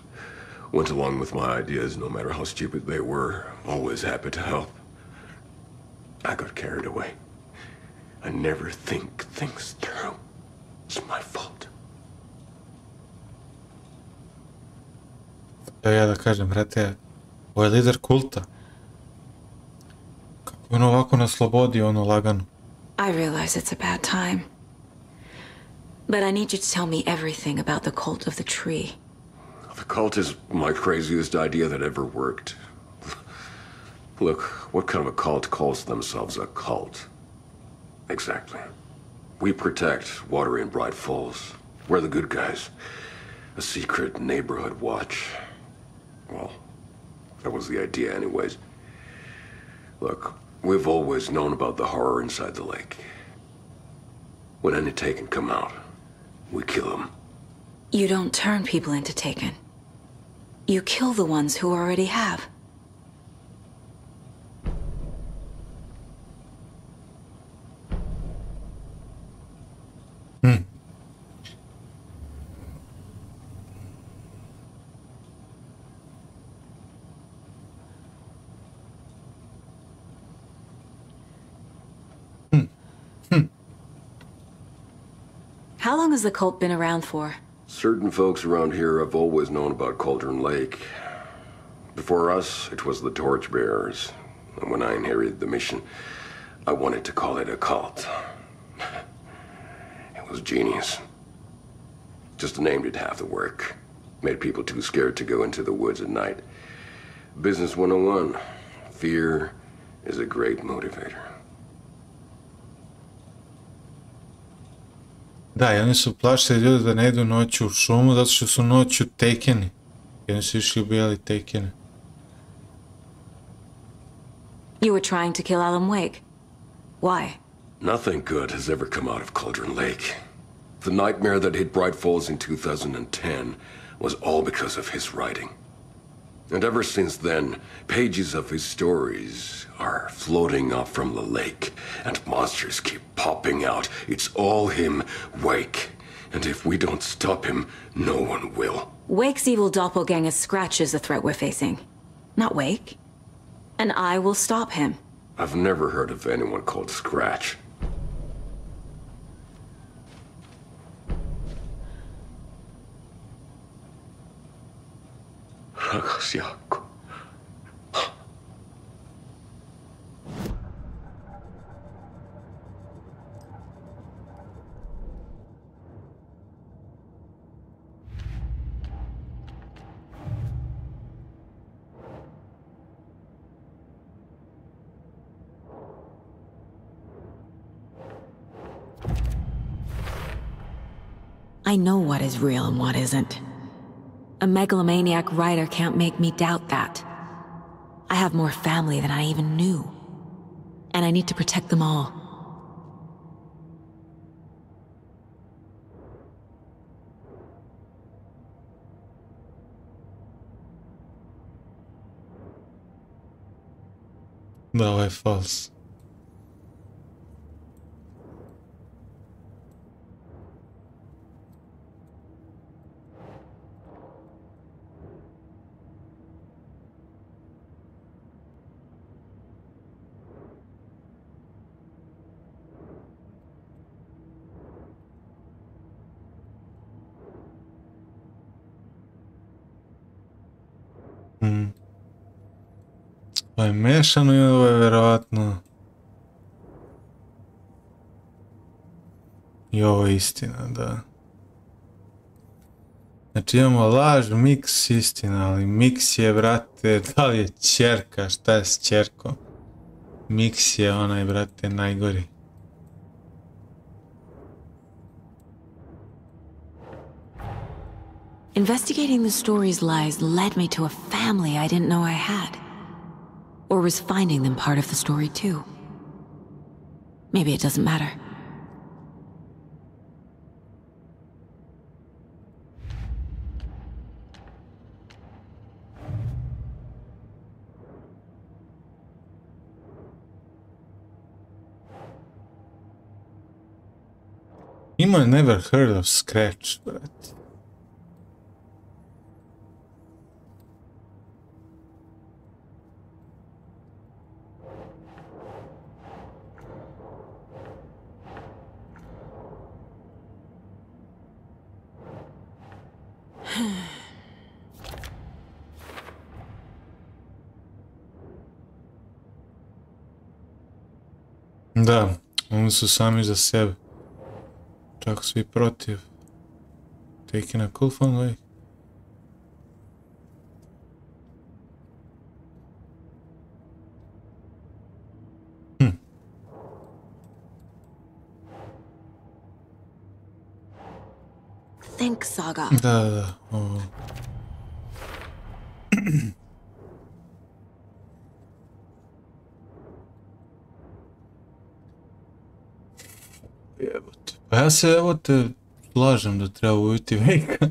went along with my ideas, no matter how stupid they were. Always happy to help. I got carried away. I never think things through. It's my fault. Ja da kažem, brate, ovo je lider kulta. Kako on ovako na slobodi, ono lagano. I realize it's a bad time. But I need you to tell me everything about the cult of the tree. The cult is my craziest idea that ever worked. Look, what kind of a cult calls themselves a cult? Exactly. We protect water in Bright Falls. We're the good guys. A secret neighborhood watch. Well, that was the idea anyways. Look, we've always known about the horror inside the lake. When any Taken come out, we kill them. You don't turn people into Taken. You kill the ones who already have. How long has the cult been around for? Certain folks around here have always known about Cauldron Lake. Before us, it was the Torchbearers. And when I inherited the mission, I wanted to call it a cult. It was genius. Just the name did half the work. Made people too scared to go into the woods at night. Business 101. Fear is a great motivator. Da, i oni su plašili ljudi da ne idu noću u šumu zato što su noću Takeni. I oni su išli ubijali Takene. You were trying to kill Alan Wake. Why? Nothing good has ever come out of Cauldron Lake. The nightmare that hit Bright Falls in 2010 was all because of his writing. And ever since then, pages of his stories are floating up from the lake, and monsters keep popping out. It's all him, Wake. And if we don't stop him, no one will. Wake's evil doppelganger Scratch is the threat we're facing, not Wake. And I will stop him. I've never heard of anyone called Scratch. I know what is real and what isn't. A megalomaniac writer can't make me doubt that. I have more family than I even knew. And I need to protect them all. Da, ovo je false. Ovo je mešano i ovo je vjerovatno i ovo je istina, da. Znači imamo laž, miks, istina, ali miks je, brate, da li je ćerka, šta je s ćerkom? Miks je onaj, brate, najgori. Investigating the story's lies led me to a family I didn't know I had. Or was finding them part of the story too. Maybe it doesn't matter. Ima never heard of Scratch, brate. Da, Oni su sami za sebe. Čak svi protiv. Taking a cool fun way. Think, Saga. Da. Jebote. Pa ja se, evo te, slažem da treba ubiti Vejka.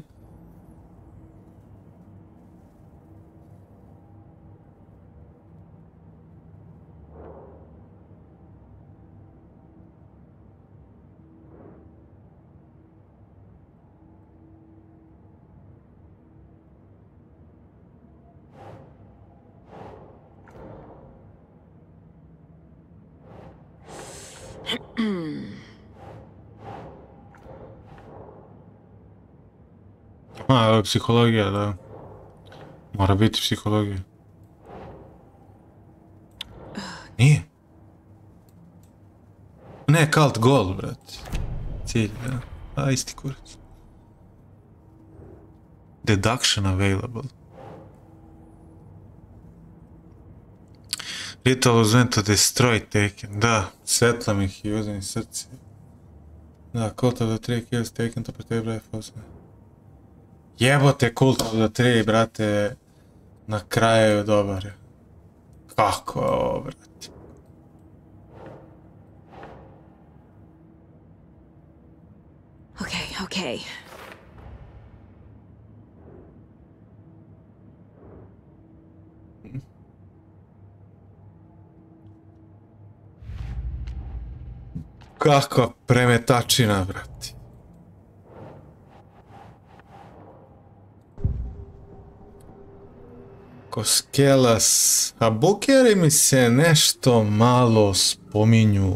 A, psihologija, da. Mora biti psihologija. Nije. Ne, cult goal, brate. Cilj, da. A, isti kurac. Deduction available. Ritual was meant to destroy Taken. Da, svetlam ih i uzem srce. Da, cult of the three kills taken to protect life also. Jebote, Cult of the Tree, brate, na kraju je dobar. Kako je ovo, brate? Okay, okay. Kakva premetačina, brate. Koskelas, a bukeri mi se nešto malo spominju.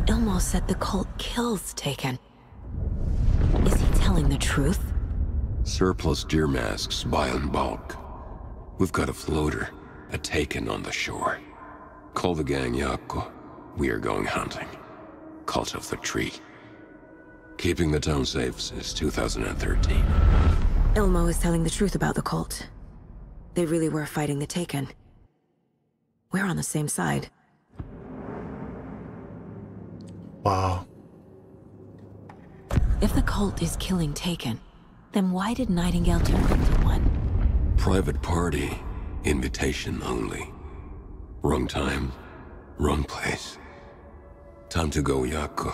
Ilmo said the cult kills Taken. Is he telling the truth? Surplus deer masks buy in bulk. We've got a floater, a Taken on the shore. Call the gang Yako. We are going hunting. Cult of the Tree. Keeping the town safe since 2013. Ilmo is telling the truth about the cult. They really were fighting the Taken. We're on the same side. Wow. If the cult is killing Taken, then why did Nightingale turn into one? Private party. Invitation only. Wrong time, wrong place. Time to go, Yako.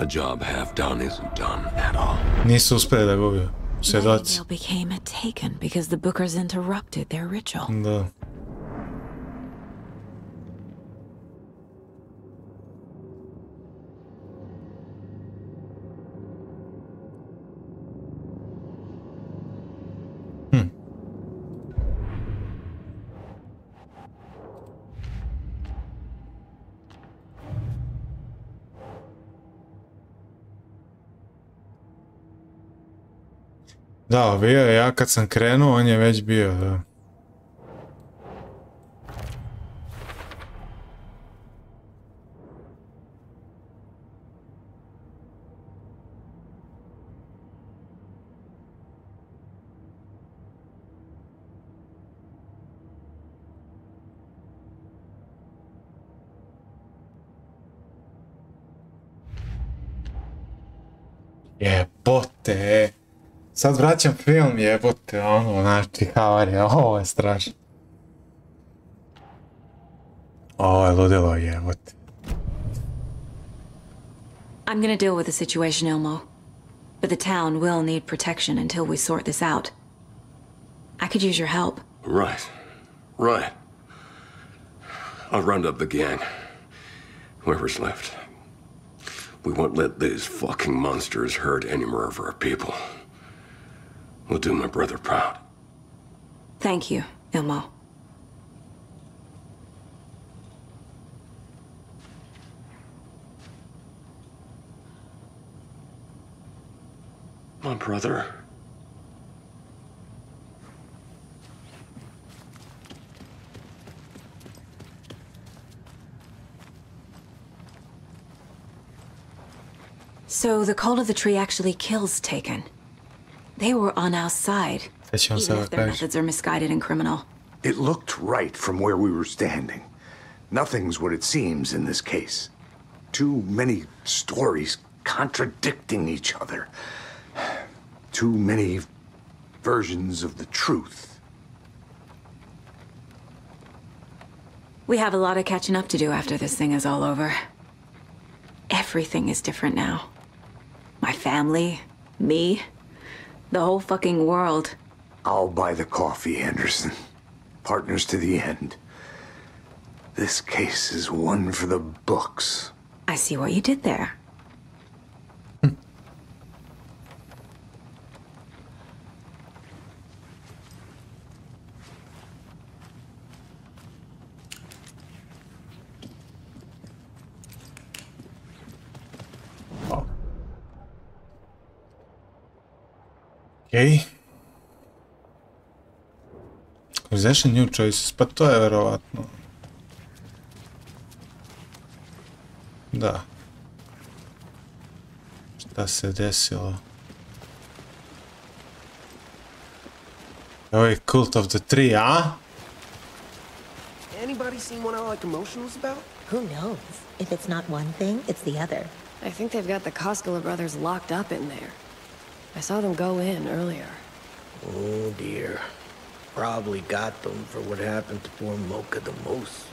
A job half done isn't done at all. Nisu uspeli da ga ubiju. Svjedoci. Nightingale became a Taken because the Bookers interrupted their ritual. Da. Da, bio je, ja kad sam krenuo, on je već bio, da. Jebote, sad vraćam film, jebote, ono, znači, havarija, ovo je strašno. Ovo je ludilo, jebote. I'm gonna deal with the situation, Ilmo. But the town will need protection until we sort this out. I could use your help. Right. Right. I'll round up the gang. Whoever's left. We won't let these fucking monsters hurt any more of our people. We'll do my brother proud. Thank you, Ilmo. My brother. So the cult of the tree actually kills Taken. They were on our side, even if their methods are misguided and criminal. It looked right from where we were standing. Nothing's what it seems in this case. Too many stories contradicting each other. Too many versions of the truth. We have a lot of catching up to do after this thing is all over. Everything is different now. My family, me, the whole fucking world. I'll buy the coffee, Anderson. Partners to the end. This case is one for the books. I see what you did there. Okej. Possession new choices, pa to je verovatno. Da. Šta se desilo? Ovo je Cult of the Tree, a? Anybody seen what I'm like emotionless about? Who knows? If it's not one thing, it's the other. I think they've got the Koskela brothers locked up in there. I saw them go in earlier. Oh dear. Probably got them for what happened to poor Mocha the Moose.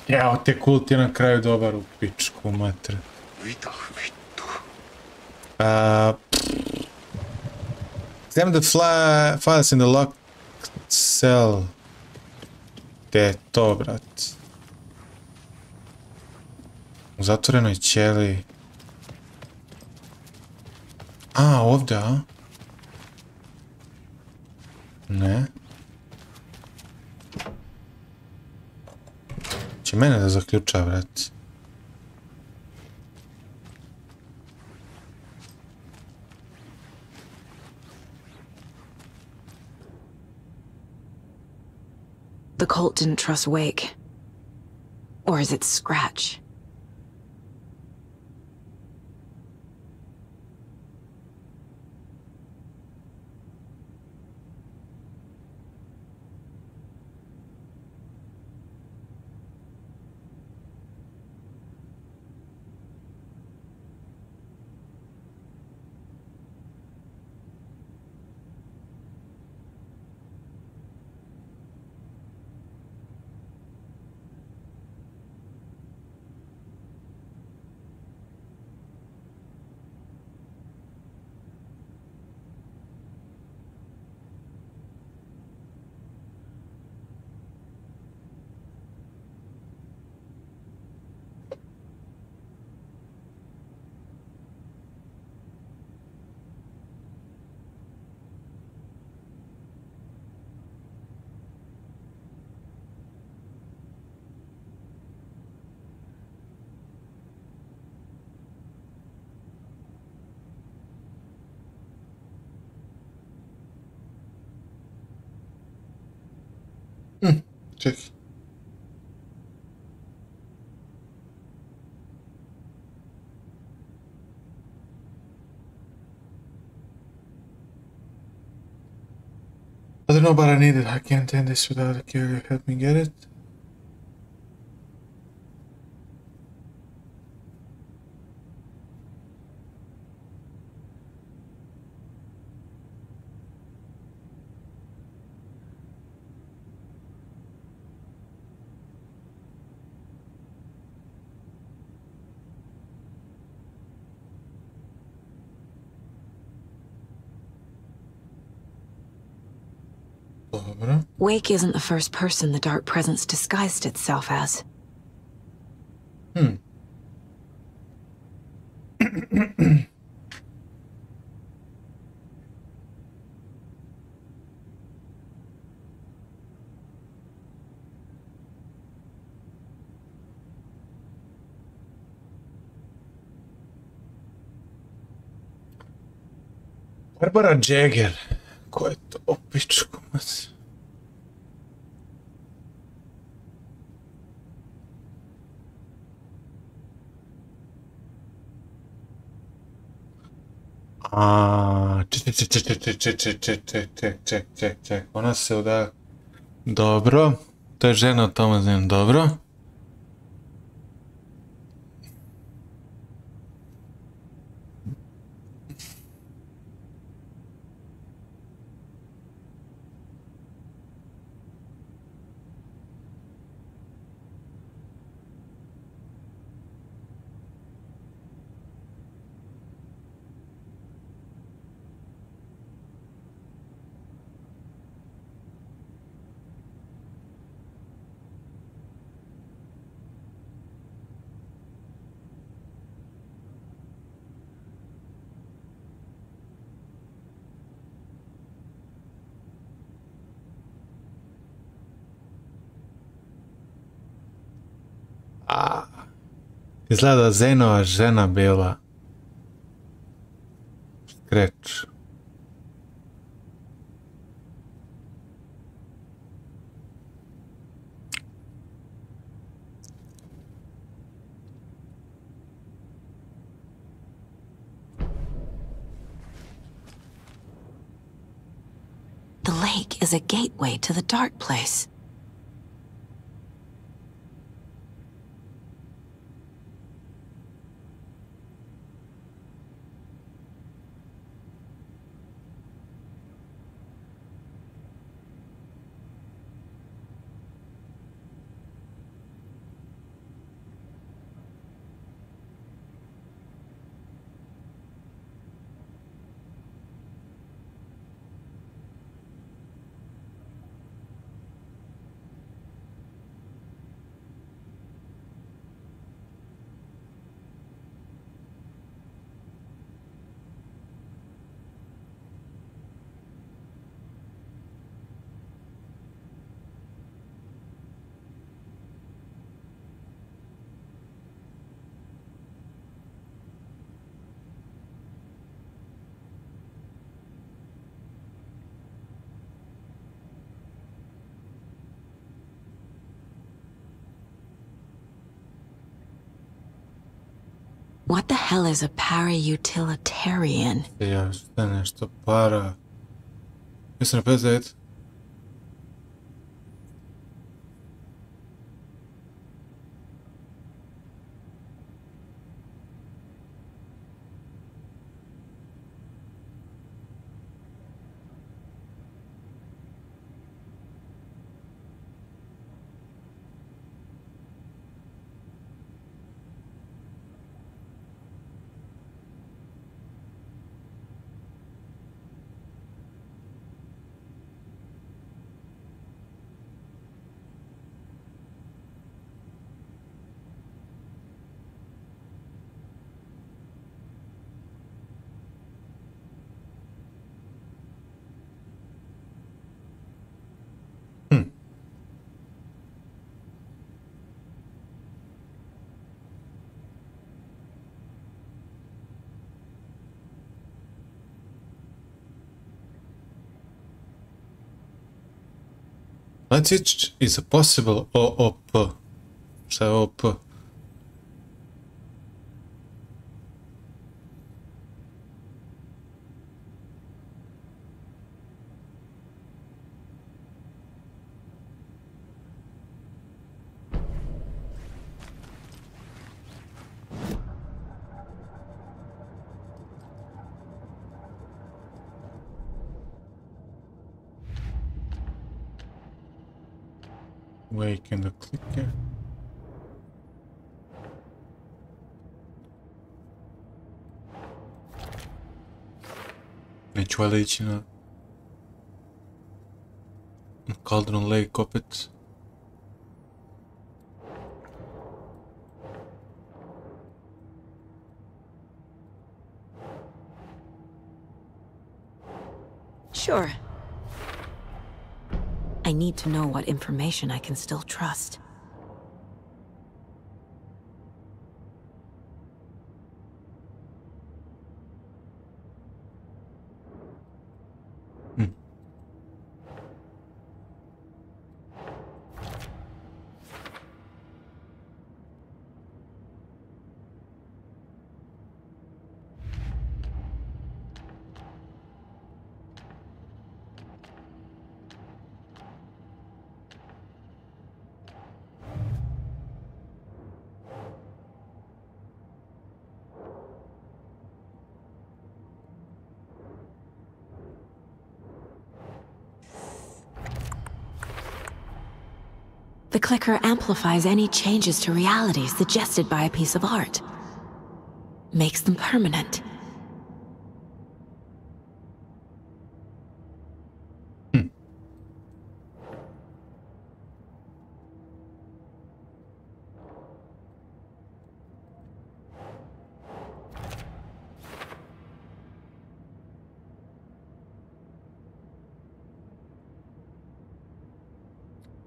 Jao, te Kult je na kraju dobar u pičku, matre. Examine the files in the locked cell. Gdje je to, brat? U zatvorenoj ćeliji. A, ovdje, a? Ne. Će mene da zaključa, brat. The cult didn't trust Wake. Or is it Scratch? Čekaj. I don't know, but I need it. I can't end this without a carrier. Help me get it. Wake isn't the first person the Dark Presence disguised itself as. Barbara Jagger. Ko je to? O, pičku. Ček. Ona se uda... Dobro. To je žena od Tomazina, dobro. Izgleda Zenova žena bila. Scratch. The lake is a gateway to the dark place. What the hell is a para-utilitarian? Ja, šta je nešto para... Mislim na 59. Prasici is a possible OOP. Šta je OOP? Wake in the clicker. Neću valjda ići na Cauldron Lake opet. Sure. I need to know what information I can still trust. clicker amplifies any changes to reality suggested by a piece of art. Makes them permanent.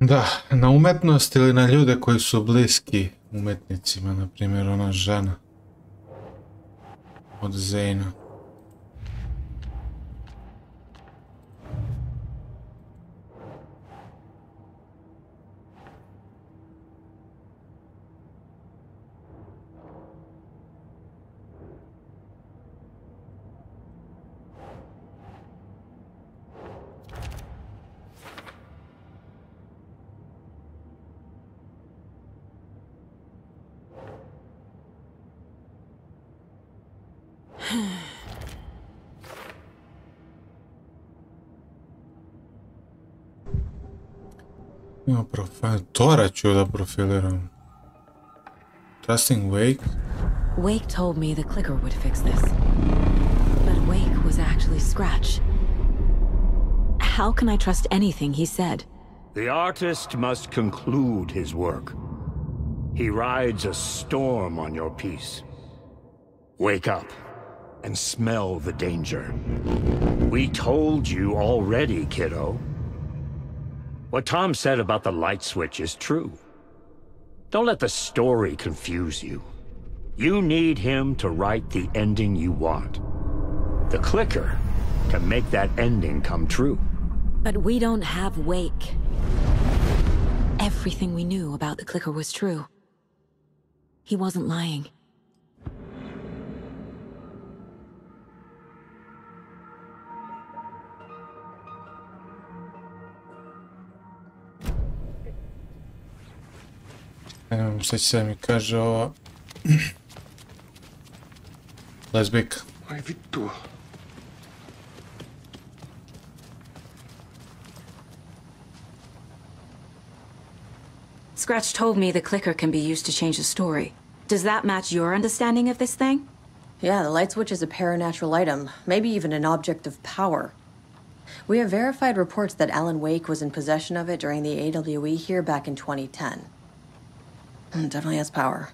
Da, na umetnost ili na ljude koji su bliski umetnicima, na primjer ona žena od Zejna. Ima profil, Tora ću da profiliram. Trusting Wake? Wake told me the clicker would fix this. But Wake was actually Scratch. How can I trust anything he said? The artist must conclude his work. He rides a storm on your piece. Wake up and smell the danger. We told you already, kiddo. What Tom said about the light switch is true. Don't let the story confuse you. You need him to write the ending you want. The clicker can make that ending come true. But we don't have Wake. Everything we knew about the clicker was true. He wasn't lying. Sad će se mi kaže ova lezbika. Aj vittu. Scratch told me the clicker can be used to change the story. Does that match your understanding of this thing? Yeah, the light switch is a paranatural item, maybe even an object of power. We have verified reports that Alan Wake was in possession of it during the AWE here back in 2010. It definitely has power.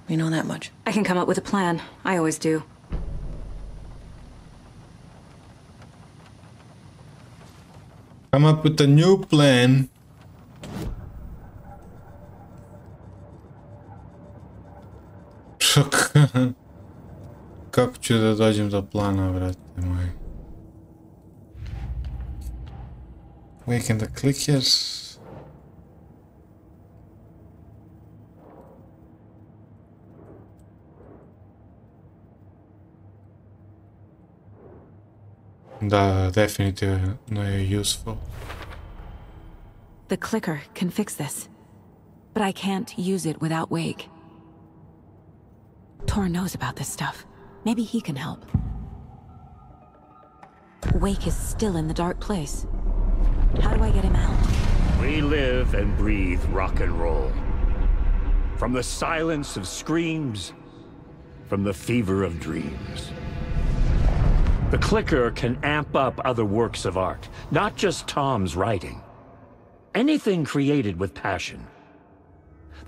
We know that much. I can come up with a plan. I always do. Come up with a new plan. Kako ću da dođem do plana, brate moj? Weaken the clickers. Da, definitivno je useful. The clicker can fix this. But I can't use it without Wake. Tor knows about this stuff. Maybe he can help. Wake is still in the dark place. How do I get him out? We live and breathe rock and roll. From the silence of screams, from the fever of dreams. The clicker can amp up other works of art, not just Tom's writing. Anything created with passion.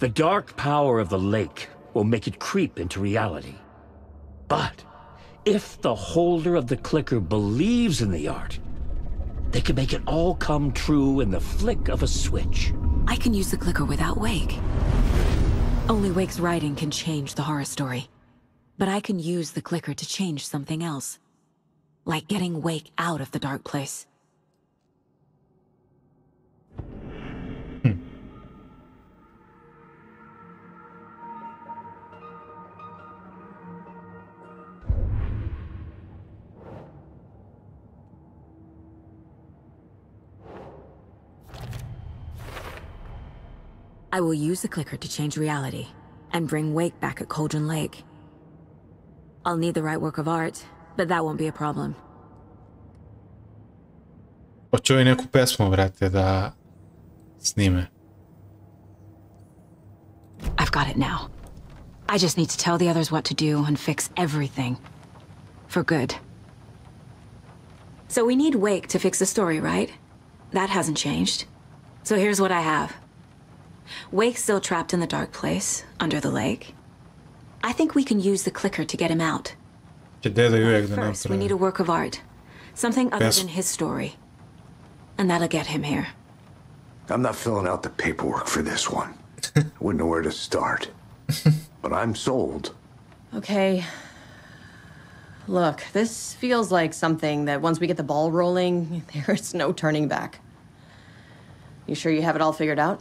The dark power of the lake will make it creep into reality. But if the holder of the clicker believes in the art, they can make it all come true in the flick of a switch. I can use the clicker without Wake. Only Wake's writing can change the horror story. But I can use the clicker to change something else. Like getting Wake out of the dark place. I will use the clicker to change reality, and bring Wake back at Cauldron Lake. I'll need the right work of art, but that won't be a problem. Hoću i neku pesmu, brate, da snime. got it now. I just need to tell the others what to do and fix everything. For good. So we need Wake to fix the story, right? That hasn't changed. So here's what I have. Wake's still trapped in the dark place, under the lake. I think we can use the clicker to get him out. First, we need a work of art. Something other than his story. And that'll get him here. I'm not filling out the paperwork for this one. I wouldn't know where to start. But I'm sold. Okay. Look, this feels like something that once we get the ball rolling, there's no turning back. You sure you have it all figured out?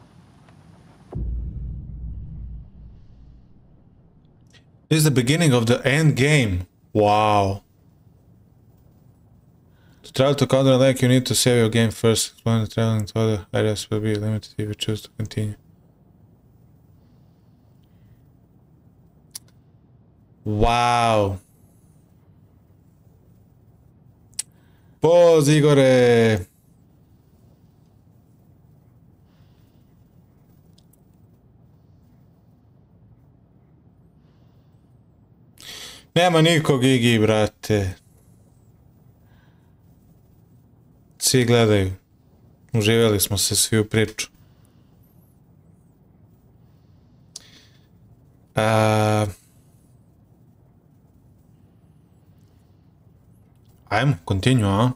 This is the beginning of the end game. Wow. To travel to Cauldron Lake, you need to save your game first. Exploring traveling to other areas will be limited if you choose to continue. Wow. Poz, Igore. Nema nikog, Igi, brate. Svi gledaju. Uživjeli smo se svi u priču. Ajmo, continue, a?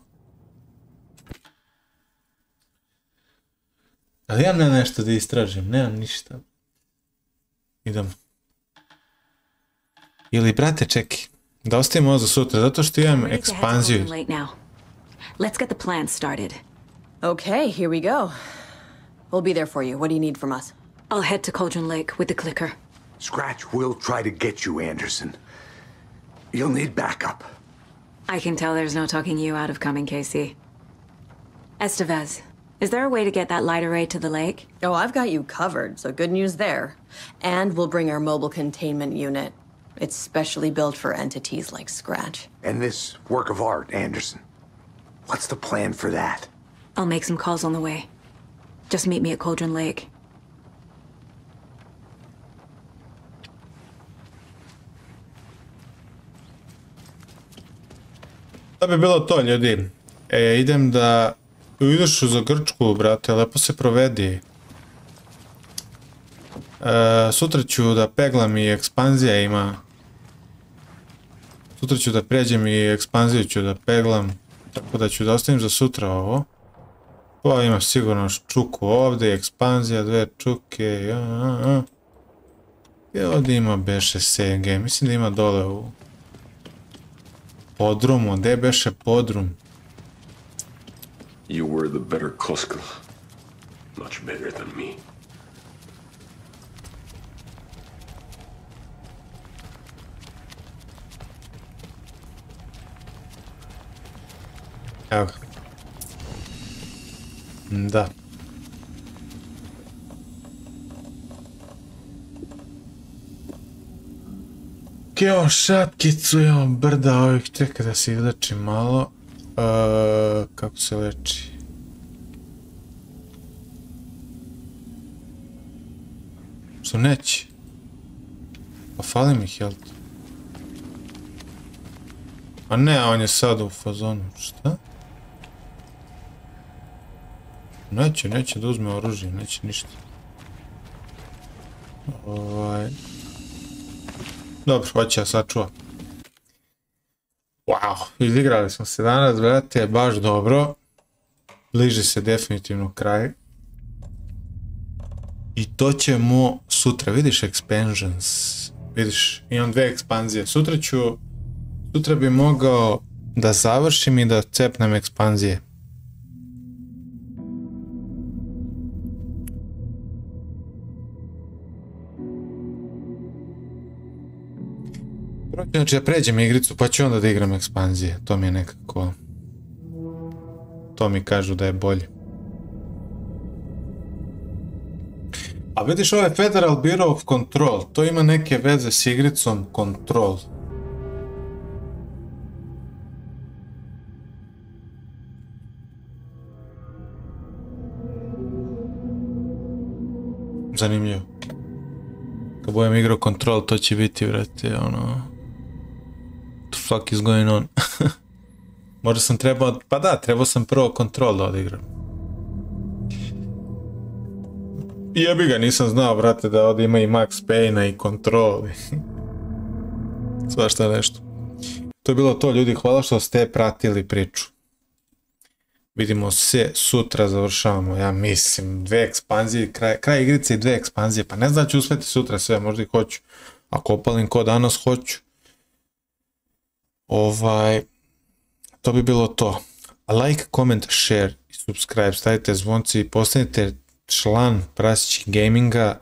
Ali ja nemam nešto da istražim, nemam ništa. Idemo. Ili, brate, čekaj, da ostavimo ovo za sutra, zato što imam ekspanziju. Let's get the plan started. Okay, here we go. We'll be there for you. What do you need from us? I'll head to Cauldron Lake with the clicker. Scratch will try to get you, Anderson. You'll need backup. I can tell there's no talking you out of coming, Casey. Estevez, is there a way to get that light array to the lake? Oh, I've got you covered, so good news there. And we'll bring our mobile containment unit. It's specially built for entities like Scratch. And this work of art, Anderson. What's the plan for that? I'll make some calls on the way. Just meet me at Cauldron Lake. To bi bilo to, ljudi. Idem da... Ideš za Grčku, brate, lepo se provedi. Sutra ću da peglam i ekspanzija ima. Sutra ću da pređem i ekspanziju ću da peglam. Tako da ću da ostavim za sutra ovo. Pa ima sigurno čuku ovdje, ekspanzija, dve čuke. Gdje ovdje ima beše SNG? Mislim da ima dole u podrumu. Gdje beše podrum? You were the better Koska. Much better than me. Evo ga. Da. Evo šapkicu, imamo brda ovih, čekaj da se izlečim malo. Kako se leči? Što neće? Pa fali mi health. A ne, on je sad u fazonu, šta? Neće da uzme oružje, neće ništa. Dobro, hoće ja sačuvam. Wow, izigrali smo se danas, brate, baš dobro. Bliži se definitivno kraj. I to ćemo sutra, vidiš expansions. Vidiš, imam dve ekspanzije. Sutra bi mogao da završim i da cepnem ekspanzije. Znači da pređem igricu pa ću onda da igram ekspanzije. To mi je nekako... To mi kažu da je bolje. A vidiš ovo je Federal Bureau of Control. To ima neke veze s igricom Control. Zanimljivo. Kad budem igrao Control, to će biti, vrate, ono... What the fuck is going on? Možda sam trebao... Pa da, trebao sam prvo Control da odigram. Jebi ga, nisam znao, brate, da ovdje ima i Max Payne-a i Control. Svašta nešto. To je bilo to, ljudi, hvala što ste pratili priču. Vidimo se sutra, završavamo, ja mislim, 2 ekspanzije, kraj igrice i 2 ekspanzije, pa ne znam ću uspjeti sutra sve, možda i hoću. Ako opalim ko danas, hoću. To bi bilo to. Like, comment, share i subscribe, stavite zvonci i postanite član Prasici Gaminga.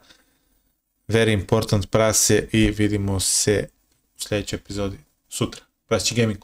Very important, prase, i vidimo se u sljedećoj epizodi sutra. Prasici Gaming.